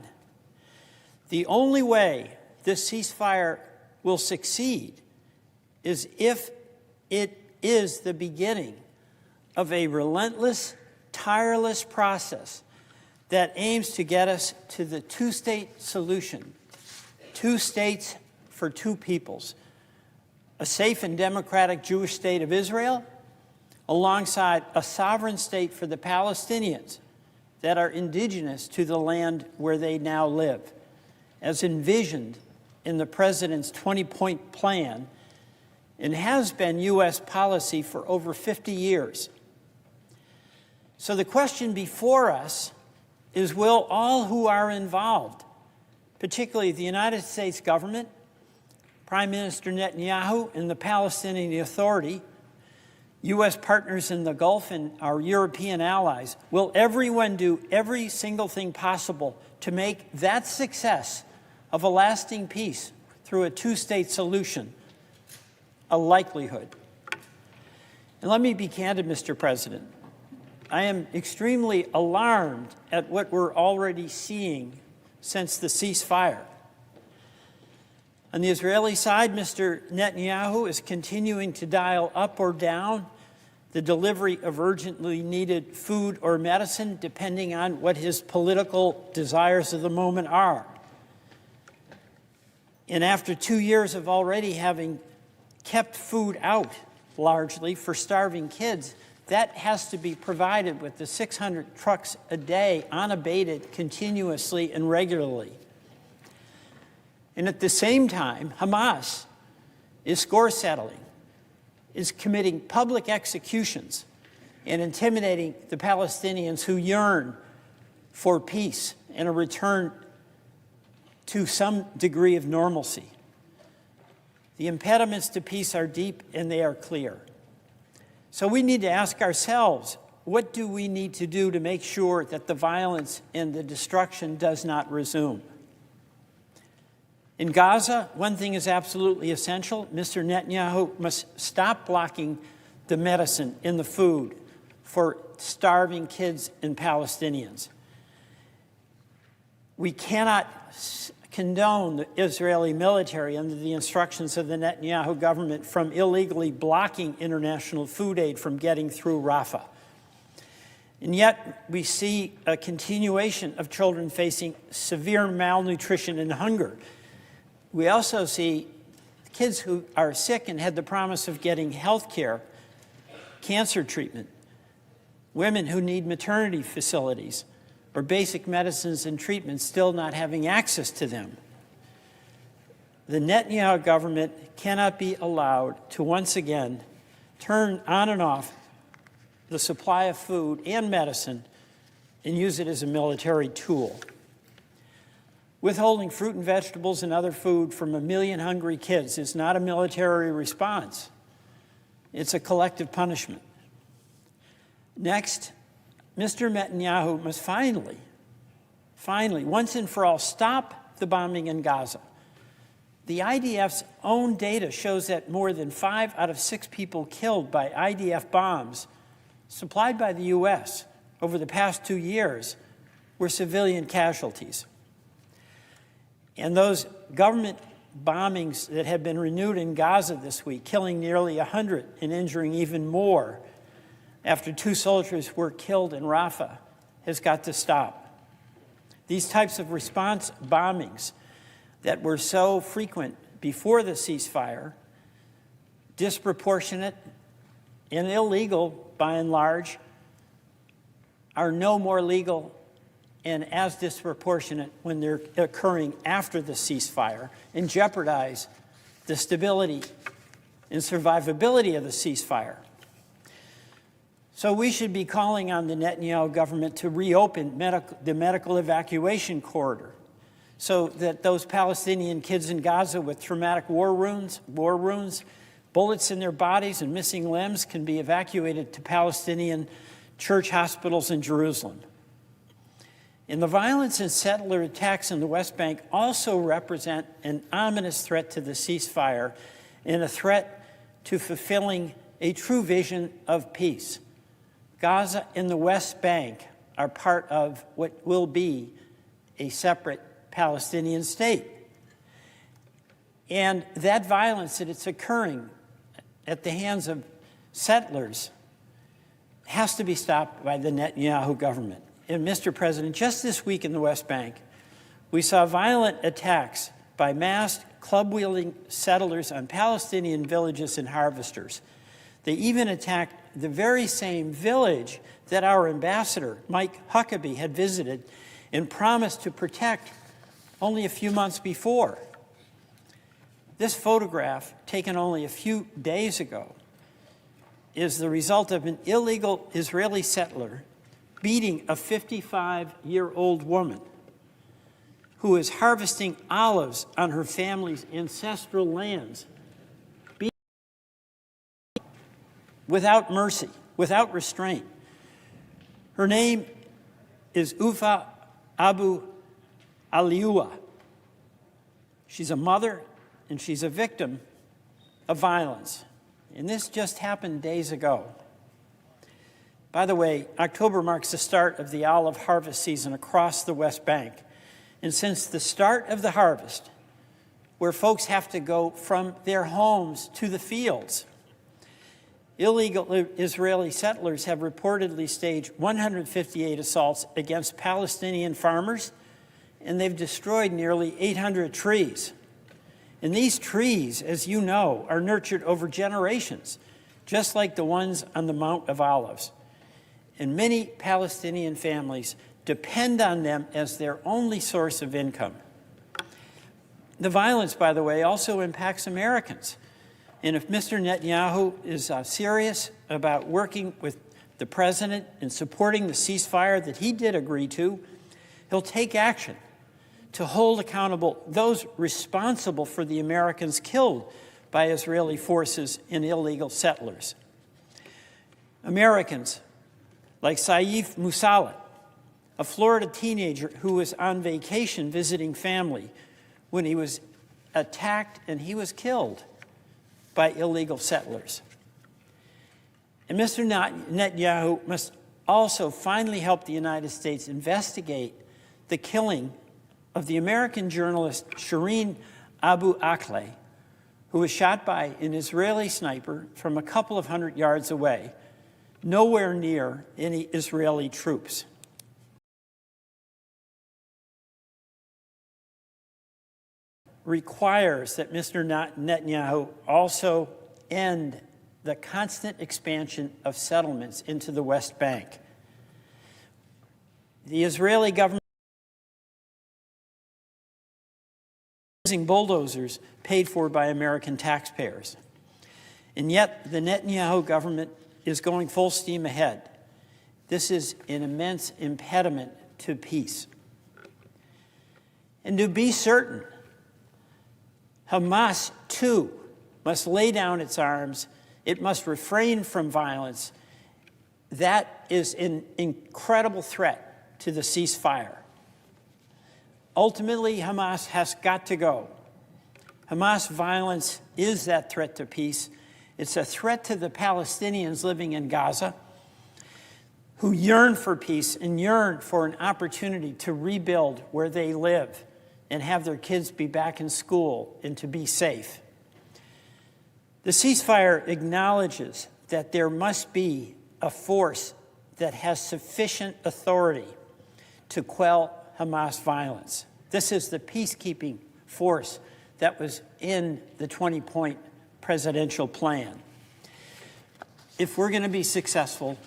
The only way this ceasefire will succeed is if it is the beginning of a relentless, tireless process that aims to get us to the two-state solution, 2 states for 2 peoples, a safe and democratic Jewish state of Israel, alongside a sovereign state for the Palestinians that are indigenous to the land where they now live, as envisioned in the President's 20-point plan and has been U.S. policy for over 50 years. So the question before us is, will all who are involved, particularly the United States government, Prime Minister Netanyahu and the Palestinian Authority, U.S. partners in the Gulf and our European allies, will everyone do every single thing possible to make that success of a lasting peace through a 2-state solution a likelihood? And let me be candid, Mr. President. I am extremely alarmed at what we're already seeing since the ceasefire. On the Israeli side, Mr. Netanyahu is continuing to dial up or down the delivery of urgently needed food or medicine, depending on what his political desires of the moment are. And after 2 years of already having kept food out largely for starving kids, that has to be provided with the 600 trucks a day, unabated, continuously and regularly. And at the same time, Hamas is score settling, is committing public executions and intimidating the Palestinians who yearn for peace and a return to some degree of normalcy. The impediments to peace are deep and they are clear. So we need to ask ourselves, what do we need to do to make sure that the violence and the destruction does not resume? In Gaza, one thing is absolutely essential. Mr. Netanyahu must stop blocking the medicine and the food for starving kids and Palestinians. We cannot condone the Israeli military under the instructions of the Netanyahu government from illegally blocking international food aid from getting through Rafah. And yet we see a continuation of children facing severe malnutrition and hunger. We also see kids who are sick and had the promise of getting health care, cancer treatment, women who need maternity facilities or basic medicines and treatments still not having access to them. The Netanyahu government cannot be allowed to once again turn on and off the supply of food and medicine and use it as a military tool. Withholding fruit and vegetables and other food from 1 million hungry kids is not a military response. It's a collective punishment. Next, Mr. Netanyahu must finally, once and for all, stop the bombing in Gaza. The IDF's own data shows that more than 5 out of 6 people killed by IDF bombs supplied by the U.S. over the past 2 years were civilian casualties. And those government bombings that have been renewed in Gaza this week, killing nearly 100 and injuring even more after 2 soldiers were killed in Rafah, has got to stop. These types of response bombings that were so frequent before the ceasefire, disproportionate and illegal by and large, are no more legal and as disproportionate when they're occurring after the ceasefire and jeopardize the stability and survivability of the ceasefire. So we should be calling on the Netanyahu government to reopen the medical evacuation corridor so that those Palestinian kids in Gaza with traumatic war wounds, bullets in their bodies and missing limbs can be evacuated to Palestinian church hospitals in Jerusalem. And the violence and settler attacks in the West Bank also represent an ominous threat to the ceasefire and a threat to fulfilling a true vision of peace. Gaza and the West Bank are part of what will be a separate Palestinian state. And that violence that it's occurring at the hands of settlers has to be stopped by the Netanyahu government. And Mr. President, just this week in the West Bank, we saw violent attacks by masked, club-wielding settlers on Palestinian villages and harvesters. They even attacked the very same village that our ambassador, Mike Huckabee, had visited and promised to protect only a few months before. This photograph, taken only a few days ago, is the result of an illegal Israeli settler beating a 55-year-old woman who is harvesting olives on her family's ancestral lands, without mercy, without restraint. Her name is Ufa Abu Aliua. She's a mother and she's a victim of violence. And this just happened days ago. By the way, October marks the start of the olive harvest season across the West Bank. And since the start of the harvest, where folks have to go from their homes to the fields, illegal Israeli settlers have reportedly staged 158 assaults against Palestinian farmers, and they've destroyed nearly 800 trees. And these trees, as you know, are nurtured over generations, just like the ones on the Mount of Olives. And many Palestinian families depend on them as their only source of income. The violence, by the way, also impacts Americans. And if Mr. Netanyahu is serious about working with the president and supporting the ceasefire that he did agree to, he'll take action to hold accountable those responsible for the Americans killed by Israeli forces and illegal settlers. Americans like Saif Musalat, a Florida teenager who was on vacation visiting family when he was attacked and he was killed by illegal settlers. And Mr. Netanyahu must also finally help the United States investigate the killing of the American journalist Shireen Abu Akleh, who was shot by an Israeli sniper from a couple of hundred yards away, nowhere near any Israeli troops. Requires that Mr. Netanyahu also end the constant expansion of settlements into the West Bank. The Israeli government is using bulldozers paid for by American taxpayers. And yet the Netanyahu government is going full steam ahead. This is an immense impediment to peace. And to be certain, Hamas, too, must lay down its arms. It must refrain from violence. That is an incredible threat to the ceasefire. Ultimately, Hamas has got to go. Hamas violence is that threat to peace. It's a threat to the Palestinians living in Gaza who yearn for peace and yearn for an opportunity to rebuild where they live and have their kids be back in school and to be safe. The ceasefire acknowledges that there must be a force that has sufficient authority to quell Hamas violence. This is the peacekeeping force that was in the 20-point presidential plan. If we're going to be successful,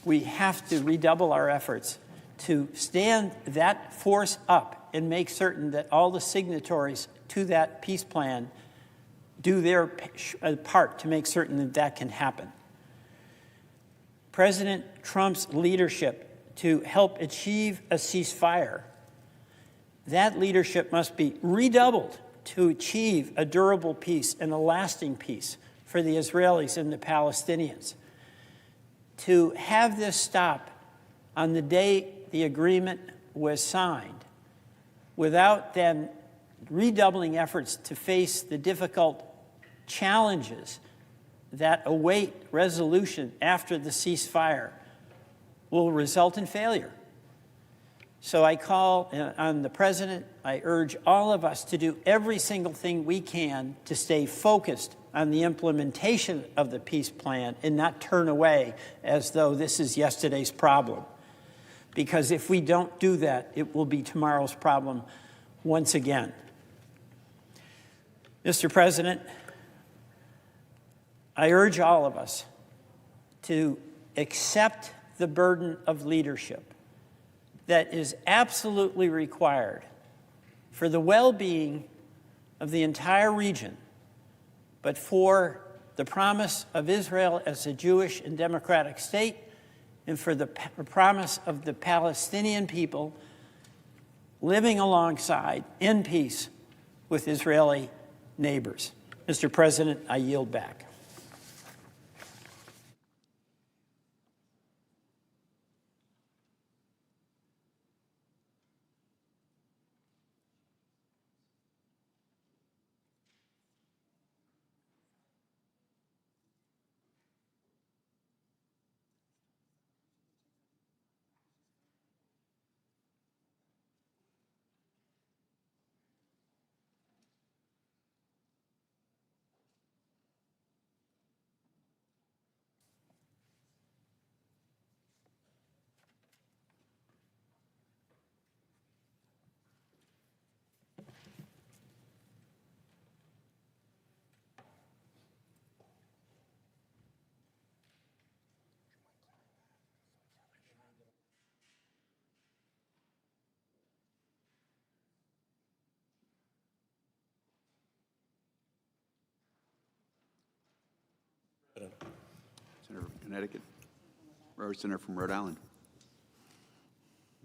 we have to redouble our efforts to stand that force up and make certain that all the signatories to that peace plan do their part to make certain that that can happen. President Trump's leadership to help achieve a ceasefire, that leadership must be redoubled to achieve a durable peace and a lasting peace for the Israelis and the Palestinians. To have this stop on the day the agreement was signed without then redoubling efforts to face the difficult challenges that await resolution after the ceasefire will result in failure. So I call on the President, I urge all of us to do every single thing we can to stay focused on the implementation of the peace plan and not turn away as though this is yesterday's problem. Because if we don't do that, it will be tomorrow's problem once again. Mr. President, I urge all of us to accept the burden of leadership that is absolutely required for the well-being of the entire region, but for the promise of Israel as a Jewish and democratic state, and for the promise of the Palestinian people living alongside in peace with Israeli neighbors. Mr. President, I yield back. Senator from Connecticut, Senator from Rhode Island.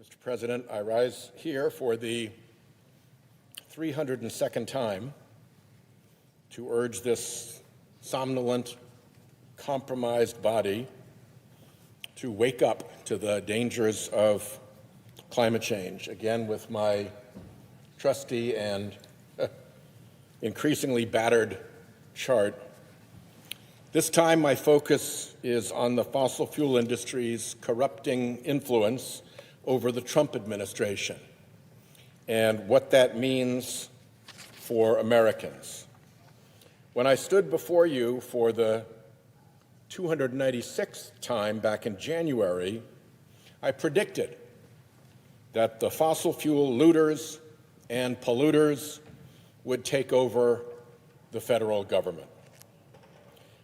Mr. President, I rise here for the 302nd time to urge this somnolent, compromised body to wake up to the dangers of climate change, again with my trusty and increasingly battered chart. This time, my focus is on the fossil fuel industry's corrupting influence over the Trump administration and what that means for Americans. When I stood before you for the 296th time back in January, I predicted that the fossil fuel looters and polluters would take over the federal government.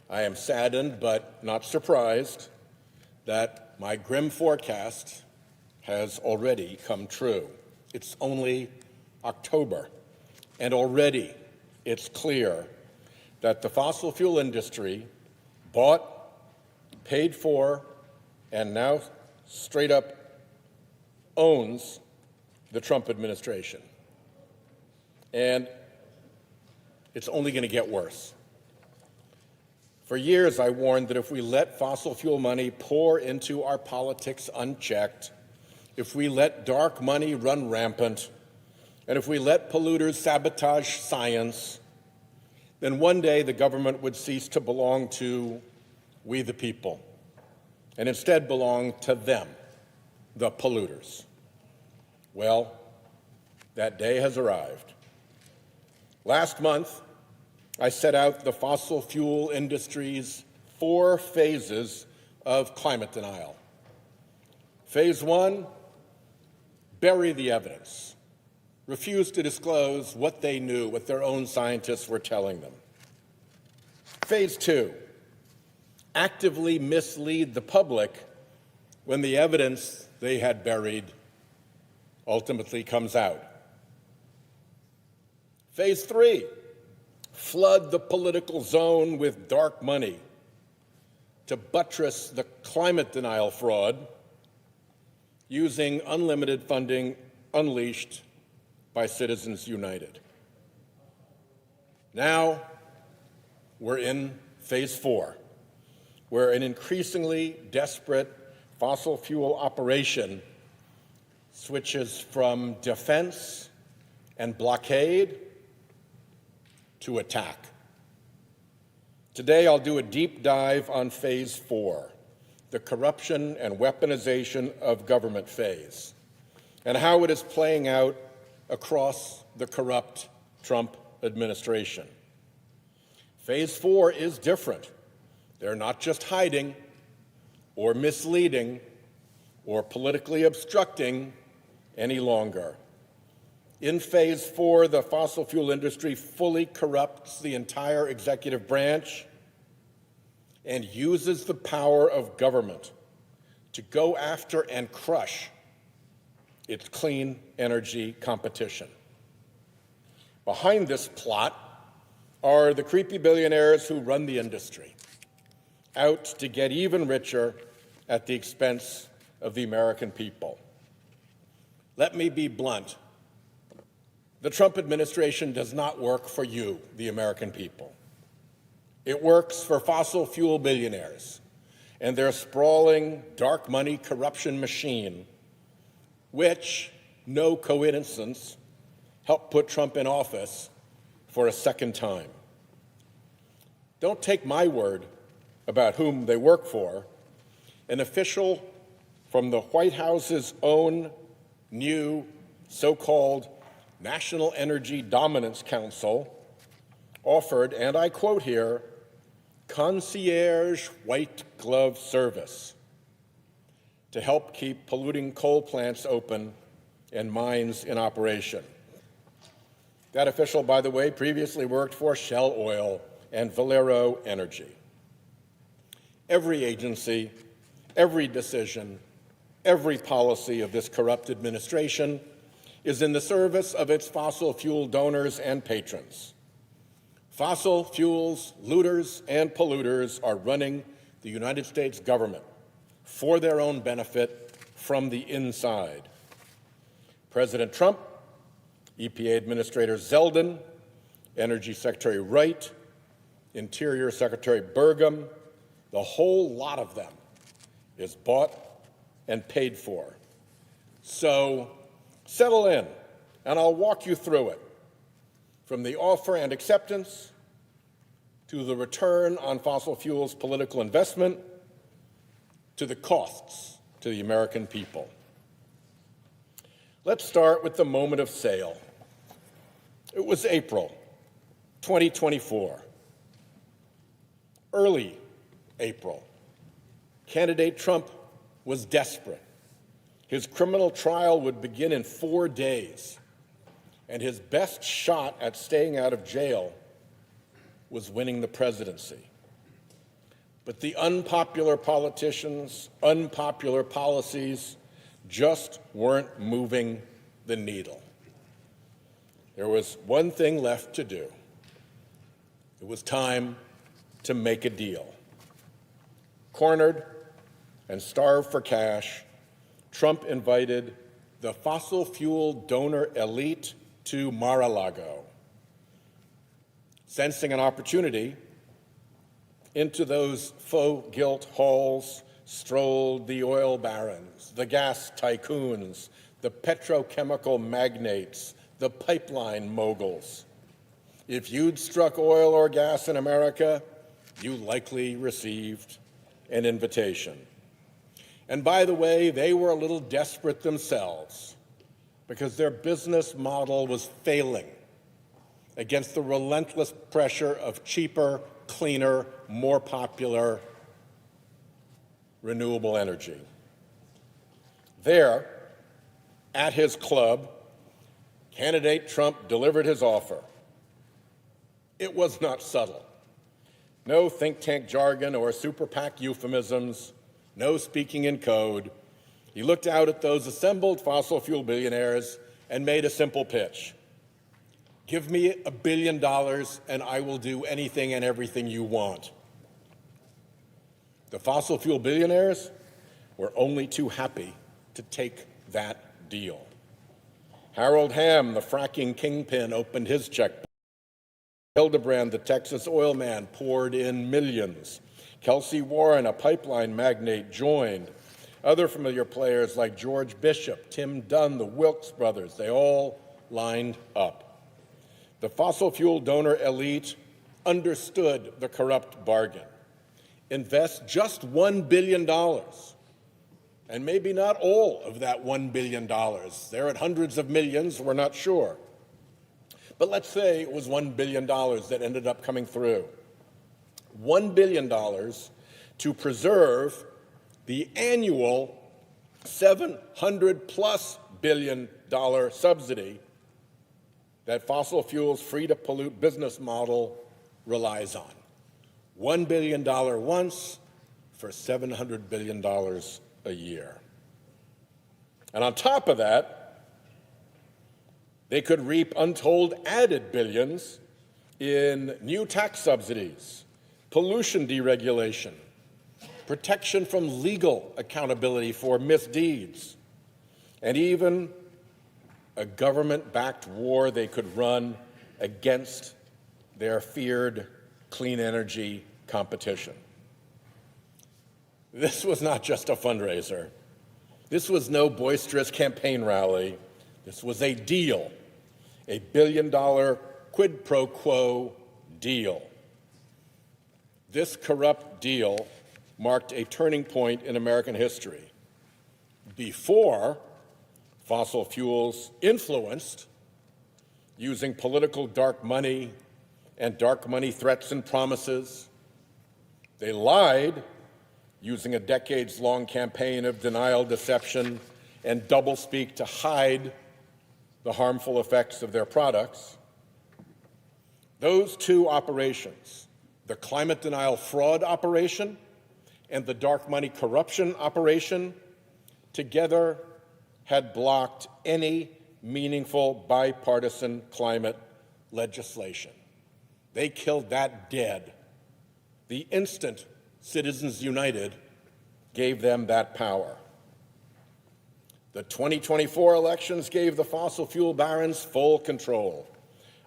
I am saddened but not surprised that my grim forecast has already come true. It's only October, and already it's clear that the fossil fuel industry bought, paid for, and now straight up owns the Trump administration. And it's only going to get worse. For years, I warned that if we let fossil fuel money pour into our politics unchecked, if we let dark money run rampant, And if we let polluters sabotage science, then one day the government would cease to belong to we the people and instead belong to them, the polluters. Well, that day has arrived. Last month, I set out the fossil fuel industry's 4 phases of climate denial. Phase 1, bury the evidence. Refuse to disclose what they knew, what their own scientists were telling them. Phase 2, actively mislead the public when the evidence they had buried ultimately comes out. Phase 3, flood the political zone with dark money to buttress the climate denial fraud using unlimited funding unleashed by Citizens United. Now we're in phase 4, where an increasingly desperate fossil fuel operation switches from defense and blockade to attack. Today, I'll do a deep dive on phase 4, the corruption and weaponization of government phase, and how it is playing out across the corrupt Trump administration. Phase 4 is different. They're not just hiding or misleading or politically obstructing any longer. In phase 4, the fossil fuel industry fully corrupts the entire executive branch and uses the power of government to go after and crush its clean energy competition. Behind this plot are the creepy billionaires who run the industry, out to get even richer at the expense of the American people. Let me be blunt. The Trump administration does not work for you, the American people. It works for fossil fuel billionaires and their sprawling dark money corruption machine, which, no coincidence, helped put Trump in office for a second time. Don't take my word about whom they work for. An official from the White House's own new so-called National Energy Dominance Council offered, and I quote here, concierge white glove service to help keep polluting coal plants open and mines in operation. That official, by the way, previously worked for Shell Oil and Valero Energy. Every agency, every decision, every policy of this corrupt administration is in the service of its fossil fuel donors and patrons. Fossil fuels looters and polluters are running the United States government for their own benefit from the inside. President Trump, EPA Administrator Zeldin, Energy Secretary Wright, Interior Secretary Burgum, the whole lot of them is bought and paid for. So settle in, and I'll walk you through it, from the offer and acceptance to the return on fossil fuels political investment to the costs to the American people. Let's start with the moment of sale. It was April 2024. Early April. Candidate Trump was desperate. His criminal trial would begin in 4 days, and his best shot at staying out of jail was winning the presidency. But the unpopular politicians, unpopular policies just weren't moving the needle. There was one thing left to do. It was time to make a deal. Cornered and starved for cash, Trump invited the fossil fuel donor elite to Mar-a-Lago. Sensing an opportunity, into those faux guilt halls strolled the oil barons, the gas tycoons, the petrochemical magnates, the pipeline moguls. If you'd struck oil or gas in America, you likely received an invitation. And by the way, they were a little desperate themselves because their business model was failing against the relentless pressure of cheaper, cleaner, more popular renewable energy. There, at his club, candidate Trump delivered his offer. It was not subtle. No think tank jargon or super PAC euphemisms, no speaking in code. He looked out at those assembled fossil fuel billionaires and made a simple pitch. Give me $1 billion and I will do anything and everything you want. The fossil fuel billionaires were only too happy to take that deal. Harold Hamm, the fracking kingpin, opened his checkbook. Hildebrand, the Texas oil man, poured in millions. Kelsey Warren, a pipeline magnate, joined. Other familiar players like George Bishop, Tim Dunn, the Wilkes brothers, they all lined up. The fossil fuel donor elite understood the corrupt bargain. Invest just $1 billion, and maybe not all of that $1 billion. They're at hundreds of millions, we're not sure. But let's say it was $1 billion that ended up coming through. $1 billion to preserve the annual $700+ billion subsidy that fossil fuels' free-to-pollute business model relies on. $1 billion once for $700 billion a year. And on top of that, they could reap untold added billions in new tax subsidies, pollution deregulation, protection from legal accountability for misdeeds, and even a government-backed war they could run against their feared clean energy competition. This was not just a fundraiser. This was no boisterous campaign rally. This was a deal, a $1 billion quid pro quo deal. This corrupt deal marked a turning point in American history. Before, fossil fuels influenced, using political dark money and dark money threats and promises. They lied, using a decades-long campaign of denial, deception, and doublespeak to hide the harmful effects of their products. Those two operations, the climate denial fraud operation and the dark money corruption operation, together had blocked any meaningful bipartisan climate legislation. They killed that dead. The instant Citizens United gave them that power. The 2024 elections gave the fossil fuel barons full control.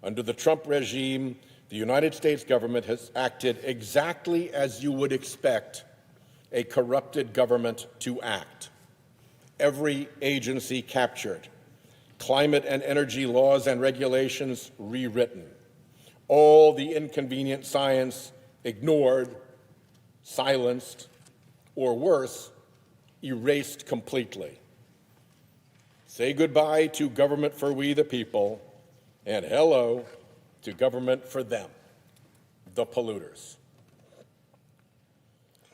Under the Trump regime, the United States government has acted exactly as you would expect a corrupted government to act. Every agency captured, climate and energy laws and regulations rewritten, all the inconvenient science ignored, silenced, or worse, erased completely. Say goodbye to government for we the people, and hello to government for them, the polluters.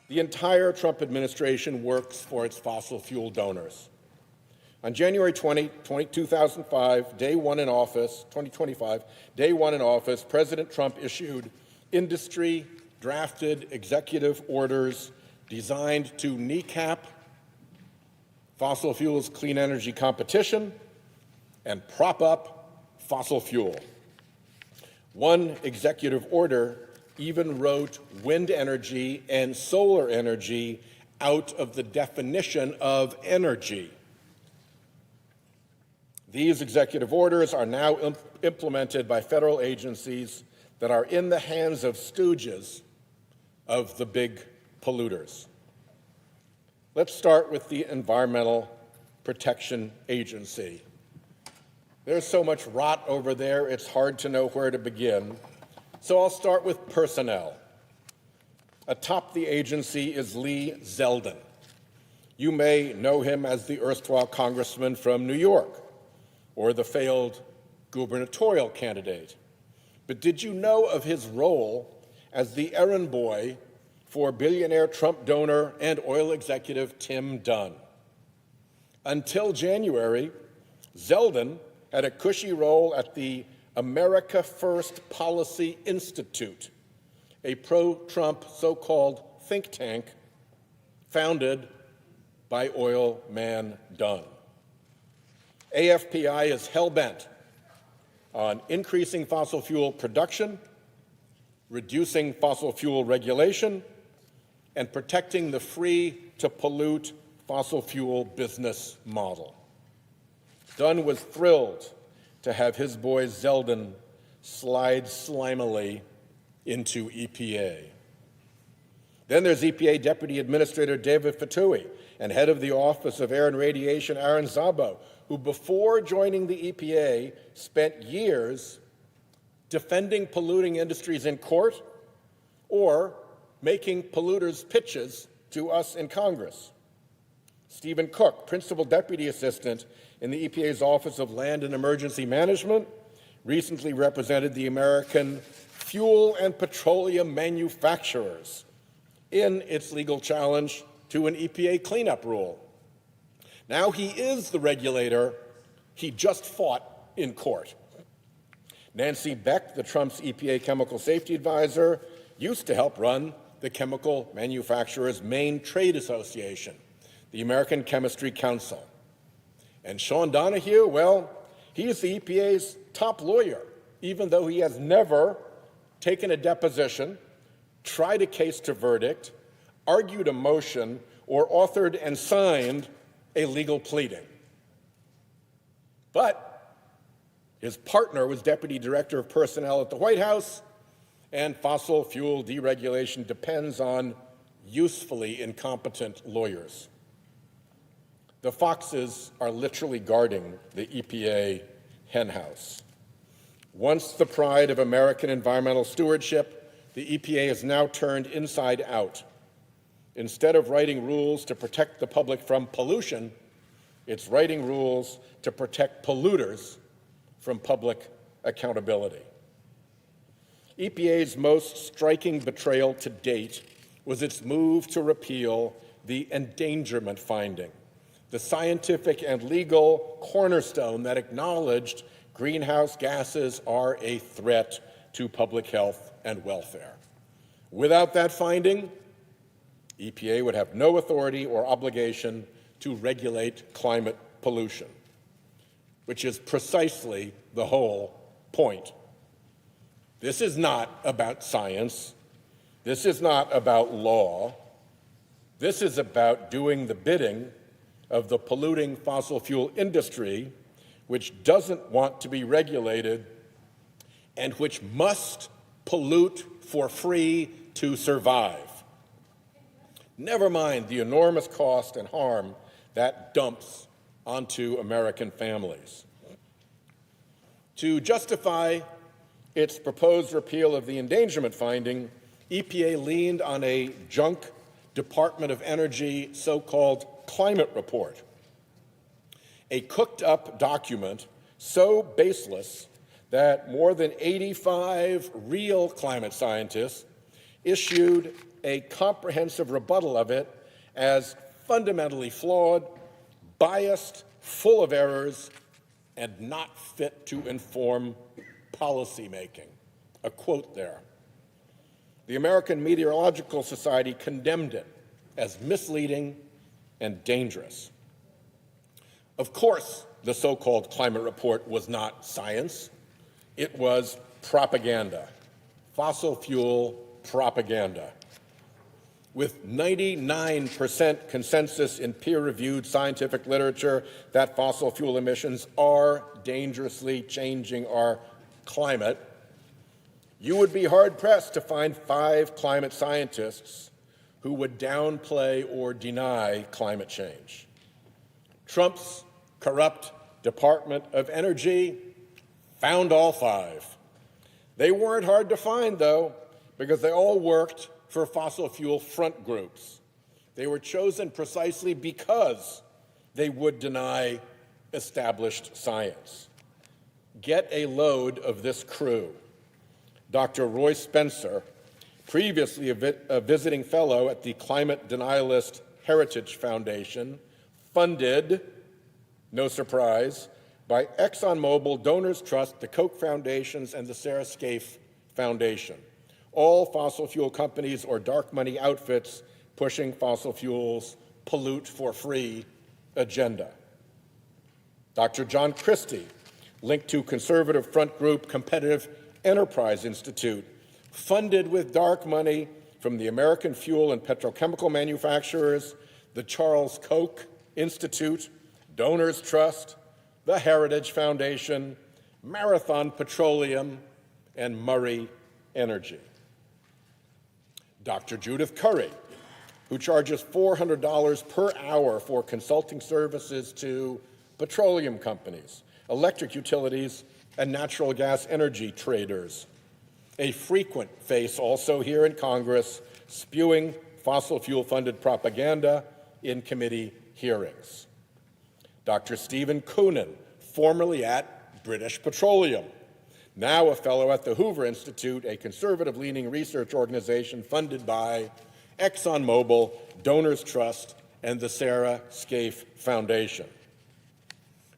The entire Trump administration works for its fossil fuel donors. On January 2025, day one in office, 2025, day one in office, President Trump issued industry-drafted executive orders designed to kneecap fossil fuels clean energy competition and prop up fossil fuel. One executive order even wrote wind energy and solar energy out of the definition of energy. These executive orders are now implemented by federal agencies that are in the hands of stooges of the big polluters. Let's start with the Environmental Protection Agency. There's so much rot over there, it's hard to know where to begin. So I'll start with personnel. Atop the agency is Lee Zeldin. You may know him as the erstwhile congressman from New York or the failed gubernatorial candidate. But did you know of his role as the errand boy for billionaire Trump donor and oil executive Tim Dunn? Until January, Zeldin had a cushy role at the America First Policy Institute, a pro-Trump so-called think tank founded by oil man Dunn. AFPI is hell-bent on increasing fossil fuel production, reducing fossil fuel regulation, and protecting the free-to-pollute fossil fuel business model. Dunn was thrilled to have his boy Zeldin slide slimily into EPA. Then there's EPA Deputy Administrator David Fatui and head of the Office of Air and Radiation Aaron Szabo, who before joining the EPA spent years defending polluting industries in court or making polluters' pitches to us in Congress. Stephen Cook, Principal Deputy Assistant in the EPA's Office of Land and Emergency Management, recently represented the American Fuel and Petroleum Manufacturers in its legal challenge to an EPA cleanup rule. Now he is the regulator he just fought in court. Nancy Beck, the Trump's EPA chemical safety advisor, used to help run the chemical manufacturers' main trade association, the American Chemistry Council. And Sean Donahue, well, he is the EPA's top lawyer, even though he has never taken a deposition, tried a case to verdict, argued a motion, or authored and signed a legal pleading. But his partner was Deputy Director of Personnel at the White House, and fossil fuel deregulation depends on usefully incompetent lawyers. The foxes are literally guarding the EPA henhouse. Once the pride of American environmental stewardship, the EPA is now turned inside out. Instead of writing rules to protect the public from pollution, it's writing rules to protect polluters from public accountability. EPA's most striking betrayal to date was its move to repeal the endangerment finding, the scientific and legal cornerstone that acknowledged greenhouse gases are a threat to public health and welfare. Without that finding, EPA would have no authority or obligation to regulate climate pollution, which is precisely the whole point. This is not about science. This is not about law. This is about doing the bidding of the polluting fossil fuel industry, which doesn't want to be regulated and which must pollute for free to survive. Never mind the enormous cost and harm that dumps onto American families. To justify its proposed repeal of the endangerment finding, EPA leaned on a junk Department of Energy so-called climate report, a cooked-up document so baseless that more than 85 real climate scientists issued a comprehensive rebuttal of it as fundamentally flawed, biased, full of errors, and not fit to inform policymaking. A quote there. The American Meteorological Society condemned it as misleading and dangerous. Of course, the so-called climate report was not science. It was propaganda, fossil fuel propaganda. With 99% consensus in peer-reviewed scientific literature that fossil fuel emissions are dangerously changing our climate, you would be hard-pressed to find 5 climate scientists who would downplay or deny climate change. Trump's corrupt Department of Energy found all 5. They weren't hard to find, though, because they all worked for fossil fuel front groups. They were chosen precisely because they would deny established science. Get a load of this crew. Dr. Roy Spencer, previously a visiting fellow at the climate denialist Heritage Foundation, funded, no surprise, by ExxonMobil, Donors Trust, the Koch Foundations, and the Sarah Scaife Foundation, all fossil fuel companies or dark money outfits pushing fossil fuels pollute for free agenda. Dr. John Christie, linked to conservative front group Competitive Enterprise Institute, funded with dark money from the American fuel and petrochemical manufacturers, the Charles Koch Institute, Donors Trust, the Heritage Foundation, Marathon Petroleum, and Murray Energy. Dr. Judith Curry, who charges $400 per hour for consulting services to petroleum companies, electric utilities, and natural gas energy traders. A frequent face also here in Congress, spewing fossil fuel-funded propaganda in committee hearings. Dr. Stephen Coonan, formerly at British Petroleum, now a fellow at the Hoover Institute, a conservative-leaning research organization funded by ExxonMobil, Donors Trust, and the Sarah Scaife Foundation.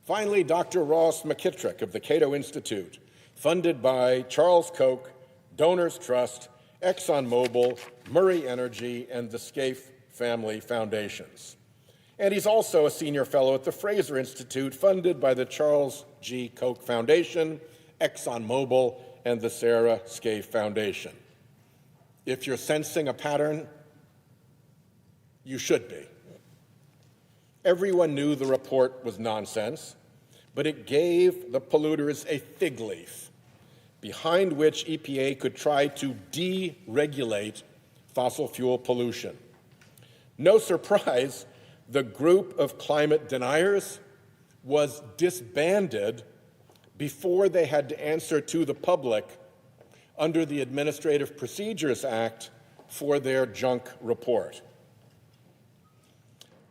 Finally, Dr. Ross McKittrick of the Cato Institute, funded by Charles Koch, Donors Trust, ExxonMobil, Murray Energy, and the Scaife Family Foundations. And he's also a senior fellow at the Fraser Institute, funded by the Charles G. Koch Foundation, ExxonMobil, and the Sarah Scaife Foundation. If you're sensing a pattern, you should be. Everyone knew the report was nonsense, but it gave the polluters a fig leaf behind which EPA could try to deregulate fossil fuel pollution. No surprise, the group of climate deniers was disbanded before they had to answer to the public under the Administrative Procedures Act for their junk report.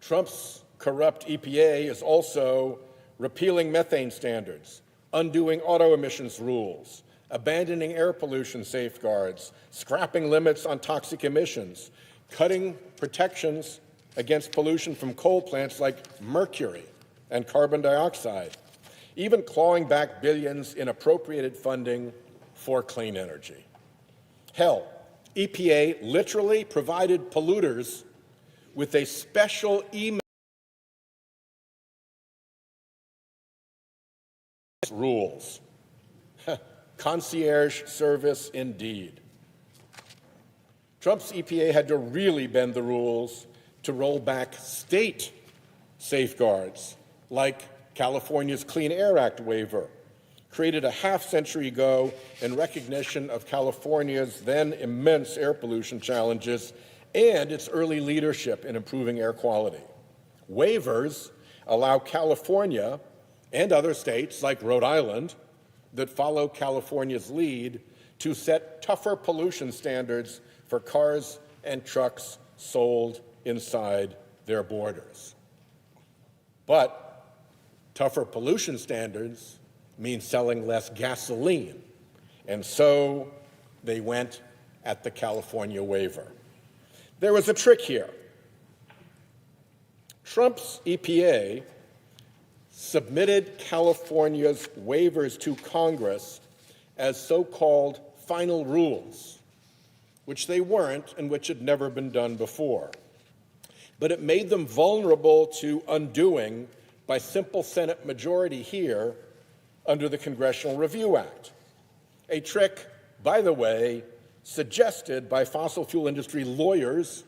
Trump's corrupt EPA is also repealing methane standards, undoing auto emissions rules, abandoning air pollution safeguards, scrapping limits on toxic emissions, cutting protections against pollution from coal plants like mercury and carbon dioxide, even clawing back billions in appropriated funding for clean energy. Hell, EPA literally provided polluters with a special email rules. Concierge service indeed. Trump's EPA had to really bend the rules to roll back state safeguards like California's Clean Air Act waiver, created a half-century ago in recognition of California's then immense air pollution challenges and its early leadership in improving air quality. Waivers allow California and other states like Rhode Island that follow California's lead to set tougher pollution standards for cars and trucks sold inside their borders. But tougher pollution standards mean selling less gasoline, and so they went at the California waiver. There was a trick here. Trump's EPA submitted California's waivers to Congress as so-called final rules, which they weren't and which had never been done before. But it made them vulnerable to undoing by simple Senate majority here under the Congressional Review Act. A trick, by the way, suggested by fossil fuel industry lawyers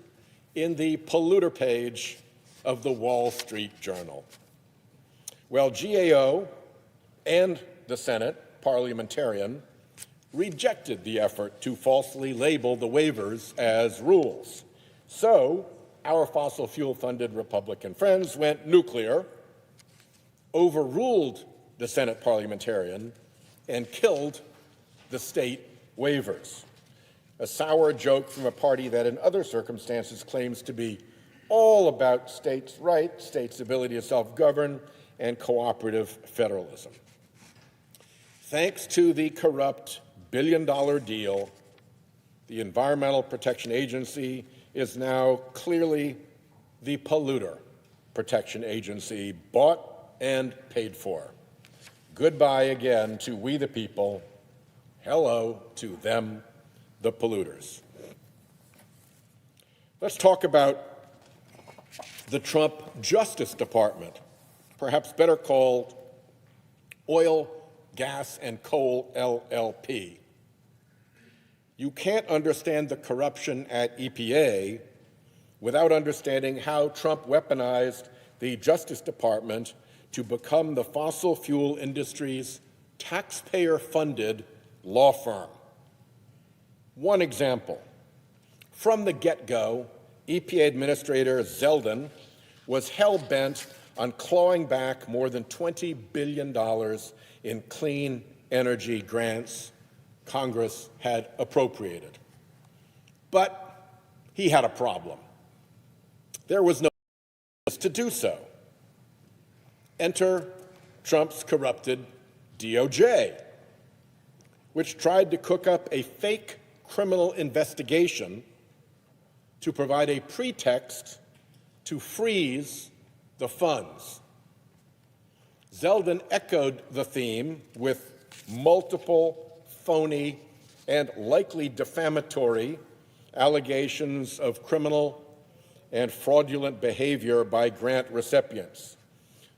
in the polluter page of the Wall Street Journal. Well, GAO and the Senate parliamentarian rejected the effort to falsely label the waivers as rules. So our fossil fuel-funded Republican friends went nuclear overruled the Senate parliamentarian and killed the state waivers. A sour joke from a party that in other circumstances claims to be all about states' rights, states' ability to self-govern, and cooperative federalism. Thanks to the corrupt billion-dollar deal, the Environmental Protection Agency is now clearly the Polluter Protection Agency, bought and paid for. Goodbye again to we the people. Hello to them, the polluters. Let's talk about the Trump Justice Department, perhaps better called Oil, Gas, and Coal LLP. You can't understand the corruption at EPA without understanding how Trump weaponized the Justice Department to become the fossil fuel industry's taxpayer-funded law firm. One example. From the get-go, EPA Administrator Zeldin was hell-bent on clawing back more than $20 billion in clean energy grants Congress had appropriated. But he had a problem. There was no basis to do so. Enter Trump's corrupted DOJ, which tried to cook up a fake criminal investigation to provide a pretext to freeze the funds. Zeldin echoed the theme with multiple phony and likely defamatory allegations of criminal and fraudulent behavior by grant recipients,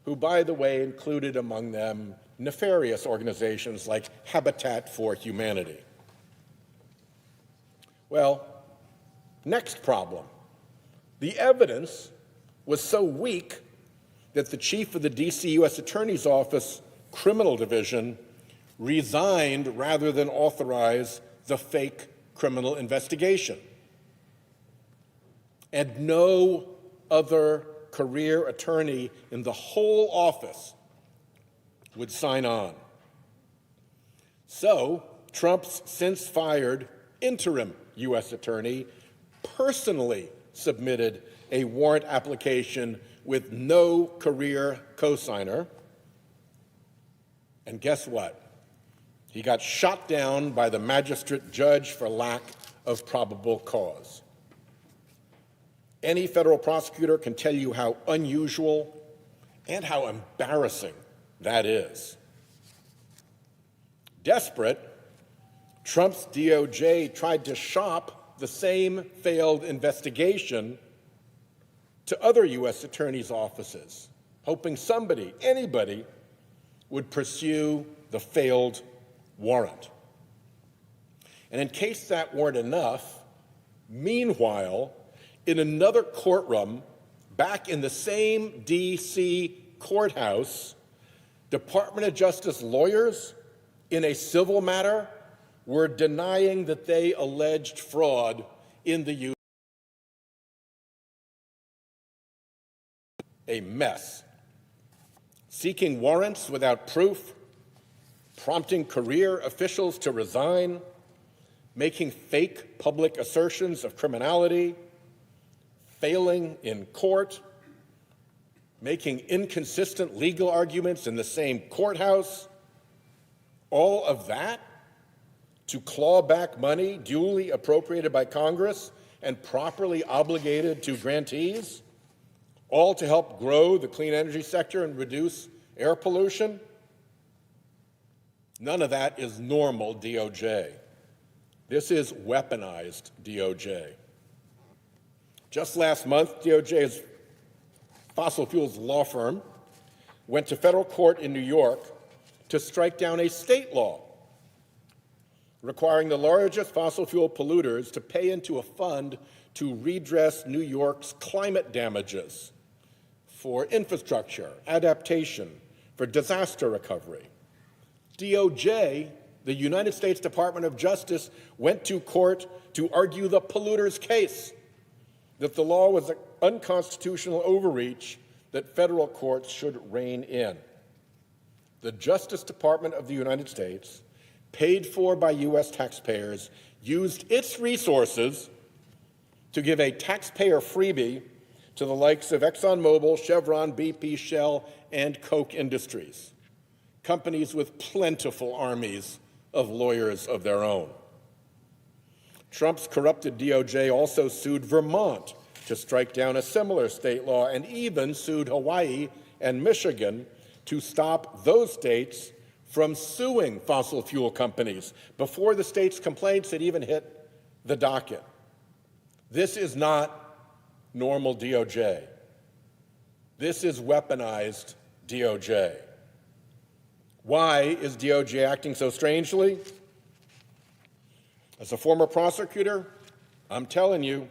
who, by the way, included among them nefarious organizations like Habitat for Humanity. Well, next problem. The evidence was so weak that the chief of the D.C. U.S. Attorney's Office Criminal Division resigned rather than authorize the fake criminal investigation. And no other career attorney in the whole office would sign on. So, Trump's since fired interim U.S. attorney personally submitted a warrant application with no career cosigner. And guess what? He got shot down by the magistrate judge for lack of probable cause. Any federal prosecutor can tell you how unusual and how embarrassing that is. Desperate, Trump's DOJ tried to shop the same failed investigation to other U.S. attorneys' offices, hoping somebody, anybody, would pursue the failed warrant. And in case that weren't enough, meanwhile, in another courtroom, back in the same D.C. courthouse, Department of Justice lawyers in a civil matter were denying that they alleged fraud in the use. A mess. Seeking warrants without proof, prompting career officials to resign, making fake public assertions of criminality, failing in court, making inconsistent legal arguments in the same courthouse, all of that to claw back money duly appropriated by Congress and properly obligated to grantees, all to help grow the clean energy sector and reduce air pollution? None of that is normal DOJ. This is weaponized DOJ. Just last month, DOJ's fossil fuels law firm went to federal court in New York to strike down a state law requiring the largest fossil fuel polluters to pay into a fund to redress New York's climate damages for infrastructure, adaptation, for disaster recovery. DOJ, the United States Department of Justice, went to court to argue the polluters' case, that the law was an unconstitutional overreach that federal courts should rein in. the Justice Department of the United States, paid for by U.S. taxpayers, used its resources to give a taxpayer freebie to the likes of ExxonMobil, Chevron, BP, Shell, and Koch Industries, companies with plentiful armies of lawyers of their own. Trump's corrupted DOJ also sued Vermont to strike down a similar state law and even sued Hawaii and Michigan to stop those states from suing fossil fuel companies before the state's complaints had even hit the docket. This is not normal DOJ. This is weaponized DOJ. Why is DOJ acting so strangely? As a former prosecutor, I'm telling you,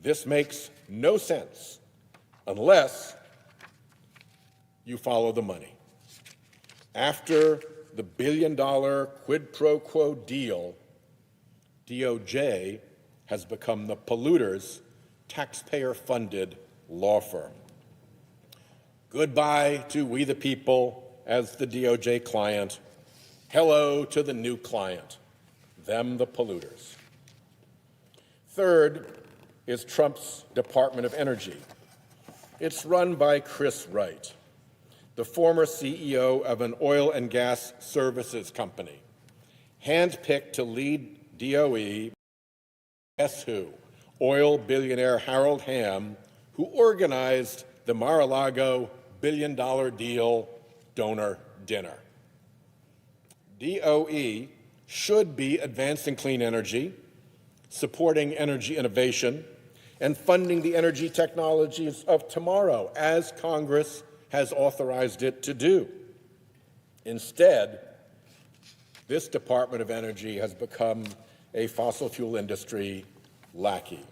this makes no sense unless you follow the money. After the billion-dollar quid pro quo deal, DOJ has become the polluter's taxpayer-funded law firm. Goodbye to we the people as the DOJ client. Hello to the new client, them the polluters. Third is Trump's Department of Energy. It's run by Chris Wright, the former CEO of an oil and gas services company, handpicked to lead DOE. Guess who? Oil billionaire Harold Hamm, who organized the Mar-a-Lago billion-dollar deal donor dinner. DOE should be advancing clean energy, supporting energy innovation, and funding the energy technologies of tomorrow, as Congress has authorized it to do. Instead, this Department of Energy has become a fossil fuel industry lackey.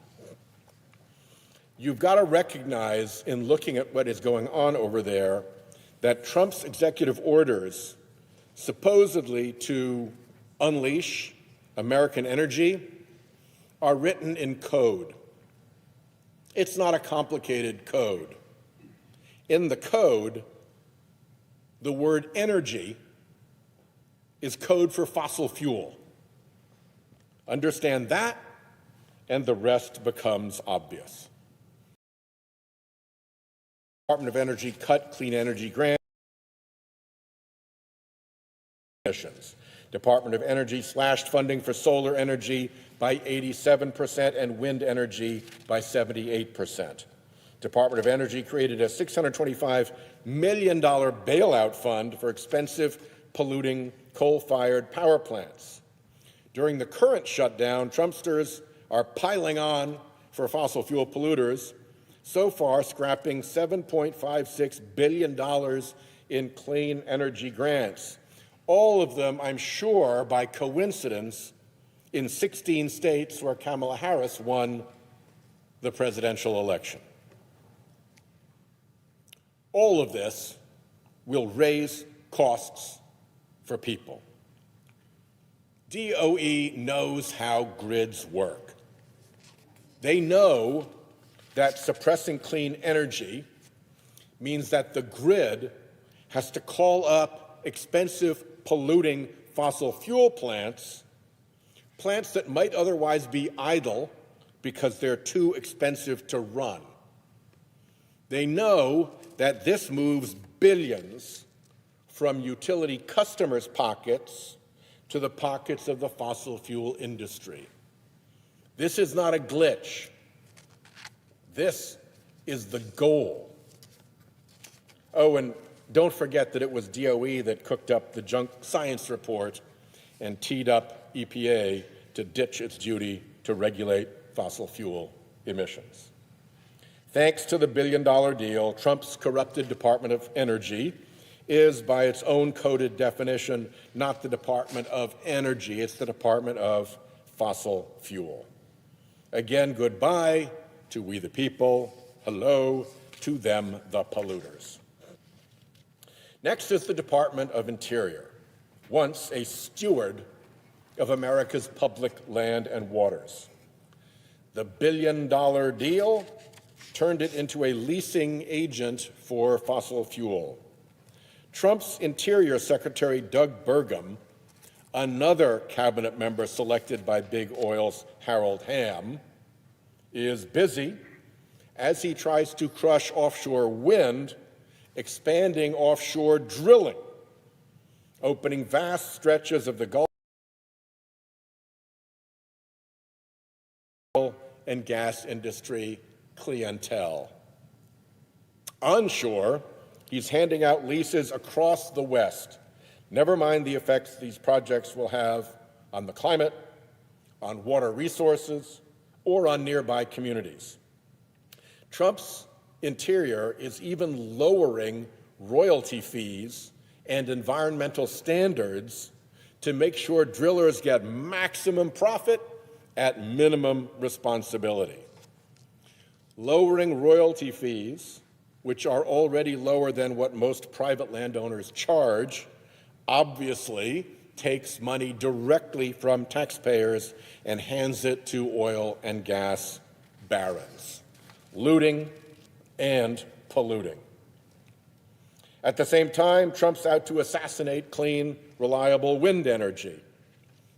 You've got to recognize, in looking at what is going on over there, that Trump's executive orders, supposedly to unleash American energy, are written in code. It's not a complicated code. In the code, the word energy is code for fossil fuel. Understand that, and the rest becomes obvious. Department of Energy cut clean energy grants. Department of Energy slashed funding for solar energy by 87% and wind energy by 78%. Department of Energy created a $625 million bailout fund for expensive, polluting coal-fired power plants. During the current shutdown, Trumpsters are piling on for fossil fuel polluters, so far scrapping $7.56 billion in clean energy grants. All of them, I'm sure, by coincidence, in 16 states where Kamala Harris won the presidential election. All of this will raise costs for people. DOE knows how grids work. They know that suppressing clean energy means that the grid has to call up expensive, polluting fossil fuel plants, plants that might otherwise be idle because they're too expensive to run. They know that this moves billions from utility customers' pockets to the pockets of the fossil fuel industry. This is not a glitch. This is the goal. Oh, and don't forget that it was DOE that cooked up the junk science report and teed up EPA to ditch its duty to regulate fossil fuel emissions. Thanks to the billion-dollar deal, Trump's corrupted Department of Energy is, by its own coded definition, not the Department of Energy, it's the Department of Fossil Fuel. Again, goodbye to we the people, hello to them the polluters. Next is the Department of Interior, once a steward of America's public land and waters. The billion-dollar deal turned it into a leasing agent for fossil fuel. Trump's Interior Secretary Doug Burgum, another cabinet member selected by Big Oil's Harold Hamm, is busy as he tries to crush offshore wind, expanding offshore drilling, opening vast stretches of the Gulf and gas industry clientele. Onshore, he's handing out leases across the West. Never mind the effects these projects will have on the climate, on water resources, or on nearby communities. Trump's interior is even lowering royalty fees and environmental standards to make sure drillers get maximum profit at minimum responsibility. Lowering royalty fees, which are already lower than what most private landowners charge, obviously takes money directly from taxpayers and hands it to oil and gas barons, looting and polluting. At the same time, Trump's out to assassinate clean, reliable wind energy.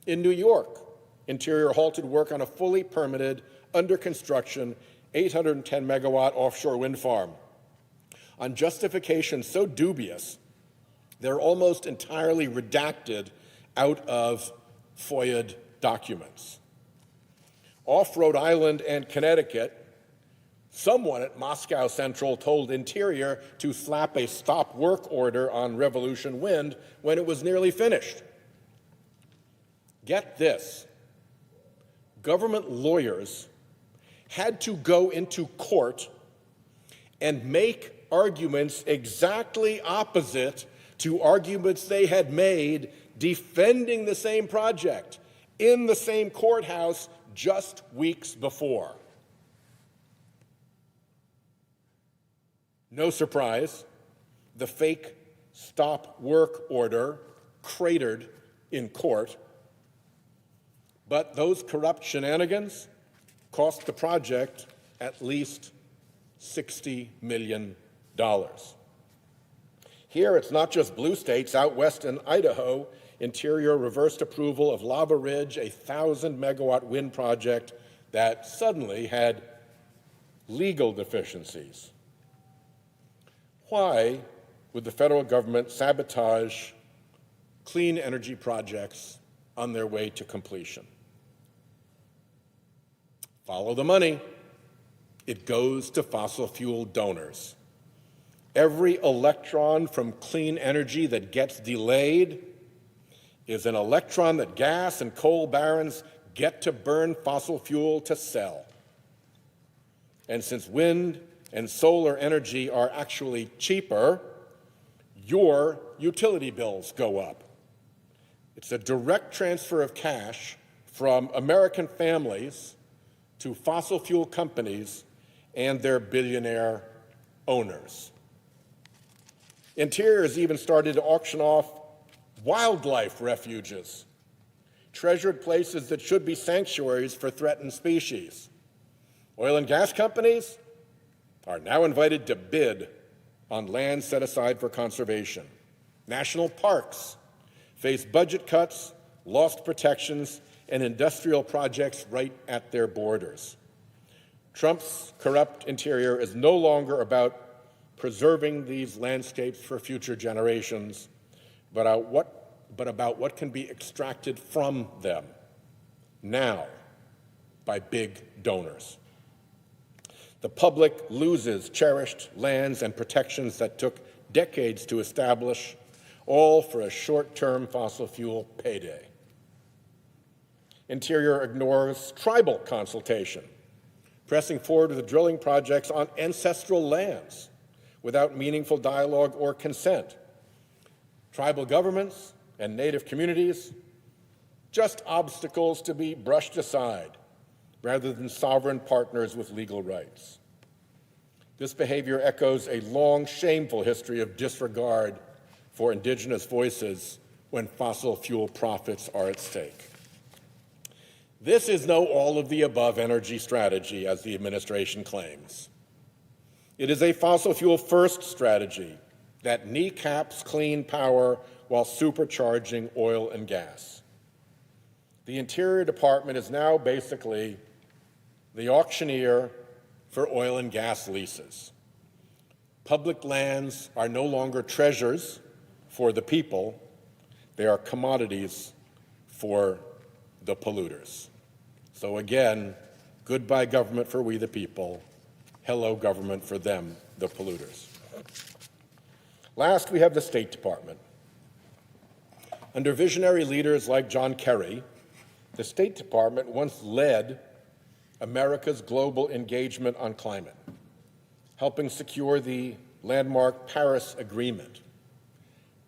In New York, Interior halted work on a fully permitted, under construction, 810-megawatt offshore wind farm on justification so dubious they're almost entirely redacted out of FOIA documents. Off Rhode Island and Connecticut, someone at Moscow Central told Interior to slap a stop work order on Revolution Wind when it was nearly finished. Get this. Government lawyers had to go into court and make arguments exactly opposite to arguments they had made defending the same project in the same courthouse just weeks before. No surprise, the fake stop work order cratered in court, but those corrupt shenanigans cost the project at least $60 million. Here, it's not just blue states. Out west in Idaho, Interior reversed approval of Lava Ridge, a 1,000-megawatt wind project that suddenly had legal deficiencies. Why would the federal government sabotage clean energy projects on their way to completion? Follow the money. It goes to fossil fuel donors. Every electron from clean energy that gets delayed is an electron that gas and coal barons get to burn fossil fuel to sell. And since wind and solar energy are actually cheaper, your utility bills go up. It's a direct transfer of cash from American families to fossil fuel companies and their billionaire owners. Interior has even started to auction off wildlife refuges, treasured places that should be sanctuaries for threatened species. Oil and gas companies are now invited to bid on land set aside for conservation. National parks face budget cuts, lost protections, and industrial projects right at their borders. Trump's corrupt interior is no longer about preserving these landscapes for future generations, but about what can be extracted from them now by big donors. The public loses cherished lands and protections that took decades to establish, all for a short-term fossil fuel payday. Interior ignores tribal consultation, pressing forward with drilling projects on ancestral lands without meaningful dialogue or consent. Tribal governments and Native communities, just obstacles to be brushed aside rather than sovereign partners with legal rights. This behavior echoes a long, shameful history of disregard for indigenous voices when fossil fuel profits are at stake. This is no all-of-the-above energy strategy, as the administration claims. It is a fossil fuel-first strategy that kneecaps clean power while supercharging oil and gas. The Interior Department is now basically the auctioneer for oil and gas leases. Public lands are no longer treasures for the people, they are commodities for the polluters. So again, goodbye government for we the people, hello government for them, the polluters. Last, we have the State Department. Under visionary leaders like John Kerry, the State Department once led America's global engagement on climate, helping secure the landmark Paris Agreement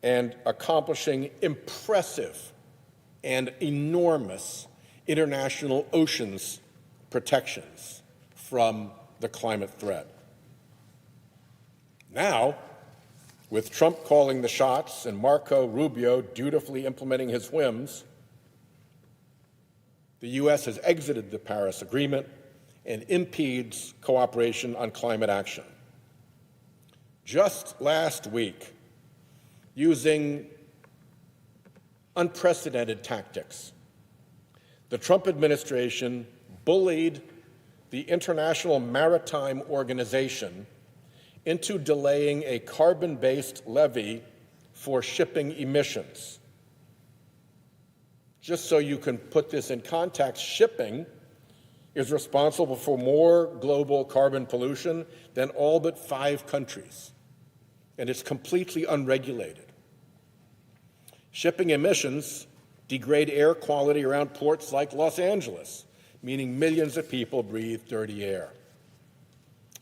and accomplishing impressive and enormous international oceans protections from the climate threat. Now, with Trump calling the shots and Marco Rubio dutifully implementing his whims, the U.S. has exited the Paris Agreement and impedes cooperation on climate action. Just last week, using unprecedented tactics, the Trump administration bullied the International Maritime Organization into delaying a carbon-based levy for shipping emissions. Just so you can put this in context, shipping is responsible for more global carbon pollution than all but 5 countries, and it's completely unregulated. Shipping emissions degrade air quality around ports like Los Angeles, meaning millions of people breathe dirty air.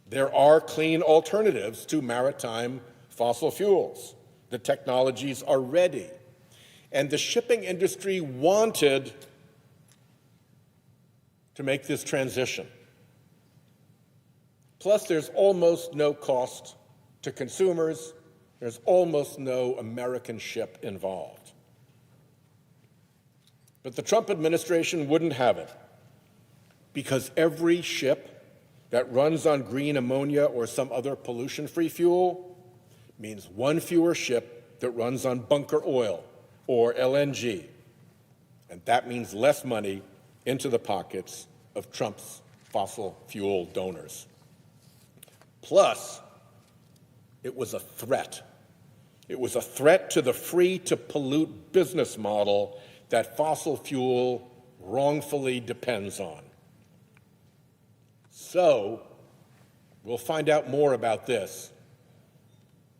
There are clean alternatives to maritime fossil fuels. The technologies are ready. And the shipping industry wanted to make this transition. Plus, there's almost no cost to consumers. There's almost no American ship involved. But the Trump administration wouldn't have it, because every ship that runs on green ammonia or some other pollution-free fuel means one fewer ship that runs on bunker oil or LNG, and that means less money into the pockets of Trump's fossil fuel donors. Plus, it was a threat. It was a threat to the free-to-pollute business model that fossil fuel wrongfully depends on. So, we'll find out more about this,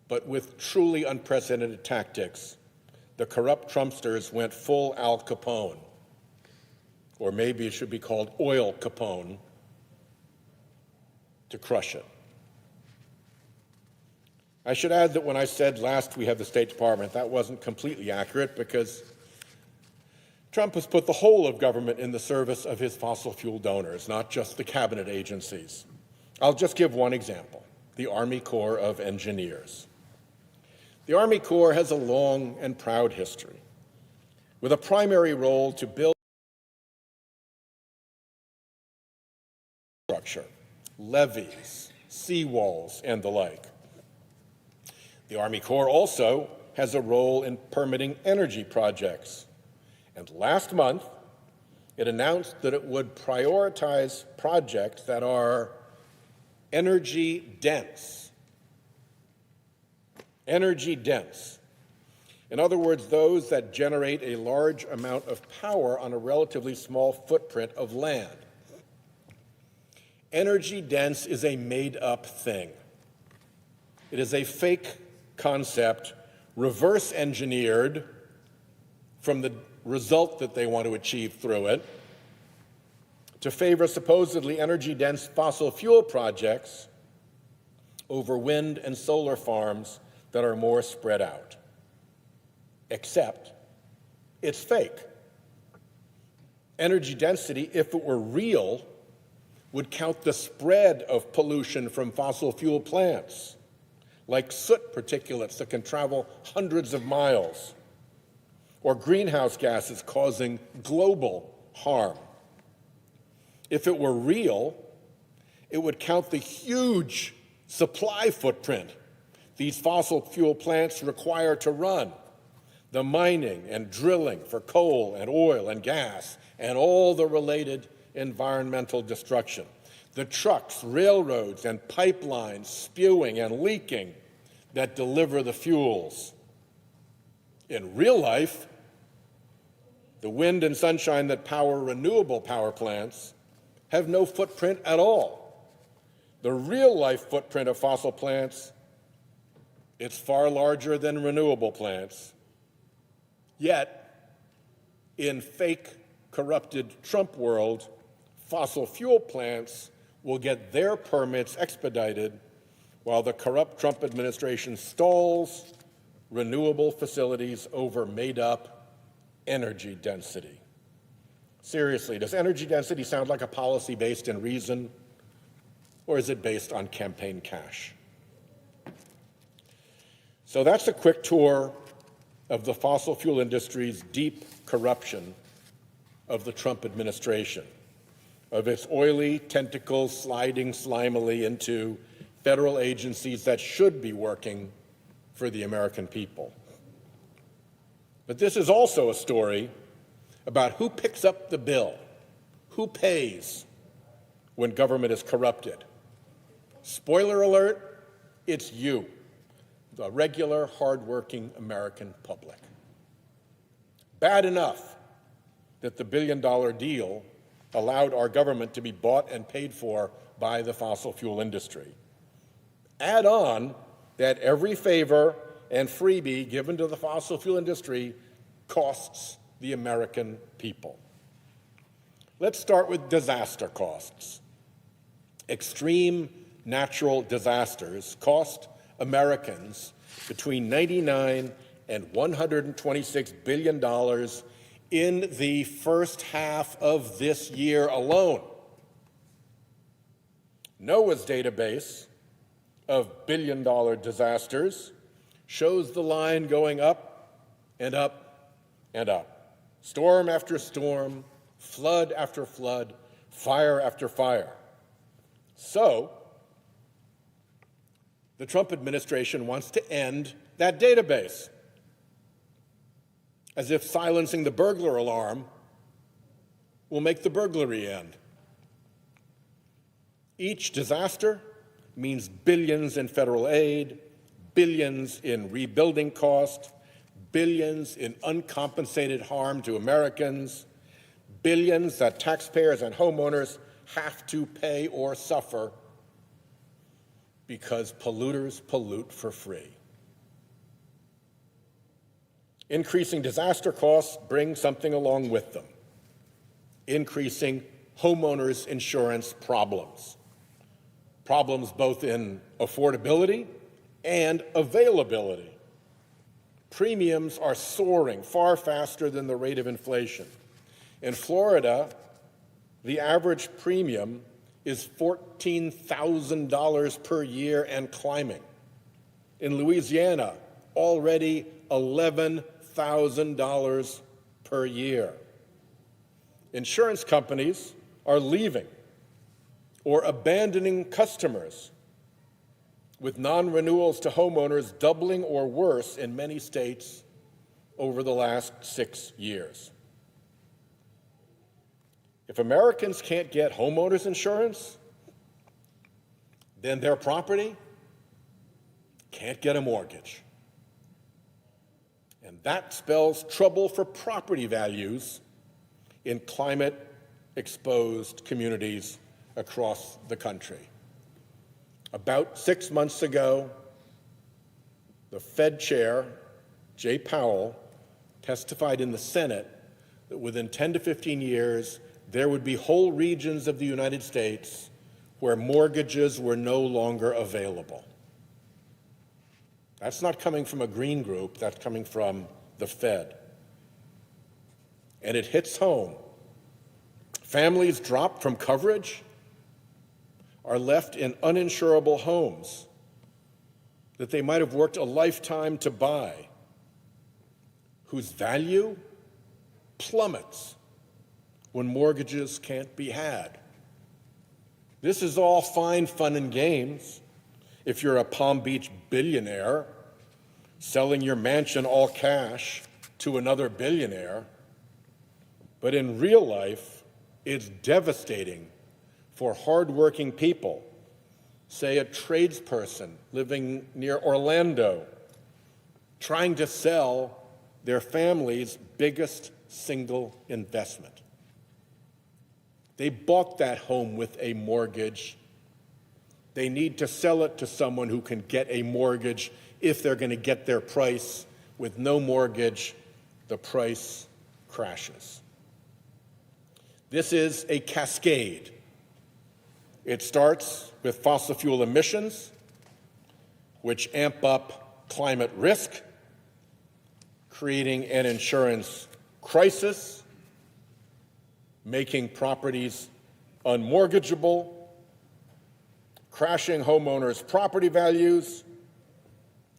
but with truly unprecedented tactics, the corrupt Trumpsters went full Al Capone, or maybe it should be called Oil Capone, to crush it. I should add that when I said last we have the State Department, that wasn't completely accurate, because Trump has put the whole of government in the service of his fossil fuel donors, not just the cabinet agencies. I'll just give one example, the Army Corps of Engineers. The Army Corps has a long and proud history, with a primary role to build structure, levees, seawalls, and the like. The Army Corps also has a role in permitting energy projects. And last month, it announced that it would prioritize projects that are energy dense. Energy dense. In other words, those that generate a large amount of power on a relatively small footprint of land. Energy dense is a made-up thing. It is a fake concept, reverse engineered from the result that they want to achieve through it, to favor supposedly energy-dense fossil fuel projects over wind and solar farms that are more spread out. Except it's fake. Energy density, if it were real, would count the spread of pollution from fossil fuel plants, like soot particulates that can travel hundreds of miles, or greenhouse gases causing global harm. If it were real, it would count the huge supply footprint these fossil fuel plants require to run, the mining and drilling for coal and oil and gas and all the related environmental destruction, the trucks, railroads, and pipelines spewing and leaking that deliver the fuels. In real life, the wind and sunshine that power renewable power plants have no footprint at all. The real life footprint of fossil plants, it's far larger than renewable plants. Yet, in fake, corrupted Trump world, fossil fuel plants will get their permits expedited while the corrupt Trump administration stalls renewable facilities over made-up energy density. Seriously, does energy density sound like a policy based in reason, or is it based on campaign cash? So that's a quick tour of the fossil fuel industry's deep corruption of the Trump administration, of its oily tentacles sliding slimily into federal agencies that should be working for the American people. But this is also a story about who picks up the bill, who pays when government is corrupted. Spoiler alert, it's you, the regular, hardworking American public. Bad enough that the billion-dollar deal allowed our government to be bought and paid for by the fossil fuel industry. Add on that every favor and freebie given to the fossil fuel industry costs the American people. Let's start with disaster costs. Extreme natural disasters cost Americans between $99 and $126 billion in the first half of this year alone. NOAA's database of billion-dollar disasters shows the line going up and up and up. Storm after storm, flood after flood, fire after fire. So, the Trump administration wants to end that database, as if silencing the burglar alarm will make the burglary end. Each disaster means billions in federal aid, billions in rebuilding cost, billions in uncompensated harm to Americans, billions that taxpayers and homeowners have to pay or suffer because polluters pollute for free. Increasing disaster costs bring something along with them: increasing homeowners' insurance problems. Problems both in affordability and availability. Premiums are soaring far faster than the rate of inflation. In Florida, the average premium is $14,000 per year and climbing. In Louisiana, already $11,000 per year. Insurance companies are leaving or abandoning customers, with non-renewals to homeowners doubling or worse in many states over the last 6 years. If Americans can't get homeowners insurance, then their property can't get a mortgage. And that spells trouble for property values in climate-exposed communities across the country. About 6 months ago, the Fed chair, Jay Powell, testified in the Senate that within 10 to 15 years, there would be whole regions of the United States where mortgages were no longer available. That's not coming from a green group, that's coming from the Fed. And it hits home. Families dropped from coverage are left in uninsurable homes that they might have worked a lifetime to buy, whose value plummets when mortgages can't be had. This is all fine, fun, and games if you're a Palm Beach billionaire selling your mansion all cash to another billionaire. But in real life, it's devastating for hardworking people, say a tradesperson living near Orlando, trying to sell their family's biggest single investment. They bought that home with a mortgage. They need to sell it to someone who can get a mortgage if they're going to get their price. With no mortgage, the price crashes. This is a cascade. It starts with fossil fuel emissions, which amp up climate risk, creating an insurance crisis, making properties unmortgageable, crashing homeowners' property values,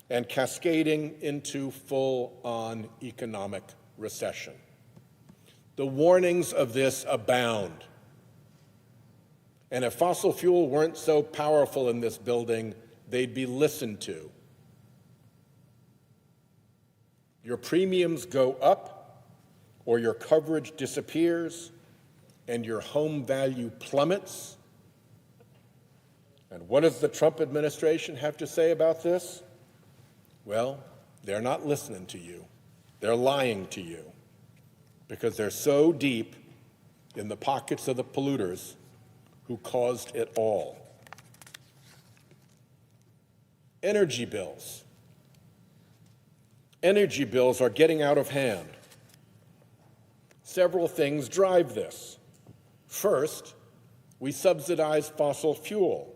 and cascading into full-on economic recession. The warnings of this abound. And if fossil fuel weren't so powerful in this building, they'd be listened to. Your premiums go up, or your coverage disappears, and your home value plummets. And what does the Trump administration have to say about this? Well, they're not listening to you. They're lying to you because they're so deep in the pockets of the polluters who caused it all. Energy bills. Energy bills are getting out of hand. Several things drive this. First, we subsidize fossil fuel,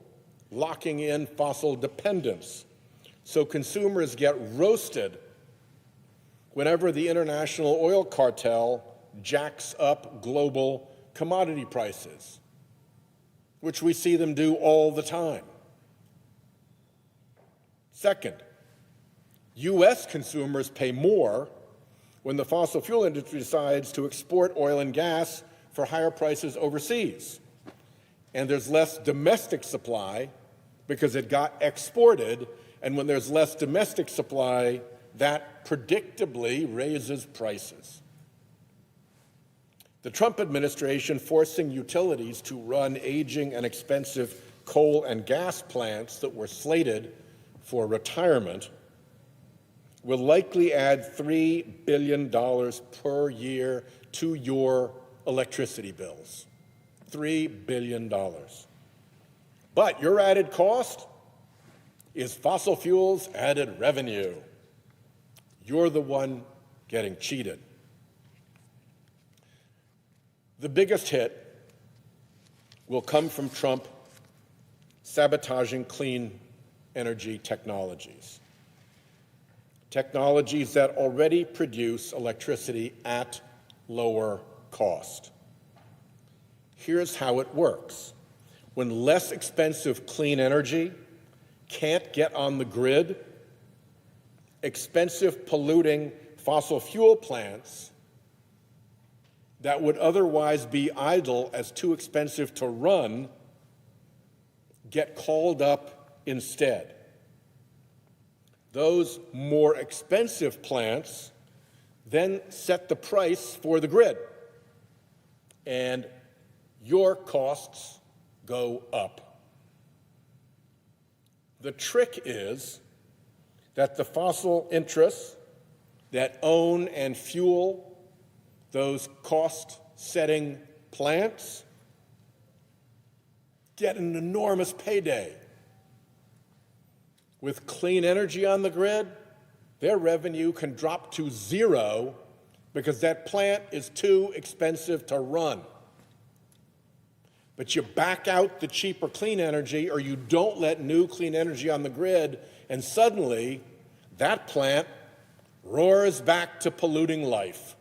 locking in fossil dependence, so consumers get roasted whenever the international oil cartel jacks up global commodity prices, which we see them do all the time. Second, U.S. consumers pay more when the fossil fuel industry decides to export oil and gas for higher prices overseas. And there's less domestic supply because it got exported, and when there's less domestic supply, that predictably raises prices. The Trump administration forcing utilities to run aging and expensive coal and gas plants that were slated for retirement will likely add $3 billion per year to your electricity bills. $3 billion. But your added cost is fossil fuels' added revenue. You're the one getting cheated. The biggest hit will come from Trump sabotaging clean energy technologies. Technologies that already produce electricity at lower cost. Here's how it works. When less expensive clean energy can't get on the grid, expensive polluting fossil fuel plants that would otherwise be idle as too expensive to run get called up instead. Those more expensive plants then set the price for the grid, and your costs go up. The trick is that the fossil interests that own and fuel those cost-setting plants get an enormous payday. With clean energy on the grid, their revenue can drop to zero because that plant is too expensive to run. But you back out the cheaper clean energy, or you don't let new clean energy on the grid, and suddenly that plant roars back to polluting life.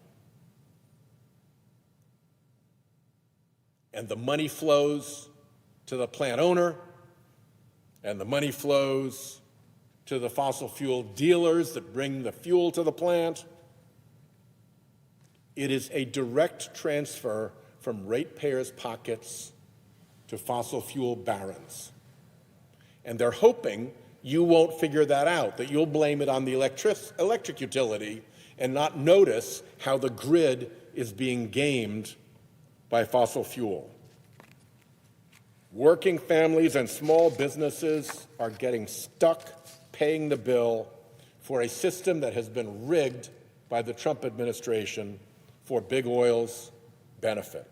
And the money flows to the plant owner, and the money flows to the fossil fuel dealers that bring the fuel to the plant. It is a direct transfer from ratepayers' pockets to fossil fuel barons. And they're hoping you won't figure that out, that you'll blame it on the electric utility and not notice how the grid is being gamed by fossil fuel. Working families and small businesses are getting stuck paying the bill for a system that has been rigged by the Trump administration for big oil's benefit.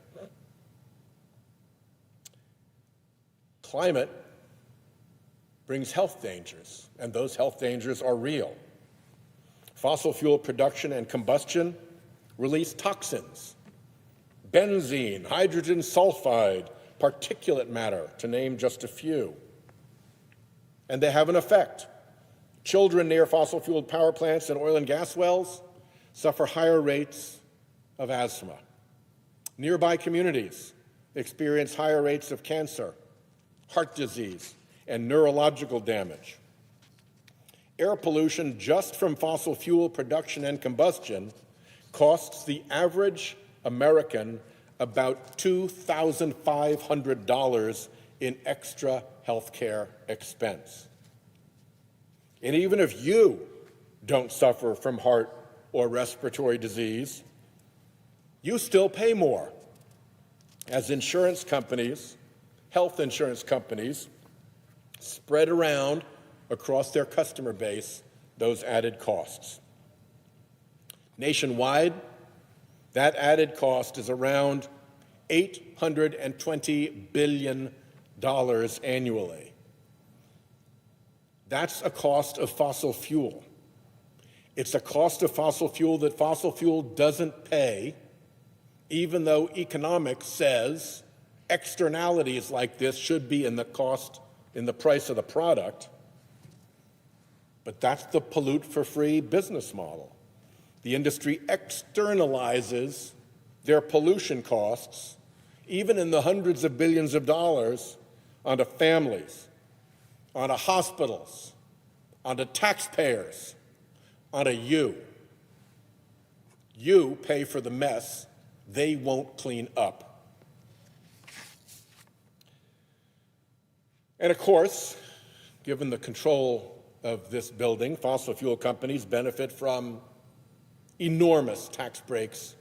Climate brings health dangers, and those health dangers are real. Fossil fuel production and combustion release toxins, benzene, hydrogen sulfide, particulate matter, to name just a few. And they have an effect. Children near fossil fueled power plants and oil and gas wells suffer higher rates of asthma. Nearby communities experience higher rates of cancer, heart disease, and neurological damage. Air pollution just from fossil fuel production and combustion costs the average American about $2,500 in extra health care expense. And even if you don't suffer from heart or respiratory disease, you still pay more, as insurance companies, health insurance companies, spread around across their customer base those added costs. Nationwide, that added cost is around $820 billion annually. That's a cost of fossil fuel. It's a cost of fossil fuel that fossil fuel doesn't pay, even though economics says externalities like this should be in the cost, in the price of the product. But that's the pollute for free business model. The industry externalizes their pollution costs, even in the hundreds of billions of dollars, onto families, onto hospitals, onto taxpayers, onto you. You pay for the mess they won't clean up. And of course, given the control of this building, fossil fuel companies benefit from enormous tax breaks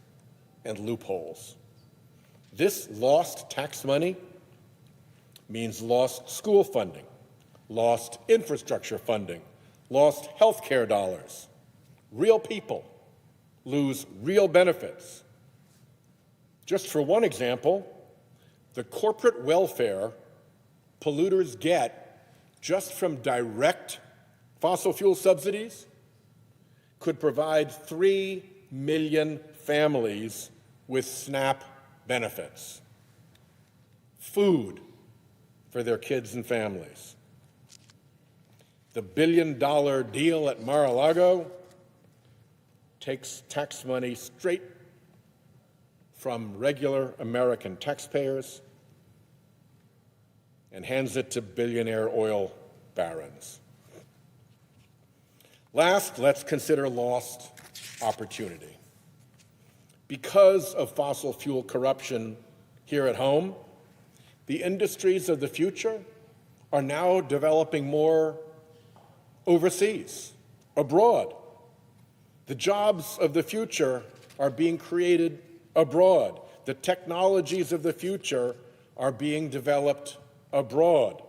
and loopholes. This lost tax money means lost school funding, lost infrastructure funding, lost health care dollars. Real people lose real benefits. Just for one example, the corporate welfare polluters get just from direct fossil fuel subsidies could provide 3 million families with SNAP benefits, food for their kids and families. The $1 billion deal at Mar-a-Lago takes tax money straight from regular American taxpayers and hands it to billionaire oil barons. Last, let's consider lost opportunity. Because of fossil fuel corruption here at home, the industries of the future are now developing more overseas, abroad. The jobs of the future are being created abroad. The technologies of the future are being developed abroad.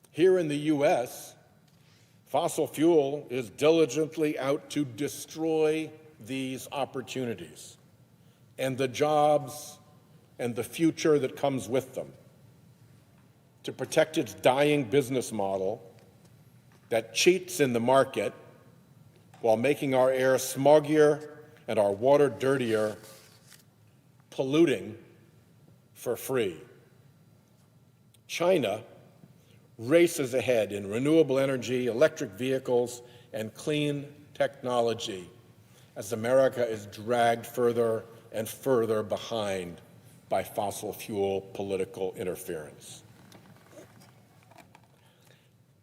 Here in the U.S., fossil fuel is diligently out to destroy these opportunities and the jobs and the future that comes with them, to protect its dying business model that cheats in the market while making our air smoggier and our water dirtier, polluting for free. China races ahead in renewable energy, electric vehicles, and clean technology as America is dragged further and further behind by fossil fuel political interference.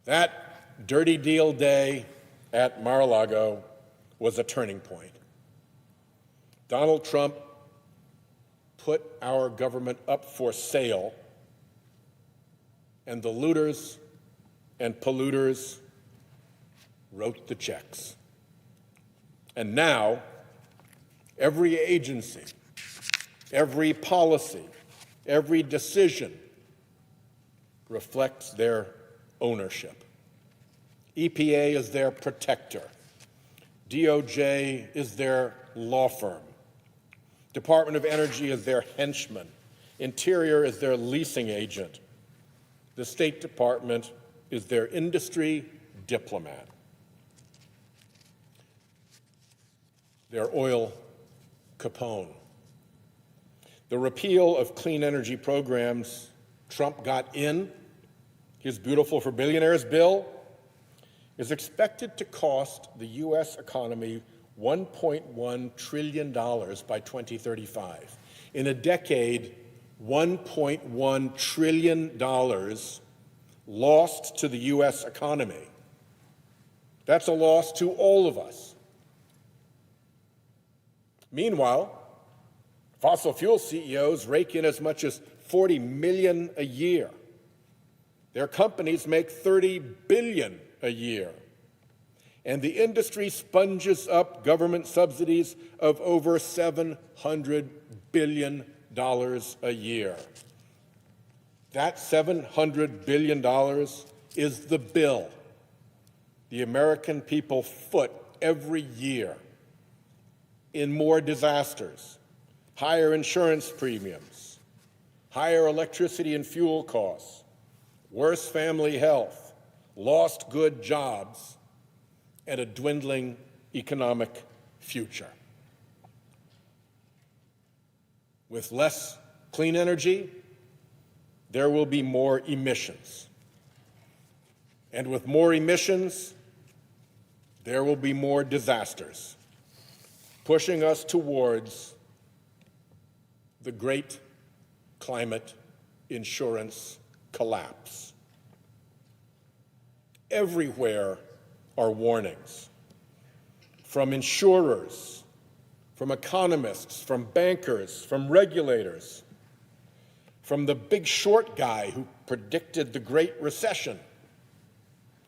That dirty deal day at Mar-a-Lago was a turning point. Donald Trump put our government up for sale, and the looters and polluters wrote the checks. And now, every agency, every policy, every decision reflects their ownership. EPA is their protector. DOJ is their law firm. Department of Energy is their henchman. Interior is their leasing agent. The State Department is their industry diplomat. Their oil Capone. The repeal of clean energy programs Trump got in, his Beautiful for Billionaires bill, is expected to cost the U.S. economy $1.1 trillion by 2035. In a decade, $1.1 trillion lost to the U.S. economy. That's a loss to all of us. Meanwhile, fossil fuel CEOs rake in as much as $40 million a year. Their companies make $30 billion a year. And the industry sponges up government subsidies of over $700 billion a year. That $700 billion is the bill the American people foot every year in more disasters, higher insurance premiums, higher electricity and fuel costs, worse family health, lost good jobs, and a dwindling economic future. With less clean energy, there will be more emissions. And with more emissions, there will be more disasters, pushing us towards the great climate insurance collapse. Everywhere are warnings from insurers, from economists, from bankers, from regulators, from the Big Short guy who predicted the Great Recession,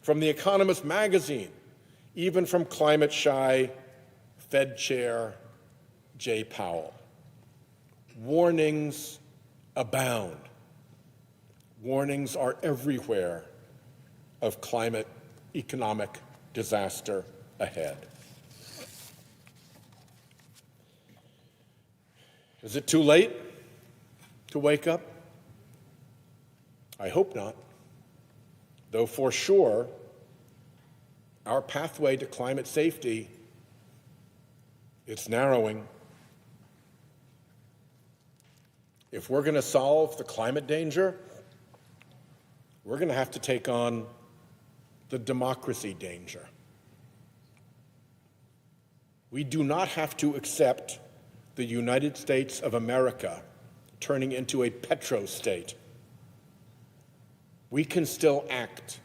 from The Economist magazine, even from climate-shy Fed Chair Jay Powell. Warnings abound. Warnings are everywhere of climate economic disaster ahead. Is it too late to wake up? I hope not. Though for sure, our pathway to climate safety, it's narrowing. If we're going to solve the climate danger, we're going to have to take on the democracy danger. We do not have to accept the United States of America turning into a petrostate. We can still act.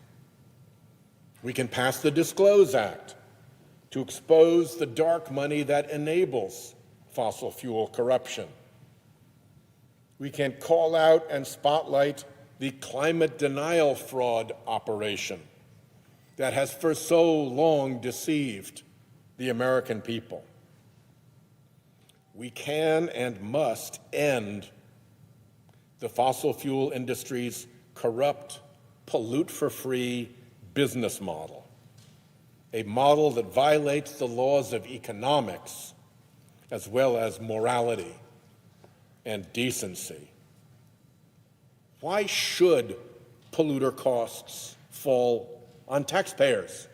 We can pass the Disclose Act to expose the dark money that enables fossil fuel corruption. We can call out and spotlight the climate denial fraud operation that has for so long deceived the American people. We can and must end the fossil fuel industry's corrupt, pollute-for-free business model, a model that violates the laws of economics as well as morality and decency. Why should polluter costs fall on taxpayers?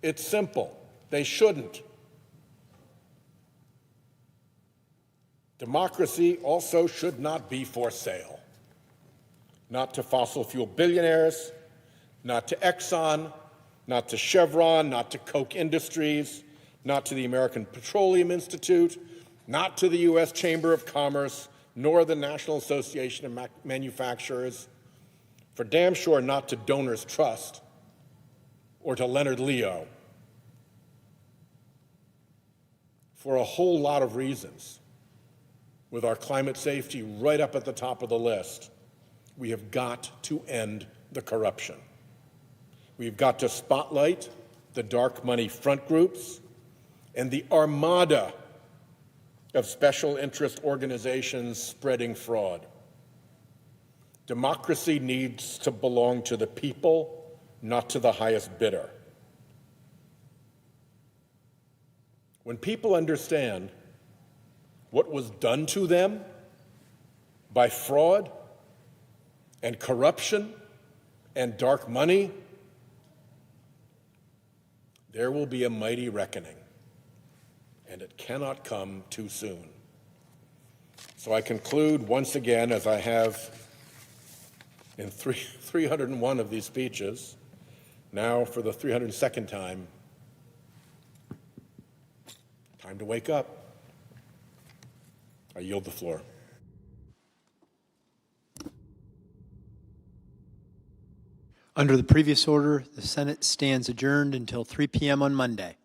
It's simple. They shouldn't. Democracy also should not be for sale. Not to fossil fuel billionaires, not to Exxon, not to Chevron, not to Koch Industries, not to the American Petroleum Institute, not to the U.S. Chamber of Commerce, nor the National Association of Manufacturers, for damn sure not to Donors Trust or to Leonard Leo. For a whole lot of reasons, with our climate safety right up at the top of the list, we have got to end the corruption. We've got to spotlight the dark money front groups and the armada of special interest organizations spreading fraud. Democracy needs to belong to the people, not to the highest bidder. When people understand what was done to them by fraud and corruption and dark money, there will be a mighty reckoning, and it cannot come too soon. So I conclude once again, as I have in 301 of these speeches, now for the 302nd time, time to wake up. I yield the floor. Under the previous order, the Senate stands adjourned until 3 p.m. on Monday.